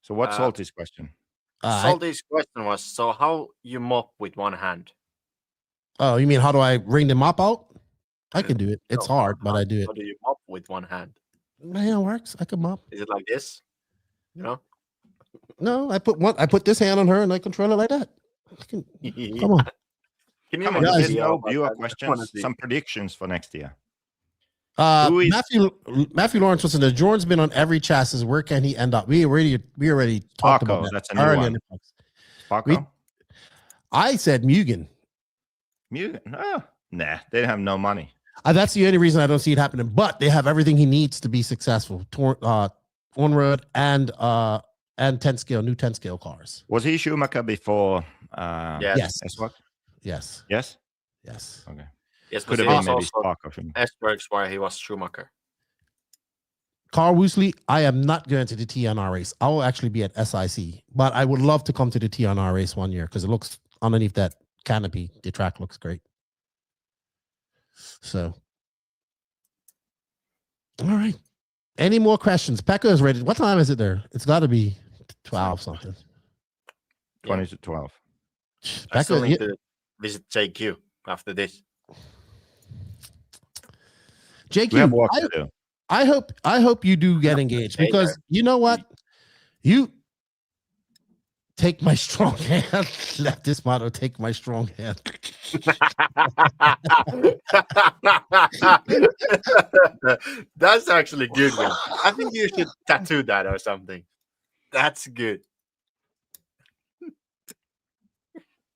L: So what's Salty's question?
H: Salty's question was, so how you mop with one hand?
G: Oh, you mean how do I wring the mop out? I can do it. It's hard, but I do it.
H: How do you mop with one hand?
G: Man, it works. I can mop.
H: Is it like this? You know?
G: No, I put this hand on her and I control it like that. Come on.
H: Can you
L: make viewer questions? Some predictions for next year.
G: Matthew Lawrence was in there. Jordan's been on every chassis. Where can he end up? We already talked about that.
L: That's a new one. Sparko?
G: I said Mugen.
L: Mugen? Oh, nah, they have no money.
G: That's the only reason I don't see it happening. But they have everything he needs to be successful. On road and 10 scale, new 10 scale cars.
L: Was he Schumacher before?
G: Yes.
L: Yes.
G: Yes.
L: Okay.
H: Yes,
L: could
H: but
L: have been
H: maybe
L: Sparko.
H: Esberg's where he was Schumacher.
G: Carl Woosley, I am not going to the TNR race. I will actually be at SIC, but I would love to come to the TNR race one year because it looks underneath that canopy. The track looks great. So, all right. Any more questions? Pekko is ready. What time is it there? It's got to be 12 something.
L: 20 to 12.
H: I still need to visit JQ after this.
G: JQ, I hope you do get engaged because you know what? You take my strong hand. Let this motto take my strong hand.
H: That's actually good one. I think you should tattoo that or something. That's good.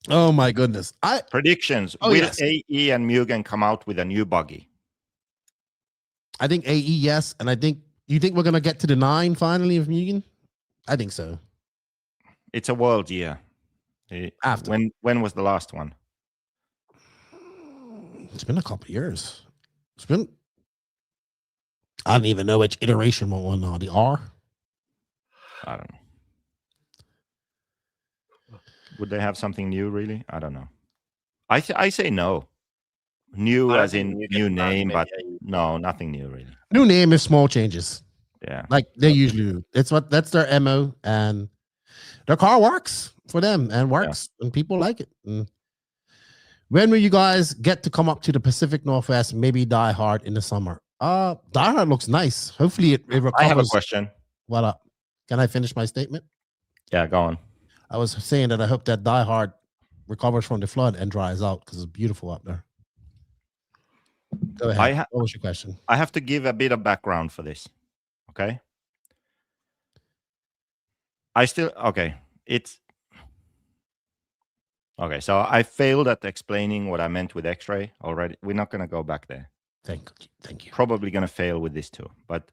G: Oh my goodness.
L: Predictions. Will AE and Mugen come out with a new buggy?
G: I think AE, yes. And I think, you think we're going to get to the 9 finally of Mugen? I think so.
L: It's a world year.
G: After.
L: When was the last one?
G: It's been a couple of years. I don't even know which iteration we're on now. The R?
L: I don't know. Would they have something new, really? I don't know. I say no. New as in new name, but no, nothing new, really.
G: New name is small changes.
L: Yeah.
G: Like they usually do. That's their MO, and their car works for them and works, and people like it. And when will you guys get to come up to the Pacific Northwest, maybe Die Hard in the summer? Die Hard looks nice. Hopefully it recovers.
L: I have a question.
G: What up? Can I finish my statement?
L: Yeah, go on.
G: I was saying that I hope that Die Hard recovers from the flood and dries out because it's beautiful up there. Go ahead. What was your question?
L: I have to give a bit of background for this. Okay. It's okay. So I failed at explaining what I meant with X-ray already. We're not going to go back there.
G: Thank you.
L: Probably going to fail with this too. But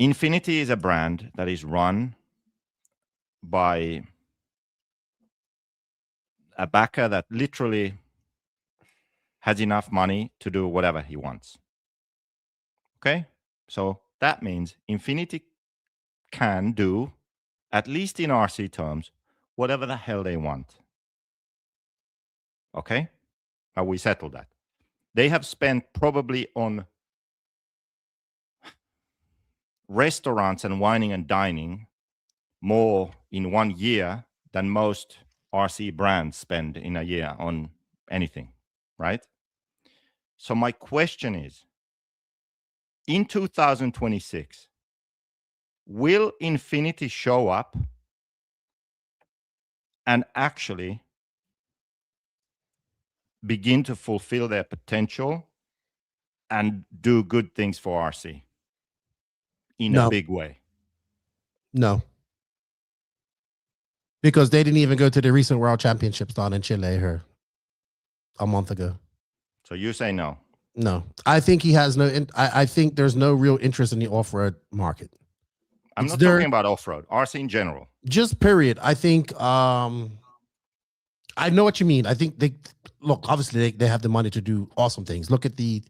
L: Infinity is a brand that is run by a backer that literally has enough money to do whatever he wants. Okay? So that means Infinity can do, at least in RC terms, whatever the hell they want. Okay, now we settled that. They have spent probably on restaurants and wining and dining more in 1 year than most RC brands spend in a year on anything, right? So my question is, in 2026, will Infinity show up and actually begin to fulfill their potential and do good things for RC in a big way?
G: No. Because they didn't even go to the recent World Championships down in Chile here a month ago.
L: So you say no?
G: No. I think he has no, I think there's no real interest in the off-road market.
L: I'm not talking about off-road, RC in general.
G: Just period. I think, I know what you mean. I think obviously they have the money to do awesome things. Look at the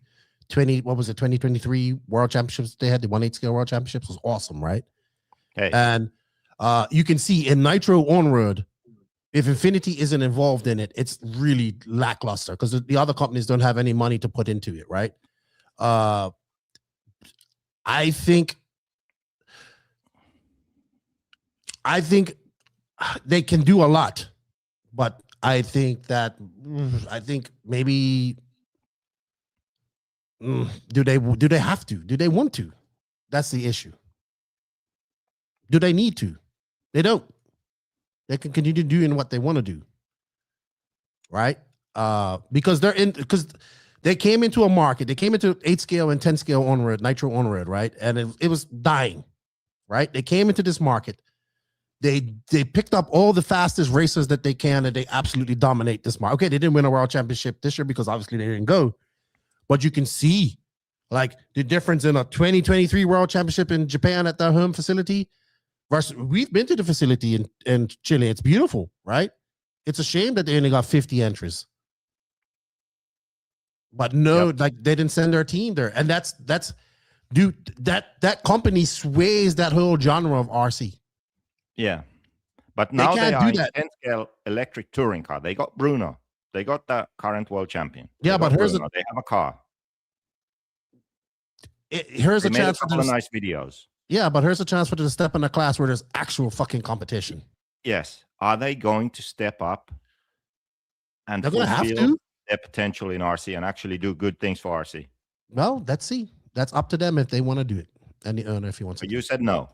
G: 2023 World Championships they had, the 1/8 scale World Championships was awesome, right?
L: Okay.
G: And you can see in Nitro on-road, if Infinity isn't involved in it, it's really lackluster because the other companies don't have any money to put into it, right? I think they can do a lot, but I think maybe do they have to? Do they want to? That's the issue. Do they need to? They don't. They can continue doing what they want to do, right? Because they came into a market. They came into 8 scale and 10 scale on-road, Nitro on-road, right? And it was dying, right? They came into this market. They picked up all the fastest racers that they can, and they absolutely dominate this market. Okay, they didn't win a world championship this year because obviously they didn't go, but you can see like the difference in a 2023 world championship in Japan at their home facility versus we've been to the facility in Chile. It's beautiful, right? It's a shame that they only got 50 entries, but no, like they didn't send their team there, and that's dude. That company sways that whole genre of RC.
L: Yeah, but now they are in 10-scale electric touring car. They got Bruno. They got the current world champion.
G: Yeah, but
L: they have a car.
G: Here's a chance for
L: nice videos.
G: Yeah, but here's a chance for them to step in a class where there's actual fucking competition.
L: Yes. Are they going to step up and
G: they're going to have
L: fulfill
G: to
L: their potential in RC and actually do good things for RC?
G: Well, let's see. That's up to them if they want to do it, and the owner if he wants to.
L: But you said no.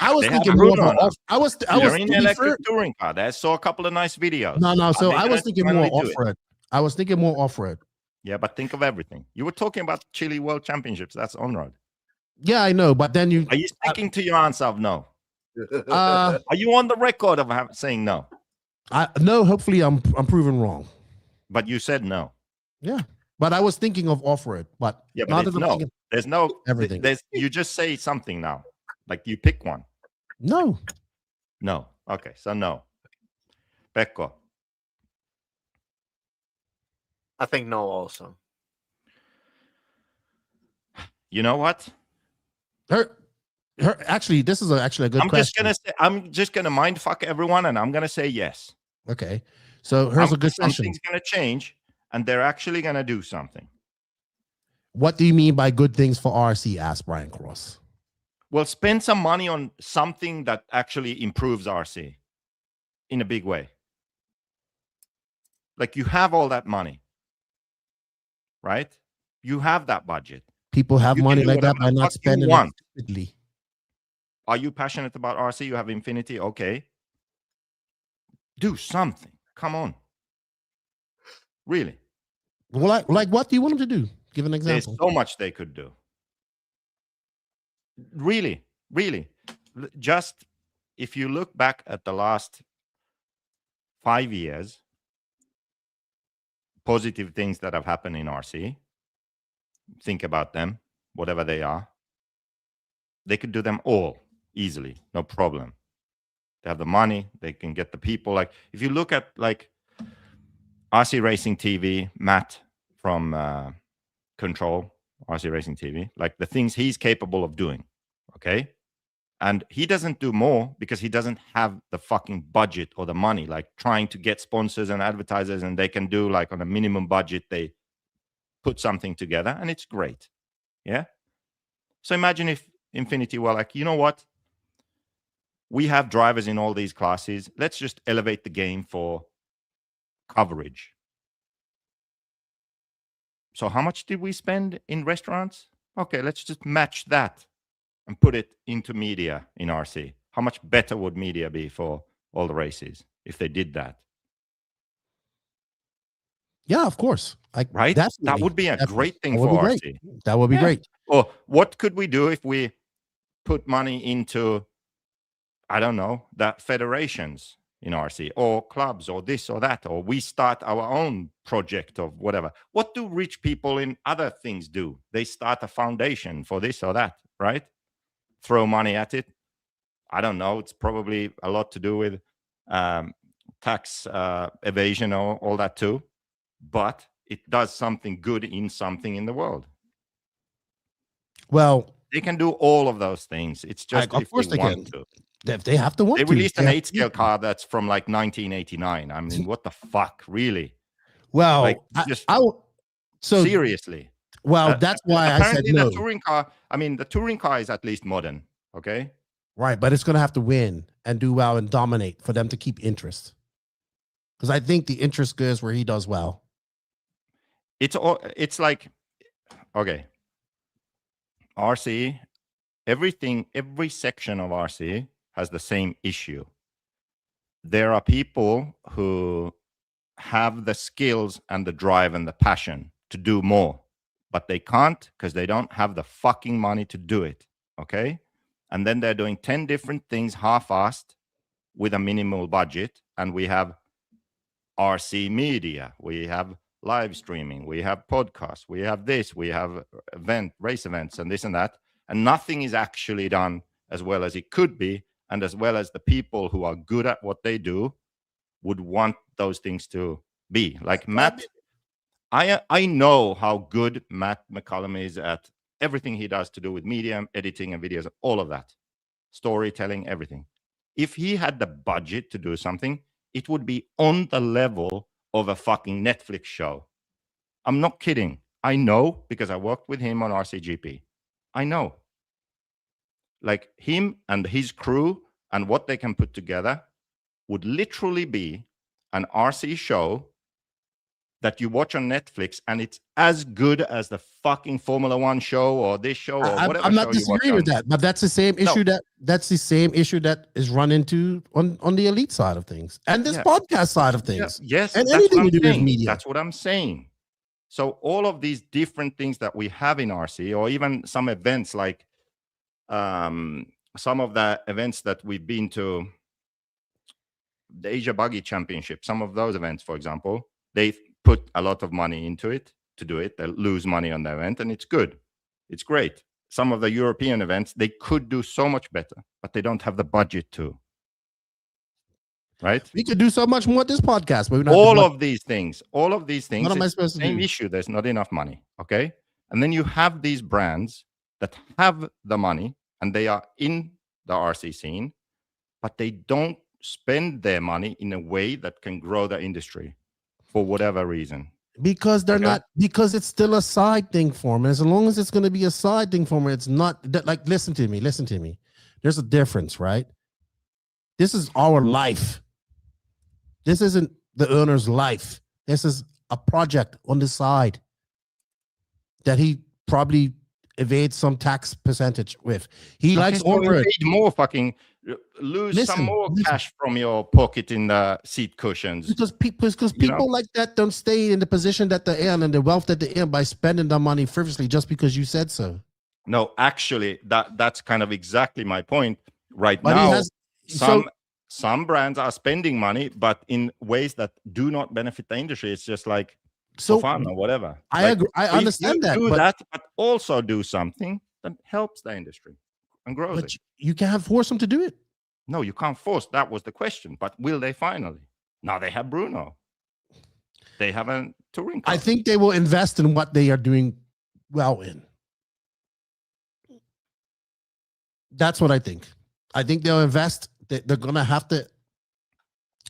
G: I was thinking more of I was
L: in the electric touring car. I saw a couple of nice videos.
G: No. So I was thinking more off-road. I was thinking more off-road.
L: Yeah, but think of everything. You were talking about Chile World Championships. That's on-road.
G: Yeah, I know. But then
L: are you sticking to your answer of no? Are you on the record of saying no?
G: No. Hopefully, I'm proven wrong.
L: But you said no.
G: Yeah, but I was thinking of off-road. But
L: yeah, but there's no
G: everything.
L: You just say something now. Like you pick one.
G: No.
L: Okay, so no. Pekko.
H: I think no also.
L: You know what?
G: Actually, this is actually a good question.
L: I'm just gonna mind fuck everyone, and I'm gonna say yes.
G: Okay. So here's a good question.
L: Something's gonna change, and they're actually gonna do something.
G: What do you mean by good things for RC? Asked Brian Cross.
L: Well, spend some money on something that actually improves RC in a big way. Like you have all that money, right? You have that budget.
G: People have money like that by not spending it.
L: Are you passionate about RC? You have Infinity? Okay. Do something. Come on. Really.
G: Well, like what do you want them to do? Give an example.
L: There's so much they could do. Really. Just if you look back at the last 5 years, positive things that have happened in RC, think about them, whatever they are. They could do them all easily, no problem. They have the money, they can get the people. Like if you look at like RC Racing TV, Matt from Control, RC Racing TV, like the things he's capable of doing, okay? And he doesn't do more because he doesn't have the fucking budget or the money, like trying to get sponsors and advertisers, and they can do like on a minimum budget, they put something together and it's great. Yeah. So imagine if Infinity were like, you know what? We have drivers in all these classes. Let's just elevate the game for coverage. So how much did we spend in restaurants? Okay, let's just match that and put it into media in RC. How much better would media be for all the races if they did that?
G: Yeah, of course.
L: Right?
G: Definitely.
L: That would be a great thing
G: for
L: for
G: RC.
L: RC.
G: That would be great.
L: Or what could we do if we put money into, I don't know, the federations in RC or clubs or this or that, or we start our own project of whatever. What do rich people in other things do? They start a foundation for this or that, right? Throw money at it. I don't know. It's probably a lot to do with tax evasion or all that too. But it does something good in something in the world.
G: Well,
L: they can do all of those things. It's just
G: of course they want to. If they have to want
L: they
G: to.
L: Released an 8-scale car that's from like 1989. I mean, what the fuck, really?
G: Well,
L: like,
G: so
L: seriously.
G: Well, that's why I said no.
L: The touring car. I mean, the touring car is at least modern. Okay.
G: Right, but it's going to have to win and do well and dominate for them to keep interest. Because I think the interest goes where he does well.
L: It's like, okay, RC, every section of RC has the same issue. There are people who have the skills and the drive and the passion to do more, but they can't because they don't have the fucking money to do it. Okay. And then they're doing 10 different things half-assed with a minimal budget. And we have RC media, we have live streaming, we have podcasts, we have this, we have race events and this and that. And nothing is actually done as well as it could be. And as well as the people who are good at what they do would want those things to be. Like Matt, I know how good Matt McCullum is at everything he does to do with media, editing and videos, all of that. Storytelling, everything. If he had the budget to do something, it would be on the level of a fucking Netflix show. I'm not kidding. I know because I worked with him on RCGP. I know. Like him and his crew and what they can put together would literally be an RC show that you watch on Netflix, and it's as good as the fucking Formula One show or this show or whatever.
G: I'm not disagreeing with that, but that's the same issue that's the same issue that is run into on the elite side of things and this podcast side of things.
L: Yes,
G: and anything we do with media.
L: That's what I'm saying. So all of these different things that we have in RC, or even some events like some of the events that we've been to, the E-Buggy Championship, some of those events, for example, they put a lot of money into it to do it. They lose money on the event, and it's good. It's great. Some of the European events, they could do so much better, but they don't have the budget to. Right?
G: We could do so much more with this podcast. But
L: all of these things. What
G: am I supposed to do?
L: Same issue. There's not enough money. Okay. And then you have these brands that have the money and they are in the RC scene, but they don't spend their money in a way that can grow the industry for whatever reason.
G: Because they're not, because it's still a side thing for them. As long as it's going to be a side thing for them, it's not like, listen to me. There's a difference, right? This is our life. This isn't the owner's life. This is a project on the side that he probably evades some tax percentage with. He likes over
L: more fucking lose some more cash from your pocket in the seat cushions.
G: Because people like that don't stay in the position that they're in and the wealth that they're in by spending their money frivolously just because you said so.
L: No, actually, that's kind of exactly my point. Right
G: but
L: now, some brands are spending money, but in ways that do not benefit the industry. It's just like for fun or whatever.
G: I agree. I understand that.
L: Do that, but also do something that helps the industry and grows it.
G: You can't force them to do it.
L: No, you can't force. That was the question. But will they finally? Now they have Bruno. They have a touring car.
G: I think they will invest in what they are doing well in. That's what I think. I think they'll invest. They're going to have to.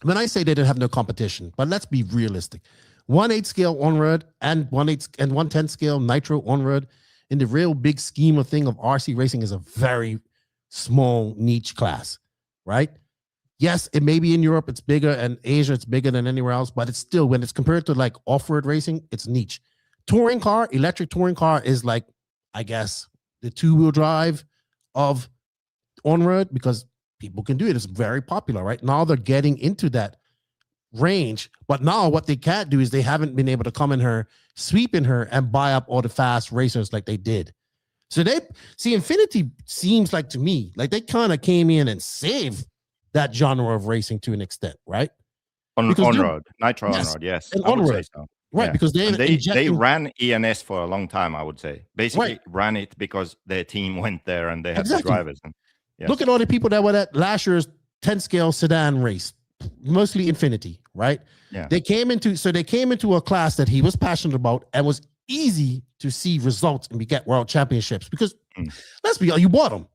G: When I say they didn't have no competition, but let's be realistic. 1/8 scale on-road and 1/8 and 1/10 scale Nitro on-road in the real big scheme of thing of RC racing is a very small niche class, right? Yes, it may be in Europe, it's bigger, and Asia, it's bigger than anywhere else, but it's still, when it's compared to like off-road racing, it's niche. Touring car, electric touring car is like, I guess, the two-wheel drive of on-road because people can do it. It's very popular, right? Now they're getting into that range, but now what they can't do is they haven't been able to come in her, sweep in her, and buy up all the fast racers like they did. So they see Infinity seems like to me like they kind of came in and saved that genre of racing to an extent, right?
L: On road, Nitro
G: yes,
L: on road, yes,
G: and
L: I would
G: on
L: say
G: road,
L: so.
G: right?
L: Yeah.
G: Because
L: they ran ENS for a long time. I would say basically ran it because their team went there and they had the drivers. And, yes.
G: Look at all the people that were at last year's 10 scale sedan race, mostly Infinity, right?
L: Yeah.
G: They came into a class that he was passionate about and was easy to see results and get world championships because let's be honest, you bought them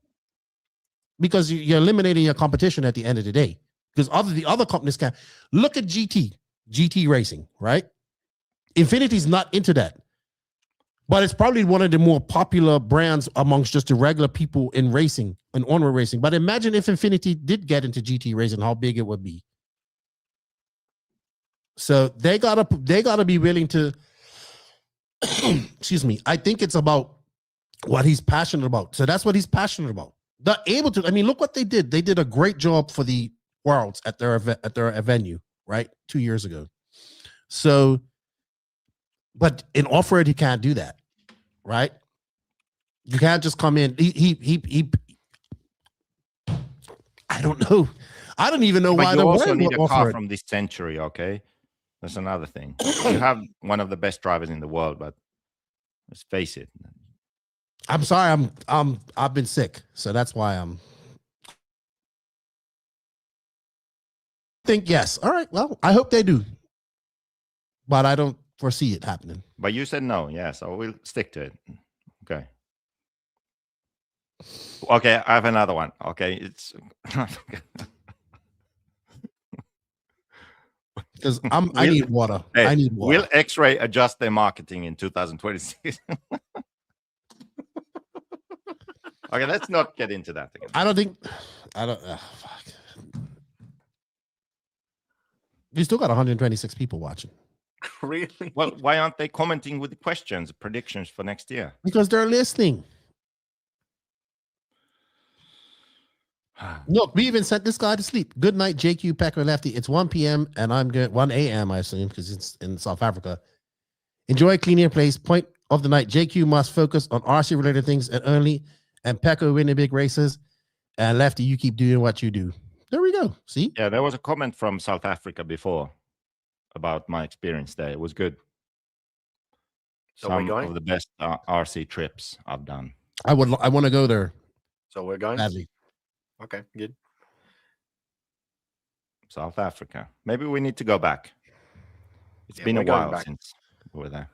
G: because you're eliminating your competition at the end of the day. Because the other companies can look at GT racing, right? Infinity's not into that, but it's probably one of the more popular brands amongst just the regular people in racing and on-road racing. But imagine if Infinity did get into GT racing, how big it would be. So they gotta be willing to. Excuse me. I think it's about what he's passionate about. So that's what he's passionate about. They're able to. I mean, look what they did. They did a great job for the Worlds at their venue, right? 2 years ago. So, but in off-road, he can't do that, right? You can't just come in. He I don't know. I don't even know
L: but
G: why
L: you
G: they're
L: also
G: wearing
L: need a car
G: off-road.
L: from this century, okay? That's another thing. You have one of the best drivers in the world, but let's face it.
G: I'm sorry, I've been sick, so that's why I'm. Think yes. All right. Well, I hope they do, but I don't foresee it happening.
L: But you said no, yeah, so we'll stick to it. Okay. Okay, I have another one. Okay, it's
G: because I need water.
L: Hey,
G: I need water.
L: Will X-Ray adjust their marketing in 2026? Okay, let's not get into that again.
G: I don't. Fuck. We still got 126 people watching.
H: Really?
L: Well, why aren't they commenting with the questions, predictions for next year?
G: Because they're listening. Look, we even sent this guy to sleep. Good night, JQ, Pekko Lefty. It's 1 p.m. and I'm good. 1 a.m. I assume because it's in South Africa. Enjoy cleaning your place. Point of the night: JQ must focus on RC related things and only. And Pekko win the big races. And Lefty, you keep doing what you do. There we go. See?
L: Yeah, there was a comment from South Africa before about my experience there. It was good.
H: So
L: Some
H: we're going?
L: of the best RC trips I've done.
G: I want to go there.
H: So we're going?
G: Badly.
H: Okay, good.
L: South Africa. Maybe we need to go back. It's been a while since we were there.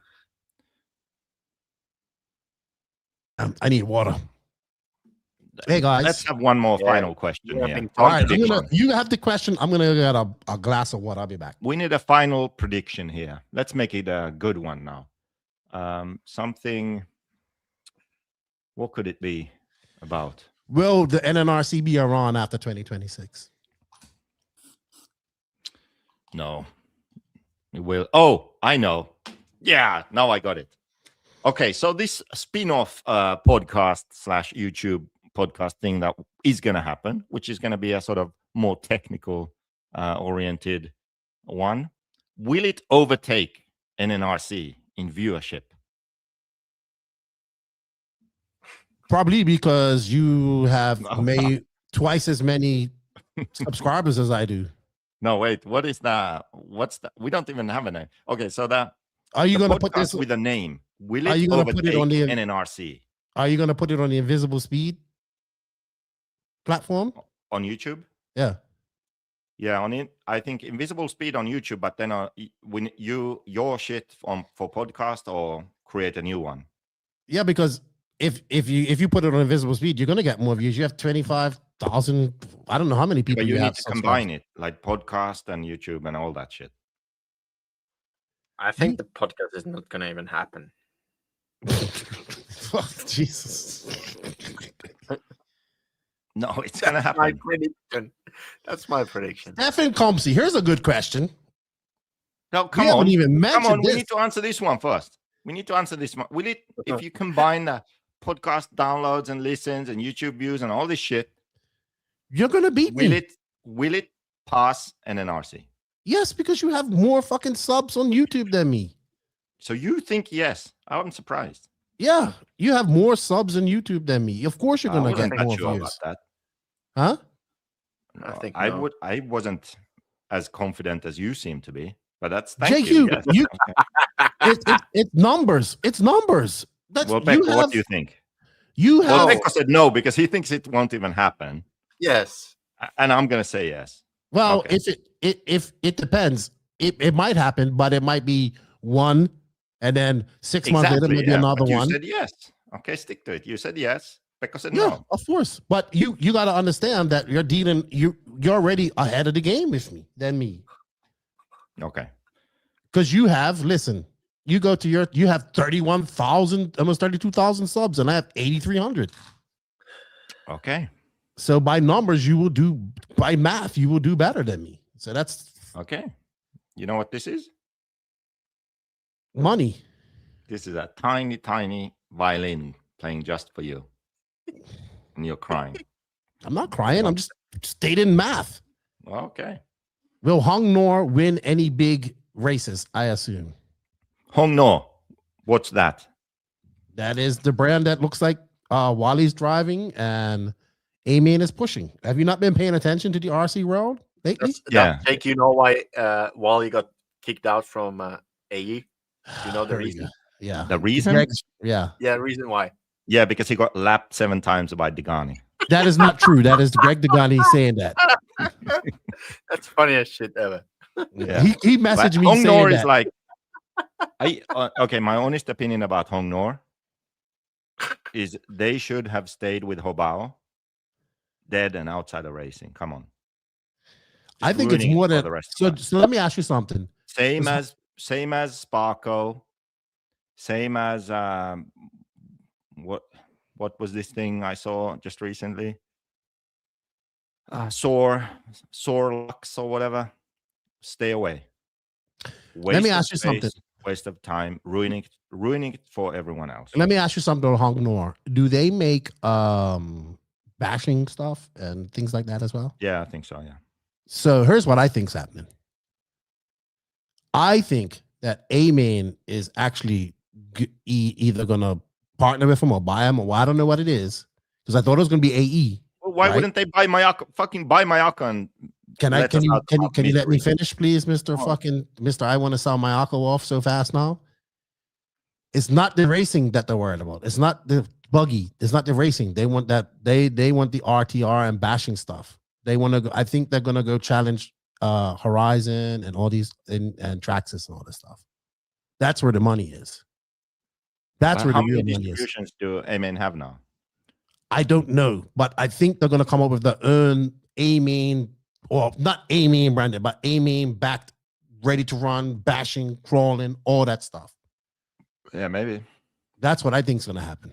G: I need water. Hey guys,
L: let's have one more final question here.
G: All right, you have the question. I'm gonna get a glass of water. I'll be back.
L: We need a final prediction here. Let's make it a good one now. Something. What could it be about?
G: Will the NNRC be around after 2026?
L: No, it will. Oh, I know. Yeah, now I got it. Okay, so this spin-off podcast / YouTube podcast thing that is going to happen, which is going to be a sort of more technical oriented one. Will it overtake NNRC in viewership?
G: Probably because you have made twice as many subscribers as I do.
L: No, wait. What is that? What's that? We don't even have a name. Okay, so
G: are you going to put this
L: with a name? Will
G: are
L: it
G: you going to
L: overtake
G: put it on the
L: NNRC?
G: Are you going to put it on the Invisible Speed platform
L: on YouTube?
G: Yeah.
L: Yeah, on it. I think Invisible Speed on YouTube, but then when your shit for podcast or create a new one.
G: Yeah, because if you put it on Invisible Speed, you're going to get more views. You have 25 1,000. I don't know how many people
L: But you need
G: have
L: to
G: subscribed.
L: combine it, like podcast and YouTube and all that shit.
H: I think the podcast is not gonna even happen.
G: Jesus.
L: No, it's gonna
H: That's my
L: happen.
H: prediction. That's my prediction.
G: Stefan Comsey, here's a good question.
L: No,
G: We
L: come
G: haven't
L: on.
G: even
L: Come
G: mentioned
L: on, we
G: this.
L: need to answer this one first. We need to answer this one. Will it, if you combine the podcast downloads and listens and YouTube views and all this shit,
G: You're gonna beat me.
L: Will it pass NNRC?
G: Yes, because you have more fucking subs on YouTube than me.
L: So you think yes? I'm surprised.
G: Yeah, you have more subs on YouTube than me. Of course, you're
L: I
G: gonna
L: wasn't
G: get
L: that
G: more
L: sure
G: views.
L: about that.
G: Huh?
H: I think
L: I wasn't as confident as you seem to be. But that's thank
G: JQ,
L: you. Yes. Okay.
G: it's numbers. It's numbers. That's
L: Well, Pekko, what do you think?
G: You
L: Well,
G: have.
L: Pekko said no because he thinks it won't even happen,
H: Yes.
L: and I'm gonna say yes.
G: Well,
L: Okay.
G: if it depends, it might happen, but it might be one, and then 6 months later maybe
L: yeah,
G: another
L: but you
G: one.
L: said yes. Okay, stick to it. You said yes. Pekko said
G: Yeah,
L: no.
G: of course. But you got to understand that you're dealing. You're already ahead of the game with me than me.
L: Okay.
G: Because you have, listen, you have 31,000, almost 32,000 subs, and I have 8,300.
L: Okay.
G: So by numbers, by math, you will do better than me. So that's
L: Okay. You know what this is?
G: money.
L: This is a tiny, tiny violin playing just for you. And you're crying.
G: I'm not crying. I'm just stating math.
L: Okay.
G: Will Hung Nor win any big races? I assume.
L: Hong No. What's that?
G: That is the brand that looks like Wally's driving and Amy is pushing. Have you not been paying attention to the RC world lately?
H: Jake, you know why Wally got kicked out from AE? Do you know the reason?
G: Yeah.
L: The reason?
G: Yeah.
H: Yeah, reason why.
L: Yeah, because he got lapped 7 times by Degani.
G: That is not true. That is Greg Degani saying that.
H: That's funniest shit ever.
L: Yeah.
G: He messaged me
L: Hong
G: saying
L: Nor
G: that.
L: is like, okay, my honest opinion about Hong Nor is they should have stayed with Hobao, dead and outside of racing. Come on.
G: I think it's more than so let me ask you something.
L: Same as Sparko, same as what was this thing I saw just recently? Sore Lux or whatever. Stay away.
G: Let me ask you something.
L: Waste of time, ruining it for everyone else.
G: Let me ask you something, Hong Nor. Do they make bashing stuff and things like that as well?
L: Yeah, I think so. Yeah.
G: So here's what I think's happening. I think that A-Main is actually either gonna partner with him or buy him, or I don't know what it is, because I thought it was gonna be AE.
L: Well, why wouldn't they buy Mayako? Fucking buy Mayako and
G: Can you let me finish, please, Mr. Fucking Mr. I want to sell Mayako off so fast now. It's not the racing that they're worried about. It's not the buggy. It's not the racing. They want that. They want the RTR and bashing stuff. They want to go. I think they're gonna go challenge Horizon and all these and Traxxas and all this stuff. That's where the money is. That's where the real money is. How many
L: distributions do A-Main have now?
G: I don't know, but I think they're gonna come up with the A-Main, or not A-Main branded, but A-Main backed, ready to run, bashing, crawling, all that stuff.
L: Yeah, maybe.
G: That's what I think is gonna happen.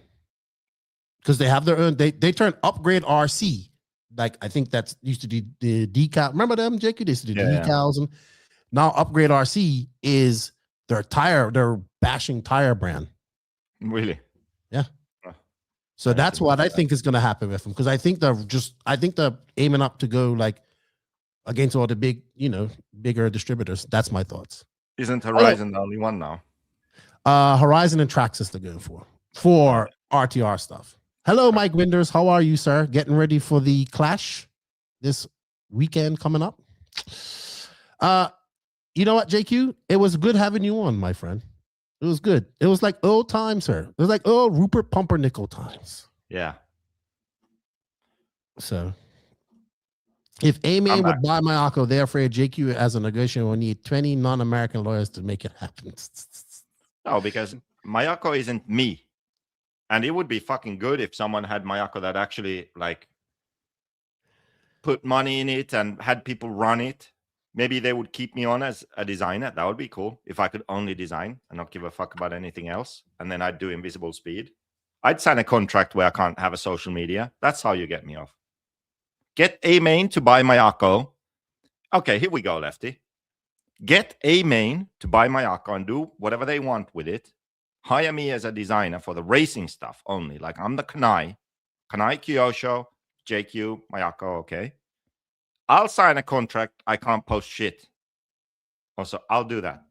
G: Because they have their own, they turn Upgrade RC. Like I think that's used to be the decal. Remember them, Jake? They used to do decals, and now Upgrade RC is their bashing tire brand.
L: Really?
G: Yeah. So that's what I think is going to happen with them, because I think they're aiming up to go like against all the bigger distributors. That's my thoughts.
L: Isn't Horizon the only one now?
G: Horizon and Traxxas they're going for RTR stuff. Hello, Mike Winders. How are you, sir? Getting ready for the Clash this weekend coming up? You know what, JQ? It was good having you on, my friend. It was good. It was like old times, sir. It was like old Rupert Pumpernickel times.
L: Yeah.
G: So if A-Main would buy Mayako, they're afraid JQ as a negotiator will need 20 non-American lawyers to make it happen.
L: No, because Mayako isn't me. And it would be fucking good if someone had Mayako that actually like put money in it and had people run it, maybe they would keep me on as a designer. That would be cool if I could only design and not give a fuck about anything else. And then I'd do invisible speed. I'd sign a contract where I can't have a social media. That's how you get me off. Get a main to buy my Akko. Okay, here we go, Lefty. Get a main to buy my Akko and do whatever they want with it. Hire me as a designer for the racing stuff only. Like I'm the Kanai Kyosho, JQ, my Akko, okay. I'll sign a contract. I can't post shit. Also, I'll do that.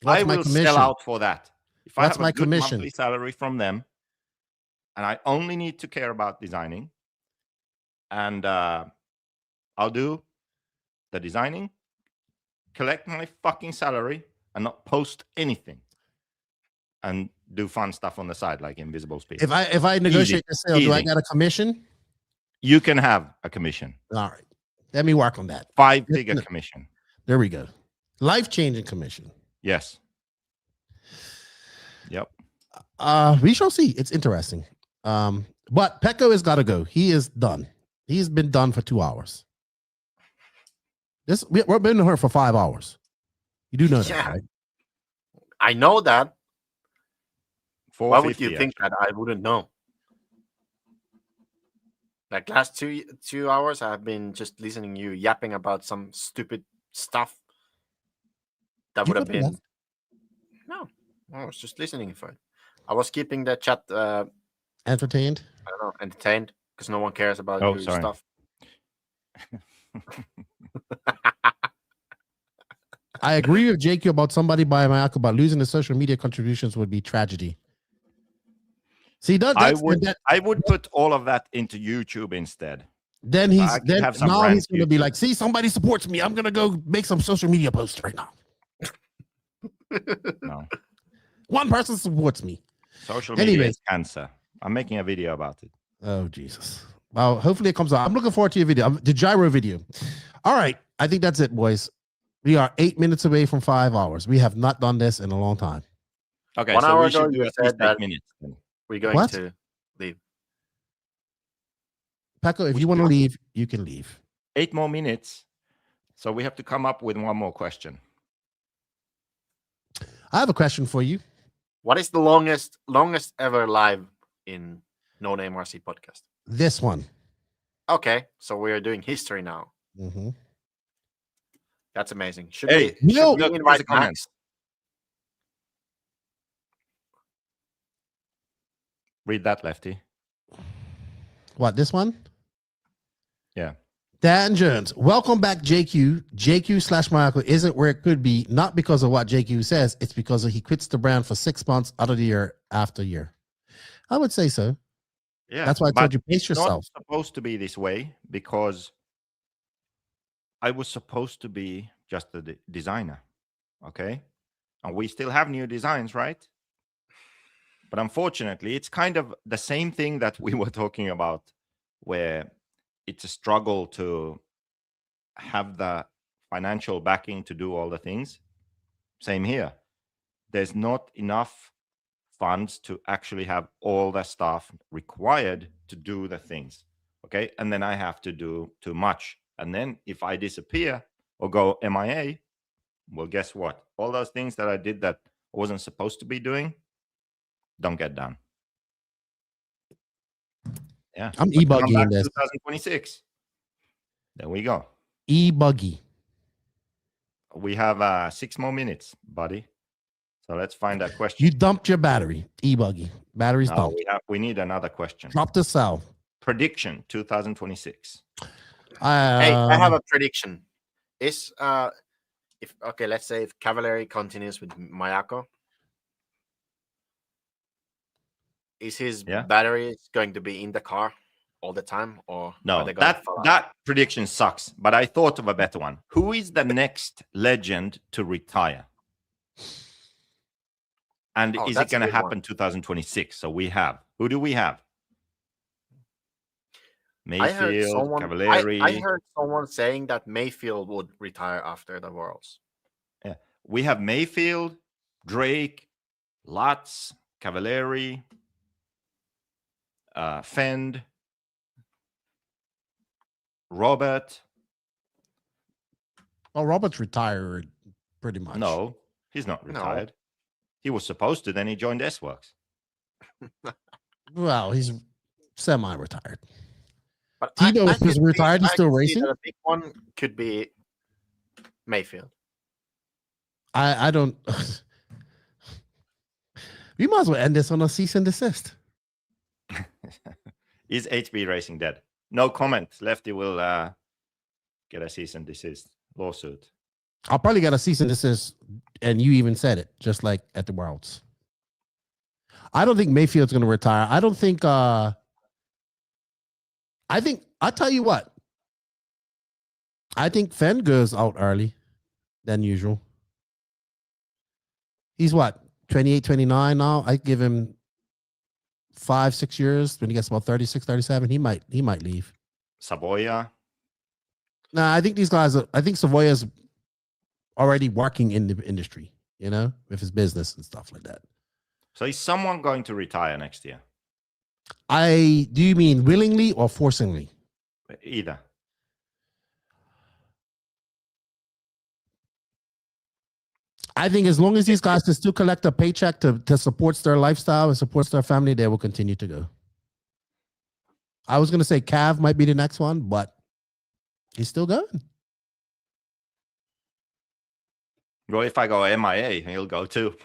L: I will sell out for that. If I have a good monthly salary from them, and I only need to care about designing, and I'll do the designing, collect my fucking salary, and not post anything, and do fun stuff on the side like invisible speed.
G: If I negotiate the sale, do I get a commission?
L: You can have a commission.
G: All right. Let me work on that.
L: 5-figure commission.
G: There we go. Life-changing commission.
L: Yes. Yep.
G: We shall see. It's interesting. But Pekko has got to go. He is done. He's been done for 2 hours. We've been here for 5 hours. You do know that, right?
H: I know that. Why would you
L: actually
H: think that I wouldn't know? Like last two hours, I've been just listening to you yapping about some stupid stuff that would have been. No, I was just listening for it. I was keeping the chat
G: entertained.
H: I don't know, entertained because no one cares about your stuff.
G: I agree with JQ about somebody buying my Akko, but losing the social media contributions would be tragedy. See,
L: I would put all of that into YouTube instead.
G: Then he's going to be like, see, somebody supports me. I'm gonna go make some social media posts right now.
L: No,
G: one person supports me.
L: Social media is cancer. I'm making a video about it.
G: Oh Jesus! Well, hopefully it comes out. I'm looking forward to your video, the gyro video. All right, I think that's it, boys. We are 8 minutes away from 5 hours. We have not done this in a long time.
L: Okay,
H: 1
L: so
H: hour
L: we
H: ago
L: should do
H: you
L: at
H: said
L: least 8
H: that
L: minutes.
H: we're going to leave.
G: Pekko, if you want to leave, you can leave.
L: 8 more minutes. So we have to come up with one more question.
G: I have a question for you.
H: What is the longest ever live in No Name RC podcast?
G: This one.
H: Okay, so we are doing history now.
G: Mm-hmm.
H: That's amazing. Should
L: we
H: invite Max?
L: Read that, Lefty.
G: What, this one?
L: Yeah.
G: Dan Jones, welcome back, JQ. JQ/Michael isn't where it could be, not because of what JQ says, it's because he quits the brand for 6 months out of the year after year. I would say so.
L: Yeah.
G: That's why I told you, pace yourself.
L: It's not supposed to be this way because I was supposed to be just a designer. Okay. And we still have new designs, right? But unfortunately, it's kind of the same thing that we were talking about, where it's a struggle to have the financial backing to do all the things. Same here. There's not enough funds to actually have all the staff required to do the things. Okay. And then I have to do too much. And then if I disappear or go MIA, well, guess what? All those things that I did that I wasn't supposed to be doing don't get done. Yeah.
G: I'm E-Buggy in this.
L: 2026. There we go.
G: E-Buggy.
L: We have 6 more minutes, buddy. So let's find that question.
G: You dumped your battery. E-Buggy. Battery's dumped.
L: We need another question.
G: Drop the cell.
L: Prediction 2026.
H: Hey, I have a prediction. Is let's say if Cavalieri continues with Mayako, is his battery going to be in the car all the time, or
L: no? That prediction sucks. But I thought of a better one. Who is the next legend to retire? And is it going to happen 2026? So we have. Who do we have? Mayfield, Cavalieri.
H: I heard someone saying that Mayfield would retire after the Worlds.
L: Yeah, we have Mayfield, Drake, Lutz, Cavalieri, Fend. Robert.
G: Well, Robert's retired pretty much.
L: No, he's not retired. He was supposed to, then he joined S-Works.
G: Well, he's semi-retired.
H: But
G: Tito is retired. He's still racing.
H: A big one could be Mayfield.
G: I don't. We might as well end this on a cease and desist.
L: Is HB Racing dead? No comment. Lefty will get a cease and desist lawsuit.
G: I'll probably get a cease and desist, and you even said it, just like at the Worlds. I don't think Mayfield's going to retire. I don't think. I think I'll tell you what. I think Fenn goes out early than usual. He's what, 28, 29 now? I give him 5-6 years. When he gets about 36, 37, he might leave.
L: Savoya.
G: No, I think these guys. I think Savoya's already working in the industry, with his business and stuff like that.
L: So is someone going to retire next year?
G: Do you mean willingly or forcingly?
L: Either.
G: I think as long as these guys can still collect a paycheck to support their lifestyle and supports their family, they will continue to go. I was going to say Cav might be the next one, but he's still going.
L: Well, if I go MIA, he'll go too.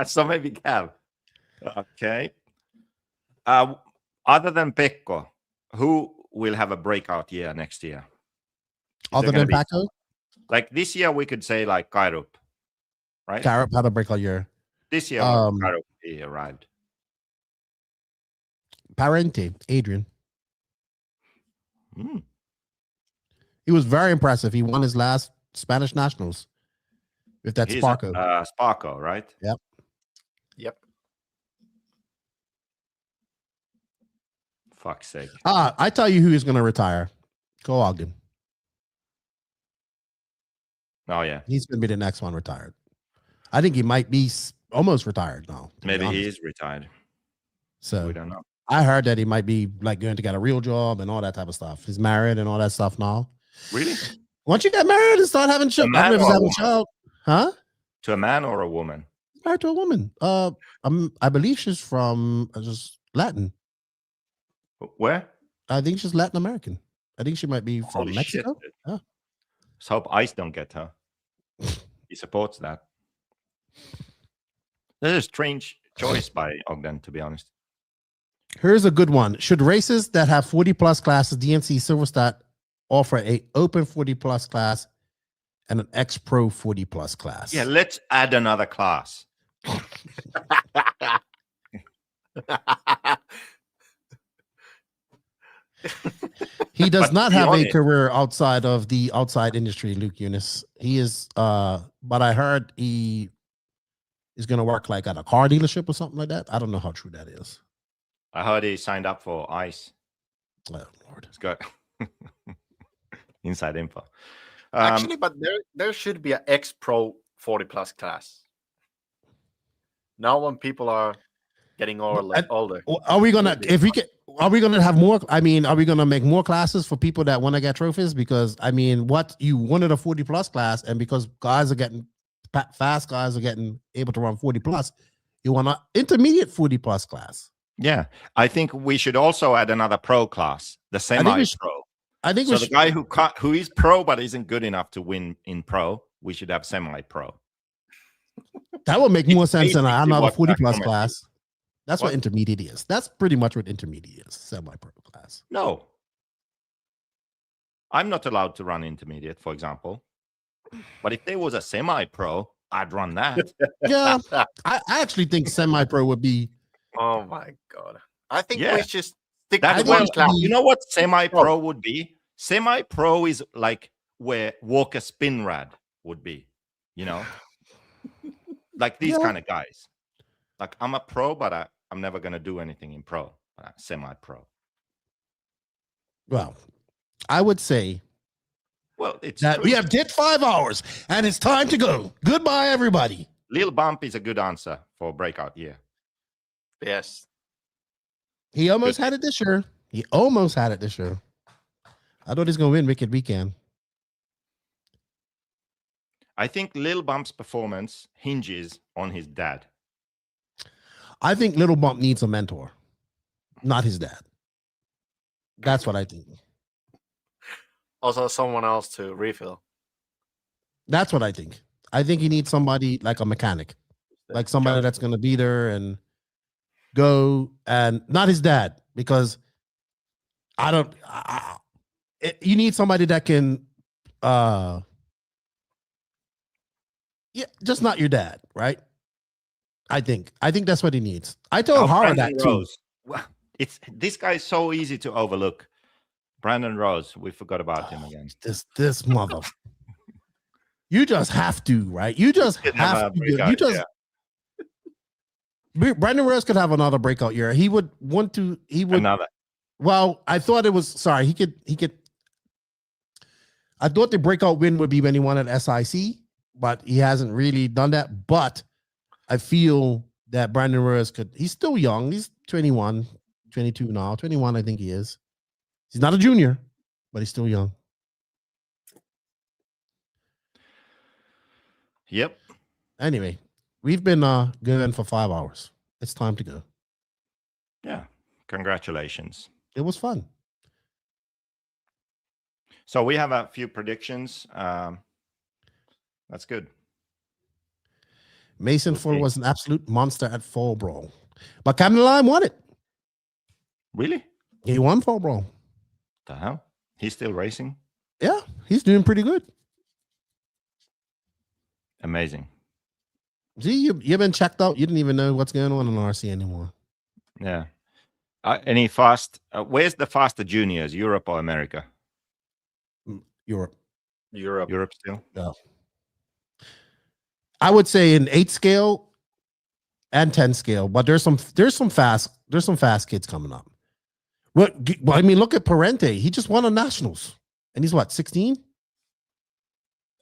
L: So maybe Cav. Okay. Other than Pekko, who will have a breakout year next year?
G: Other than Pekko?
L: Like this year, we could say like Kairup, right?
G: Kairup had a breakout year.
L: This year, Kairup he arrived.
G: Parente, Adrian. He was very impressive. He won his last Spanish Nationals with that Sparko.
L: Sparko, right?
H: Yep.
L: Fuck's sake.
G: I tell you who is going to retire. Go Ogden.
L: Oh, yeah.
G: He's going to be the next one retired. I think he might be almost retired now.
L: Maybe he is retired.
G: So
L: we don't know.
G: I heard that he might be like going to get a real job and all that type of stuff. He's married and all that stuff now.
L: Really?
G: Once you get married and start having children, huh?
L: To a man or a woman?
G: Married to a woman. I believe she's from just Latin.
L: Where?
G: I think she's Latin American. I think she might be from
L: Holy
G: Mexico.
L: Shit.
G: Yeah.
L: Let's hope ICE don't get her. He supports that. That's a strange choice by Ogden, to be honest.
G: Here's a good one. Should races that have 40 plus classes, DNC Silverstone, offer a open 40 plus class and an X Pro 40 plus class?
L: Yeah, let's add another class.
G: He does not have a career outside of the outside industry, Luke Eunice. He is, but I heard he is going to work like at a car dealership or something like that. I don't know how true that is.
L: I heard he signed up for ICE.
G: Oh, Lord.
L: It's good. Inside info.
H: Actually, but there should be an X Pro 40 plus class. Now when people are getting older.
G: Are we gonna are we gonna have more? I mean, are we gonna make more classes for people that want to get trophies? Because I mean, what you wanted a 40 plus class, and because guys are getting fast, guys are getting able to run 40 plus, you want an intermediate 40 plus class.
L: Yeah, I think we should also add another pro class, the semi-pro.
G: I think
L: so. The guy who is pro but isn't good enough to win in pro, we should have semi-pro.
G: That would make more sense than another 40 plus class. That's
L: What?
G: what intermediate is. That's pretty much what intermediate is. Semi-pro class.
L: No, I'm not allowed to run intermediate, for example. But if there was a semi-pro, I'd run that.
G: Yeah, I actually think semi-pro would be.
H: Oh my god! I think we just stick
L: That's
H: to one class.
L: you know what semi-pro would be? Semi-pro is like where Walker Spinrad would be. You know, like these kind of guys. Like I'm a pro, but I'm never gonna do anything in pro. Semi-pro.
G: Well, I would say.
L: Well, it's
G: that
L: true.
G: we have hit 5 hours and it's time to go. Goodbye, everybody.
L: Lil Bump is a good answer for breakout year.
H: Yes.
G: He almost had it this year. He almost had it this year. I thought he's going to win Wicked Weekend.
L: I think Lil Bump's performance hinges on his dad.
G: I think Little Bump needs a mentor, not his dad. That's what I think.
H: Also, someone else to refill.
G: That's what I think. I think he needs somebody like a mechanic, like somebody that's going to be there and go, and not his dad, because you need somebody that can, just not your dad, right? I think that's what he needs. I told Hara that too.
L: Well, this guy is so easy to overlook. Brandon Rose, we forgot about him again.
G: This mother. You just have to, right? You just have to. Brandon Rose could have another breakout year. He would want to. He would
L: another.
G: Well, I thought it was. Sorry, he could. I thought the breakout win would be when he won at SIC, but he hasn't really done that. But I feel that Brandon Rose could. He's still young. He's 21, 22 now. 21, I think he is. He's not a junior, but he's still young.
L: Yep.
G: Anyway, we've been going for 5 hours. It's time to go.
L: Yeah. Congratulations.
G: It was fun.
L: So we have a few predictions. That's good.
G: Mason Full was an absolute monster at Fall Brawl. But Camden Lime won it.
L: Really?
G: He won Fall Brawl.
L: The hell? He's still racing?
G: Yeah, he's doing pretty good.
L: Amazing.
G: See, you've been checked out. You didn't even know what's going on in RC anymore.
L: Yeah. Any fast? Where's the faster juniors? Europe or America?
G: Europe.
L: Europe still?
G: Yeah. I would say in 8 scale and 10 scale, but there's some fast kids coming up. Well, I mean, look at Parente. He just won a nationals, and he's what, 16?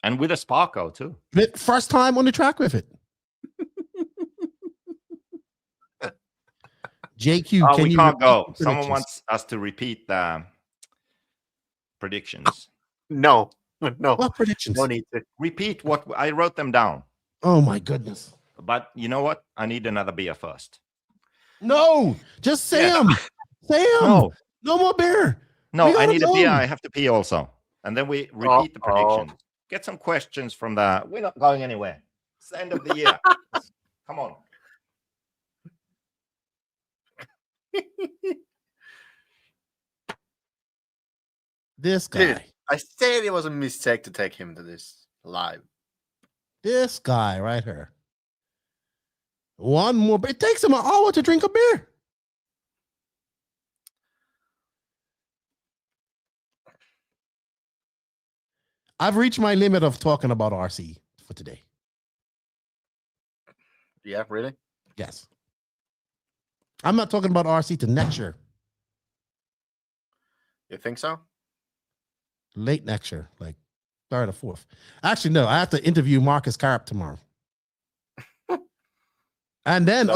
L: And with a Sparko too.
G: First time on the track with it. JQ,
L: we can't go. Someone wants us to repeat the predictions.
H: No.
G: What predictions?
H: No need to
L: repeat what I wrote them down.
G: Oh my goodness!
L: But you know what? I need another beer first.
G: No, just Sam. Sam. No more beer.
L: No, I need a beer. I have to pee also, and then we repeat the predictions. Get some questions from the. We're not going anywhere. It's the end of the year. Come on.
G: This guy.
H: Dude, I said it was a mistake to take him to this live.
G: This guy right here. One more. It takes him an hour to drink a beer. I've reached my limit of talking about RC for today.
H: Yeah, really?
G: Yes. I'm not talking about RC to next year.
H: You think so?
G: Late next year, like 3rd or 4th. Actually, no, I have to interview Marcus Carp tomorrow. And then,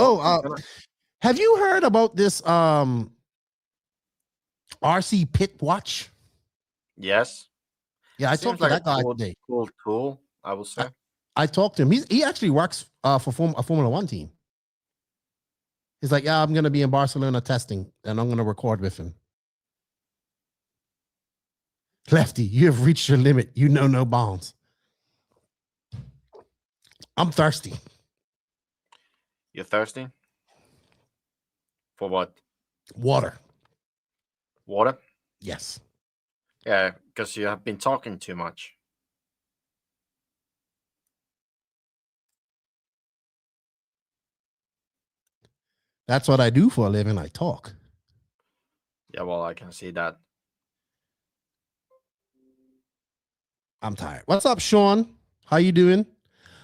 G: have you heard about this RC pit watch?
H: Yes.
G: Yeah, I talked to that guy today.
H: Cool tool, I will say.
G: I talked to him. He actually works for a Formula One team. He's like, yeah, I'm going to be in Barcelona testing, and I'm going to record with him. Lefty, you have reached your limit. You know no bounds. I'm thirsty.
H: You're thirsty? For what?
G: Water.
H: Water?
G: Yes.
H: Yeah, because you have been talking too much.
G: That's what I do for a living. I talk.
H: Yeah, well, I can see that.
G: I'm tired. What's up, Sean? How you doing?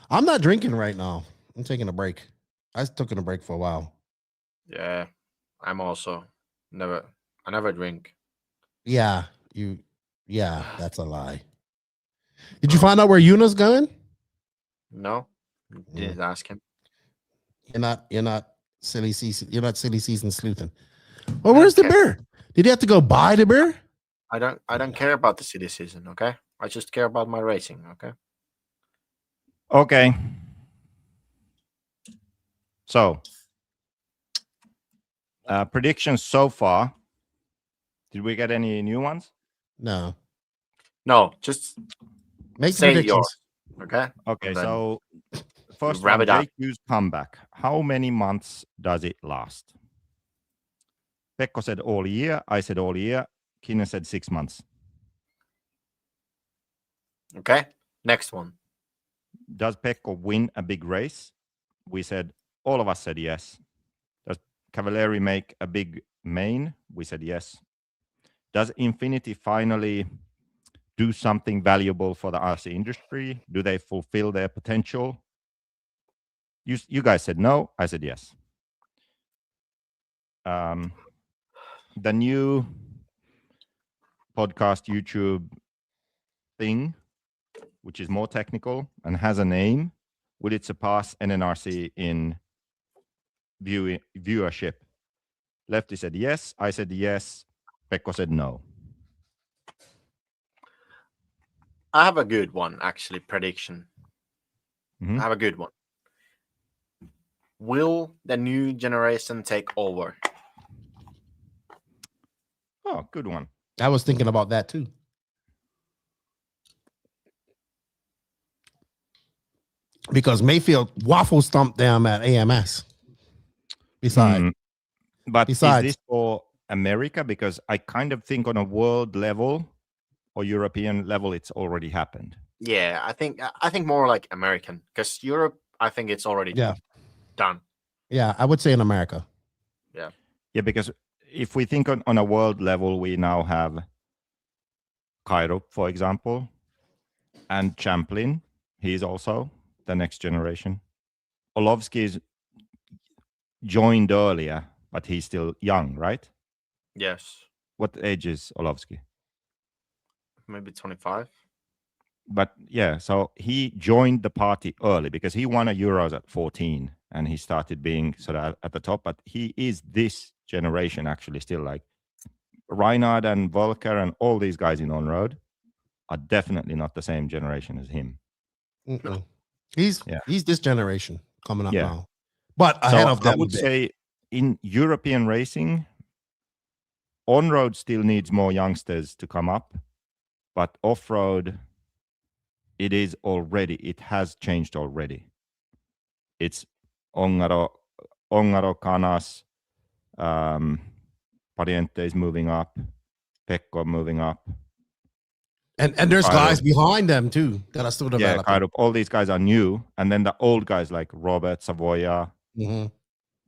G: I'm not drinking right now. I'm taking a break. I took a break for a while.
H: Yeah, I'm also I never drink.
G: Yeah, that's a lie. Did you find out where Yuna's going?
H: No, didn't ask him.
G: You're not silly season. You're not silly season sleuthing. Well, where's the beer? Did he have to go buy the beer?
H: I don't care about the silly season. Okay, I just care about my racing. Okay.
L: Okay. So, predictions so far. Did we get any new ones?
G: No.
H: No, just
G: make
H: say
G: predictions.
H: Yours, okay.
L: Okay. So, first
H: wrap
L: one,
H: it up.
L: JQ's comeback. How many months does it last? Pekko said all year. I said all year. Kinnan said 6 months.
H: Okay. Next one.
L: Does Pekko win a big race? We said, all of us said yes. Does Cavalieri make a big main? We said yes. Does Infinity finally do something valuable for the RC industry? Do they fulfill their potential? You guys said no. I said yes. The new podcast YouTube thing, which is more technical and has a name, will it surpass NNRC in viewership? Lefty said yes. I said yes. Pekko said no.
H: I have a good one, actually. Prediction.
L: Mm-hmm.
H: I have a good one. Will the new generation take over?
L: Oh, good one.
G: I was thinking about that too. Because Mayfield waffle stomped them at AMS. Besides,
L: is this for America? Because I kind of think on a world level or European level, it's already happened.
H: Yeah, I think more like American, because Europe, I think it's already done.
G: Yeah, I would say in America.
L: Yeah, because if we think on a world level, we now have Cairo, for example, and Champlin. He's also the next generation. Olovsky is joined earlier, but he's still young, right?
H: Yes.
L: What age is Olovsky?
H: Maybe 25.
L: But yeah, so he joined the party early because he won a Euros at 14 and he started being sort of at the top. But he is this generation actually still, like Reinhard and Volker and all these guys in on-road are definitely not the same generation as him.
G: Mm-mm. He's this generation coming up now. But
L: So
G: ahead of them,
L: I would say in European racing, on-road still needs more youngsters to come up, but off-road, it has changed already. It's Ongaro, Canas, Pariente is moving up, Pekko moving up.
G: And there's guys behind them too that are still developing.
L: Yeah, kind of. All these guys are new. And then the old guys like Robert Savoya,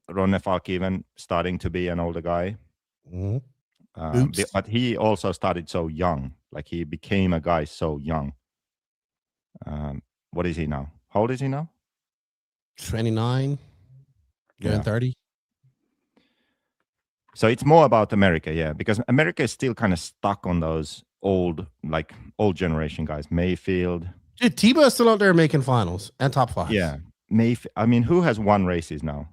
L: Ronne Falk even starting to be an older guy. But he also started so young. Like he became a guy so young. What is he now? How old is he now?
G: 29. You're 30.
L: So it's more about America, because America is still kind of stuck on those old generation guys. Mayfield.
G: Dude, Tebow is still out there making finals and top 5.
L: Yeah. I mean, who has won races now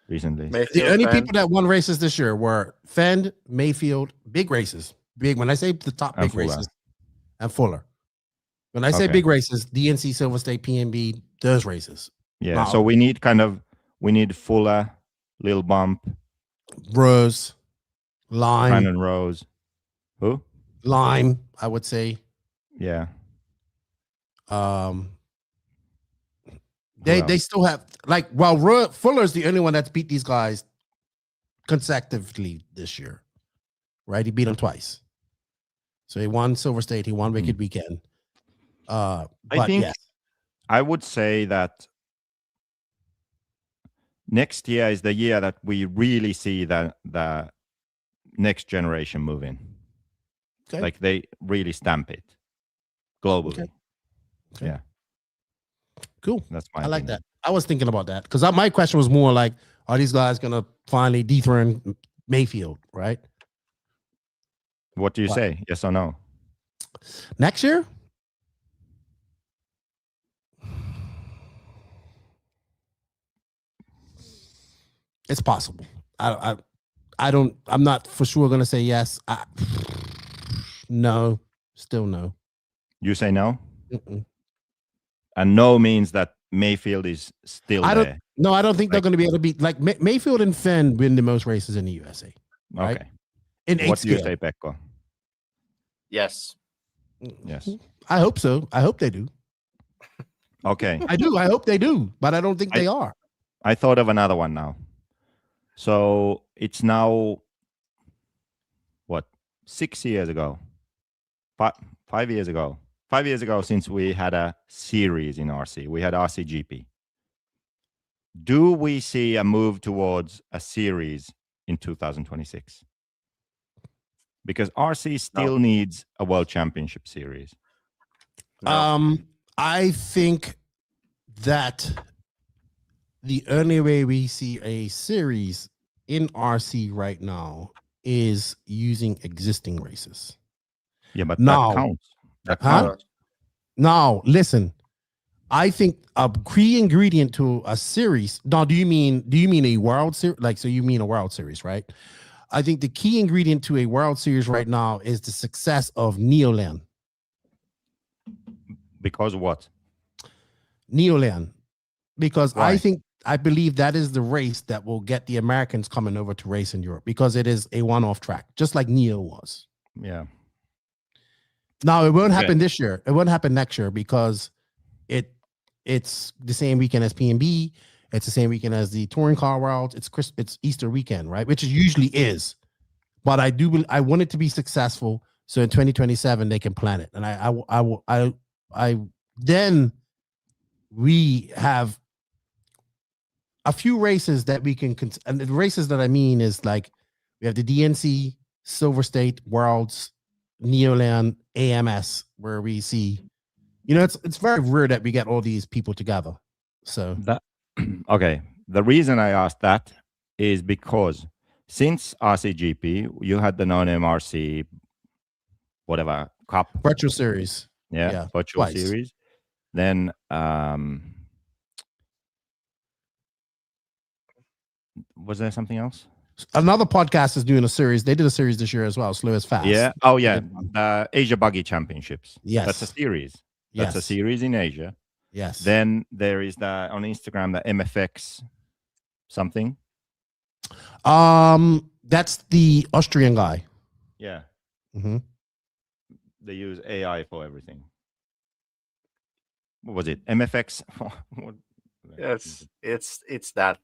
L: recently?
G: The only people that won races this year were Fend, Mayfield, big races. Big, when I say the top big races, and Fuller. When I say big races, DNC, Silver State, PNB, those races.
L: Yeah, so we need Fuller, Lil Bump,
G: Rose, Lime.
L: Brandon Rose. Who?
G: Lime, I would say.
L: Yeah.
G: They still have Fuller's the only one that's beat these guys consecutively this year. Right? He beat them twice. So he won Silver State, he won Wicked Weekend. I think
L: I would say that next year is the year that we really see the next generation move in.
G: Okay.
L: Like they really stamp it globally.
G: Okay.
L: Yeah.
G: Cool.
L: That's my
G: I like that. I was thinking about that because my question was more like, are these guys going to finally dethrone Mayfield, right?
L: What do you say? Yes or no?
G: Next year? It's possible. I'm not for sure going to say yes. No, still no.
L: You say no?
G: Mm-mm.
L: And no means that Mayfield is still there.
G: No, I don't think they're going to be able to beat like Mayfield and Fenn win the most races in the USA. Right?
L: Okay.
G: In
L: What
G: 8
L: do you
G: scale.
L: say, Pekko?
H: Yes.
L: Yes.
G: I hope so. I hope they do.
L: Okay.
G: I do. I hope they do, but I don't think they are.
L: I thought of another one now. So it's now what, 6 years ago, 5 years ago, 5 years ago since we had a series in RC. We had RCGP. Do we see a move towards a series in 2026? Because RC still needs a World Championship series.
H: No.
G: I think that the only way we see a series in RC right now is using existing races.
L: Yeah, but
G: now,
L: that counts. That
G: huh?
L: counts.
G: Now, listen. I think a key ingredient to a series. Now, do you mean a World Series? Like, so you mean a World Series, right? I think the key ingredient to a World Series right now is the success of Neoland.
L: Because what?
G: Neoland. Because
L: Why?
G: I believe that is the race that will get the Americans coming over to race in Europe because it is a one-off track, just like Neo was.
L: Yeah.
G: Now, it won't happen this year. It won't happen next year because it's the same weekend as PNB. It's the same weekend as the Touring Car World. It's Easter weekend, right? Which it usually is. But I want it to be successful, so in 2027 they can plan it. And then we have a few races that we can, and the races that I mean is like we have the DNC, Silver State, Worlds, Neoland, AMS, where we see, it's very rare that we get all these people together. So
L: that okay. The reason I asked that is because since RCGP, you had the NNRC, whatever cup
G: virtual series,
L: virtual
G: twice.
L: series. Then was there something else?
G: Another podcast is doing a series. They did a series this year as well, Slow as Fast.
L: Yeah. Oh, yeah. The Asia Buggy Championships.
G: Yes.
L: That's a series. That's a series in Asia.
G: Yes.
L: Then there is on Instagram, the MFX something.
G: That's the Austrian guy.
L: Yeah.
G: Mm-hmm.
L: They use AI for everything. What was it? MFX?
H: Yes, it's that.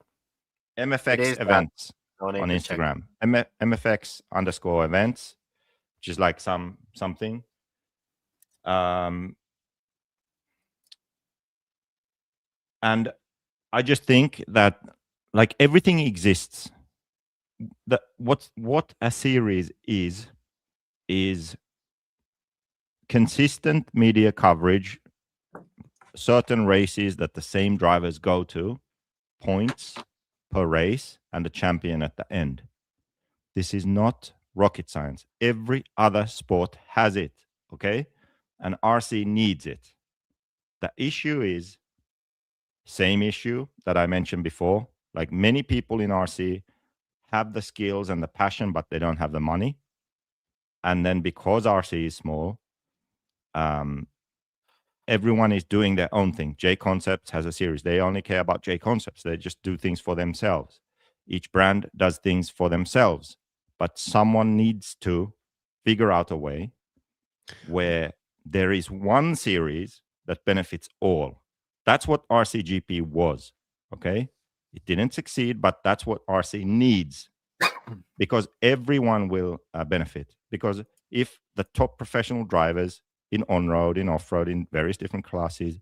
L: MFX events on Instagram. MFX_events, which is like something. And I just think that like everything exists. That what a series is consistent media coverage, certain races that the same drivers go to, points per race, and the champion at the end. This is not rocket science. Every other sport has it, okay? And RC needs it. The issue is same issue that I mentioned before. Like many people in RC have the skills and the passion, but they don't have the money. And then because RC is small, everyone is doing their own thing. J Concepts has a series. They only care about J Concepts. They just do things for themselves. Each brand does things for themselves. But someone needs to figure out a way where there is one series that benefits all. That's what RCGP was, okay? It didn't succeed, but that's what RC needs because everyone will benefit. Because if the top professional drivers in on-road, in off-road, in various different classes,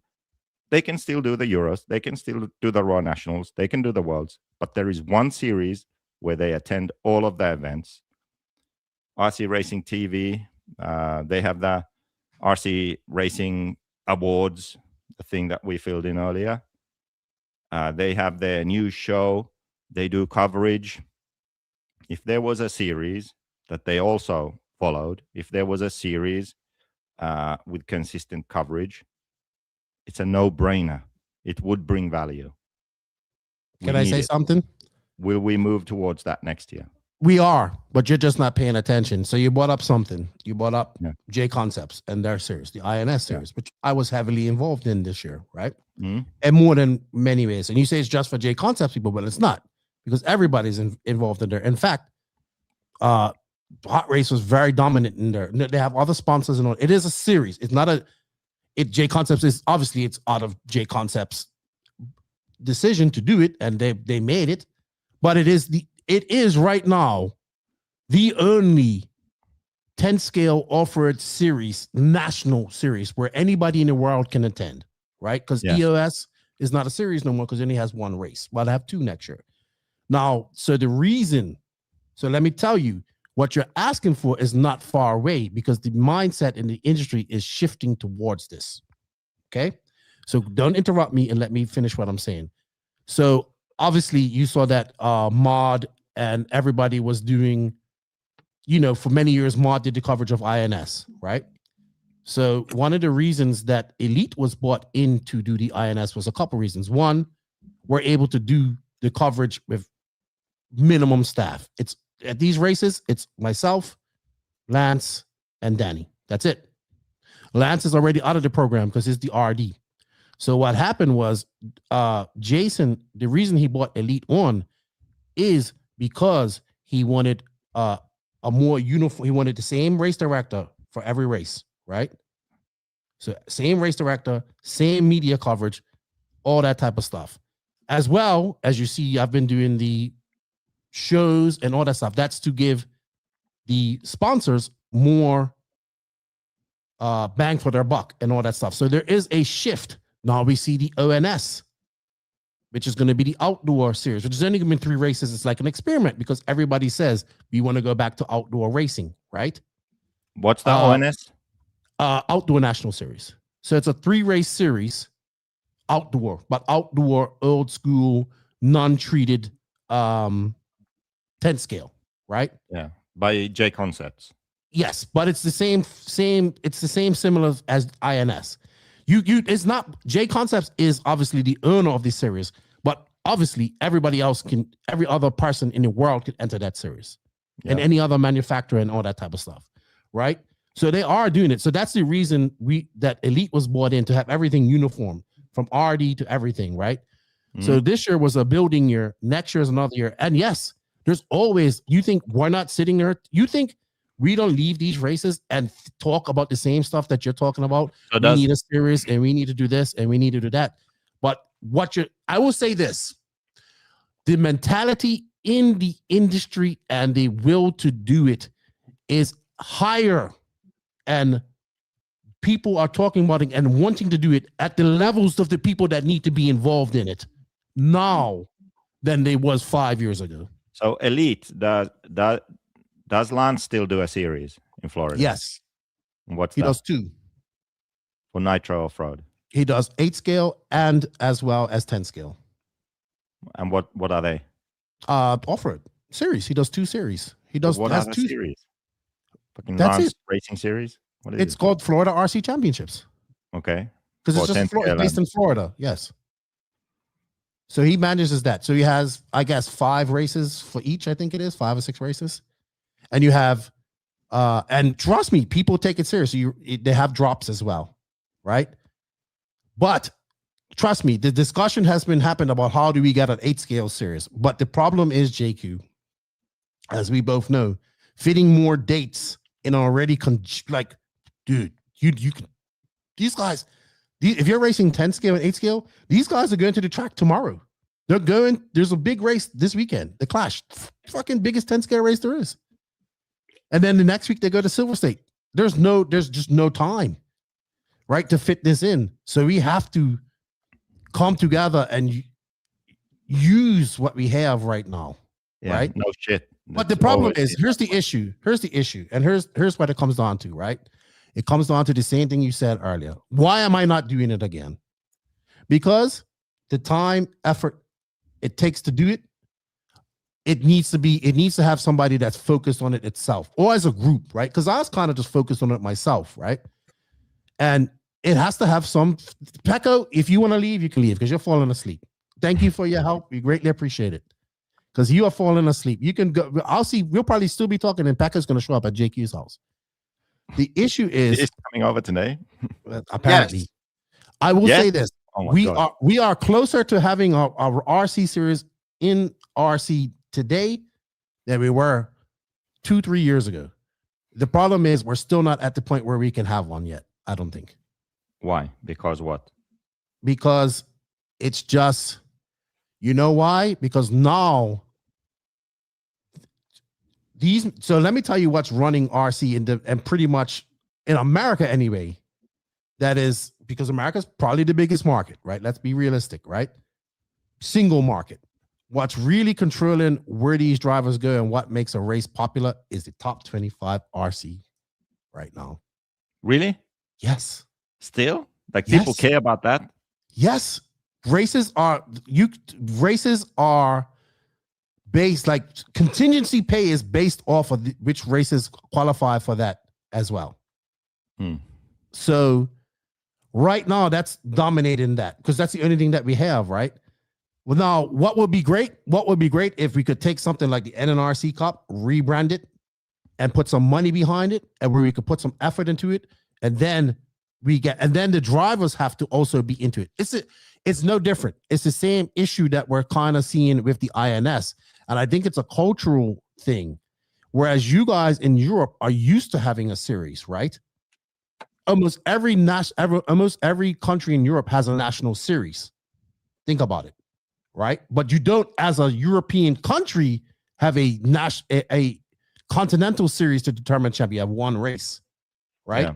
L: they can still do the Euros, they can still do the Raw Nationals, they can do the Worlds, but there is one series where they attend all of the events. RC Racing TV, they have the RC Racing Awards, the thing that we filled in earlier. They have their news show. They do coverage. If there was a series that they also followed, if there was a series with consistent coverage, it's a no-brainer. It would bring value.
G: Can I say something?
L: Will we move towards that next year?
G: We are, but you're just not paying attention. So you brought up something. You brought up J Concepts and their series, the INS series, which I was heavily involved in this year, right? And more than many ways. And you say it's just for J Concepts people, but it's not, because everybody's involved in there. In fact, Hot Race was very dominant in there. They have other sponsors and all. It is a series. It's not J Concepts is obviously it's out of J Concepts decision to do it, and they made it, but it is right now the only 10 scale offered series, national series, where anybody in the world can attend, right? Because EOS is not a series no more, because it only has one race. But I have 2 next year. Now, so let me tell you, what you're asking for is not far away, because the mindset in the industry is shifting towards this. Okay? So don't interrupt me and let me finish what I'm saying. So obviously you saw that Mod and everybody was doing, for many years, Mod did the coverage of INS, right? So one of the reasons that Elite was brought in to do the INS was a couple reasons. One, we're able to do the coverage with minimum staff. It's at these races, it's myself, Lance, and Danny. That's it. Lance is already out of the program because he's the RD. So what happened was Jason, the reason he brought Elite on is because he wanted a more uniform, he wanted the same race director for every race, right? So same race director, same media coverage, all that type of stuff. As well, as you see, I've been doing the shows and all that stuff. That's to give the sponsors more bang for their buck and all that stuff. So there is a shift. Now we see the ONS, which is going to be the outdoor series, which is only going to be 3 races. It's like an experiment because everybody says we want to go back to outdoor racing, right?
L: What's the ONS?
G: Outdoor National Series. So it's a 3-race series, outdoor, but outdoor, old school, non-treated 10 scale, right?
L: Yeah, by J Concepts.
G: Yes, but it's the same, it's the same similar as INS. It's not, J Concepts is obviously the owner of this series, but obviously everybody else every other person in the world can enter that series, and any other manufacturer and all that type of stuff, right? So they are doing it. So that's the reason that Elite was brought in, to have everything uniform from RD to everything, right? So this year was a building year. Next year is another year. And yes, there's always, you think we're not sitting there? You think we don't leave these races and talk about the same stuff that you're talking about? So we need a series, and we need to do this, and we need to do that. But I will say this, the mentality in the industry and the will to do it is higher, and people are talking about it and wanting to do it at the levels of the people that need to be involved in it now than they was 5 years ago.
L: So Elite, does Lance still do a series in Florida?
G: Yes.
L: And what's
G: he
L: that?
G: does 2
L: for Nitro off-road.
G: He does 8 scale and as well as 10 scale.
L: And what are they?
G: Off-road series. He does 2 series. He does
L: what
G: has
L: are
G: 2
L: series. Fucking
G: That's
L: Lance
G: it.
L: Racing series. What is
G: It's
L: it?
G: called Florida RC Championships.
L: Okay.
G: Because it's just based in Florida. Yes. So he manages that. So he has, I guess, 5 races for each. I think it is 5 or 6 races. And you have, and trust me, people take it seriously. They have drops as well, right? But trust me, the discussion has been happened about how do we get an 8 scale series. But the problem is, JQ, as we both know, fitting more dates in already dude, you can, these guys, if you're racing 10 scale and 8 scale, these guys are going to the track tomorrow. There's a big race this weekend, the Clash, fucking biggest 10 scale race there is. And then the next week they go to Silver State. There's just no time, right, to fit this in. So we have to come together and use what we have right now, right?
L: No shit.
G: But the problem is, here's the issue, and here's what it comes down to, right? It comes down to the same thing you said earlier. Why am I not doing it again? Because the time, effort it takes to do it, it needs to have somebody that's focused on it itself, or as a group, right? Because I was kind of just focused on it myself, right? And it has to have some, Pekko, if you want to leave, you can leave because you're falling asleep. Thank you for your help. We greatly appreciate it. because you are falling asleep. You can go. I'll see. We'll probably still be talking, and Pekka's going to show up at JQ's house. The issue is
L: He's coming over today.
G: Apparently, yes. I will say this:
L: God.
G: we are closer to having our RC series in RC today than we were 2-3 years ago. The problem is we're still not at the point where we can have one yet. I don't think.
L: Why? Because what?
G: Because it's just, you know why? Because now so let me tell you what's running RC and pretty much in America anyway. That is because America's probably the biggest market, right? Let's be realistic, right? Single market. What's really controlling where these drivers go and what makes a race popular is the top 25 RC right now.
L: Really?
G: Yes.
L: Still? Like people care about that?
G: Yes. Races are based, like contingency pay is based off of which races qualify for that as well. So right now that's dominating that because that's the only thing that we have, right? Well, now what would be great? What would be great if we could take something like the NNRC Cup, rebrand it, and put some money behind it, and where we could put some effort into it, and then the drivers have to also be into it. It's no different. It's the same issue that we're kind of seeing with the INS, and I think it's a cultural thing. Whereas you guys in Europe are used to having a series, right? Almost every country in Europe has a national series. Think about it, right? But you don't, as a European country, have a continental series to determine champion. You have one race, right? Yeah.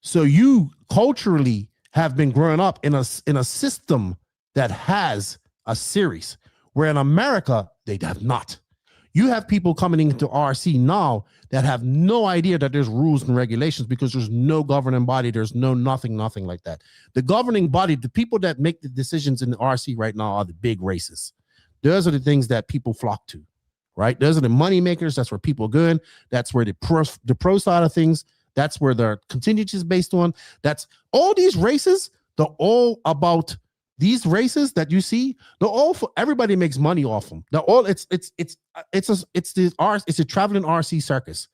G: So you culturally have been growing up in a system that has a series, where in America they have not. You have people coming into RC now that have no idea that there's rules and regulations because there's no governing body. There's nothing like that. The governing body, the people that make the decisions in the RC right now are the big races. Those are the things that people flock to, right? Those are the money makers. That's where people are going. That's where the pro side of things. That's where their contingency is based on. That's all these races. They're all about these races that you see. They're all for everybody makes money off them. They're all it's a traveling RC circus.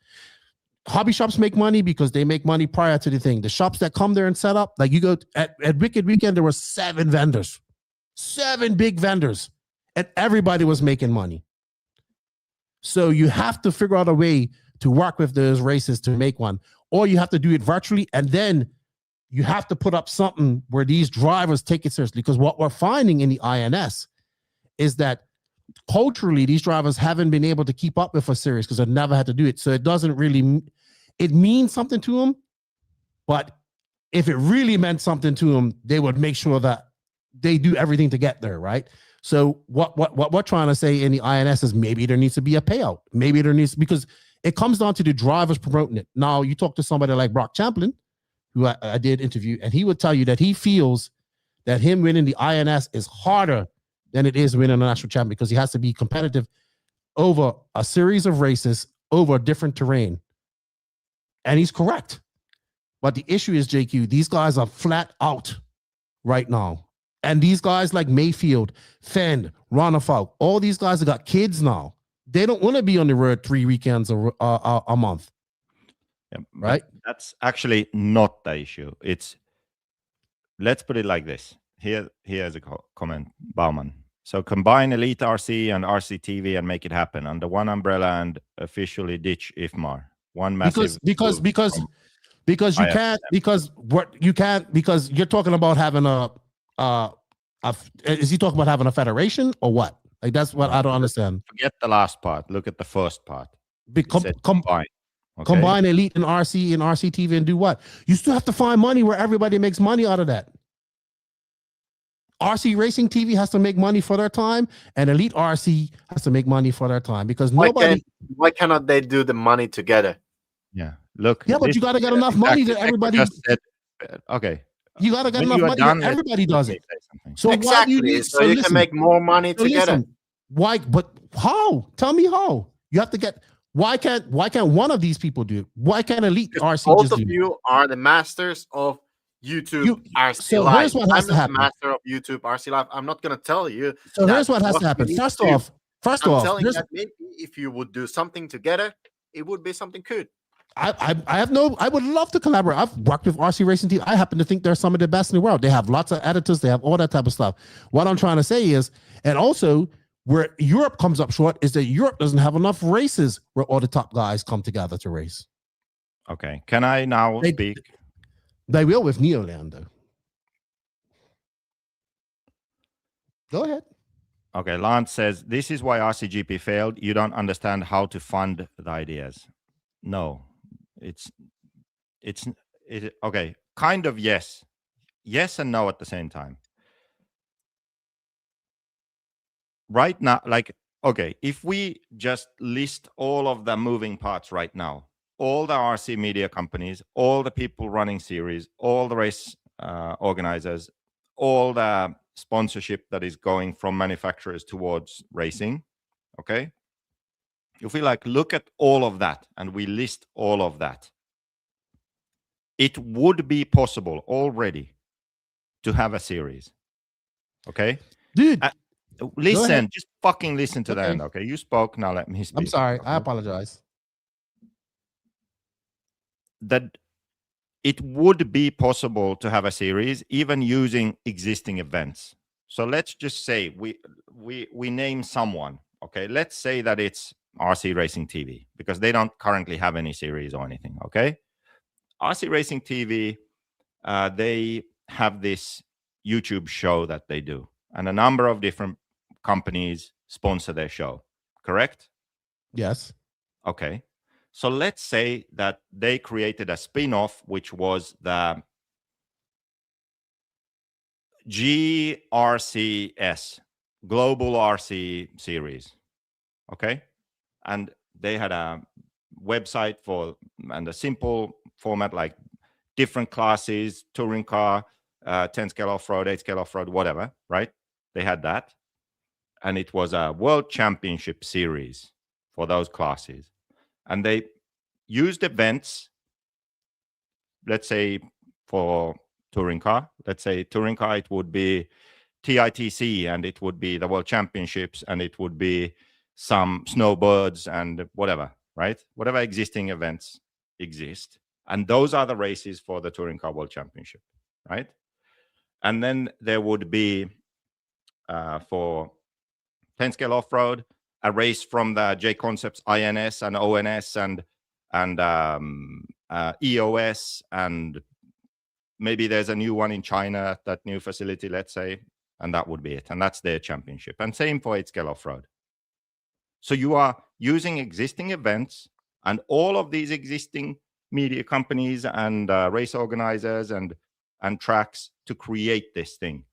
G: Hobby shops make money because they make money prior to the thing. The shops that come there and set up, like you go at Wicked Weekend, there were 7 vendors, 7 big vendors, and everybody was making money. So you have to figure out a way to work with those races to make one, or you have to do it virtually, and then you have to put up something where these drivers take it seriously. Because what we're finding in the INS is that culturally, these drivers haven't been able to keep up with a series because they've never had to do it. So it doesn't really, it means something to them. But if it really meant something to them, they would make sure that they do everything to get there, right? So what we're trying to say in the INS is maybe there needs to be a payout. Maybe there needs, because it comes down to the drivers promoting it. Now, you talk to somebody like Brock Champlin, who I did interview, and he would tell you that he feels that him winning the INS is harder than it is winning a national champion because he has to be competitive over a series of races over a different terrain. And he's correct. But the issue is, JQ, these guys are flat out right now. And these guys like Mayfield, Fenn, Ronafalk, all these guys have got kids now. They don't want to be on the road 3 weekends a month.
L: Yeah,
G: right?
L: That's actually not the issue. Let's put it like this. Here's a comment, Bauman. So combine Elite RC and RC TV and make it happen under one umbrella and officially ditch IFMAR. One massive
G: because you're talking about having is he talking about having a federation or what? Like, that's what I don't understand.
L: Forget the last part. Look at the first part.
G: Combine. Okay. Combine Elite and RC TV and do what? You still have to find money where everybody makes money out of that. RC Racing TV has to make money for their time, and Elite RC has to make money for their time because
H: why cannot they do the money together?
L: Yeah, look.
G: Yeah, but you got to get enough money that everybody.
L: Okay.
G: You got to get enough money that everybody does it.
H: So exactly, so you can make more money together.
G: Why? But how? Tell me how. You have to get. Why can't one of these people do it? Why can't Elite RC
H: both
G: just
H: of
G: do it?
H: You are the masters of YouTube RC Live. Here's what has to happen. I'm the master of YouTube RC Live. I'm not going to tell you.
G: So here's what has to happen. First First
H: I'm
G: off,
H: telling you that maybe if you would do something together, it would be something good.
G: I would love to collaborate. I've worked with RC Racing Team. I happen to think they're some of the best in the world. They have lots of editors. They have all that type of stuff. What I'm trying to say is, and also where Europe comes up short is that Europe doesn't have enough races where all the top guys come together to race.
L: Okay. Can I now speak?
G: They will with Neoland, though. Go ahead.
L: Okay. Lance says, this is why RCGP failed. You don't understand how to fund the ideas. No, it's okay. Kind of yes. Yes and no at the same time. Right now, like, okay, if we just list all of the moving parts right now, all the RC media companies, all the people running series, all the race organizers, all the sponsorship that is going from manufacturers towards racing, okay? If we like look at all of that and we list all of that, it would be possible already to have a series, okay?
G: Dude,
L: listen, just fucking listen to the end, okay? You spoke, now let me speak.
G: I'm sorry,
L: okay?
G: I apologize.
L: That it would be possible to have a series even using existing events. So let's just say we name someone, okay? Let's say that it's RC Racing TV because they don't currently have any series or anything, okay? RC Racing TV, they have this YouTube show that they do, and a number of different companies sponsor their show, correct?
G: Yes.
L: Okay. So let's say that they created a spin-off, which was the GRCS, Global RC Series. Okay. And they had a website for, and a simple format like different classes, touring car, 10 scale off-road, 8 scale off-road, whatever, right? They had that. And it was a world championship series for those classes. And they used events, let's say for touring car, it would be TITC, and it would be the world championships, and it would be some snowbirds and whatever, right? Whatever existing events exist. And those are the races for the touring car world championship, right? And then there would be for 10 scale off-road, a race from the J Concepts INS and ONS and EOS, and maybe there's a new one in China at that new facility, let's say, and that would be it. And that's their championship. And same for 8 scale off-road. So you are using existing events and all of these existing media companies and race organizers and tracks to create this thing,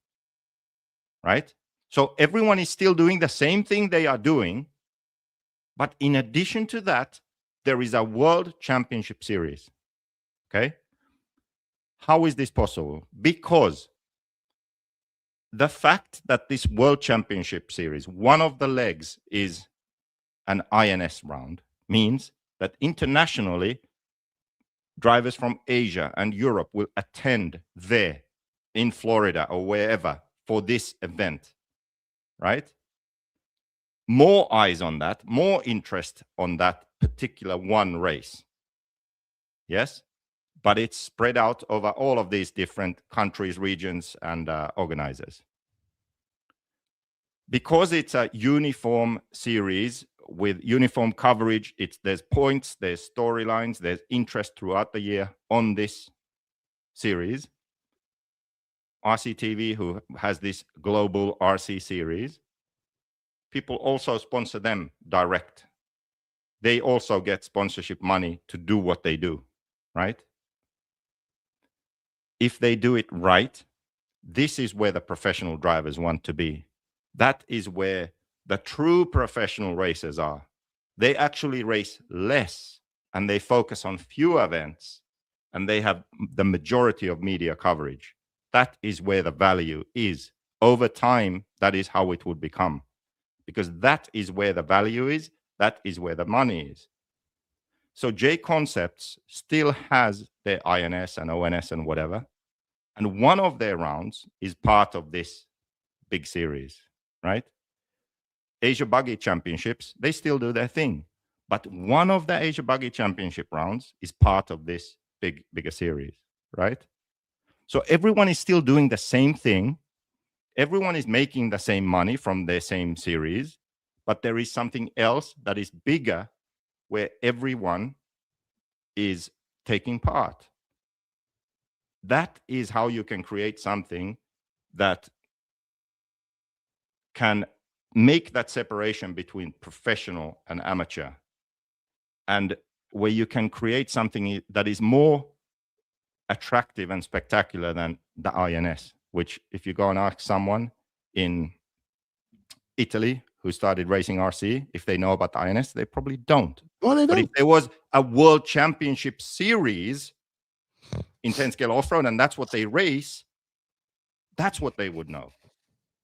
L: right? So everyone is still doing the same thing they are doing, but in addition to that, there is a World Championship Series, okay? How is this possible? Because the fact that this World Championship Series, one of the legs is an INS round, means that internationally, drivers from Asia and Europe will attend there in Florida or wherever for this event, right? More eyes on that, more interest on that particular one race. Yes, but it's spread out over all of these different countries, regions, and organizers. Because it's a uniform series with uniform coverage, there's points, there's storylines, there's interest throughout the year on this series. RCTV, who has this global RC series, people also sponsor them direct. They also get sponsorship money to do what they do, right? If they do it right, this is where the professional drivers want to be. That is where the true professional racers are. They actually race less and they focus on few events and they have the majority of media coverage. That is where the value is. Over time, that is how it would become. Because that is where the value is. That is where the money is. So J Concepts still has their INS and ONS and whatever. And one of their rounds is part of this big series, right? Asia Buggy Championships, they still do their thing. But one of the Asia Buggy Championship rounds is part of this bigger series, right? So everyone is still doing the same thing. Everyone is making the same money from the same series, but there is something else that is bigger where everyone is taking part. That is how you can create something that can make that separation between professional and amateur, and where you can create something that is more attractive and spectacular than the INS, which if you go and ask someone in Italy who started racing RC, if they know about the INS, they probably don't.
G: Well, they don't.
L: But if there was a world championship series in 10 scale off-road and that's what they race, that's what they would know.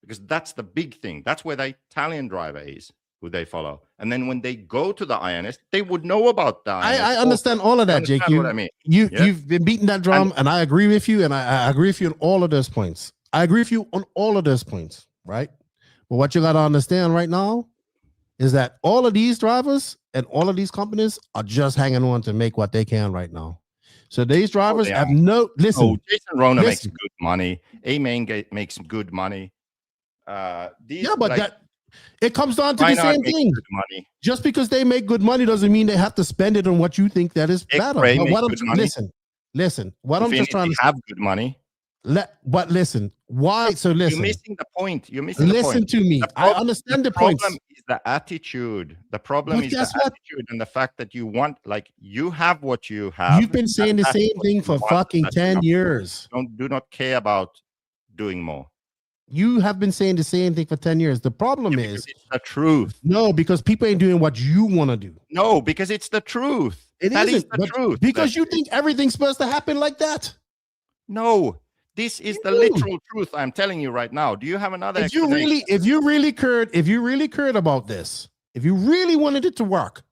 L: Because that's the big thing. That's where the Italian driver is, who they follow. And then when they go to the INS, they would know about the INS.
G: I understand all of that, Jake.
L: What I mean?
G: You've been beating that drum, and I agree with you, and I agree with you on all of those points. I agree with you on all of those points, right? But what you got to understand right now is that all of these drivers and all of these companies are just hanging on to make what they can right now. So these drivers have no... Listen.
L: Oh, Jason Rona makes good money. A-Main makes good money.
G: It comes down to the same thing. Just because they make good money doesn't mean they have to spend it on what you think that is better. But what listen. What I'm just trying to
L: have good money.
G: But listen, why? So listen.
L: You're missing the point. Listen
G: to me. I understand the points.
L: The problem is the attitude. The problem is the attitude and the fact that you want, like, you have what you have.
G: You've been saying the same thing for fucking 10 years.
L: Do not care about doing more.
G: You have been saying the same thing for 10 years. The problem is
L: it's the truth.
G: No, because people ain't doing what you want to do.
L: No, because it's the truth. That is the truth.
G: Because you think everything's supposed to happen like that.
L: No, this is the literal truth. I'm telling you right now. Do you have another?
G: If you really cared about this, if you really wanted it to work,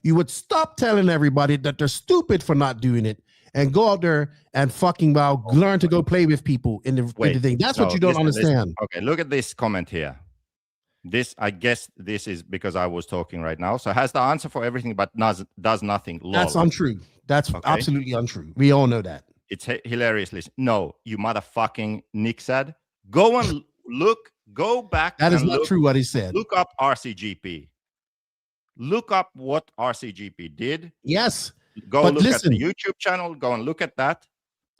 G: you would stop telling everybody that they're stupid for not doing it. And go out there and fucking learn to go play with people in the thing. That's what you don't understand.
L: Okay, look at this comment here. I guess this is because I was talking right now. So has the answer for everything, but does nothing. Lol.
G: That's untrue. That's absolutely untrue. We all know that.
L: It's hilarious. No, you motherfucking Nick said. Go and look. Go back.
G: That is not true what he said.
L: Look up RCGP. Look up what RCGP did.
G: Yes.
L: Go look at the YouTube channel. Go and look at that.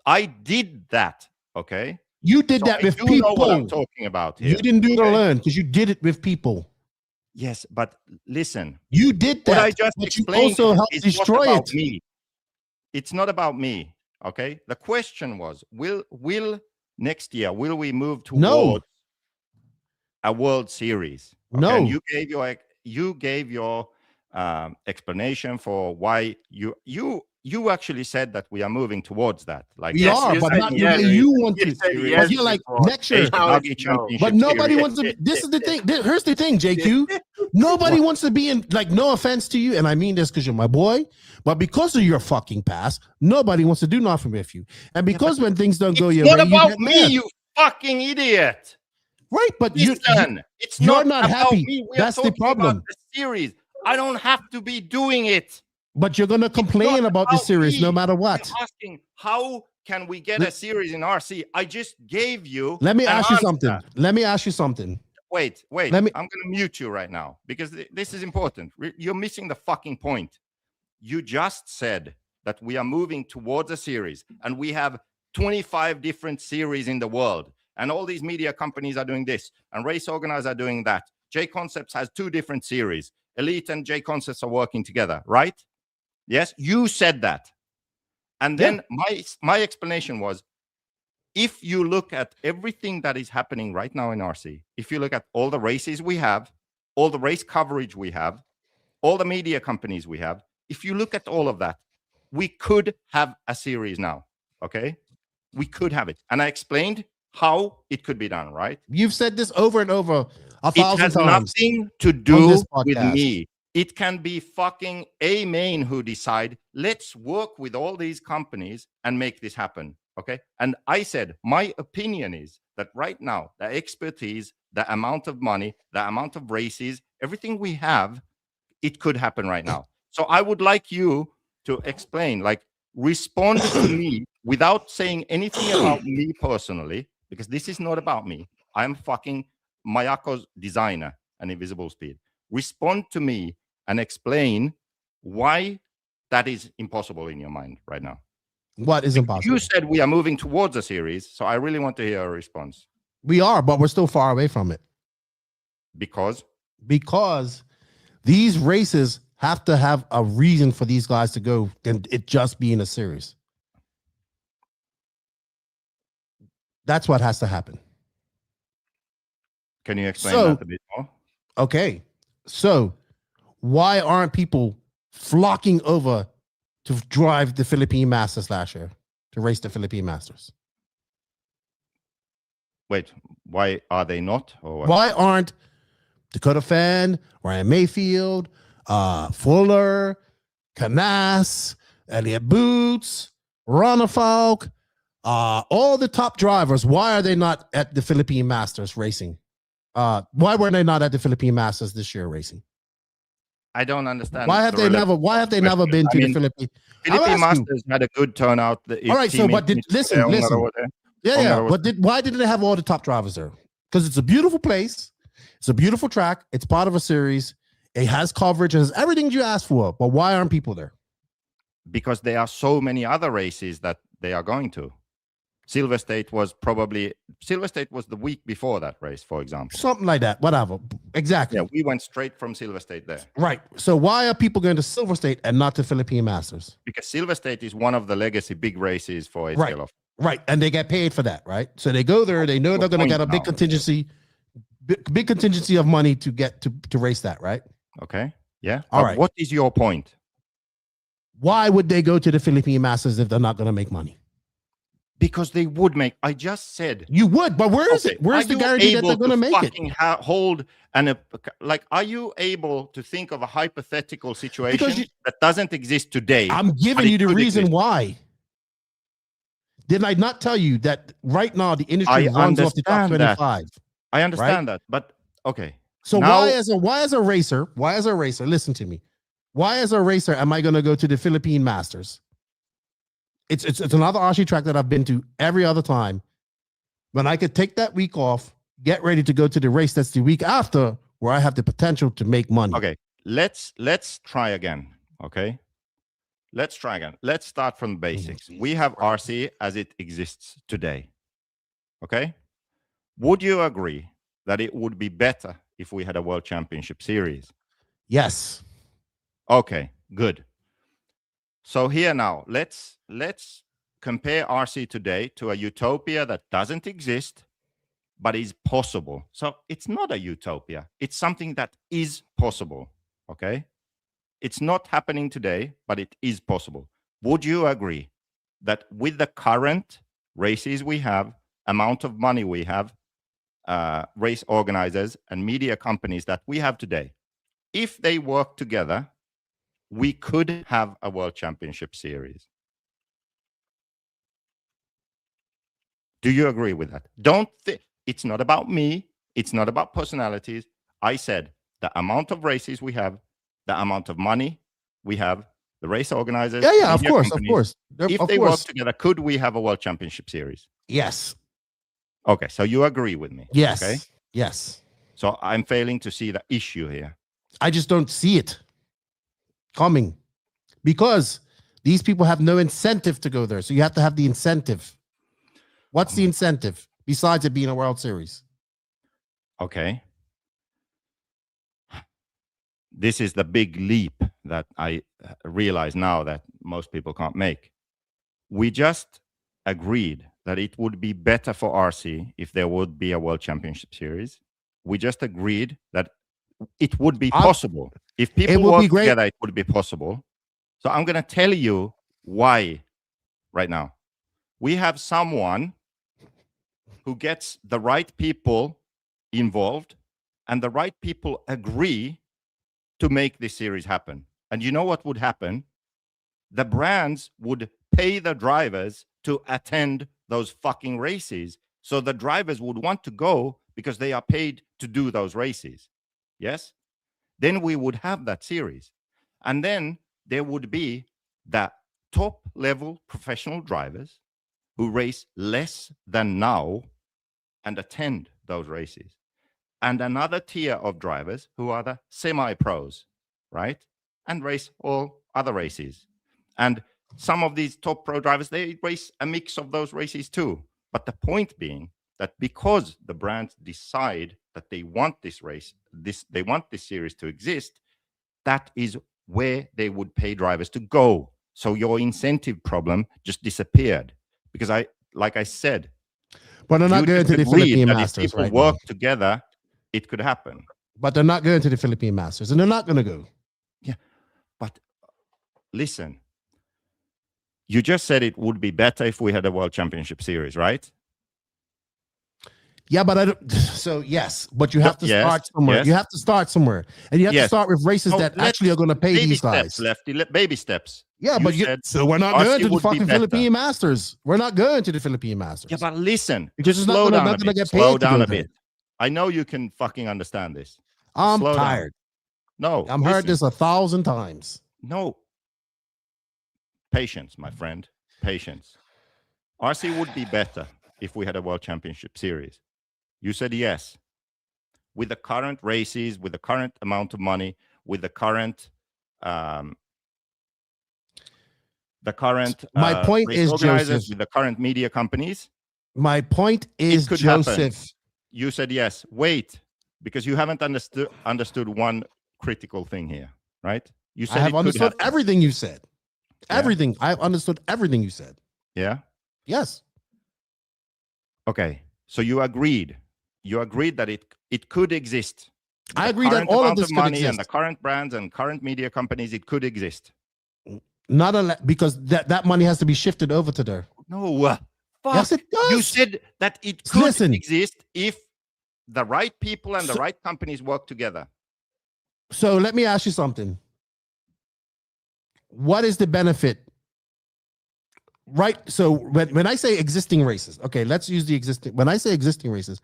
L: I did that. Okay.
G: You did that with people.
L: Know what I'm talking about here.
G: You didn't do it alone because you did it with people.
L: Yes, but listen.
G: You did that.
L: What I just explained
G: you also helped destroy it.
L: Me. It's not about me. Okay. The question was: Will next year we move towards a World Series? Okay?
G: No.
L: And you gave your explanation for why you actually said that we are moving towards that. Like
G: we are, but not the way you want to. But you're like next year. But nobody wants to. This is the thing. Here's the thing, JQ. Nobody wants to be in. Like, no offense to you, and I mean this because you're my boy. But because of your fucking past, nobody wants to do nothing with you. And because when things don't go your way,
L: it's not about me, you fucking idiot.
G: Right, but
L: it's
G: you're
L: not
G: happy.
L: Me.
G: That's the problem.
L: The series. I don't have to be doing it.
G: But you're going to complain about the series no matter what.
L: I'm asking, how can we get a series in RC? I just gave you.
G: Let me ask you something.
L: Wait. I'm going to mute you right now because this is important. You're missing the fucking point. You just said that we are moving towards a series and we have 25 different series in the world. And all these media companies are doing this and race organizers are doing that. J Concepts has 2 different series. Elite and J Concepts are working together, right? Yes, you said that. And then my explanation was, if you look at everything that is happening right now in RC, if you look at all the races we have, all the race coverage we have, all the media companies we have, if you look at all of that, we could have a series now, okay? We could have it. And I explained how it could be done, right?
G: You've said this over and over 1,000 times.
L: It has nothing to do with me. It can be fucking A-Main who decide, let's work with all these companies and make this happen. Okay. And I said, my opinion is that right now, the expertise, the amount of money, the amount of races, everything we have, it could happen right now. So I would like you to explain, like, respond to me without saying anything about me personally, because this is not about me. I'm fucking Mayako's designer and Invisible Speed. Respond to me and explain why that is impossible in your mind right now.
G: What is impossible?
L: You said we are moving towards a series, so I really want to hear a response.
G: We are, but we're still far away from it.
L: Because
G: these races have to have a reason for these guys to go, and it just being a series. That's what has to happen.
L: Can you explain that a bit more?
G: Okay. So why aren't people flocking over to drive the Philippine Masters last year, to race the Philippine Masters?
L: Wait, why are they not? Or what?
G: Why aren't Dakota Fan, Ryan Mayfield, Fuller, Canas, Elliott Boots, Ronald Falk, all the top drivers, why are they not at the Philippine Masters racing? Why were they not at the Philippine Masters this year racing?
L: I don't understand.
G: Why have they never been to the Philippine?
L: Philippine Masters had a good turnout.
G: All right, so but listen. Yeah. But why didn't they have all the top drivers there? Because it's a beautiful place. It's a beautiful track. It's part of a series. It has coverage. It has everything you asked for. But why aren't people there?
L: Because there are so many other races that they are going to. Silver State was the week before that race, for example.
G: Something like that. Whatever. Exactly.
L: Yeah, we went straight from Silver State there.
G: Right. So why are people going to Silver State and not to Philippine Masters?
L: Because Silver State is one of the legacy big races for
G: right.
L: ACL.
G: Right. And they get paid for that, right? So they go there. They know they're going to get a big contingency of money to get to race that, right?
L: Okay. Yeah.
G: All right.
L: What is your point?
G: Why would they go to the Philippine Masters if they're not going to make money?
L: Because they would make. I just said
G: you would, but where is it? Where's the guarantee that they're going to make it?
L: Hold and are you able to think of a hypothetical situation that doesn't exist today?
G: I'm giving you the reason why. Did I not tell you that right now the industry runs off the top 25?
L: I understand that, but okay.
G: So why as a racer? Listen to me. Why as a racer am I going to go to the Philippine Masters? It's another RC track that I've been to every other time. When I could take that week off, get ready to go to the race that's the week after, where I have the potential to make money.
L: Okay, let's try again. Okay, let's try again. Let's start from the basics. We have RC as it exists today. Okay, would you agree that it would be better if we had a World Championship Series?
G: Yes.
L: Okay, good. So here now, let's compare RC today to a utopia that doesn't exist, but is possible. So it's not a utopia. It's something that is possible, okay? It's not happening today, but it is possible. Would you agree that with the current races we have, amount of money we have, race organizers and media companies that we have today, if they work together, we could have a World Championship Series? Do you agree with that? It's not about me. It's not about personalities. I said the amount of races we have, the amount of money we have, the race organizers.
G: Yeah, of course.
L: If they work together, could we have a World Championship Series?
G: Yes.
L: Okay, so you agree with me?
G: Yes.
L: Okay.
G: Yes.
L: So I'm failing to see the issue here.
G: I just don't see it coming because these people have no incentive to go there. So you have to have the incentive. What's the incentive besides it being a World Series?
L: Okay. This is the big leap that I realize now that most people can't make. We just agreed that it would be better for RC if there would be a World Championship Series. We just agreed that it would be possible. If people work together, it would be possible. So I'm going to tell you why right now. We have someone who gets the right people involved and the right people agree to make this series happen. And you know what would happen? The brands would pay the drivers to attend those fucking races. So the drivers would want to go because they are paid to do those races. Yes? Then we would have that series. And then there would be the top level professional drivers who race less than now and attend those races. And another tier of drivers who are the semi-pros, right? And race all other races. And some of these top pro drivers, they race a mix of those races too. But the point being that because the brands decide that they want this race, they want this series to exist, that is where they would pay drivers to go. So your incentive problem just disappeared. Because like I said,
G: but they're not going to the Philippine Masters.
L: If people work together, it could happen.
G: But they're not going to the Philippine Masters, and they're not going to go.
L: Yeah, but listen, you just said it would be better if we had a World Championship Series, right?
G: Yeah, but I don't. So yes, but you have to start somewhere.
L: Yes.
G: You have to start somewhere, and you have to start with races that actually are going to pay these guys.
L: Baby steps.
G: Yeah, but so we're not going to the fucking Philippine Masters. We're not going to the Philippine Masters.
L: Yeah, but listen,
G: because
L: just slow down a bit. Slow down a bit. I know you can fucking understand this.
G: I'm tired.
L: No,
G: I've heard this 1,000 times.
L: No. Patience, my friend. Patience. RC would be better if we had a World Championship Series. You said yes. With the current races, with the current amount of money, with the current
G: my point is, Joseph,
L: with the current media companies.
G: My point is, Joseph.
L: Happen. You said yes. Wait, because you haven't understood one critical thing here, right? You said
G: I have understood everything you said.
L: Yeah.
G: Everything. I've understood everything you said.
L: Yeah.
G: Yes.
L: Okay. So you agreed. You agreed that it could exist.
G: I agree that all of this could
L: money
G: exist.
L: And the current brands and current media companies, it could exist.
G: Not because that money has to be shifted over to there.
L: No. Fuck.
G: Yes, it does.
L: You said that it could exist if the right people and the right companies work together.
G: So let me ask you something. What is the benefit? Right. So when I say existing races, okay, let's use the existing. When I say existing races,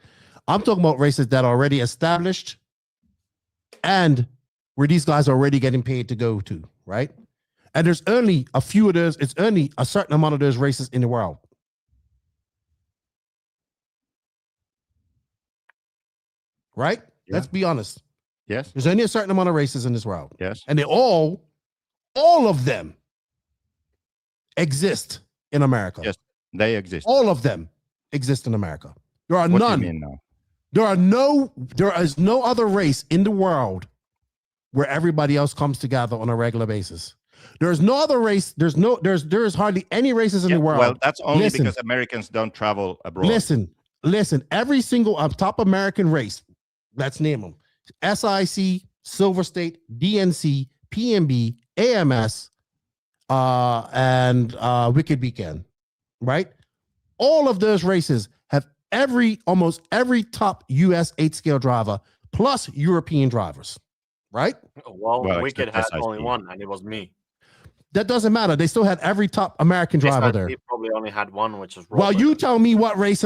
G: I'm talking about races that are already established and where these guys are already getting paid to go to, right? And there's only a few of those. It's only a certain amount of those races in the world. Right?
L: Yeah.
G: Let's be honest.
L: Yes.
G: There's only a certain amount of races in this world.
L: Yes.
G: And they all of them exist in America.
L: Yes, they exist.
G: All of them exist in America. There are
L: What
G: none.
L: do you mean now?
G: There is no other race in the world where everybody else comes together on a regular basis. There's no other race. There is hardly any races in the world.
L: Well, that's only because Americans don't travel abroad.
G: Listen, every single top American race, let's name them: SIC, Silver State, DNC, PMB, AMS, and Wicked Weekend, right? All of those races have almost every top US 8-scale driver plus European drivers, right?
H: Well, Wicked had only one, and it was me.
G: That doesn't matter. They still had every top American driver there.
H: He probably only had one, which is Robert.
G: Well, you tell me what race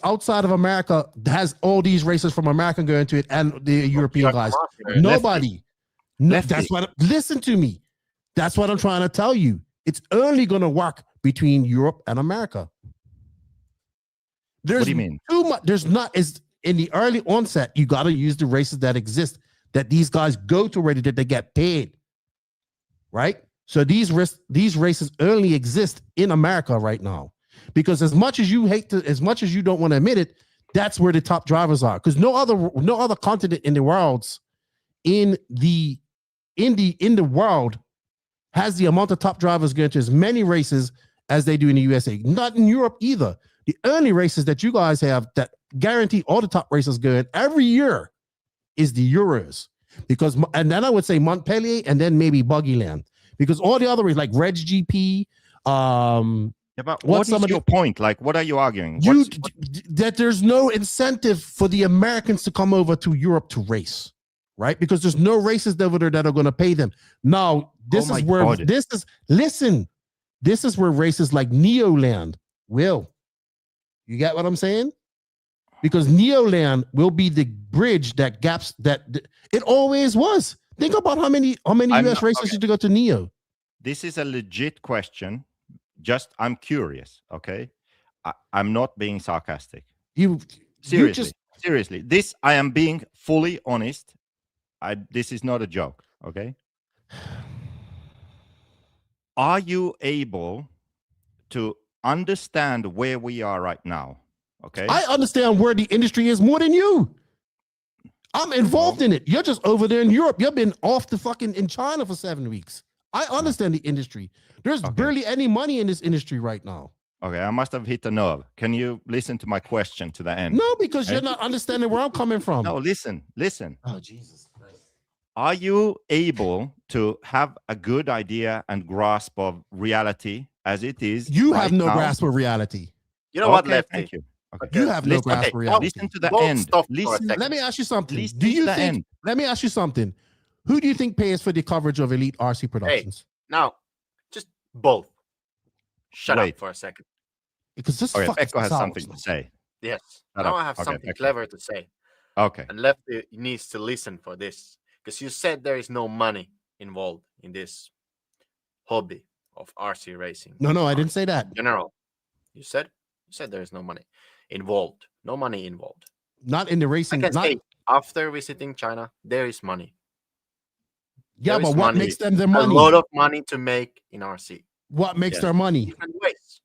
G: outside of America has all these races from America going to it and the European guys? Nobody. That's what. Listen to me. That's what I'm trying to tell you. It's only going to work between Europe and America. What
L: do you mean?
G: Too much. There's not as in the early onset. You got to use the races that exist that these guys go to already that they get paid, right? So these races only exist in America right now, because as much as you don't want to admit it, that's where the top drivers are. Because no other continent in the world's in the world has the amount of top drivers going to as many races as they do in the USA. Not in Europe either. The only races that you guys have that guarantee all the top races going every year is the Euros, and then I would say Montpellier and then maybe Buggyland. Because all the other races like Reg GP,
L: but what's your point? Like, what are you arguing?
G: That there's no incentive for the Americans to come over to Europe to race, right? Because there's no races over there that are going to pay them. Now, listen. This is where races like Neoland will. You get what I'm saying? Because Neoland will be the bridge that gaps that it always was. Think about how many US races did you go to Neo?
L: This is a legit question. Just I'm curious. Okay, I'm not being sarcastic. Seriously. This I am being fully honest. This is not a joke. Okay. Are you able to understand where we are right now? Okay.
G: I understand where the industry is more than you. I'm involved in it. You're just over there in Europe. You've been off the fucking in China for 7 weeks. I understand the industry. There's barely any money in this industry right now.
L: Okay, I must have hit a nerve. Can you listen to my question to the end?
G: No, because you're not understanding where I'm coming from.
L: No, listen.
G: Oh, Jesus Christ.
L: Are you able to have a good idea and grasp of reality as it is?
G: You have no grasp of reality.
H: You know what, Lefty?
L: Thank you. Okay.
G: You have no grasp of reality.
L: Listen to the end.
G: Let me ask you something.
L: End.
G: Let me ask you something. Who do you think pays for the coverage of Elite RC Productions?
H: Hey, now, just both. Shut up for a second.
G: Because this
L: Pekko has something to say.
H: Yes. Now I have something clever to say.
L: Okay.
H: And Lefty needs to listen for this. Because you said there is no money involved in this hobby of RC racing.
G: No, I didn't say that.
H: General. You said there is no money involved. No money involved.
G: Not in the racing.
H: I can say after visiting China, there is money.
G: Yeah, but what makes them their money?
H: A lot of money to make in RC.
G: What makes their money?
H: Different ways.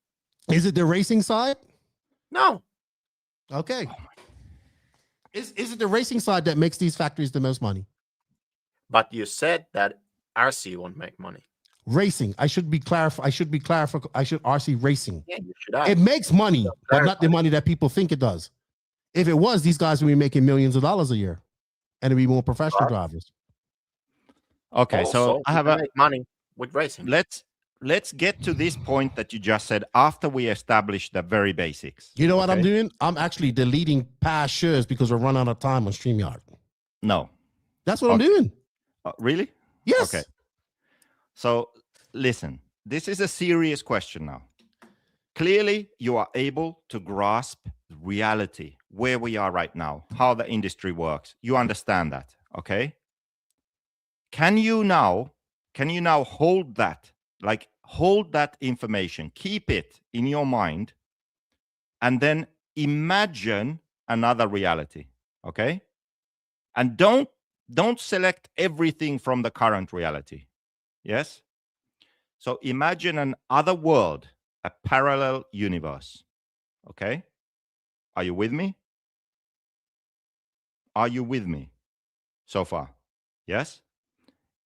G: Is it the racing side?
H: No.
G: Okay. Is it the racing side that makes these factories the most money?
H: But you said that RC won't make money.
G: Racing. I should RC racing.
H: Yeah, you should.
G: It makes money, but not the money that people think it does. If it was, these guys would be making millions of dollars a year, and it'd be more professional drivers.
L: Okay, so I have
H: money with racing.
L: Let's get to this point that you just said after we establish the very basics.
G: You know what I'm doing? I'm actually deleting past shows because we're running out of time on StreamYard.
L: No.
G: That's what I'm doing.
L: Really?
G: Yes.
L: Okay. So listen, this is a serious question now. Clearly, you are able to grasp reality, where we are right now, how the industry works. You understand that, okay? Can you now hold that? Like, hold that information, keep it in your mind, and then imagine another reality, okay? And don't select everything from the current reality, yes? So imagine an other world, a parallel universe, okay? Are you with me? Are you with me so far? Yes?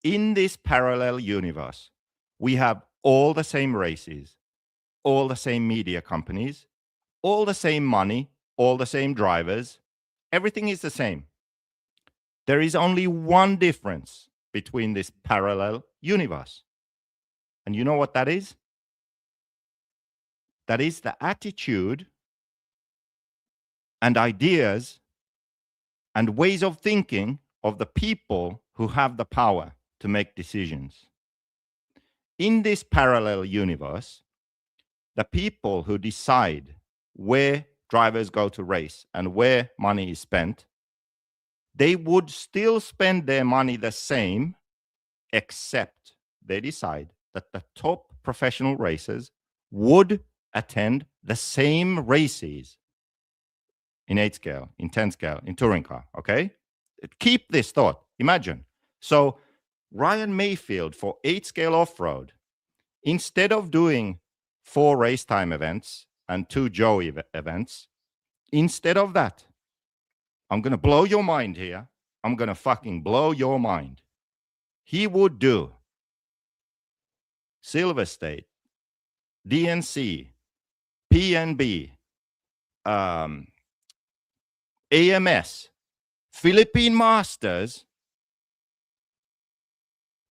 L: In this parallel universe, we have all the same races, all the same media companies, all the same money, all the same drivers. Everything is the same. There is only one difference between this parallel universe. And you know what that is? That is the attitude and ideas and ways of thinking of the people who have the power to make decisions. In this parallel universe, the people who decide where drivers go to race and where money is spent, they would still spend their money the same, except they decide that the top professional racers would attend the same races in 8 scale, in 10 scale, in touring car, okay? Keep this thought. Imagine. So Ryan Mayfield for 8 scale off-road, instead of doing 4 race time events and 2 Joe events, instead of that, I'm going to blow your mind here. I'm going to fucking blow your mind. He would do Silver State, DNC, PNB, AMS, Philippine Masters,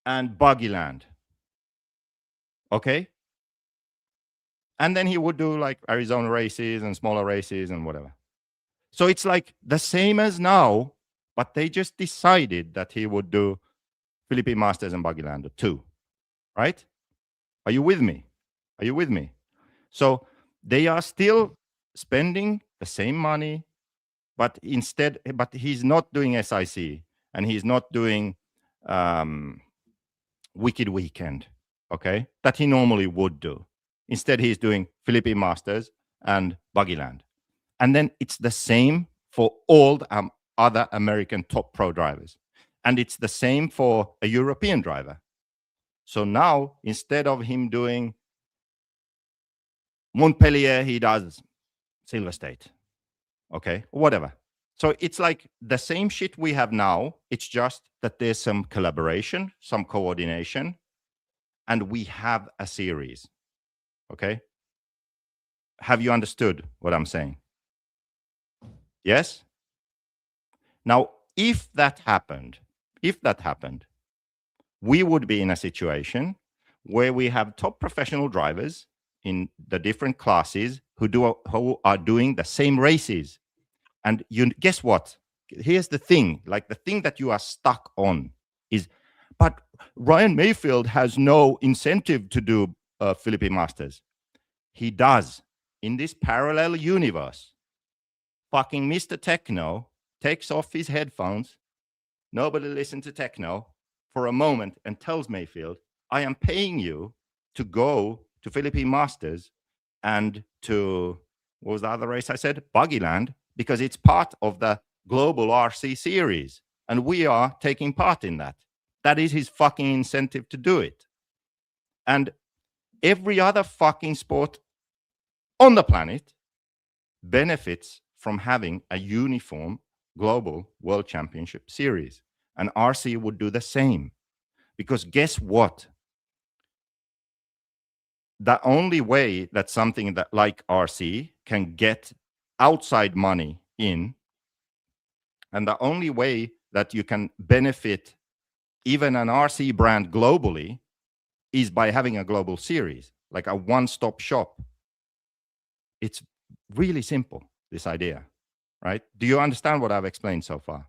L: and Buggyland. Okay? And then he would do like Arizona races and smaller races and whatever. So it's like the same as now, but they just decided that he would do Philippine Masters and Buggyland too. Right? Are you with me? Are you with me? So they are still spending the same money, but he's not doing SIC and he's not doing Wicked Weekend, okay, that he normally would do. Instead, he's doing Philippine Masters and Buggyland. And then it's the same for all the, other American top pro drivers. And it's the same for a European driver. So now, instead of him doing Montpellier, he does Silver State, okay, whatever. So it's like the same shit we have now. It's just that there's some collaboration, some coordination, and we have a series, okay? Have you understood what I'm saying? Yes? Now, if that happened, we would be in a situation where we have top professional drivers in the different classes who are doing the same races. And you guess what? Here's the thing, like the thing that you are stuck on is, but Ryan Mayfield has no incentive to do Philippine Masters. He does. In this parallel universe, fucking Mr. Techno takes off his headphones. Nobody listens to Techno for a moment and tells Mayfield, I am paying you to go to Philippine Masters and to, what was the other race I said? Buggyland, because it's part of the global RC series. And we are taking part in that. That is his fucking incentive to do it. And every other fucking sport on the planet benefits from having a uniform global world championship series. And RC would do the same. Because guess what? The only way that something that like RC can get outside money in, and the only way that you can benefit even an RC brand globally is by having a global series, like a one-stop shop. It's really simple, this idea, right? Do you understand what I've explained so far?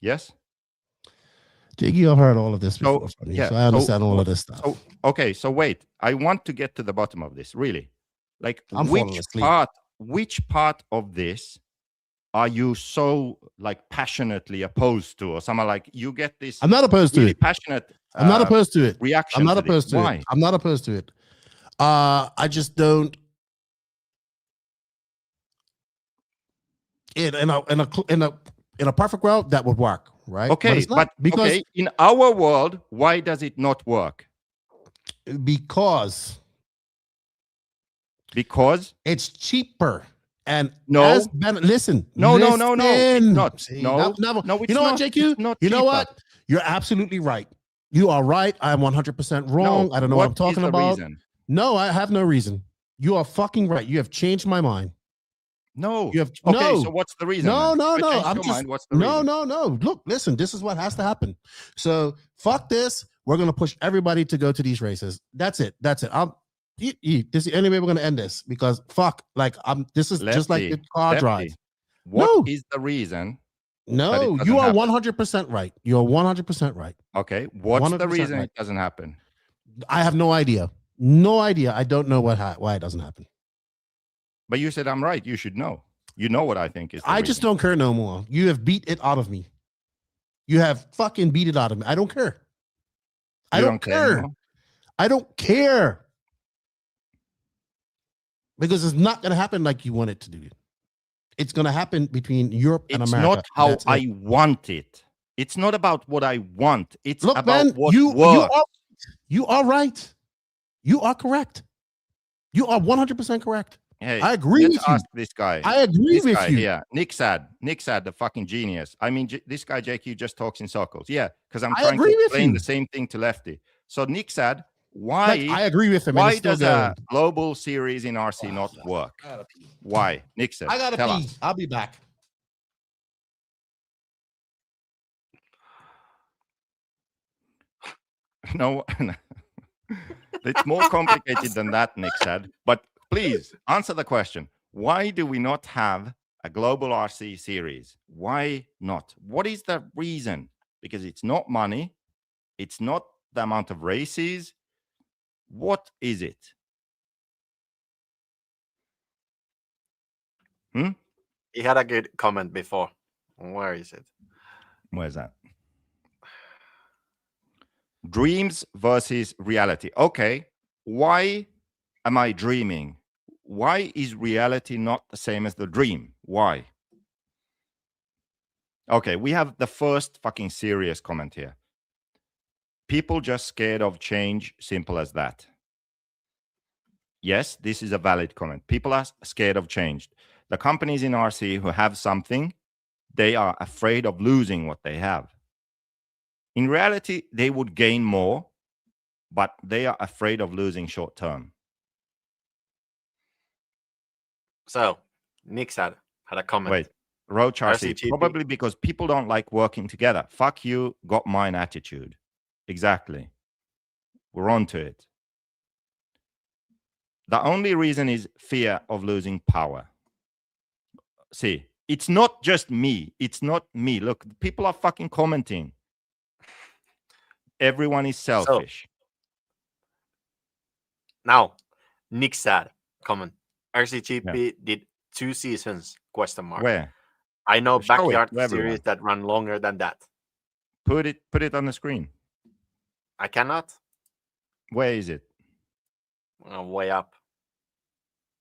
L: Yes?
G: Jiggy, I've heard all of this before from you, so I understand all of this stuff.
L: So, okay, so wait. I want to get to the bottom of this, really. Like, which part of this are you so, like, passionately opposed to? Or something like, you get this...
G: I'm not opposed to it.
L: Passionate
G: I'm not opposed to it.
L: Reaction.
G: I'm not opposed to
L: Why?
G: it. I'm not opposed to it. I just don't... In a perfect world, that would work, right?
L: Okay, but because in our world, why does it not work?
G: Because it's cheaper. And
L: no,
G: listen.
L: No, it's not.
G: See,
L: no,
G: it's
L: not.
G: You know what, JQ? You know what? You're absolutely right. You are right. I'm 100% wrong. I don't know what I'm talking about.
L: Reason?
G: No, I have no reason. You are fucking right. You have changed my mind.
L: No.
G: You have
L: okay, so what's the reason?
G: No.
L: I'm just what's the reason?
G: No. Look, listen, this is what has to happen. So fuck this. We're gonna push everybody to go to these races. That's it. This is the only way we're gonna end this, because fuck, like this is just like the car drive.
L: What is the reason?
G: No, you are 100% right. You're 100% right.
L: Okay. What's the reason it doesn't happen?
G: I have no idea. No idea. I don't know why it doesn't happen.
L: But you said I'm right. You should know. You know what I think is.
G: I just don't care no more. You have beat it out of me. You have fucking beat it out of me. I don't care. I don't care. I don't care. Because it's not going to happen like you want it to do. It's going to happen between Europe and America.
L: It's not how I want it. It's not about what I want. It's about what
G: works. You are right. You are correct. You are 100% correct.
L: Hey,
G: I agree with you.
L: Ask this guy.
G: I agree with you.
L: Yeah, Nick Sad, the fucking genius. I mean, this guy JQ just talks in circles. Yeah, because I'm trying to explain the same thing to Lefty. So Nick Sad, why?
G: I agree with him.
L: Why does a global series in RC not work? Why? Nick Sad,
G: I gotta pee. I'll be back.
L: No, it's more complicated than that, Nick said. But please answer the question. Why do we not have a global RC series? Why not? What is the reason? Because it's not money. It's not the amount of races. What is it?
H: He had a good comment before. Where is it?
L: Where's that? Dreams versus reality. Okay. Why am I dreaming? Why is reality not the same as the dream? Why? Okay, we have the first fucking serious comment here. People just scared of change, simple as that. Yes, this is a valid comment. People are scared of change. The companies in RC who have something, they are afraid of losing what they have. In reality, they would gain more, but they are afraid of losing short term.
H: So, Nick had a comment.
L: Wait, Roach RC, probably because people don't like working together. Fuck you, got mine attitude. Exactly. We're on to it. The only reason is fear of losing power. See, it's not just me. It's not me. Look, people are fucking commenting. Everyone is selfish.
H: So, now, Nick said, comment. RCGP did 2 seasons, question mark.
L: Where?
H: I know
L: Show
H: backyard
L: it to
H: series that run longer than that.
L: Put it on the screen.
H: I cannot.
L: Where is it?
H: Way up.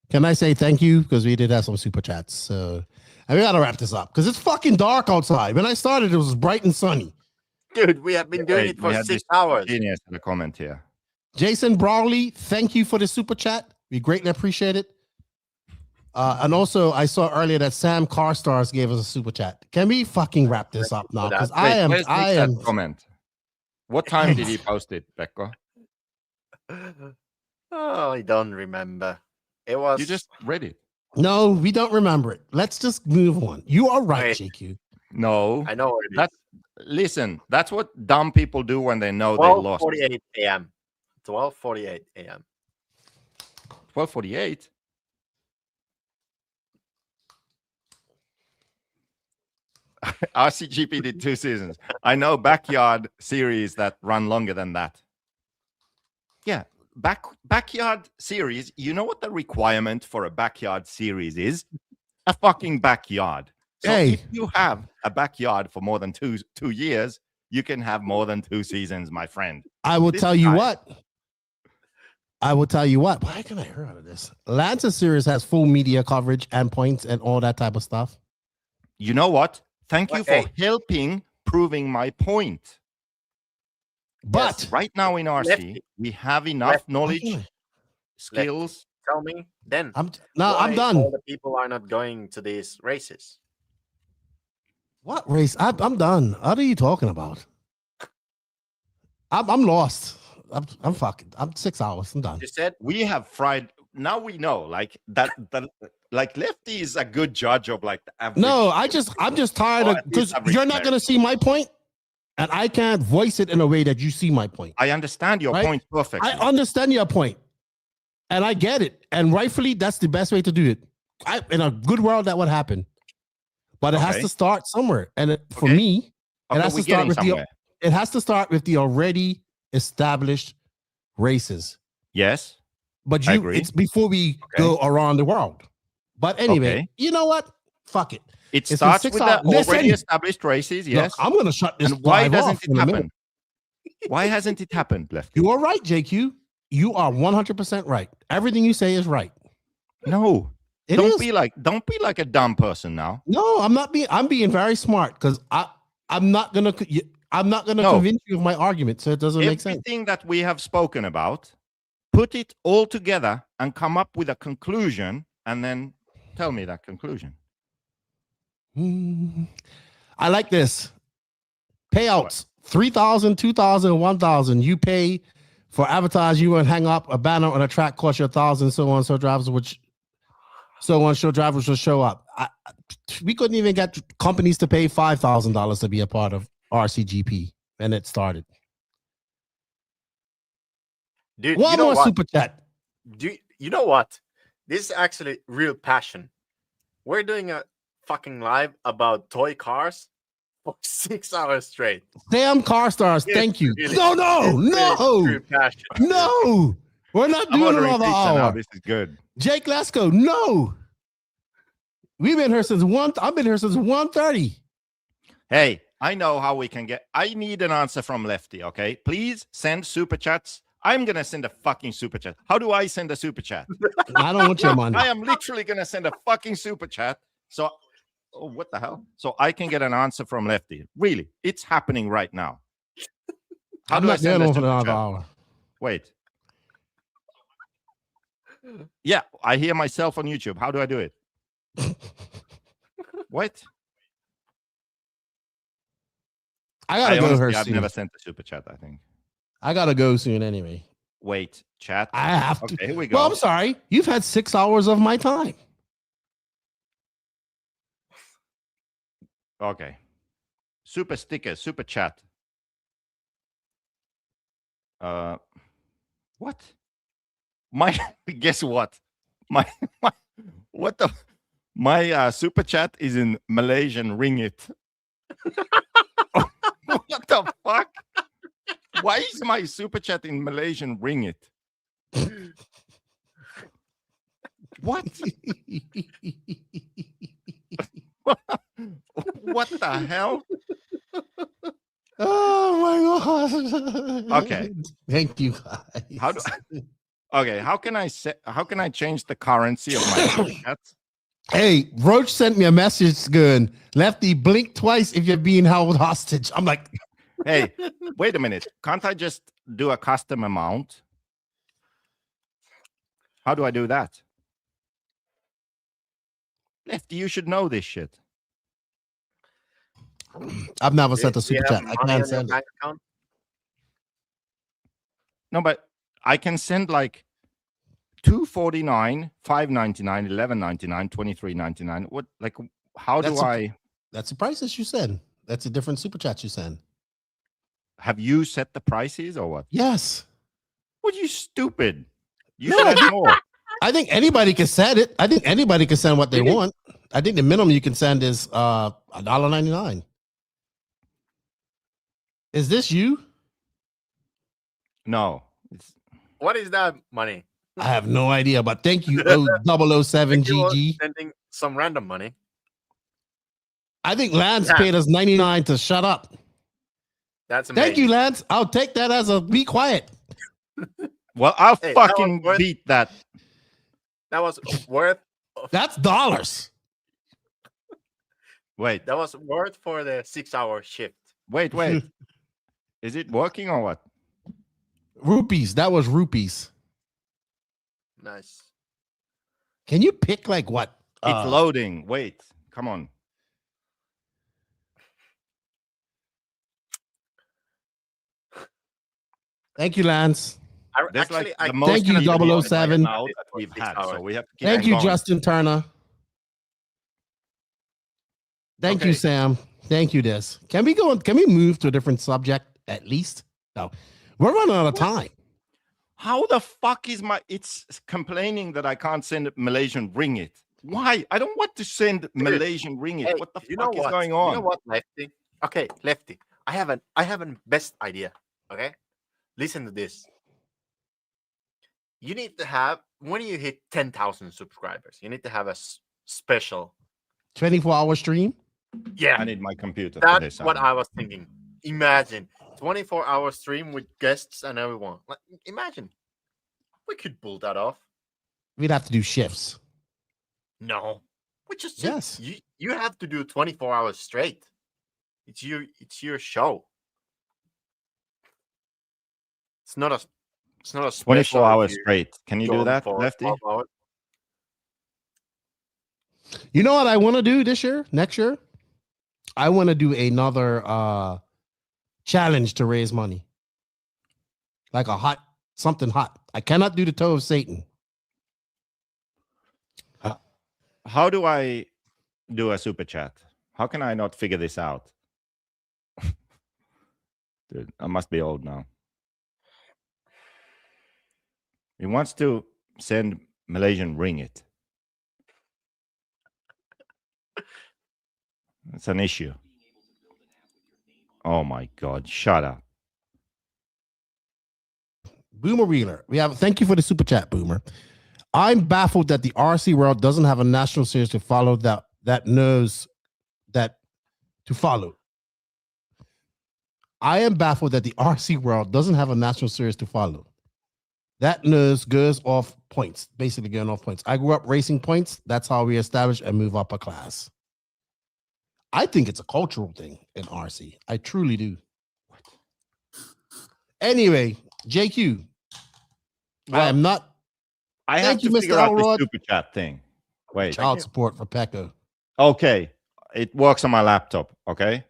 G: Can I say thank you? Because we did have some super chats. So and we got to wrap this up because it's fucking dark outside. When I started, it was bright and sunny.
H: Dude, we have been doing it for 6 hours.
L: Genius in the comment here.
G: Jason Brawley, thank you for the super chat. We greatly appreciate it. And also, I saw earlier that Sam Carstars gave us a super chat. Can we fucking wrap this up now? Because I am.
L: Comment. What time did he post it, Pekko?
H: Oh, I don't remember. It was.
L: You just read it.
G: No, we don't remember it. Let's just move on. You are right, JQ.
L: No,
H: I know what it is.
L: Listen, that's what dumb people do when they know they lost.
H: 12:48 a.m. 12:48 a.m.
L: 12:48. RCGP did 2 seasons. I know backyard series that run longer than that. Yeah, backyard series. You know what the requirement for a backyard series is? A fucking backyard. So if you have a backyard for more than two years, you can have more than 2 seasons, my friend.
G: I will tell you what. Why can I hear out of this? Lancer series has full media coverage and points and all that type of stuff.
L: You know what? Thank you for helping proving my point.
G: But
L: yes, right now in RC, we have enough knowledge, skills.
H: Tell me then.
G: I'm done.
H: All the people are not going to these races.
G: What race? I'm done. What are you talking about? I'm lost. I'm fucking. I'm 6 hours. I'm done.
H: You said
L: we have fried. Now we know, like that. Like Lefty is a good judge of like the average.
G: No, I'm just tired of because you're not gonna see my point, and I can't voice it in a way that you see my point.
L: I understand your point perfectly.
G: I understand your point, and I get it, and rightfully, that's the best way to do it. In a good world, that would happen, but it has to start somewhere, and for me, it has to start with it has to start with the already established races.
L: Yes,
G: but it's before we go around the world. But anyway, you know what? Fuck it.
L: It starts with the already established races. Yes,
G: look, I'm going to shut this.
L: And why doesn't it happen? Why hasn't it happened, Lefty?
G: You are right, JQ. You are 100% right. Everything you say is right.
L: No, don't be like a dumb person now.
G: No, I'm not being. I'm being very smart because I'm not gonna convince you of my argument, so it doesn't make sense.
L: Everything that we have spoken about, put it all together and come up with a conclusion, and then tell me that conclusion.
G: I like this. Payouts, 3,000, 2,000, 1,000. You pay for advertise. You and hang up a banner on a track, cost you 1,000, so on. So drivers will show up. We couldn't even get companies to pay $5,000 to be a part of RCGP, and it started.
H: Dude,
G: one more super chat.
H: You know what? This is actually real passion. We're doing a fucking live about toy cars for 6 hours straight.
G: Sam Carstars, thank you.
H: Really,
G: no. We're not
L: I'm
G: doing
L: ordering
G: another
L: pizza now.
G: hour.
L: This is good.
G: Jake Lesko, no. We've been here since 1. I've been here since 1:30.
L: Hey, I know how we can get. I need an answer from Lefty. Okay, please send super chats. I'm gonna send a fucking super chat. How do I send a super chat?
G: I don't want your money.
L: I am literally gonna send a fucking super chat. So, oh, what the hell? So I can get an answer from Lefty. Really, it's happening right now. How
G: I'm
L: do I
G: not
L: send
G: doing
L: a
G: over
L: super
G: another
L: chat?
G: hour.
L: Wait. Yeah, I hear myself on YouTube. How do I do it? What?
G: I gotta go
L: honestly,
G: here
L: I've
G: soon.
L: never sent a super chat, I think.
G: I gotta go soon anyway.
L: Wait, chat.
G: I have to.
L: Okay, here we go.
G: Well, I'm sorry. You've had 6 hours of my time.
L: Okay. Super sticker, super chat. What? My guess what? My what the my super chat is in Malaysian ringgit. What the fuck? Why is my super chat in Malaysian ringgit? What? What the hell?
G: Oh my god.
L: Okay.
G: Thank you guys.
L: How can I change the currency of my super chats?
G: Hey, Roach sent me a message going, Lefty, blink twice if you're being held hostage. I'm like,
L: Hey, wait a minute. Can't I just do a custom amount? How do I do that? Lefty, you should know this shit.
G: I've never sent a
H: Do you
G: super
H: have
G: chat. I
H: money on
G: can't
H: your
G: send it.
H: bank account?
L: No, but I can send like $2.49, $5.99, $11.99, $23.99. What, like, how do I?
G: That's the prices you send. That's a different super chat you send.
L: Have you set the prices or what?
G: Yes.
L: What, you stupid? You should have more.
G: I think anybody can send it. I think anybody can send what they want. I think the minimum you can send is $1.99. Is this you?
L: No.
H: What is that money?
G: I have no idea, but thank you, 007 GG.
H: Sending some random money.
G: I think Lance paid us 99 to shut up.
H: That's amazing.
G: Thank you, Lance. I'll take that as a be quiet.
L: Well, I'll fucking beat that.
H: That was worth.
G: That's dollars.
L: Wait.
H: That was worth for the 6-hour shift.
L: Wait. Is it working or what?
G: Rupees. That was rupees.
H: Nice.
G: Can you pick like what?
L: It's loading. Wait. Come on.
G: Thank you, Lance.
L: Thank
G: you, 007.
L: Now that we've had, so we have to keep
G: Thank you,
L: going.
G: Justin Turner. Thank you, Sam. Thank you, Des. Can we go? Can we move to a different subject at least? No, we're running out of time.
L: How the fuck is my? It's complaining that I can't send Malaysian ringgit. Why? I don't want to send Malaysian ringgit.
H: Hey,
L: what the fuck is going on?
H: You know what, Lefty? Okay, Lefty. I have an best idea. Okay, listen to this. You need to have, when you hit 10,000 subscribers, you need to have a special
G: 24-hour stream.
H: Yeah,
L: I need my computer for this.
H: That's what I was thinking. Imagine 24-hour stream with guests and everyone. Like, imagine we could pull that off.
G: We'd have to do shifts.
H: No, we just
G: yes.
H: You have to do 24 hours straight. It's your show. It's not a
L: 24 hours straight. Can you do that, Lefty?
G: You know what I want to do next year? I want to do another challenge to raise money. Like something hot. I cannot do the toe of Satan.
L: How do I do a super chat? How can I not figure this out? Dude, I must be old now. He wants to send Malaysian ringgit. It's an issue. Oh my God, shut up.
G: Boomer Wheeler. Thank you for the super chat, Boomer. I'm baffled that the RC world doesn't have a national series to follow that knows that to follow. I am baffled that the RC world doesn't have a national series to follow. That knows goes off points, basically going off points. I grew up racing points. That's how we establish and move up a class. I think it's a cultural thing in RC. I truly do. Anyway, JQ.
L: Well,
G: I am not.
L: I have to figure out the super chat thing. Wait.
G: Child support for Pekko.
L: Okay. It works on my laptop. Okay.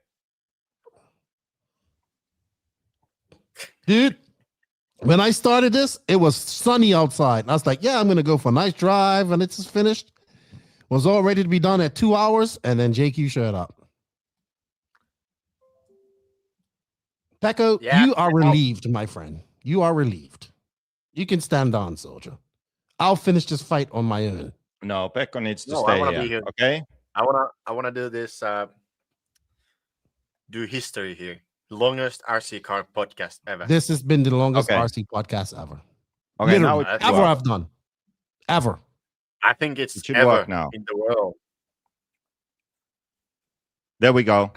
G: Dude, when I started this, it was sunny outside. And I was like, yeah, I'm going to go for a nice drive. And it's finished. Was all ready to be done at 2 hours. And then JQ showed up. Pekko, you are relieved, my friend. You are relieved. You can stand on, soldier. I'll finish this fight on my own.
L: No, Pekko needs to stay here. Okay.
H: I wanna do this. Do history here. Longest RC car podcast ever.
G: This has been the longest RC podcast ever.
L: Okay,
G: literally, ever I've done. Ever.
H: I think it should
L: ever work now
H: in the world.
L: There we go.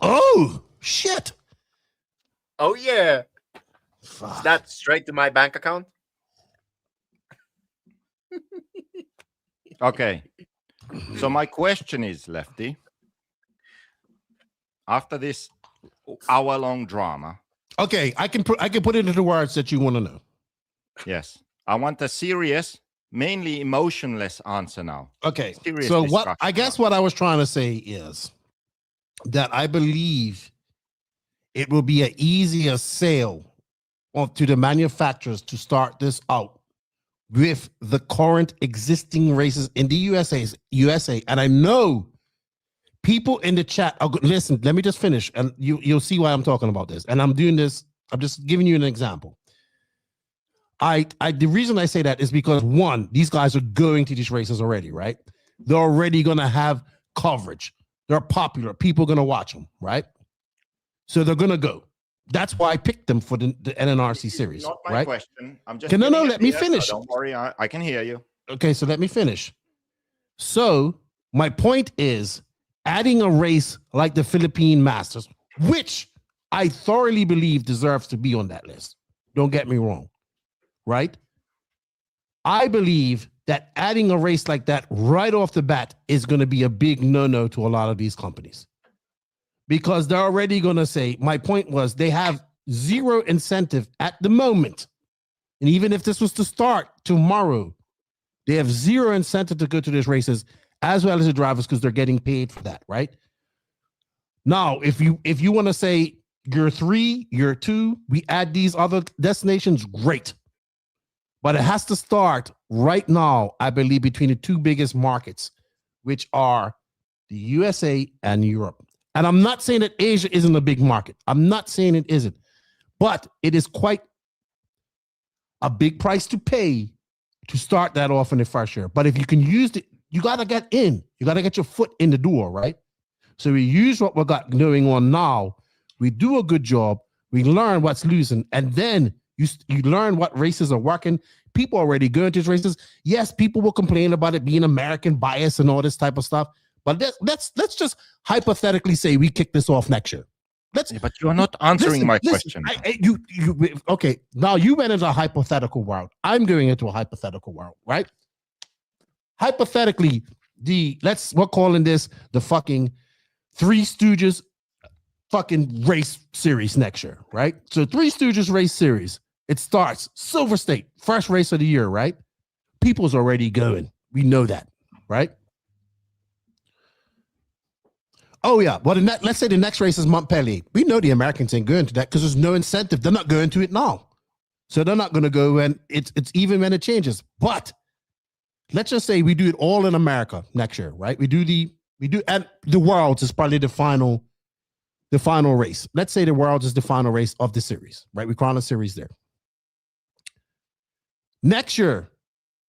G: Oh shit!
H: Oh yeah! Fuck. Is that straight to my bank account?
L: Okay. So my question is, Lefty, after this hour-long drama.
G: Okay, I can put it into the words that you want to know.
L: Yes, I want a serious, mainly emotionless answer now.
G: Okay.
L: Serious
G: so what I was trying to say is that I believe it will be an easier sale to the manufacturers to start this out with the current existing races in the USA. And I know people in the chat. Listen, let me just finish, and you'll see why I'm talking about this. And I'm doing this. I'm just giving you an example. The reason I say that is because, one, these guys are going to these races already, right? They're already going to have coverage. They're popular. People are going to watch them, right? So they're going to go. That's why I picked them for the NNRC series,
L: not my
G: right?
L: question. I'm just
G: let me finish.
L: Don't worry, I can hear you.
G: Okay, so let me finish. So my point is adding a race like the Philippine Masters, which I thoroughly believe deserves to be on that list. Don't get me wrong, right? I believe that adding a race like that right off the bat is going to be a big no-no to a lot of these companies. Because they're already going to say, my point was they have zero incentive at the moment. And even if this was to start tomorrow, they have zero incentive to go to these races as well as the drivers because they're getting paid for that, right? Now, if you want to say year 3, year 2, we add these other destinations, great. But it has to start right now, I believe, between the two biggest markets, which are the USA and Europe. And I'm not saying that Asia isn't a big market. I'm not saying it isn't. But it is quite a big price to pay to start that off in the first year. But if you can use it, you got to get in. You got to get your foot in the door, right? So we use what we got going on now. We do a good job. We learn what's losing. And then you learn what races are working. People already going to these races. Yes, people will complain about it being American bias and all this type of stuff. But let's just hypothetically say we kick this off next year.
L: But you are not answering my question.
G: Okay, now you went into a hypothetical world. I'm going into a hypothetical world, right? Hypothetically, we're calling this the fucking Three Stooges fucking race series next year, right? So Three Stooges race series. It starts Silver State, first race of the year, right? People's already going. We know that, right? Oh, yeah. Well, let's say the next race is Montpellier. We know the Americans ain't going to that because there's no incentive. They're not going to it now. So they're not going to go, and it's even when it changes. But let's just say we do it all in America next year, right? And the Worlds is probably the final race. Let's say the Worlds is the final race of the series, right? We crown a series there. Next year,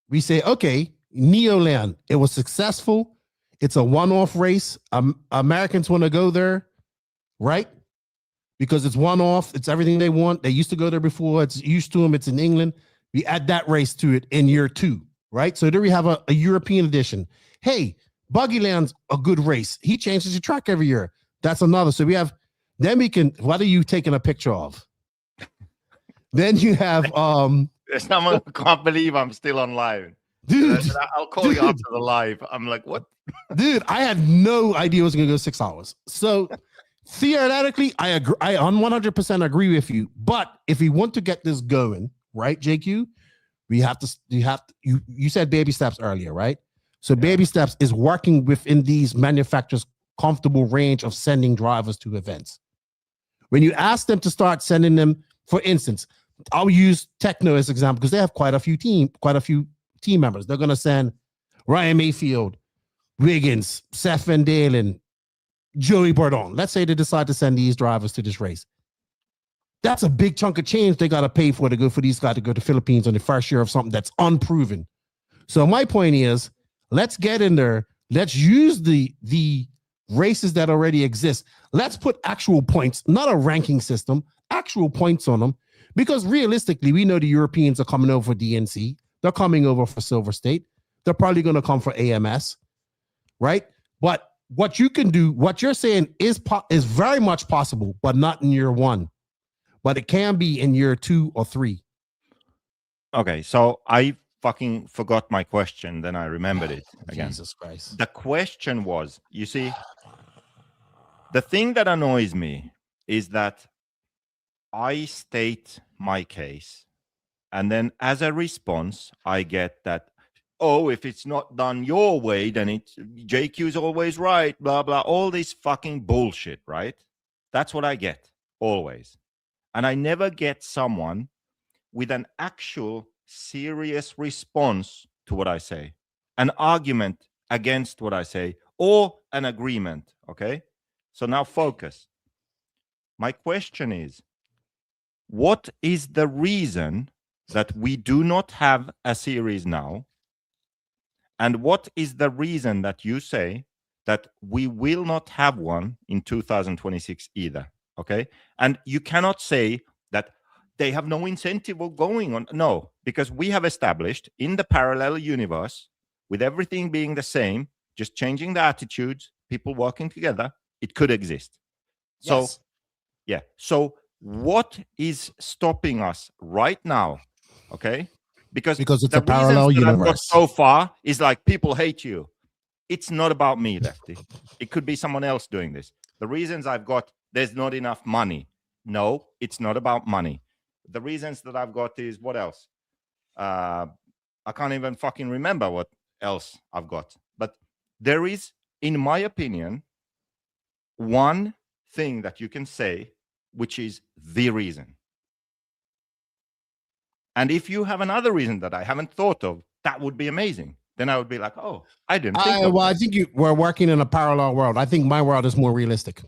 G: we say, okay, Neoland, it was successful. It's a one-off race. Americans want to go there, right? because it's one off. It's everything they want. They used to go there before. It's used to them. It's in England. We add that race to it in year 2, right? So there we have a European edition. Hey, Buggyland's a good race. He changes the track every year. That's another. So we have, then we can, what are you taking a picture of? Then you have,
L: someone can't believe I'm still on live.
G: Dude,
L: I'll call you after the live. I'm like, what?
G: Dude, I had no idea it was going to go 6 hours. So theoretically, I agree. I 100% agree with you. But if we want to get this going, right, JQ, you said baby steps earlier, right? So baby steps is working within these manufacturers' comfortable range of sending drivers to events. When you ask them to start sending them, for instance, I'll use Techno as an example because they have quite a few team members. They're going to send Ryan Mayfield, Wiggins, Seth Van Dalen, Joey Bourdon. Let's say they decide to send these drivers to this race. That's a big chunk of change they got to pay for to go for these guys to go to Philippines on the first year of something that's unproven. So my point is, let's get in there. Let's use the races that already exist. Let's put actual points, not a ranking system, actual points on them. Because realistically, we know the Europeans are coming over for DNC. They're coming over for Silver State. They're probably going to come for AMS, right? But what you can do, what you're saying is very much possible, but not in year 1. But it can be in year 2 or 3.
L: Okay, so I fucking forgot my question. Then I remembered it again.
G: Jesus Christ.
L: The question was, you see, the thing that annoys me is that I state my case, and then as a response, I get that, oh, if it's not done your way, then JQ's always right, blah, blah, all this fucking bullshit, right? That's what I get, always. And I never get someone with an actual serious response to what I say, an argument against what I say, or an agreement, okay? So now focus. My question is, what is the reason that we do not have a series now? And what is the reason that you say that we will not have one in 2026 either? Okay. And you cannot say that they have no incentive of going on. No, because we have established in the parallel universe, with everything being the same, just changing the attitudes, people working together, it could exist. So,
G: Yes.
L: yeah. So what is stopping us right now? Okay. Because
G: it's
L: the
G: a parallel
L: reasons that I've got
G: universe.
L: so far is like people hate you. It's not about me, Lefty. It could be someone else doing this. The reasons I've got, there's not enough money. No, it's not about money. The reasons that I've got is what else? I can't even fucking remember what else I've got. But there is, in my opinion, one thing that you can say, which is the reason. And if you have another reason that I haven't thought of, that would be amazing. Then I would be like, oh, I didn't think of
G: Well,
L: that.
G: I think we're working in a parallel world. I think my world is more realistic.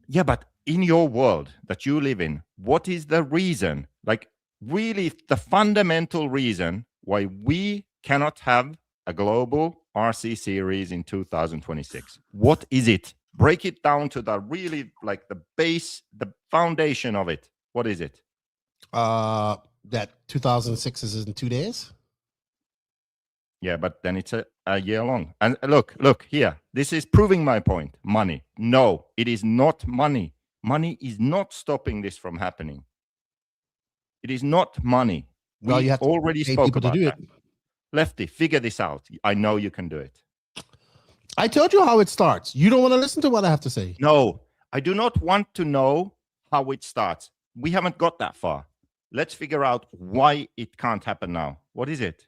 L: Yeah, but in your world that you live in, what is the reason? Like, really, the fundamental reason why we cannot have a global RC series in 2026. What is it? Break it down to the really, like, the base, the foundation of it. What is it?
G: That 2006 is in 2 days.
L: Yeah, but then it's a year long. And look here. This is proving my point. Money. No, it is not money. Money is not stopping this from happening. It is not money.
G: Well,
L: We
G: you have to
L: already
G: pay
L: spoke
G: people to
L: about
G: do
L: that.
G: it.
L: Lefty, figure this out. I know you can do it.
G: I told you how it starts. You don't want to listen to what I have to say.
L: No, I do not want to know how it starts. We haven't got that far. Let's figure out why it can't happen now. What is it?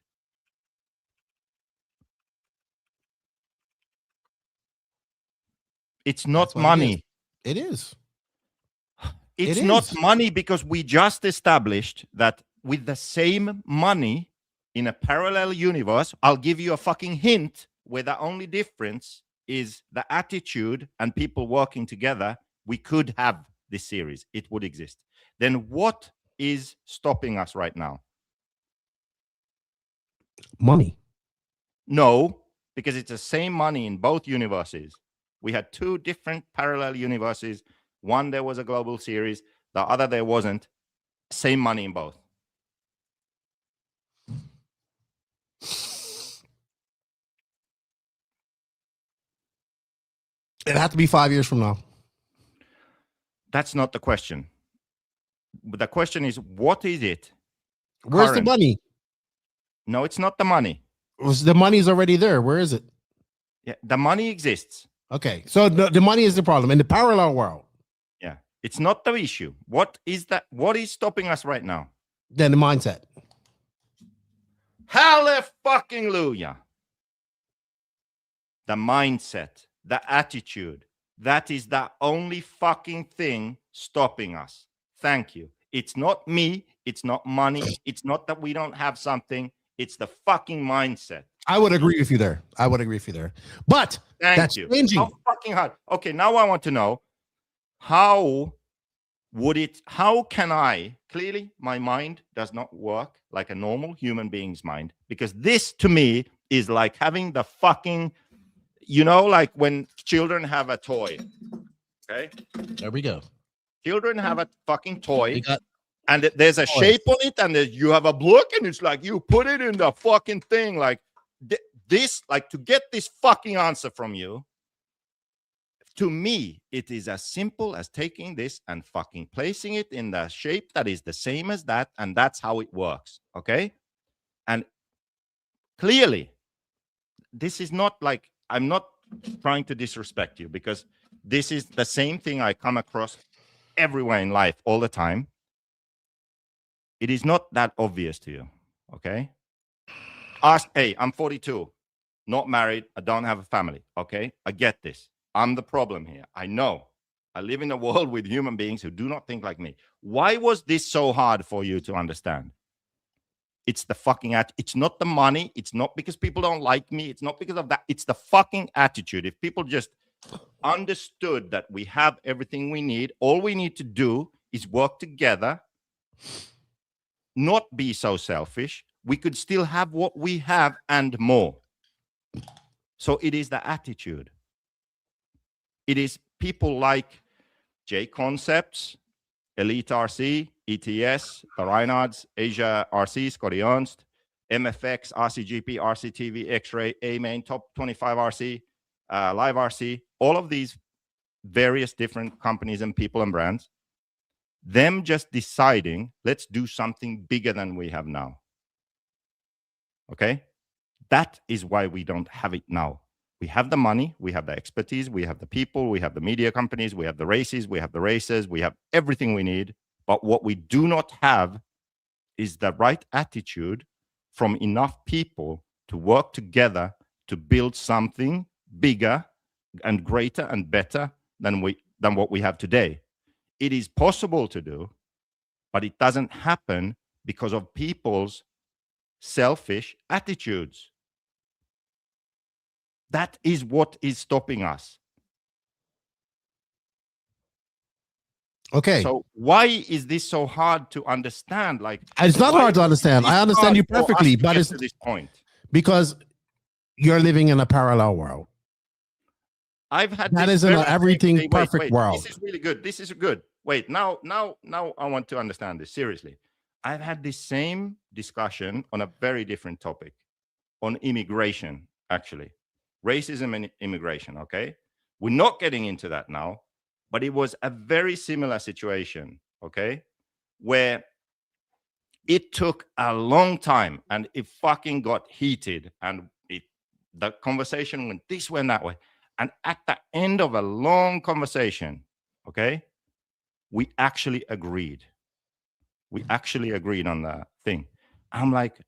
L: It's not money.
G: It is.
L: It's
G: It
L: not
G: is.
L: money because we just established that with the same money in a parallel universe, I'll give you a fucking hint where the only difference is the attitude and people working together. We could have this series. It would exist. Then what is stopping us right now?
G: Money.
L: No, because it's the same money in both universes. We had two different parallel universes One, there was a global series. The other, there wasn't. Same money in both.
G: It had to be 5 years from now.
L: That's not the question. But the question is, what is it?
G: Where's the money?
L: No, it's not the money.
G: The money's already there. Where is it?
L: Yeah, the money exists.
G: Okay, so the money is the problem in the parallel world.
L: Yeah, it's not the issue. What is that? What is stopping us right now?
G: Then the mindset.
L: Hallelujah. The mindset, the attitude. That is the only fucking thing stopping us. Thank you. It's not me. It's not money. It's not that we don't have something. It's the fucking mindset.
G: I would agree with you there. But that's changing.
L: How fucking hard. Okay, now I want to know how can I, clearly my mind does not work like a normal human being's mind, because this to me is like having the fucking, like when children have a toy. Okay.
G: There we go.
L: Children have a fucking toy. And there's a shape on it, and you have a block, and it's like you put it in the fucking thing, like this, like to get this fucking answer from you. To me, it is as simple as taking this and fucking placing it in the shape that is the same as that, and that's how it works, okay? And clearly, this is not like, I'm not trying to disrespect you, because this is the same thing I come across everywhere in life all the time. It is not that obvious to you, okay? Hey, I'm 42, not married, I don't have a family, okay? I get this. I'm the problem here. I know. I live in a world with human beings who do not think like me. Why was this so hard for you to understand? It's the fucking it's not the money. It's not because people don't like me. It's not because of that. It's the fucking attitude. If people just understood that we have everything we need, all we need to do is work together, not be so selfish, we could still have what we have and more. So it is the attitude. It is people like J Concepts, Elite RC, ETS, the Reinhards, Asia RC, Scotty Ernst, MFX, RCGP, RCTV, X-Ray, A-Main, Top 25 RC, Live RC, all of these various different companies and people and brands, them just deciding, let's do something bigger than we have now. Okay? That is why we don't have it now. We have the money, we have the expertise, we have the people, we have the media companies, we have the races, we have the racers, we have everything we need. But what we do not have is the right attitude from enough people to work together to build something bigger and greater and better than what we have today. It is possible to do, but it doesn't happen because of people's selfish attitudes. That is what is stopping us.
G: Okay.
L: So why is this so hard to understand? Like,
G: it's not hard to understand. I understand you perfectly, but it's
L: to this point
G: because you're living in a parallel world.
L: I've had
G: that is in an everything perfect world.
L: This is really good. This is good. Wait, now I want to understand this seriously. I've had the same discussion on a very different topic, on immigration, actually. Racism and immigration, okay? We're not getting into that now, but it was a very similar situation, okay? Where it took a long time and it fucking got heated and the conversation went this way and that way. And at the end of a long conversation, okay, we actually agreed. We actually agreed on the thing. I'm like,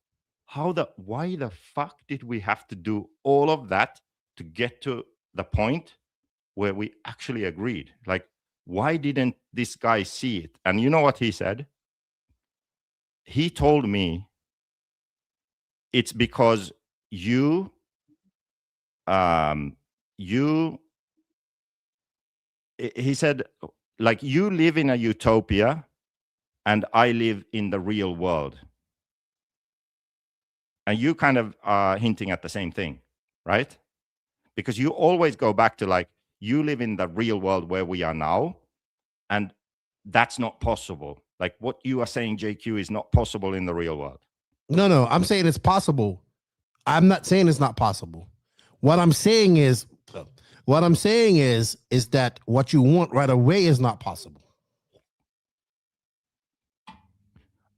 L: why the fuck did we have to do all of that to get to the point where we actually agreed? Like, why didn't this guy see it? And you know what he said? He told me it's because he said, like, you live in a utopia and I live in the real world. And you kind of are hinting at the same thing, right? Because you always go back to, like, you live in the real world where we are now, And that's not possible. Like what you are saying, JQ, is not possible in the real world.
G: No, I'm saying it's possible. I'm not saying it's not possible. What I'm saying is that what you want right away is not possible.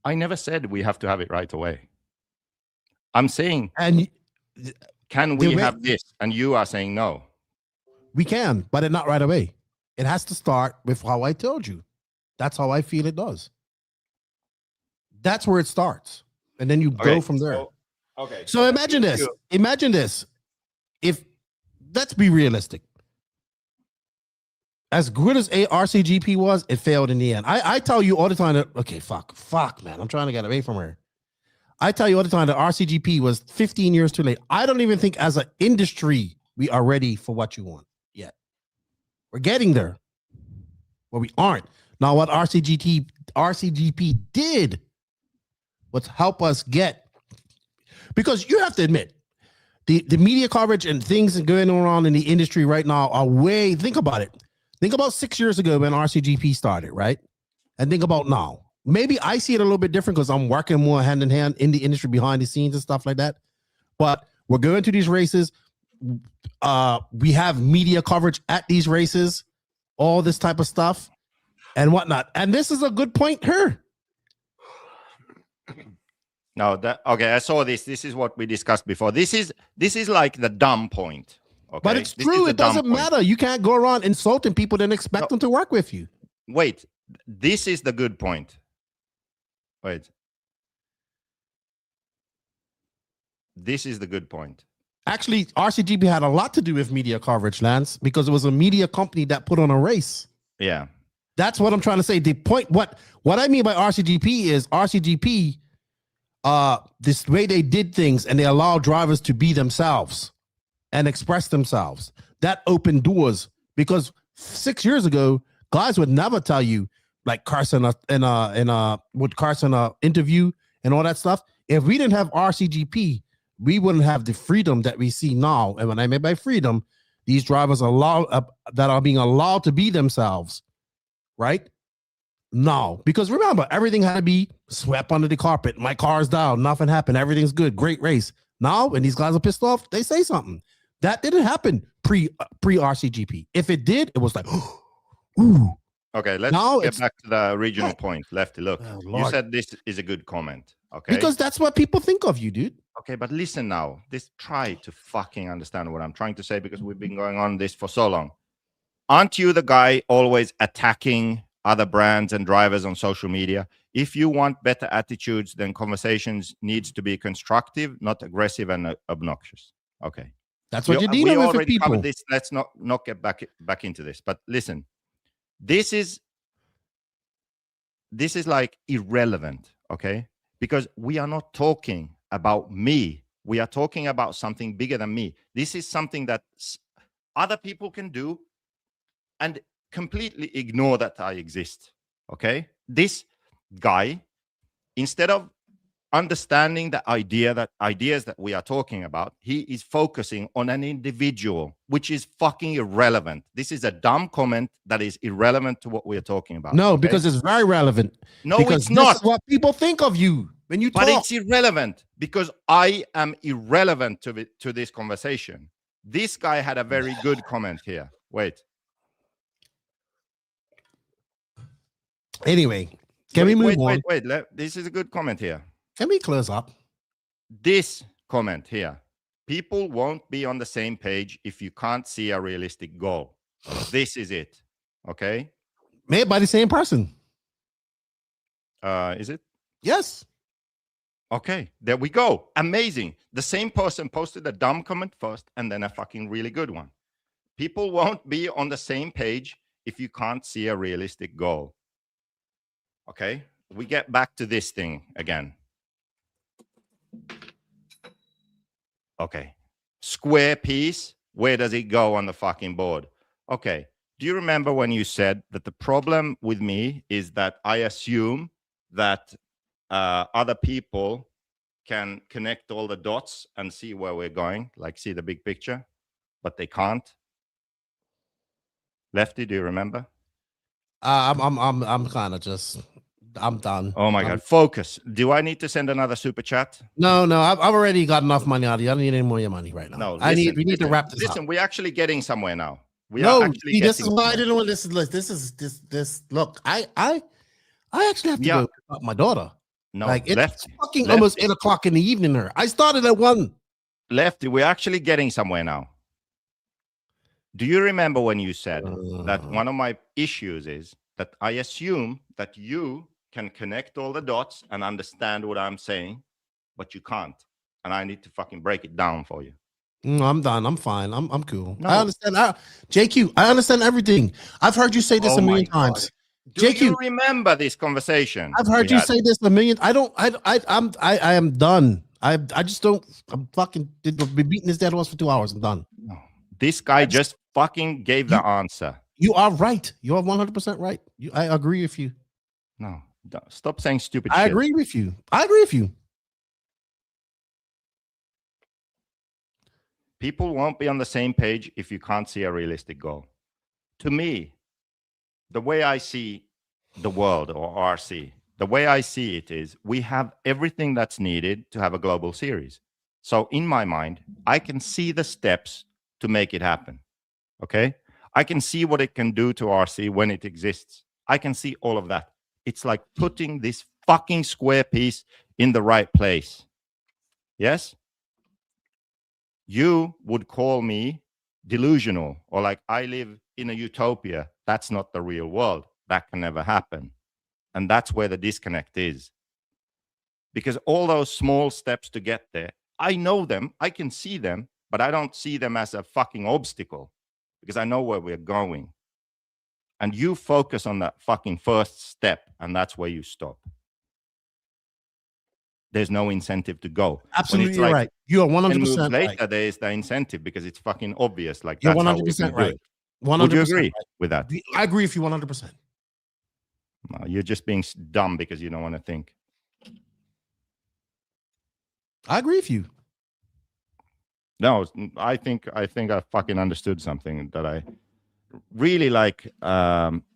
L: I never said we have to have it right away. I'm saying,
G: and
L: can we have this? And you are saying no.
G: We can, but not right away. It has to start with how I told you. That's how I feel it does. That's where it starts. And then you go from there. So imagine this. Imagine this. If, let's be realistic. As good as RCGP was, it failed in the end. I tell you all the time that, okay, fuck, man. I'm trying to get away from her. I tell you all the time that RCGP was 15 years too late. I don't even think as an industry, we are ready for what you want yet. We're getting there, but we aren't. Now, what RCGP did was help us get, because you have to admit, the media coverage and things going on in the industry right now are way, think about it. Think about 6 years ago when RCGP started, right? And think about now. Maybe I see it a little bit different because I'm working more hand in hand in the industry behind the scenes and stuff like that. But we're going to these races. We have media coverage at these races, all this type of stuff and whatnot. And this is a good point here.
L: No, okay, I saw this. This is what we discussed before. This is like the dumb point. Okay?
G: But it's true. It doesn't matter. You can't go around insulting people and expect them to work with you.
L: Wait, this is the good point. Wait. This is the good point.
G: Actually, RCGP had a lot to do with media coverage, Lance, because it was a media company that put on a race.
L: Yeah.
G: That's what I'm trying to say. The point, what I mean by RCGP is RCGP, this way they did things and they allowed drivers to be themselves and express themselves. That opened doors, because 6 years ago, guys would never tell you, like Carson with Carson interview and all that stuff. If we didn't have RCGP, we wouldn't have the freedom that we see now. And when I mean by freedom, these drivers that are being allowed to be themselves, right? Now, because remember, everything had to be swept under the carpet. My car's down, nothing happened, everything's good, great race. Now, when these guys are pissed off, they say something. That didn't happen pre RCGP. If it did, it was like, ooh.
L: Okay, let's get back to the original point. Lefty, look, you said this is a good comment. Okay,
G: because that's what people think of you, dude.
L: Okay, but listen now. Try to fucking understand what I'm trying to say, because we've been going on this for so long. Aren't you the guy always attacking other brands and drivers on social media? If you want better attitudes, then conversations needs to be constructive, not aggressive and obnoxious. Okay,
G: that's what you're dealing with
L: already
G: people.
L: Covered this. Let's not get back into this. But listen, this is like irrelevant. Okay, because we are not talking about me. We are talking about something bigger than me. This is something that other people can do and completely ignore that I exist. Okay, this guy, instead of understanding the ideas that we are talking about, he is focusing on an individual, which is fucking irrelevant. This is a dumb comment that is irrelevant to what we are talking about.
G: No, okay? Because it's very relevant.
L: No,
G: because
L: it's not.
G: This is what people think of you when you talk.
L: But it's irrelevant because I am irrelevant to this conversation. This guy had a very good comment here. Wait.
G: Anyway, can we move on?
L: Wait. This is a good comment here.
G: Can we close up?
L: This comment here. People won't be on the same page if you can't see a realistic goal. This is it. Okay?
G: Made by the same person.
L: Is it?
G: Yes.
L: Okay, there we go. Amazing. The same person posted a dumb comment first and then a fucking really good one. People won't be on the same page if you can't see a realistic goal. Okay, we get back to this thing again. Okay, square piece, where does it go on the fucking board? Okay, do you remember when you said that the problem with me is that I assume that other people can connect all the dots and see where we're going, like see the big picture, but they can't? Lefty, do you remember?
G: I'm kind of just. I'm done.
L: Oh my God! Focus. Do I need to send another super chat?
G: No, I've already got enough money out of you. I don't need any more of your money right now.
L: No,
G: we need to wrap this up.
L: Listen, we're actually getting somewhere now.
G: This is why I didn't want this. This. Look, I actually have to go pick up my daughter.
L: No,
G: like it's
L: Lefty,
G: fucking almost 8 o'clock in the evening. Here, I started at 1.
L: Lefty, we're actually getting somewhere now. Do you remember when you said that one of my issues is that I assume that you can connect all the dots and understand what I'm saying, but you can't, and I need to fucking break it down for you.
G: No, I'm done. I'm fine. I'm cool.
L: No.
G: I understand. JQ, I understand everything. I've heard you say this a million times.
L: Do
G: JQ,
L: you remember this conversation?
G: I've heard you say this a million. I am done. I just don't. I'm fucking been beating this dead horse for 2 hours. I'm done.
L: No. This guy just fucking gave the answer.
G: You are right. You are 100% right. I agree with you.
L: No, stop saying stupid shit.
G: I agree with you. I agree with you.
L: People won't be on the same page if you can't see a realistic goal. To me, the way I see the world, or RC, the way I see it is we have everything that's needed to have a global series. So in my mind, I can see the steps to make it happen. Okay? I can see what it can do to RC when it exists. I can see all of that. It's like putting this fucking square piece in the right place. Yes? You would call me delusional, or like I live in a utopia. That's not the real world. That can never happen. And that's where the disconnect is. Because all those small steps to get there, I know them, I can see them, but I don't see them as a fucking obstacle because I know where we're going. And you focus on that fucking first step, and that's where you stop. There's no incentive to go.
G: Absolutely right. You are 100%
L: later,
G: right.
L: there is the incentive because it's fucking obvious. Like
G: You're
L: that's
G: 100% right. 100%
L: Would you agree with that?
G: I agree with you 100%.
L: No, you're just being dumb because you don't want to think.
G: I agree with you.
L: No, I think I fucking understood something that I really like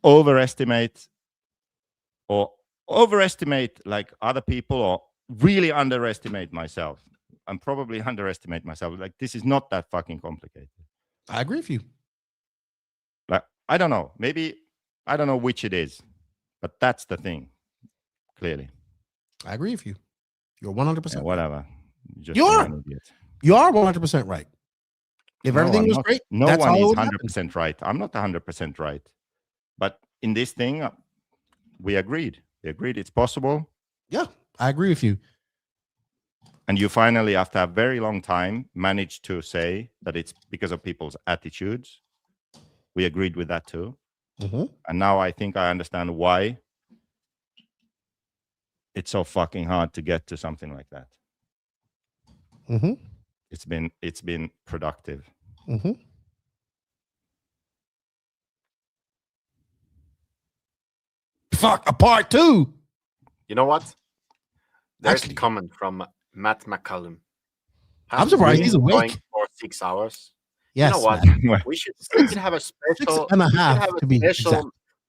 L: overestimate like other people, or really underestimate myself. And probably underestimate myself. Like this is not that fucking complicated.
G: I agree with you.
L: Like I don't know. Maybe I don't know which it is, but that's the thing. Clearly,
G: I agree with you. You're 100%.
L: Whatever.
G: You are 100% right. If everything was great,
L: no
G: that's
L: one
G: how
L: is
G: it would
L: 100% right. I'm not 100% right, but in this thing, we agreed. We agreed it's possible.
G: Yeah, I agree with you.
L: And you finally, after a very long time, managed to say that it's because of people's attitudes. We agreed with that too.
G: Mm-hmm.
L: And now I think I understand why it's so fucking hard to get to something like that.
G: Mm-hmm.
L: It's been productive.
G: Mm-hmm. Fuck, a part 2.
H: You know what? There's a comment from Matt McCallum.
G: I'm surprised he's awake.
H: Going for 6 hours.
G: Yes,
H: you know what? We should have a special,
G: 6.5 to be exact.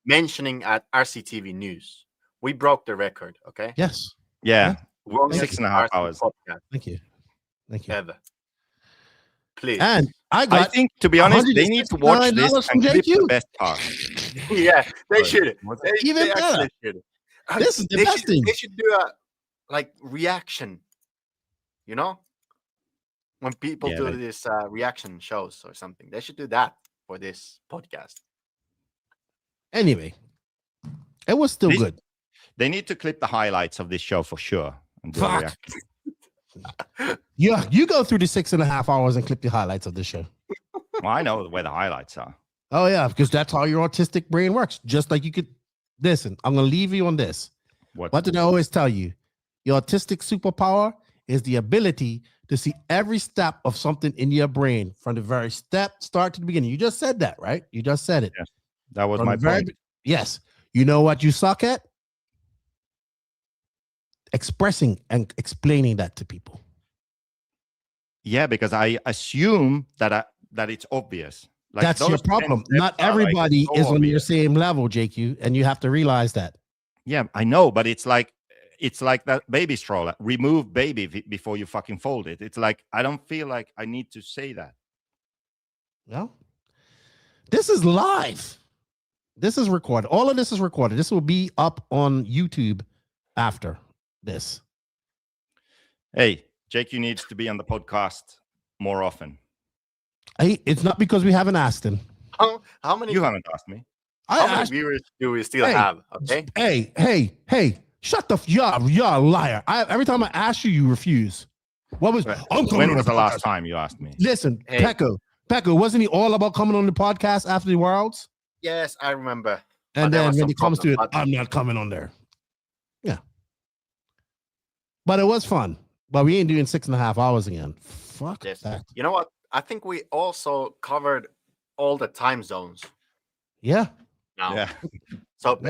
H: mentioning at RCTV News. We broke the record, okay?
G: Yes.
L: Yeah.
H: 6.5 hours.
G: Thank you.
H: Ever. Please.
G: And
L: I think, to be honest, they need to watch this and clip the best part.
H: Yeah, they should.
G: Even better. This is the best thing.
H: They should do a reaction. You know, when people do this reaction shows or something, they should do that for this podcast.
G: Anyway, it was still good.
L: They need to clip the highlights of this show for sure. And do a reaction.
G: Yeah, you go through the 6.5 hours and clip the highlights of the show.
L: Well, I know where the highlights are.
G: Oh yeah, because that's how your autistic brain works. Just like you could listen. I'm gonna leave you on this. What did I always tell you? Your autistic superpower is the ability to see every step of something in your brain from the very start to the beginning. You just said that, right? You just said it.
L: Yes, that was my point.
G: Yes. You know what you suck at? Expressing and explaining that to people.
L: Yeah, because I assume that it's obvious. Like
G: that's your
L: those 10
G: problem.
L: steps
G: Not
L: are, like,
G: everybody
L: so
G: is on your
L: obvious.
G: same level, JQ, and you have to realize that.
L: Yeah, I know, but it's like that baby stroller. Remove baby before you fucking fold it. It's like I don't feel like I need to say that.
G: Well, this is live. This is recorded. All of this is recorded. This will be up on YouTube after this.
L: Hey, JQ needs to be on the podcast more often.
G: It's not because we haven't asked him.
H: How many?
L: You haven't asked me.
H: How many viewers do we still have? Okay.
G: Hey! Shut the you're a liar. Every time I ask you, you refuse. What was?
L: When was the last time you asked me?
G: Listen, hey. Pekko, wasn't he all about coming on the podcast after the Worlds?
H: Yes, I remember.
G: And then when it comes to it, I'm not coming on there. Yeah. But it was fun. But we ain't doing 6.5 hours again. Fuck that.
H: You know what? I think we also covered all the time zones.
G: Yeah.
H: Now.
L: Yeah.
H: So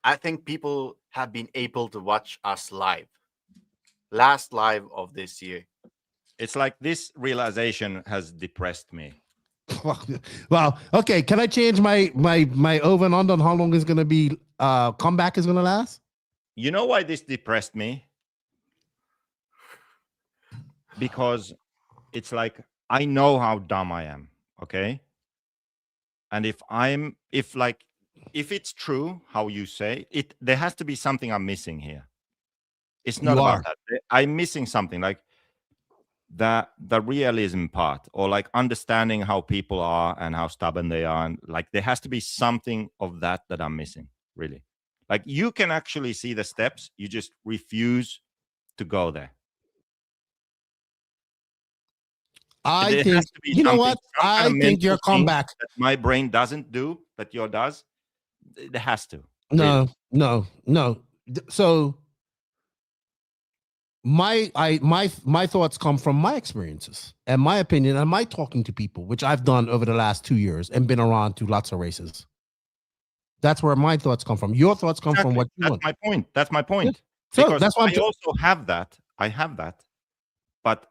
H: I think people have been able to watch us live. Last live of this year.
L: It's like this realization has depressed me.
G: Well, okay. Can I change my over and under on how long is going to be comeback is going to last?
L: You know why this depressed me? Because it's like I know how dumb I am, okay? And if it's true how you say it, there has to be something I'm missing here. It's not about that. I'm missing something like the realism part, or like understanding how people are and how stubborn they are, and like there has to be something of that I'm missing, really. Like you can actually see the steps, you just refuse to go there.
G: I think you know what? I think your comeback
L: that my brain doesn't do that yours does. It has to.
G: No. So my thoughts come from my experiences and my opinion and my talking to people, which I've done over the last 2 years and been around to lots of races. That's where my thoughts come from. Your thoughts come from what you want.
L: That's my point.
G: Yeah. So
L: because
G: that's why
L: I also have that. I have that. But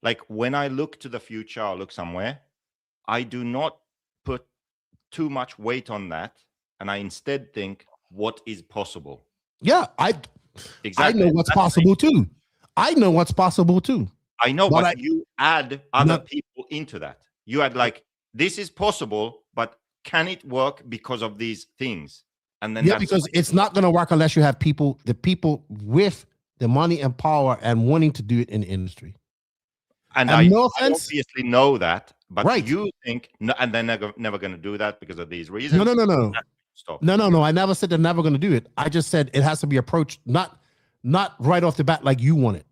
L: like when I look to the future or look somewhere, I do not put too much weight on that. And I instead think what is possible.
G: Yeah, I know what's possible too. I know what's possible too.
L: I know, but you add other people into that. You add like, this is possible, but can it work because of these things? And then
G: because it's not going to work unless you have the people with the money and power and wanting to do it in the industry.
L: And I obviously know that, but you think, and they're never going to do that because of these reasons.
G: No. Stop. No. I never said they're never going to do it. I just said it has to be approached not right off the bat like you want it.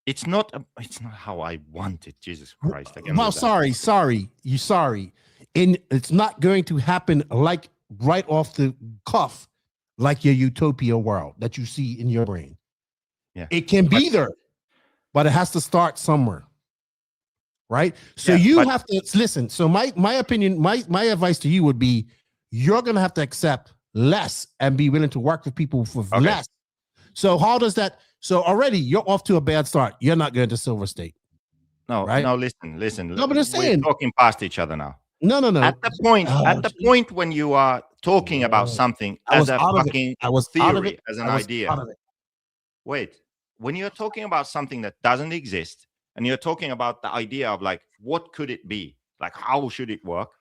L: It's not how I want it. Jesus Christ!
G: Well, sorry. And it's not going to happen like right off the cuff, like your utopia world that you see in your brain.
L: Yeah,
G: it can be there, but it has to start somewhere. Right. So you have to listen. So my opinion, my advice to you would be you're going to have to accept less and be willing to work with people for less. So how does that? So already you're off to a bad start. You're not going to Silver State.
L: No,
G: right?
L: No, listen.
G: No, but I'm saying
L: we're talking past each other now.
G: No.
L: At the point when you are talking about something as a fucking theory, as an idea. Wait, when you're talking about something that doesn't exist, and you're talking about the idea of like, what could it be? Like, how should it work?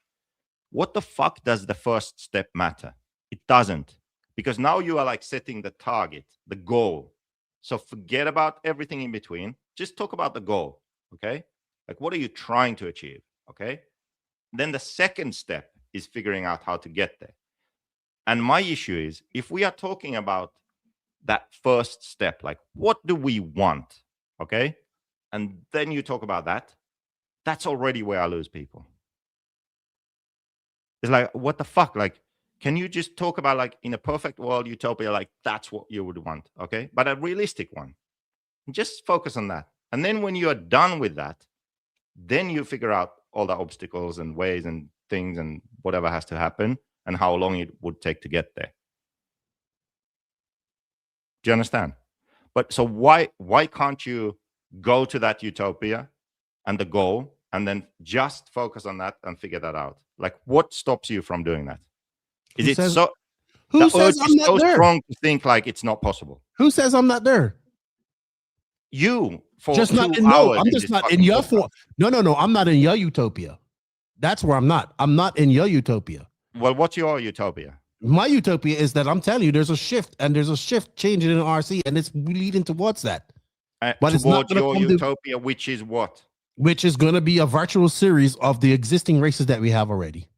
L: What the fuck does the first step matter? It doesn't. Because now you are like setting the target, the goal. So forget about everything in between. Just talk about the goal, okay? Like, what are you trying to achieve, okay? Then the second step is figuring out how to get there. And my issue is, if we are talking about that first step, like, what do we want, okay? And then you talk about that, that's already where I lose people. It's like, what the fuck? Like, can you just talk about, like, in a perfect world, utopia, like, that's what you would want, okay? But a realistic one. Just focus on that. And then when you are done with that, then you figure out all the obstacles and ways and things and whatever has to happen and how long it would take to get there. Do you understand? But so why can't you go to that utopia and the goal, and then just focus on that and figure that out. Like, what stops you from doing that? Is
G: Who
L: it
G: says-
L: so?
G: Who
L: The
G: says
L: urge
G: I'm
L: is
G: not
L: so
G: there?
L: strong to think like it's not possible.
G: Who says I'm not there?
L: You for
G: Just not
L: 2
G: in no.
L: hours
G: I'm
L: in
G: just
L: this
G: not in
L: fucking
G: your
L: podcast.
G: form. No. I'm not in your utopia. That's where I'm not. I'm not in your utopia.
L: Well, what's your utopia?
G: My utopia is that I'm telling you, there's a shift, and there's a shift changing in RC, and it's leading towards that. But it's not
L: Towards
G: gonna
L: your
G: come to-
L: utopia, which is what?
G: Which is going to be a virtual series of the existing races that we have already.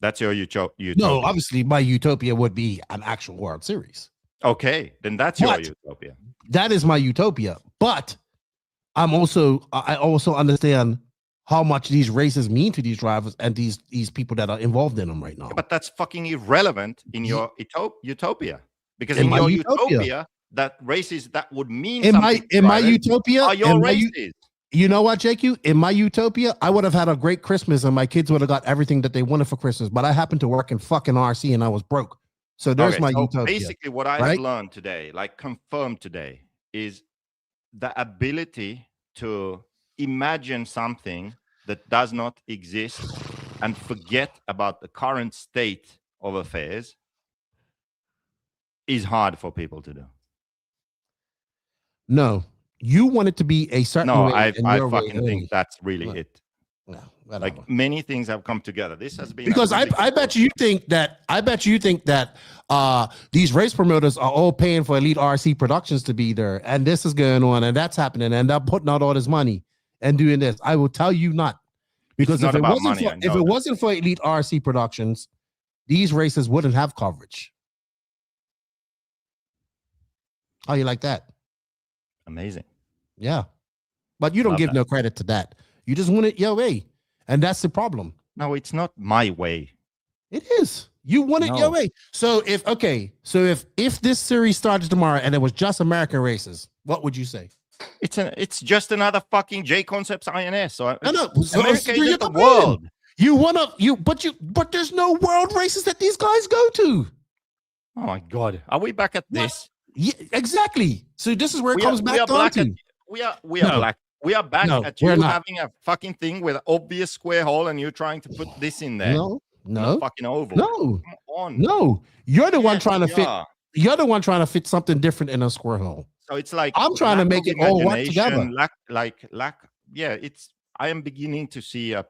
L: That's your utopia.
G: No, obviously, my utopia would be an actual World Series.
L: Okay, then that's your
G: But-
L: utopia.
G: That is my utopia. But I also understand how much these races mean to these drivers and these people that are involved in them right now.
L: But that's fucking irrelevant in your utopia, because
G: In
L: in
G: my
L: your
G: utopia.
L: utopia, that races that would mean
G: in
L: something.
G: my
L: to drivers
G: utopia,
L: are your
G: in my u-
L: races.
G: you know what, JQ? In my utopia, I would have had a great Christmas and my kids would have got everything that they wanted for Christmas. But I happened to work in fucking RC and I was broke. So there's
L: Okay,
G: my
L: so
G: utopia.
L: basically, what I have
G: right?
L: learned today, like confirmed today, is the ability to imagine something that does not exist and forget about the current state of affairs is hard for people to do.
G: No, you want it to be a certain
L: No,
G: way.
L: I
G: and your way
L: fucking
G: only.
L: think that's really it.
G: No, whatever.
L: Like, many things have come together. This has been
G: Because I bet you think that these race promoters are all paying for Elite RC Productions to be there, and this is going on, and that's happening, and they're putting out all this money and doing this. I will tell you not, because
L: not
G: if it
L: about
G: wasn't
L: money,
G: for,
L: I
G: if
L: know
G: it
L: that.
G: wasn't for Elite RC Productions, these races wouldn't have coverage. How you like that?
L: amazing.
G: Yeah, but you don't
L: Love
G: give
L: that.
G: no credit to that. You just want it your way, and that's the problem.
L: No, it's not my way.
G: It is. You want it
L: No.
G: your way. So if this series started tomorrow and it was just American races, what would you say?
L: It's just another fucking J Concepts INS. So
G: I know. So
L: America
G: you're
L: is the
G: the
L: world.
G: But there's no world races that these guys go to.
L: Oh my god, are we back at this?
G: Yeah, exactly. So this is where it
L: We
G: comes
L: are
G: back down
L: black
G: to.
L: at, we are
G: No.
L: black. We are back
G: No,
L: at
G: we're
L: you
G: not.
L: having a fucking thing with an obvious square hole, and you're trying to put this in there.
G: No,
L: Not
G: no,
L: fucking oval.
G: no,
L: Come on.
G: no. You're the one
L: Yes,
G: trying to
L: we
G: fit.
L: are.
G: You're the one trying to fit something different in a square hole.
L: So it's like
G: I'm trying to
L: lack
G: make
L: of
G: it all work
L: imagination,
G: together.
L: lack. Yeah, it's. I am beginning to see a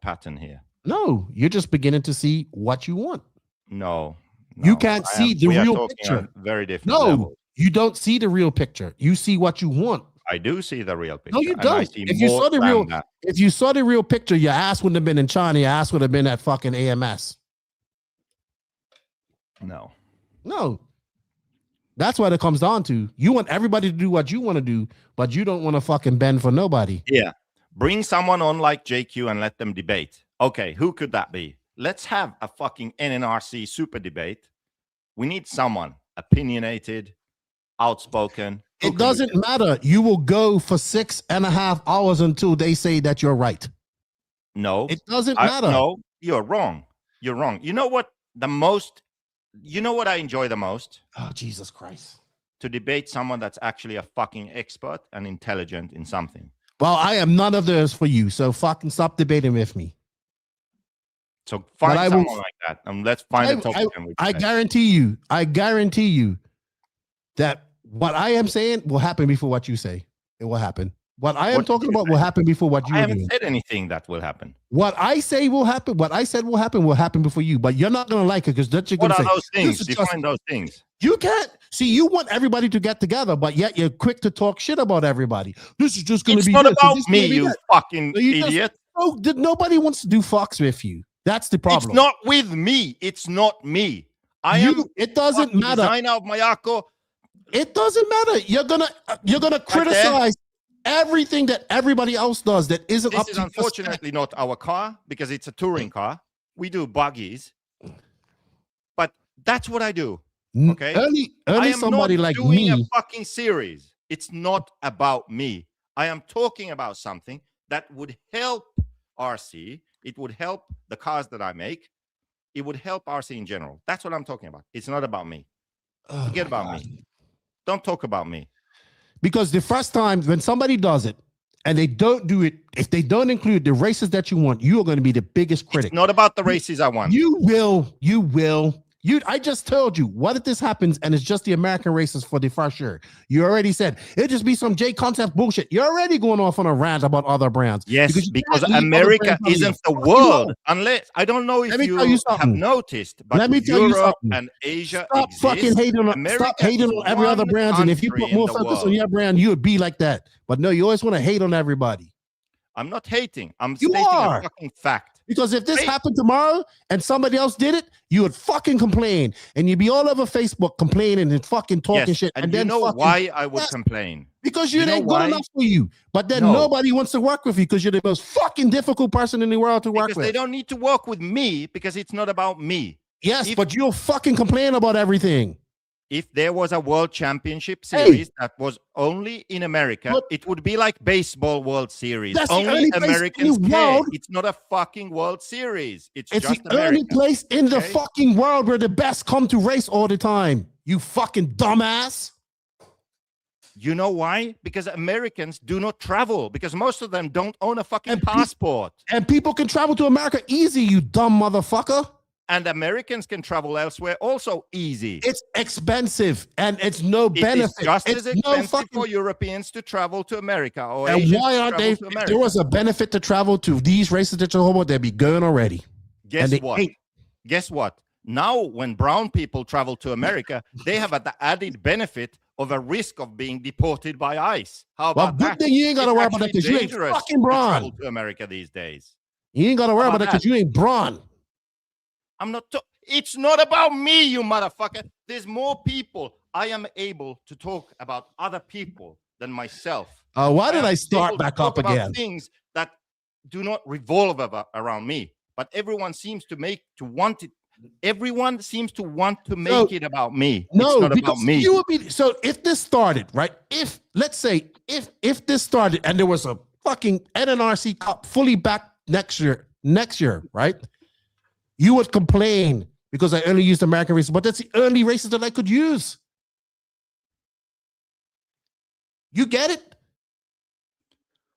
L: pattern here.
G: No, you're just beginning to see what you want.
L: No,
G: You can't see the
L: we are
G: real
L: talking
G: picture.
L: on very different
G: No,
L: levels.
G: you don't see the real picture. You see what you want.
L: I do see the real picture.
G: No, you
L: and I
G: don't.
L: see
G: If you
L: more
G: saw the
L: than
G: real,
L: that.
G: if you saw the real picture, your ass wouldn't have been in China. Your ass would have been at fucking AMS.
L: No.
G: No, that's what it comes down to. You want everybody to do what you want to do, but you don't want to fucking bend for nobody.
L: Yeah. Bring someone on like JQ and let them debate. Okay, who could that be? Let's have a fucking NNRC super debate. We need someone opinionated, outspoken. Who
G: It
L: can we
G: doesn't
L: get?
G: matter. You will go for 6.5 hours until they say that you're right.
L: No.
G: It doesn't matter.
L: No, you're wrong. You're wrong. You know what I enjoy the most?
G: Oh, Jesus Christ.
L: To debate someone that's actually a fucking expert and intelligent in something.
G: Well, I am none of those for you. So fucking stop debating with me.
L: So find
G: I will-
L: someone like that and let's find a topic. and we
G: I
L: debate.
G: guarantee you that what I am saying will happen before what you say. It will happen. What I am
L: What
G: talking
L: do you
G: about will happen before what you
L: I
G: are
L: haven't
G: doing.
L: said anything that will happen.
G: What I say will happen. What I said will happen before you. But you're not gonna like it because that's you're
L: What
G: gonna
L: are
G: say.
L: those things?
G: "This is just-"
L: Define those things.
G: You can't see. You want everybody to get together, but yet you're quick to talk shit about everybody. This is just gonna
L: It's
G: be.
L: not
G: this,
L: about
G: this is
L: me,
G: gonna be
L: you
G: that.
L: fucking
G: So you just-
L: idiot.
G: Oh, nobody wants to do fucks with you. That's the problem.
L: It's not with me. It's not me. I am.
G: It doesn't
L: fucking
G: matter.
L: Designer of Mayako.
G: It doesn't matter. You're gonna criticize everything that everybody else does that isn't up
L: This is
G: to your spec.
L: unfortunately not our car because it's a touring car. We do buggies, but that's what I do. Okay,
G: Only
L: I am
G: somebody
L: not
G: like
L: doing a
G: me.
L: fucking series. It's not about me. I am talking about something that would help RC. It would help the cars that I make. It would help RC in general. That's what I'm talking about. It's not about me. Forget about me. Don't talk about me.
G: Because the first time when somebody does it and they don't do it, if they don't include the races that you want, you are going to be the biggest critic.
L: It's not about the races I want.
G: You will. I just told you, what if this happens and it's just the American races for the first year? You already said it'll just be some J concept bullshit. You're already going off on a rant about other brands.
L: Yes, because America isn't the world. Unless I don't know if you have noticed, but
G: let me tell you something.
L: And Asia
G: stop
L: exist.
G: fucking hating on every other brand. And if you put more focus on your brand, you would be like that. But no, you always want to hate on everybody.
L: I'm not hating. I'm stating a fucking fact.
G: Because if this happened tomorrow and somebody else did it, you would fucking complain. And you'd be all over Facebook complaining and fucking talking shit.
L: And
G: then
L: you know why I would complain?
G: Because you ain't good enough for you. But then nobody wants to work with you because you're the most fucking difficult person in the world to work with.
L: Because they don't need to work with me because it's not about me.
G: Yes, but you'll fucking complain about everything.
L: If there was a world championship series that was only in America, it would be like baseball World Series. Only Americans care. It's not a fucking World Series. It's just
G: the only place in the fucking world where the best come to race all the time. You fucking dumbass.
L: You know why? Because Americans do not travel. Because most of them don't own a fucking passport.
G: And people can travel to America easy, you dumb motherfucker.
L: And Americans can travel elsewhere also easy.
G: It's expensive and it's no benefit.
L: It's just as expensive for Europeans to travel to America. Or
G: and
L: Asians
G: why aren't they? If there was a benefit to travel to these races that you're about, they'd be going already.
L: Guess what? Guess what? Now, when brown people travel to America, they have the added benefit of a risk of being deported by ICE. How about that?
G: Good thing you ain't got to worry about that because you ain't fucking brawn.
L: Travel to America these days.
G: You ain't got to worry about that because you ain't brawn.
L: I'm not. It's not about me, you motherfucker. There's more people. I am able to talk about other people than myself.
G: Why did I start back up again?
L: About things that do not revolve around me, but everyone seems to want it. Everyone seems to want to make it about me.
G: No,
L: it's not
G: because
L: about me.
G: You would be so. If this started right, if let's say if this started and there was a fucking NNRC Cup fully back next year, right? You would complain because I only used American races, but that's the only races that I could use. You get it?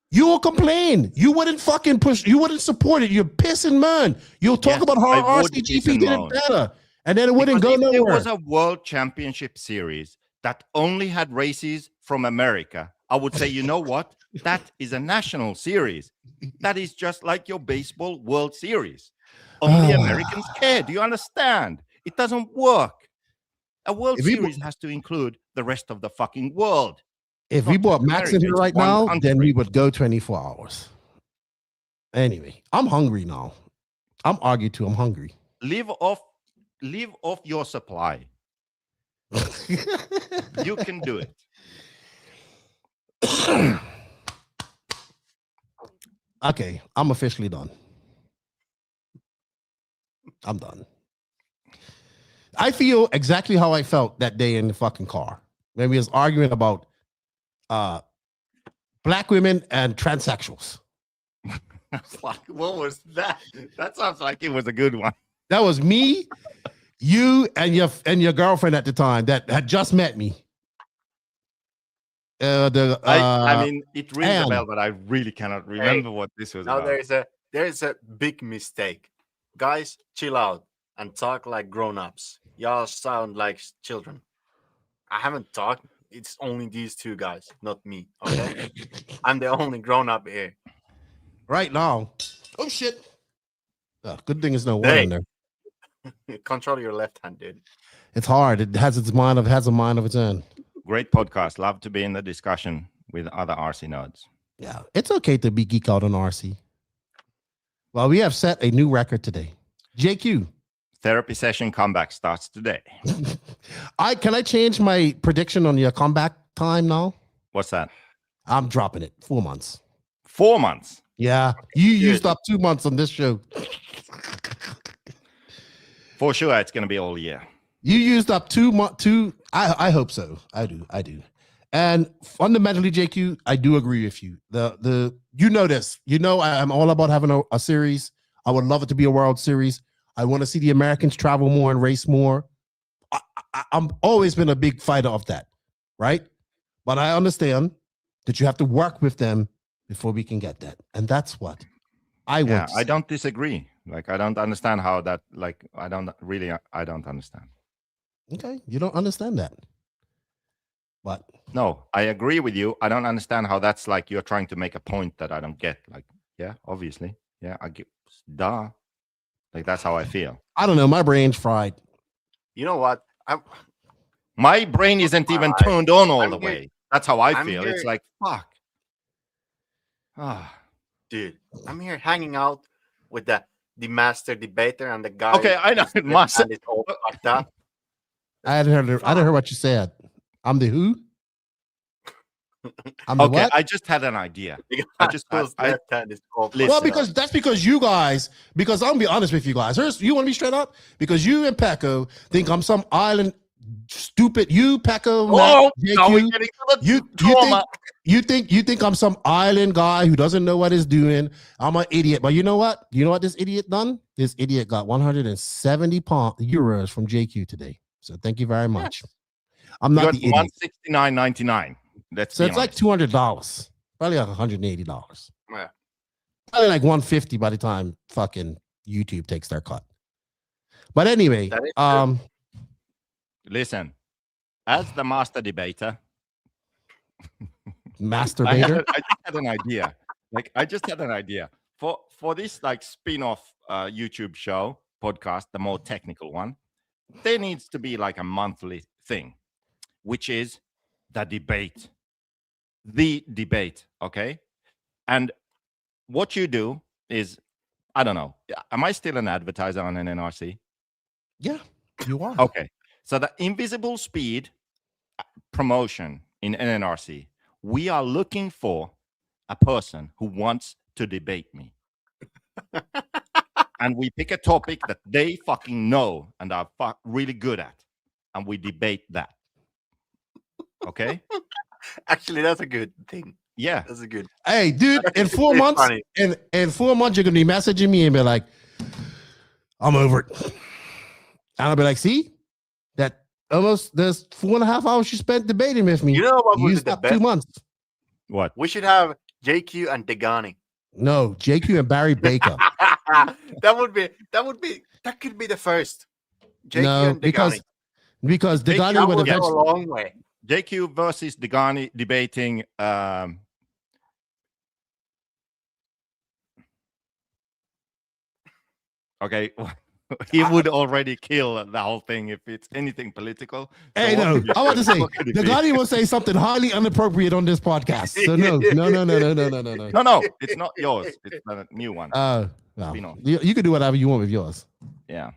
G: You will complain. You wouldn't fucking push. You wouldn't support it. You're pissing, man. You'll talk about how RCGP did it better, and then it wouldn't go nowhere.
L: If there was a world championship series that only had races from America, I would say, you know what? That is a national series. That is just like your baseball World Series. Only Americans care. Do you understand? It doesn't work. A World Series has to include the rest of the fucking world.
G: If we brought Max in here right now, then we would go 24 hours. Anyway, I'm hungry now. I'm arguing too. I'm hungry.
L: Live off your supply. You can do it.
G: Okay, I'm officially done. I'm done. I feel exactly how I felt that day in the fucking car when we was arguing about black women and transsexuals.
L: What was that? That sounds like it was a good one.
G: That was me, you, and your girlfriend at the time that had just met me.
L: I mean, it rings a bell, but I really cannot remember what this was about.
H: There is a big mistake. Guys, chill out and talk like grown-ups. Y'all sound like children. I haven't talked. It's only these two guys, not me. Okay, I'm the only grown-up here.
G: Right now. Oh shit! Good thing there's no one in there.
H: Control your left hand, dude.
G: It's hard. It has a mind of its own.
L: Great podcast. Love to be in the discussion with other RC nodes.
G: Yeah, it's okay to be geek out on RC. Well, we have set a new record today. JQ.
L: Therapy session comeback starts today.
G: Can I change my prediction on your comeback time now?
L: What's that?
G: I'm dropping it. 4 months.
L: 4 months?
G: Yeah. You used up 2 months on this show.
L: For sure, it's going to be all year.
G: You used up 2 months. I hope so. I do. And fundamentally, JQ, I do agree with you. You know this. You know I'm all about having a series. I would love it to be a World Series. I want to see the Americans travel more and race more. I'm always been a big fighter of that, right? But I understand that you have to work with them before we can get that. And that's what I want.
L: I don't disagree. Like, I don't understand how that, like, I don't understand.
G: Okay. You don't understand that. But
L: no, I agree with you. I don't understand how that's like you're trying to make a point that I don't get. Like, yeah, obviously. Yeah, I get, duh. Like, that's how I feel.
G: I don't know. My brain's fried.
H: You know what?
L: My brain isn't even turned on all the
H: here-
L: way. That's how I
H: I'm
L: feel.
H: here-
L: It's like, fuck.
H: Dude, I'm here hanging out with the master debater and the guy.
L: Okay, I know.
H: whose hand is all fucked up.
G: I didn't hear what you said. I'm the who? I'm the
L: Okay,
G: what?
L: I just had an idea. I just
G: well, because that's because you guys, because I'm gonna be honest with you guys. You want to be straight up? Because you and Pekko think I'm some island stupid. You, Pekko,
L: Oh,
G: Matt,
L: now
G: JQ,
L: we're getting to the
G: you think I'm some island guy who doesn't know what he's doing. I'm an idiot. But you know what? You know what this idiot done? This idiot got 170 euros from JQ today. So thank you very much. I'm not the idiot.
L: $169.99.
G: So it's like $200, probably like $180.
H: Yeah.
G: Probably like $150 by the time fucking YouTube takes their cut. But anyway,
L: listen, as the master debater,
G: masturbator.
L: I just had an idea. Like, I just had an idea for this like spin-off YouTube show podcast, the more technical one. There needs to be like a monthly thing, which is the debate. The debate, okay? And what you do is, I don't know, am I still an advertiser on NNRC?
G: Yeah, you are.
L: Okay. So the invisible speed promotion in NNRC, we are looking for a person who wants to debate me. And we pick a topic that they fucking know and are really good at. And we debate that. Okay?
H: Actually, that's a good thing.
L: Yeah.
H: That's a good.
G: Hey, dude, in 4 months, in 4 months, you're gonna be messaging me and be like, I'm over it. And I'll be like, see? That almost there's 4.5 hours you spent debating with me.
H: You know what would be
G: used
H: the
G: up
H: best?
G: 2 months.
L: What?
H: We should have JQ and Degani.
G: No, JQ and Barry Baker.
H: that could be the first. JQ
G: No,
H: and Degani.
G: because Degani would
H: go a
G: eventually.
H: long way.
L: JQ versus Degani debating okay. He would already kill the whole thing if it's anything political. So
G: Hey, no, I want to say Degani will say something highly inappropriate on this podcast. So no.
L: No, it's not yours. It's the new one.
G: Well, you can do whatever you want with yours.
L: Yeah.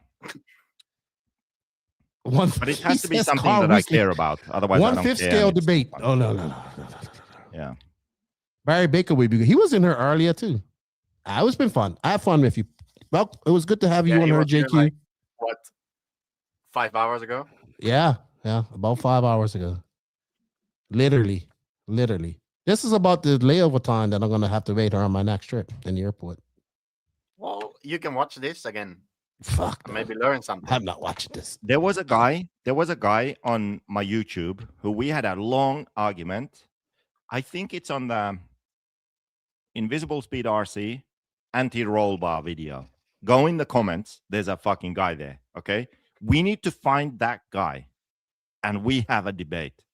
G: But
L: it has to be something that I care about. Otherwise, I don't care.
G: 1/5 scale debate. Oh no.
L: Yeah.
G: Barry Baker would be good. He was in here earlier too. It's been fun. I had fun with you. Well, it was good to have you on her, JQ.
H: Like, what? 5 hours ago?
G: Yeah, about 5 hours ago. Literally. This is about the layover time that I'm gonna have to wait her on my next trip in the airport.
H: Well, you can watch this again.
G: Fuck.
H: And maybe learn something.
G: I'm not watching this.
L: There was a guy on my YouTube who we had a long argument. I think it's on the Invisible Speed RC anti-roll bar video. Go in the comments. There's a fucking guy there. Okay. We need to find that guy and we have a debate.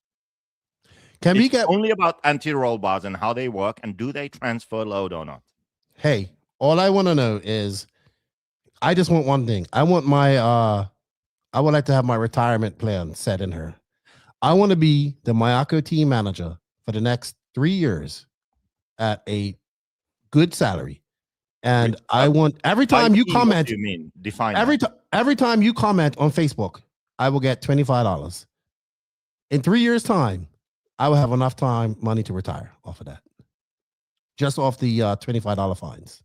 G: Can we get
L: only about anti-roll bars and how they work and do they transfer load or not?
G: Hey, all I want to know is I just want one thing. I want my I would like to have my retirement plan set in her. I want to be the Mayako team manager for the next 3 years at a good salary. And I want every time you comment,
L: what do you mean? Define
G: every time you comment on Facebook, I will get $25. In 3 years' time, I will have enough money to retire off of that. Just off the $25 fines.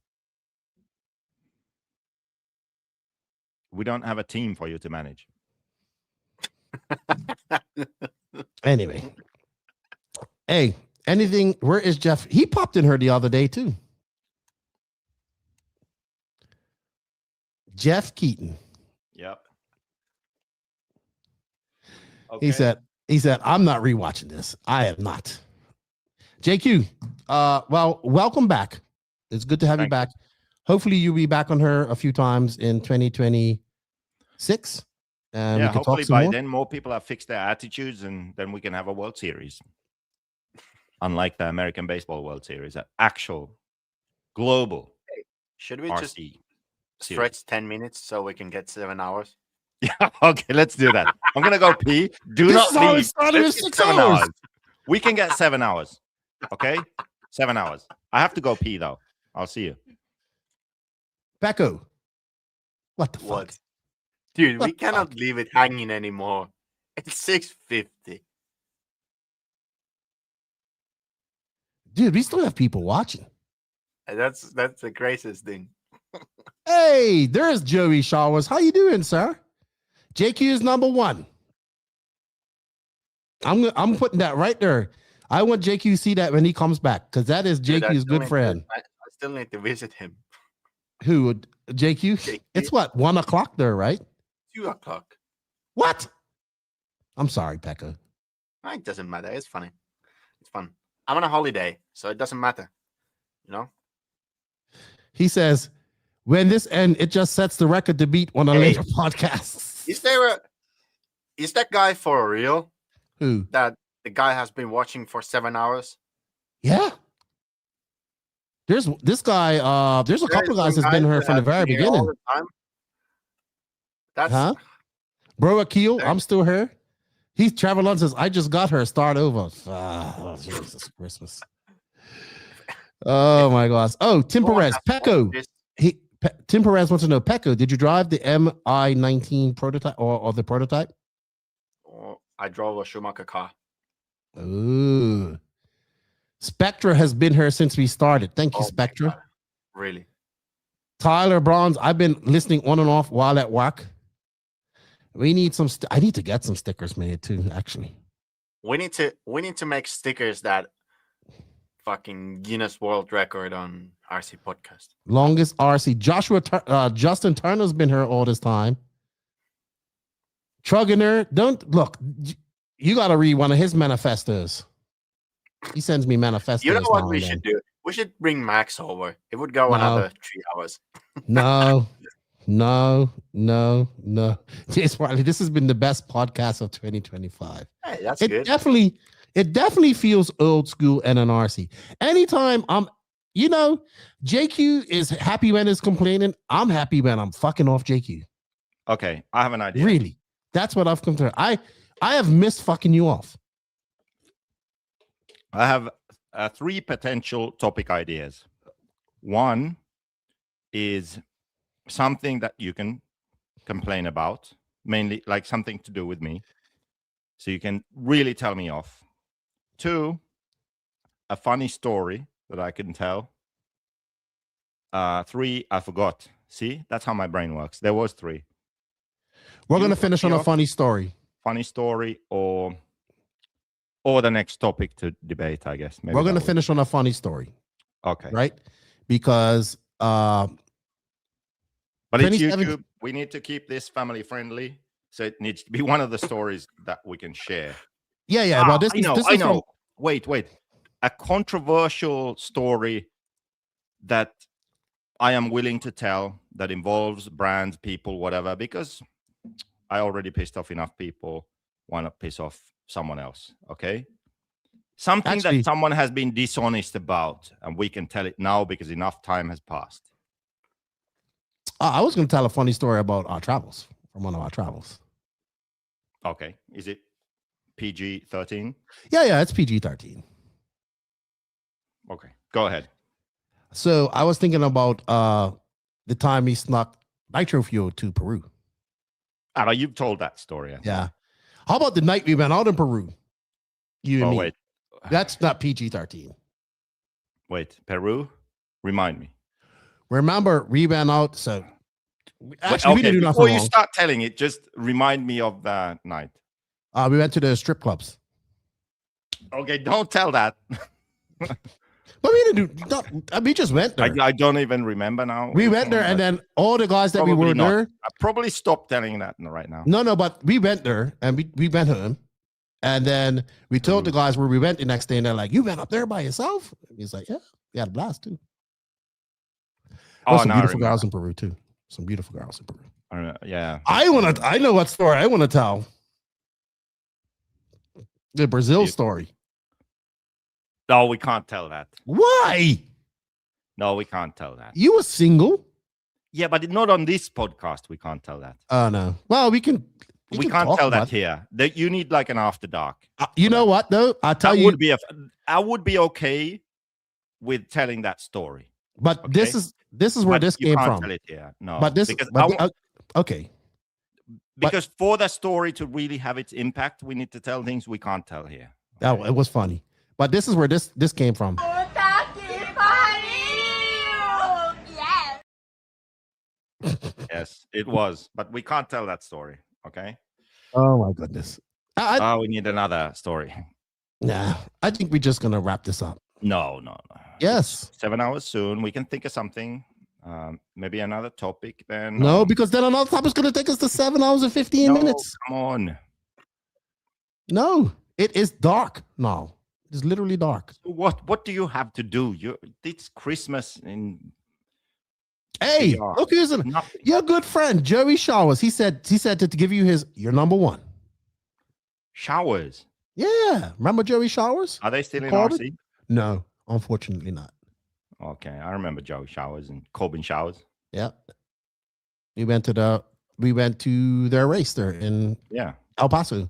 L: We don't have a team for you to manage.
G: Anyway. Hey, anything? Where is Jeff? He popped in here the other day too. Jeff Keaton.
L: Yep.
G: Okay. He said, He said, I'm not rewatching this. I am not. JQ, well, welcome back. It's good to have you back. Hopefully you'll be back on her a few times in 2026. And we can
L: hopefully
G: talk some
L: by
G: more.
L: then more people have fixed their attitudes and then we can have a World Series. Unlike the American Baseball World Series, an actual global.
H: Should we
L: RC
H: just
L: series.
H: stretch 10 minutes so we can get 7 hours?
L: Yeah, okay, let's do that. I'm gonna go pee. Do
G: This
L: not
G: is how it
L: leave.
G: started
L: Let's
G: with
L: get
G: 6
L: 7
G: hours.
L: We can get 7 hours. Okay, 7 hours. I have to go pee though. I'll see you.
G: Pekko, what the fuck?
H: What? Dude,
G: What
H: we
G: the
H: cannot
G: fuck?
H: leave it hanging anymore. It's 6:50.
G: Dude, we still have people watching.
H: That's the craziest thing.
G: Hey, there's Joey Showers. How you doing, sir? JQ is number 1. I'm putting that right there. I want JQ to see that when he comes back, because that is
H: Dude,
G: JQ's good friend.
H: I still need to visit him.
G: Who would JQ?
H: JQ.
G: It's what, 1 o'clock there, right?
H: 2 o'clock.
G: What? I'm sorry, Pekka.
H: It doesn't matter. It's funny. It's fun. I'm on a holiday, so it doesn't matter. You know?
G: He says, when this ends, it just sets the record to beat on a later podcast.
H: Is that guy for real?
G: Who?
H: That the guy has been watching for 7 hours?
G: Yeah. There's this guy, there's a couple of guys that's been here from the very beginning.
H: That's
G: Bro Akil, I'm still here. He's Trevor Lund says, I just got her. Start over. Oh, Jesus Christmas. Oh my gosh. Oh, Tim Perez. Pekko. Tim Perez wants to know, Pekko, did you drive the MI-19 prototype or the prototype?
H: I drove a Schumacher car.
G: Ooh. Spectra has been here since we started. Thank you, Spectra.
H: Really?
G: Tyler Bronze, I've been listening on and off while at work. We need some. I need to get some stickers made too. Actually,
H: we need to make stickers that fucking Guinness World Record on RC podcast.
G: Longest RC. Justin Turner's been here all this time. Truggener, don't look. You got to read one of his manifestos. He sends me manifestos.
H: You know what we should do? We should bring Max over. It would go another 3 hours.
G: No. James Riley, this has been the best podcast of 2025.
H: Hey, that's
G: good. It definitely feels old school NNRC. Anytime JQ is happy when he's complaining. I'm happy when I'm fucking off JQ.
L: Okay, I have an idea.
G: Really? That's what I've come to. I have missed fucking you off.
L: I have 3 potential topic ideas. One is something that you can complain about, mainly like something to do with me, so you can really tell me off. 2, a funny story that I can tell. 3, I forgot. See, that's how my brain works. There was 3.
G: We're going to finish on a funny story.
L: Funny story or the next topic to debate, I guess. Maybe
G: we're going to finish on a funny story.
L: Okay.
G: Right? Because
L: but it's YouTube. We need to keep this family friendly. So it needs to be one of the stories that we can share.
G: Yeah. Well,
L: I know. Wait. A controversial story that I am willing to tell that involves brands, people, whatever, because I already pissed off enough people, want to piss off someone else. Okay. Something that someone has been dishonest about, and we can tell it now because enough time has passed.
G: I was going to tell a funny story about our travels, from one of our travels.
L: Okay. Is it PG-13?
G: Yeah, it's PG-13.
L: Okay, go ahead.
G: So I was thinking about the time he snuck nitro fuel to Peru.
L: You've told that story.
G: Yeah. How about the night we went out in Peru? You and me.
L: Wait.
G: That's not PG-13.
L: Wait, Peru? Remind me.
G: Remember, we went out. So actually, we didn't do nothing
L: before you
G: wrong.
L: start telling it, just remind me of that night.
G: We went to the strip clubs.
L: Okay, don't tell that.
G: But we didn't do. We just went there.
L: I don't even remember now.
G: We went there, and then all the guys that
L: Probably
G: we were
L: not.
G: there.
L: I probably stopped telling that right now.
G: No, but we went there, and we went home, And then we told the guys where we went the next day, and they're like, "You went up there by yourself?" He's like, "Yeah, we had a blast too." Some beautiful girls in Peru too. Some beautiful girls in Peru.
L: Yeah.
G: I know what story I want to tell. The Brazil story.
L: No, we can't tell that.
G: Why?
L: No, we can't tell that.
G: You were single?
L: Yeah, but not on this podcast. We can't tell that.
G: Oh no. Well, we can.
L: We can't tell that here. You need like an after dark.
G: You know what though? I'll tell you.
L: I would be okay with telling that story.
G: But okay? This is where this came from.
L: Tell it here. No.
G: But this okay.
L: Because for the story to really have its impact, we need to tell things we can't tell here.
G: Okay? Oh, it was funny. But this is where this came from.
L: Yes, it was. But we can't tell that story. Okay.
G: Oh my goodness.
L: We need another story.
G: Nah, I think we're just gonna wrap this up.
L: No.
G: Yes.
L: It's 7 hours soon. We can think of something. Maybe another topic then.
G: No, because then another topic is gonna take us to 7 hours and 15 minutes.
L: Come on.
G: No, it is dark now. It's literally dark.
L: What do you have to do? It's Christmas in.
G: Hey, look who's your good friend Joey Showers. He said to give you your number one.
L: Showers.
G: Yeah, remember Joey Showers?
L: Are they still in RC?
G: No, unfortunately not.
L: Okay, I remember Joey Showers and Corbin Showers.
G: Yeah, we went to their race there in El Paso.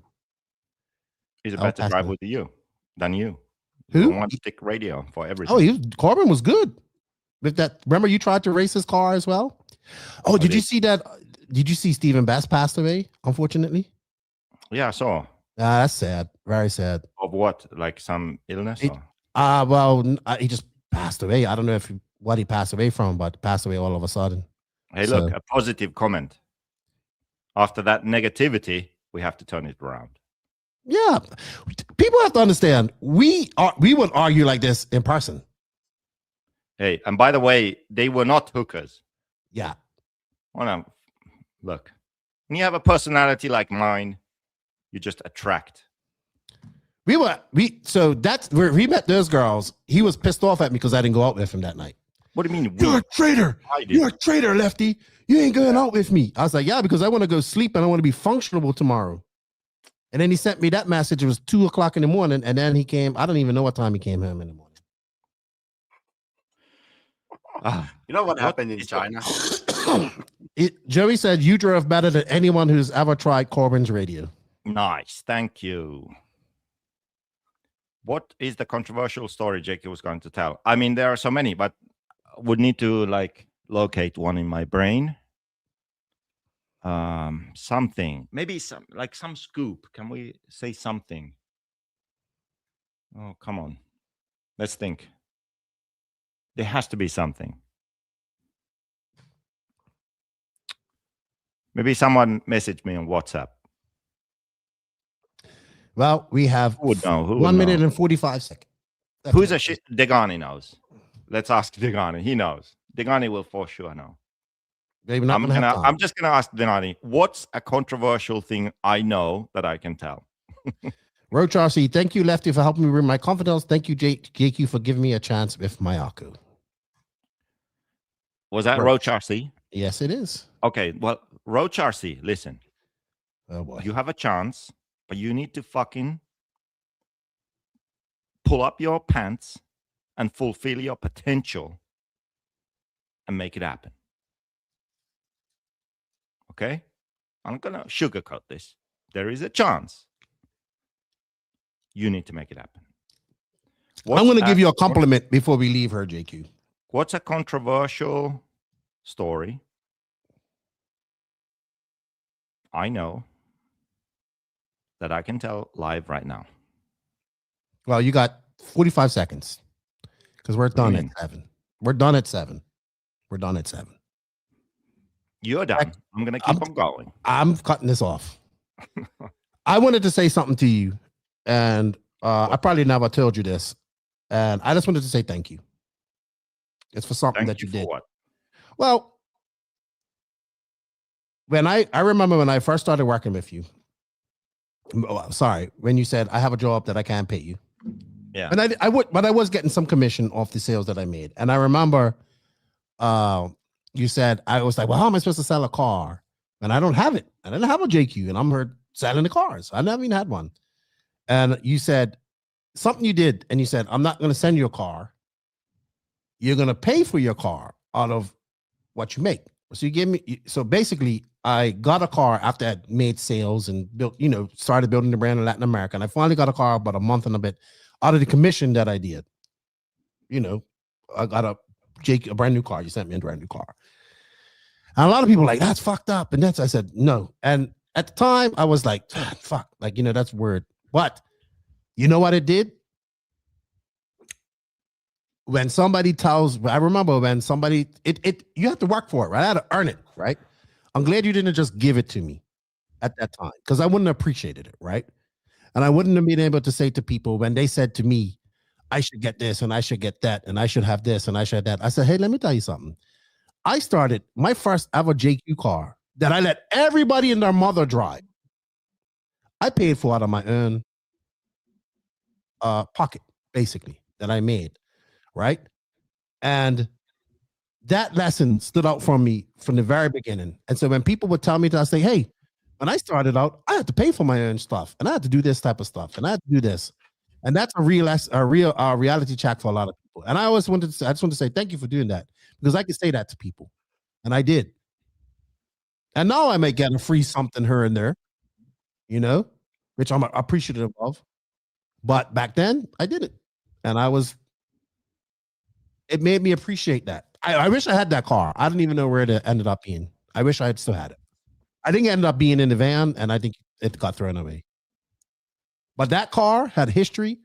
L: He's a better driver with you than you.
G: Who?
L: One stick radio for everything.
G: Oh, Corbin was good. With that, remember you tried to race his car as well? Oh, did you see that? Did you see Stephen Bass passed away? Unfortunately.
L: Yeah, I saw.
G: That's sad. Very sad.
L: Of what? Like some illness?
G: He just passed away. I don't know what he passed away from, but passed away all of a sudden.
L: Hey, look, a positive comment. After that negativity, we have to turn it around.
G: Yeah, people have to understand. We would argue like this in person.
L: Hey, and by the way, they were not hookers.
G: Yeah.
L: Well, no, look, when you have a personality like mine, you just attract.
G: So that's where we met those girls. He was pissed off at me because I didn't go out with him that night.
L: What do you mean?
G: You're a traitor. You're a traitor, Lefty. You ain't going out with me. I was like, yeah, because I want to go sleep and I want to be functional tomorrow. And then he sent me that message. It was 2:00 in the morning. And then he came. I don't even know what time he came home in the morning.
H: You know what happened in China?
G: Joey said you drove better than anyone who's ever tried Corbin's radio.
L: Nice. Thank you. What is the controversial story Jackie was going to tell? I mean, there are so many, but would need to locate one in my brain. Something. Maybe some scoop. Can we say something? Oh, come on. Let's think. There has to be something. Maybe someone messaged me on WhatsApp.
G: Well, we have
L: Who would know?
G: 1 minute and 45 seconds.
L: Who's a shit? Degani knows. Let's ask Degani. He knows. Degani will for sure know. I'm just gonna ask Degani. What's a controversial thing I know that I can tell?
G: Roach RC, thank you, Lefty, for helping me with my confidence. Thank you, JQ, for giving me a chance with my Aku.
L: Was that Roach RC?
G: Yes, it is.
L: Okay, well, Roach RC, listen.
G: Oh boy.
L: You have a chance, but you need to fucking pull up your pants and fulfill your potential and make it happen. Okay? I'm going to sugarcoat this. There is a chance. You need to make it happen.
G: I'm going to give you a compliment before we leave her, JQ.
L: What's a controversial story I know that I can tell live right now?
G: Well, you got 45 seconds because we're done at 7. We're done at 7. We're done at 7.
L: You're done. I'm going to keep on going.
G: I'm cutting this off. I wanted to say something to you, and I probably never told you this, and I just wanted to say thank you. It's for something that you did.
L: What?
G: Well, when I remember when I first started working with you, Sorry, when you said I have a job that I can't pay you.
L: Yeah.
G: And I was getting some commission off the sales that I made. And I remember you said, I was like, well, how am I supposed to sell a car? And I don't have it. I didn't have a JQ, and I'm here selling the cars. I never even had one. And you said something you did, and you said, I'm not going to send you a car. You're going to pay for your car out of what you make. So you gave me, so basically I got a car after I made sales and built, started building the brand in Latin America. And I finally got a car about a month and a bit out of the commission that I did. I got a brand new car. You sent me a brand new car. And a lot of people were like, that's fucked up. And I said, no. And at the time I was like, fuck, that's weird. But you know what it did? When somebody I remember when somebody, you have to work for it, right? I had to earn it, right? I'm glad you didn't just give it to me at that time, because I wouldn't have appreciated it, right? And I wouldn't have been able to say to people when they said to me, I should get this and I should get that and I should have this and I should have that. I said, hey, let me tell you something. I started my first ever JQ car that I let everybody and their mother drive. I paid for out of my own pocket, basically, that I made. Right. And that lesson stood out for me from the very beginning. And so when people would tell me I say, hey, when I started out, I had to pay for my own stuff and I had to do this type of stuff and I had to do this. And that's a real reality check for a lot of people. And I just want to say thank you for doing that, because I can say that to people. And I did. And now I may get a free something here and there, which I'm appreciative of. But back then I did it. And it made me appreciate that. I wish I had that car. I didn't even know where it ended up being. I wish I had still had it. I think it ended up being in the van, and I think it got thrown away. But that car had history,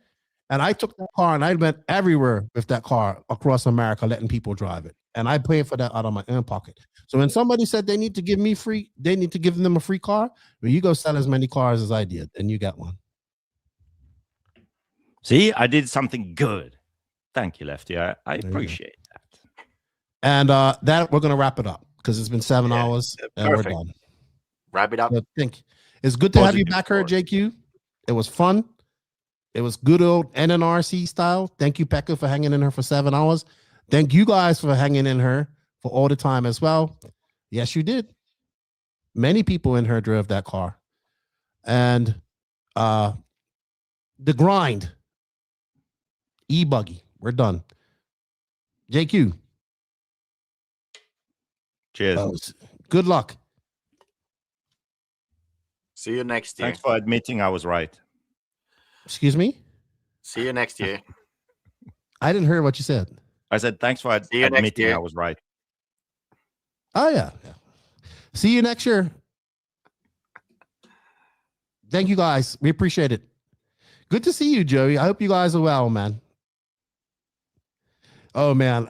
G: and I took that car and I went everywhere with that car across America, letting people drive it. And I paid for that out of my own pocket. So when somebody said they need to give them a free car, well, you go sell as many cars as I did, and you got one.
L: See, I did something good. Thank you, Lefty. I appreciate that.
G: And that we're gonna wrap it up because it's been 7 hours and we're done.
H: Wrap it up.
G: So it's good to have you back here, JQ. It was fun. It was good old NNRC style. Thank you, Pekko, for hanging in her for 7 hours. Thank you guys for hanging in her for all the time as well. Yes, you did. Many people in her drove that car. And the grind. E-Buggy. We're done. JQ.
L: Cheers.
G: Good luck.
H: See you next year.
L: Thanks for admitting I was right.
G: Excuse me?
H: See you next year.
G: I didn't hear what you said.
L: I said thanks for admitting I was right.
G: Oh, yeah. See you next year. Thank you, guys. We appreciate it. Good to see you, Joey. I hope you guys are well, man. Oh man,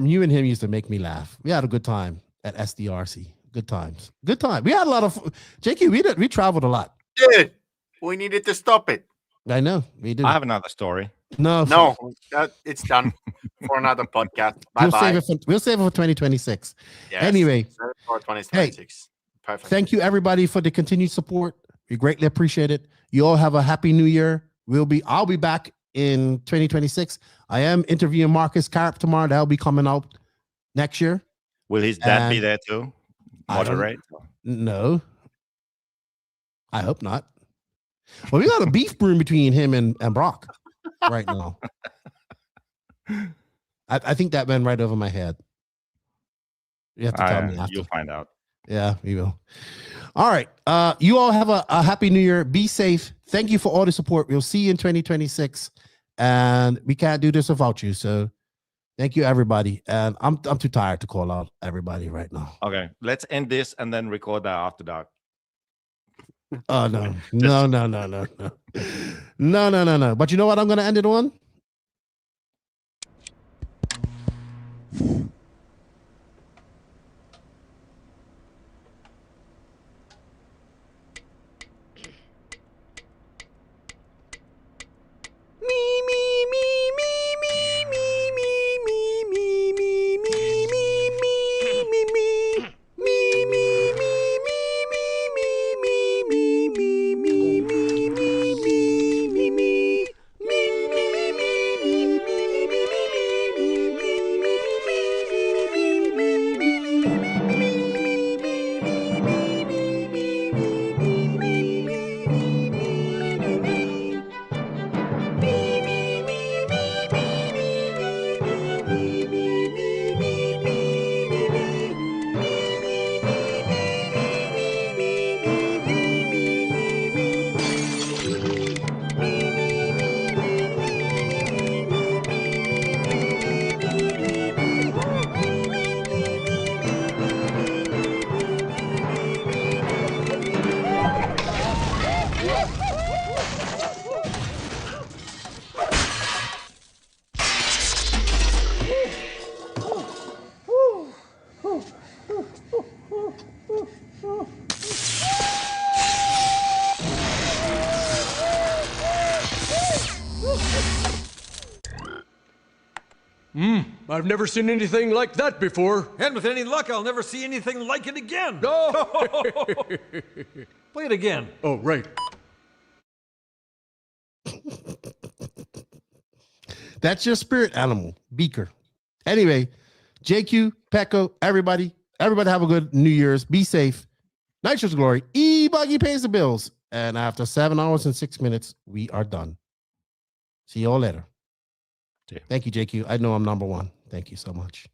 G: you and him used to make me laugh. We had a good time at SDRC. Good times. Good time. We had a lot of JQ. We traveled a lot.
H: Dude, we needed to stop it.
G: I know we did.
L: I have another story.
G: No,
H: it's done for another podcast. Bye bye.
G: We'll save it for 2026.
H: Yes,
G: anyway,
H: for 2026. Hey, perfect.
G: Thank you everybody for the continued support. We greatly appreciate it. You all have a happy new year. I'll be back in 2026. I am interviewing Marcus Carp tomorrow. That'll be coming out next year.
L: Will his dad be there too? Moderate?
G: No. I hope not. Well, we got a beef brewing between him and Brock right now. I think that went right over my head. You have to tell me after.
L: You'll find out.
G: Yeah, we will. All right. You all have a happy new year. Be safe. Thank you for all the support. We'll see you in 2026. And we can't do this without you. So thank you, everybody. And I'm too tired to call out everybody right now.
L: Okay. Let's end this and then record that after dark.
G: Oh, no. No. But you know what I'm going to end it on?
M: I've never seen anything like that before.
N: And with any luck, I'll never see anything like it again. Play it again.
M: Oh, right.
G: That's your spirit animal, Beaker. Anyway, JQ, Pekko, everybody have a good New Year's. Be safe. Nitro's glory. E-Buggy pays the bills. And after 7 hours and 6 minutes, we are done. See you all later. Thank you, JQ. I know I'm number one. Thank you so much.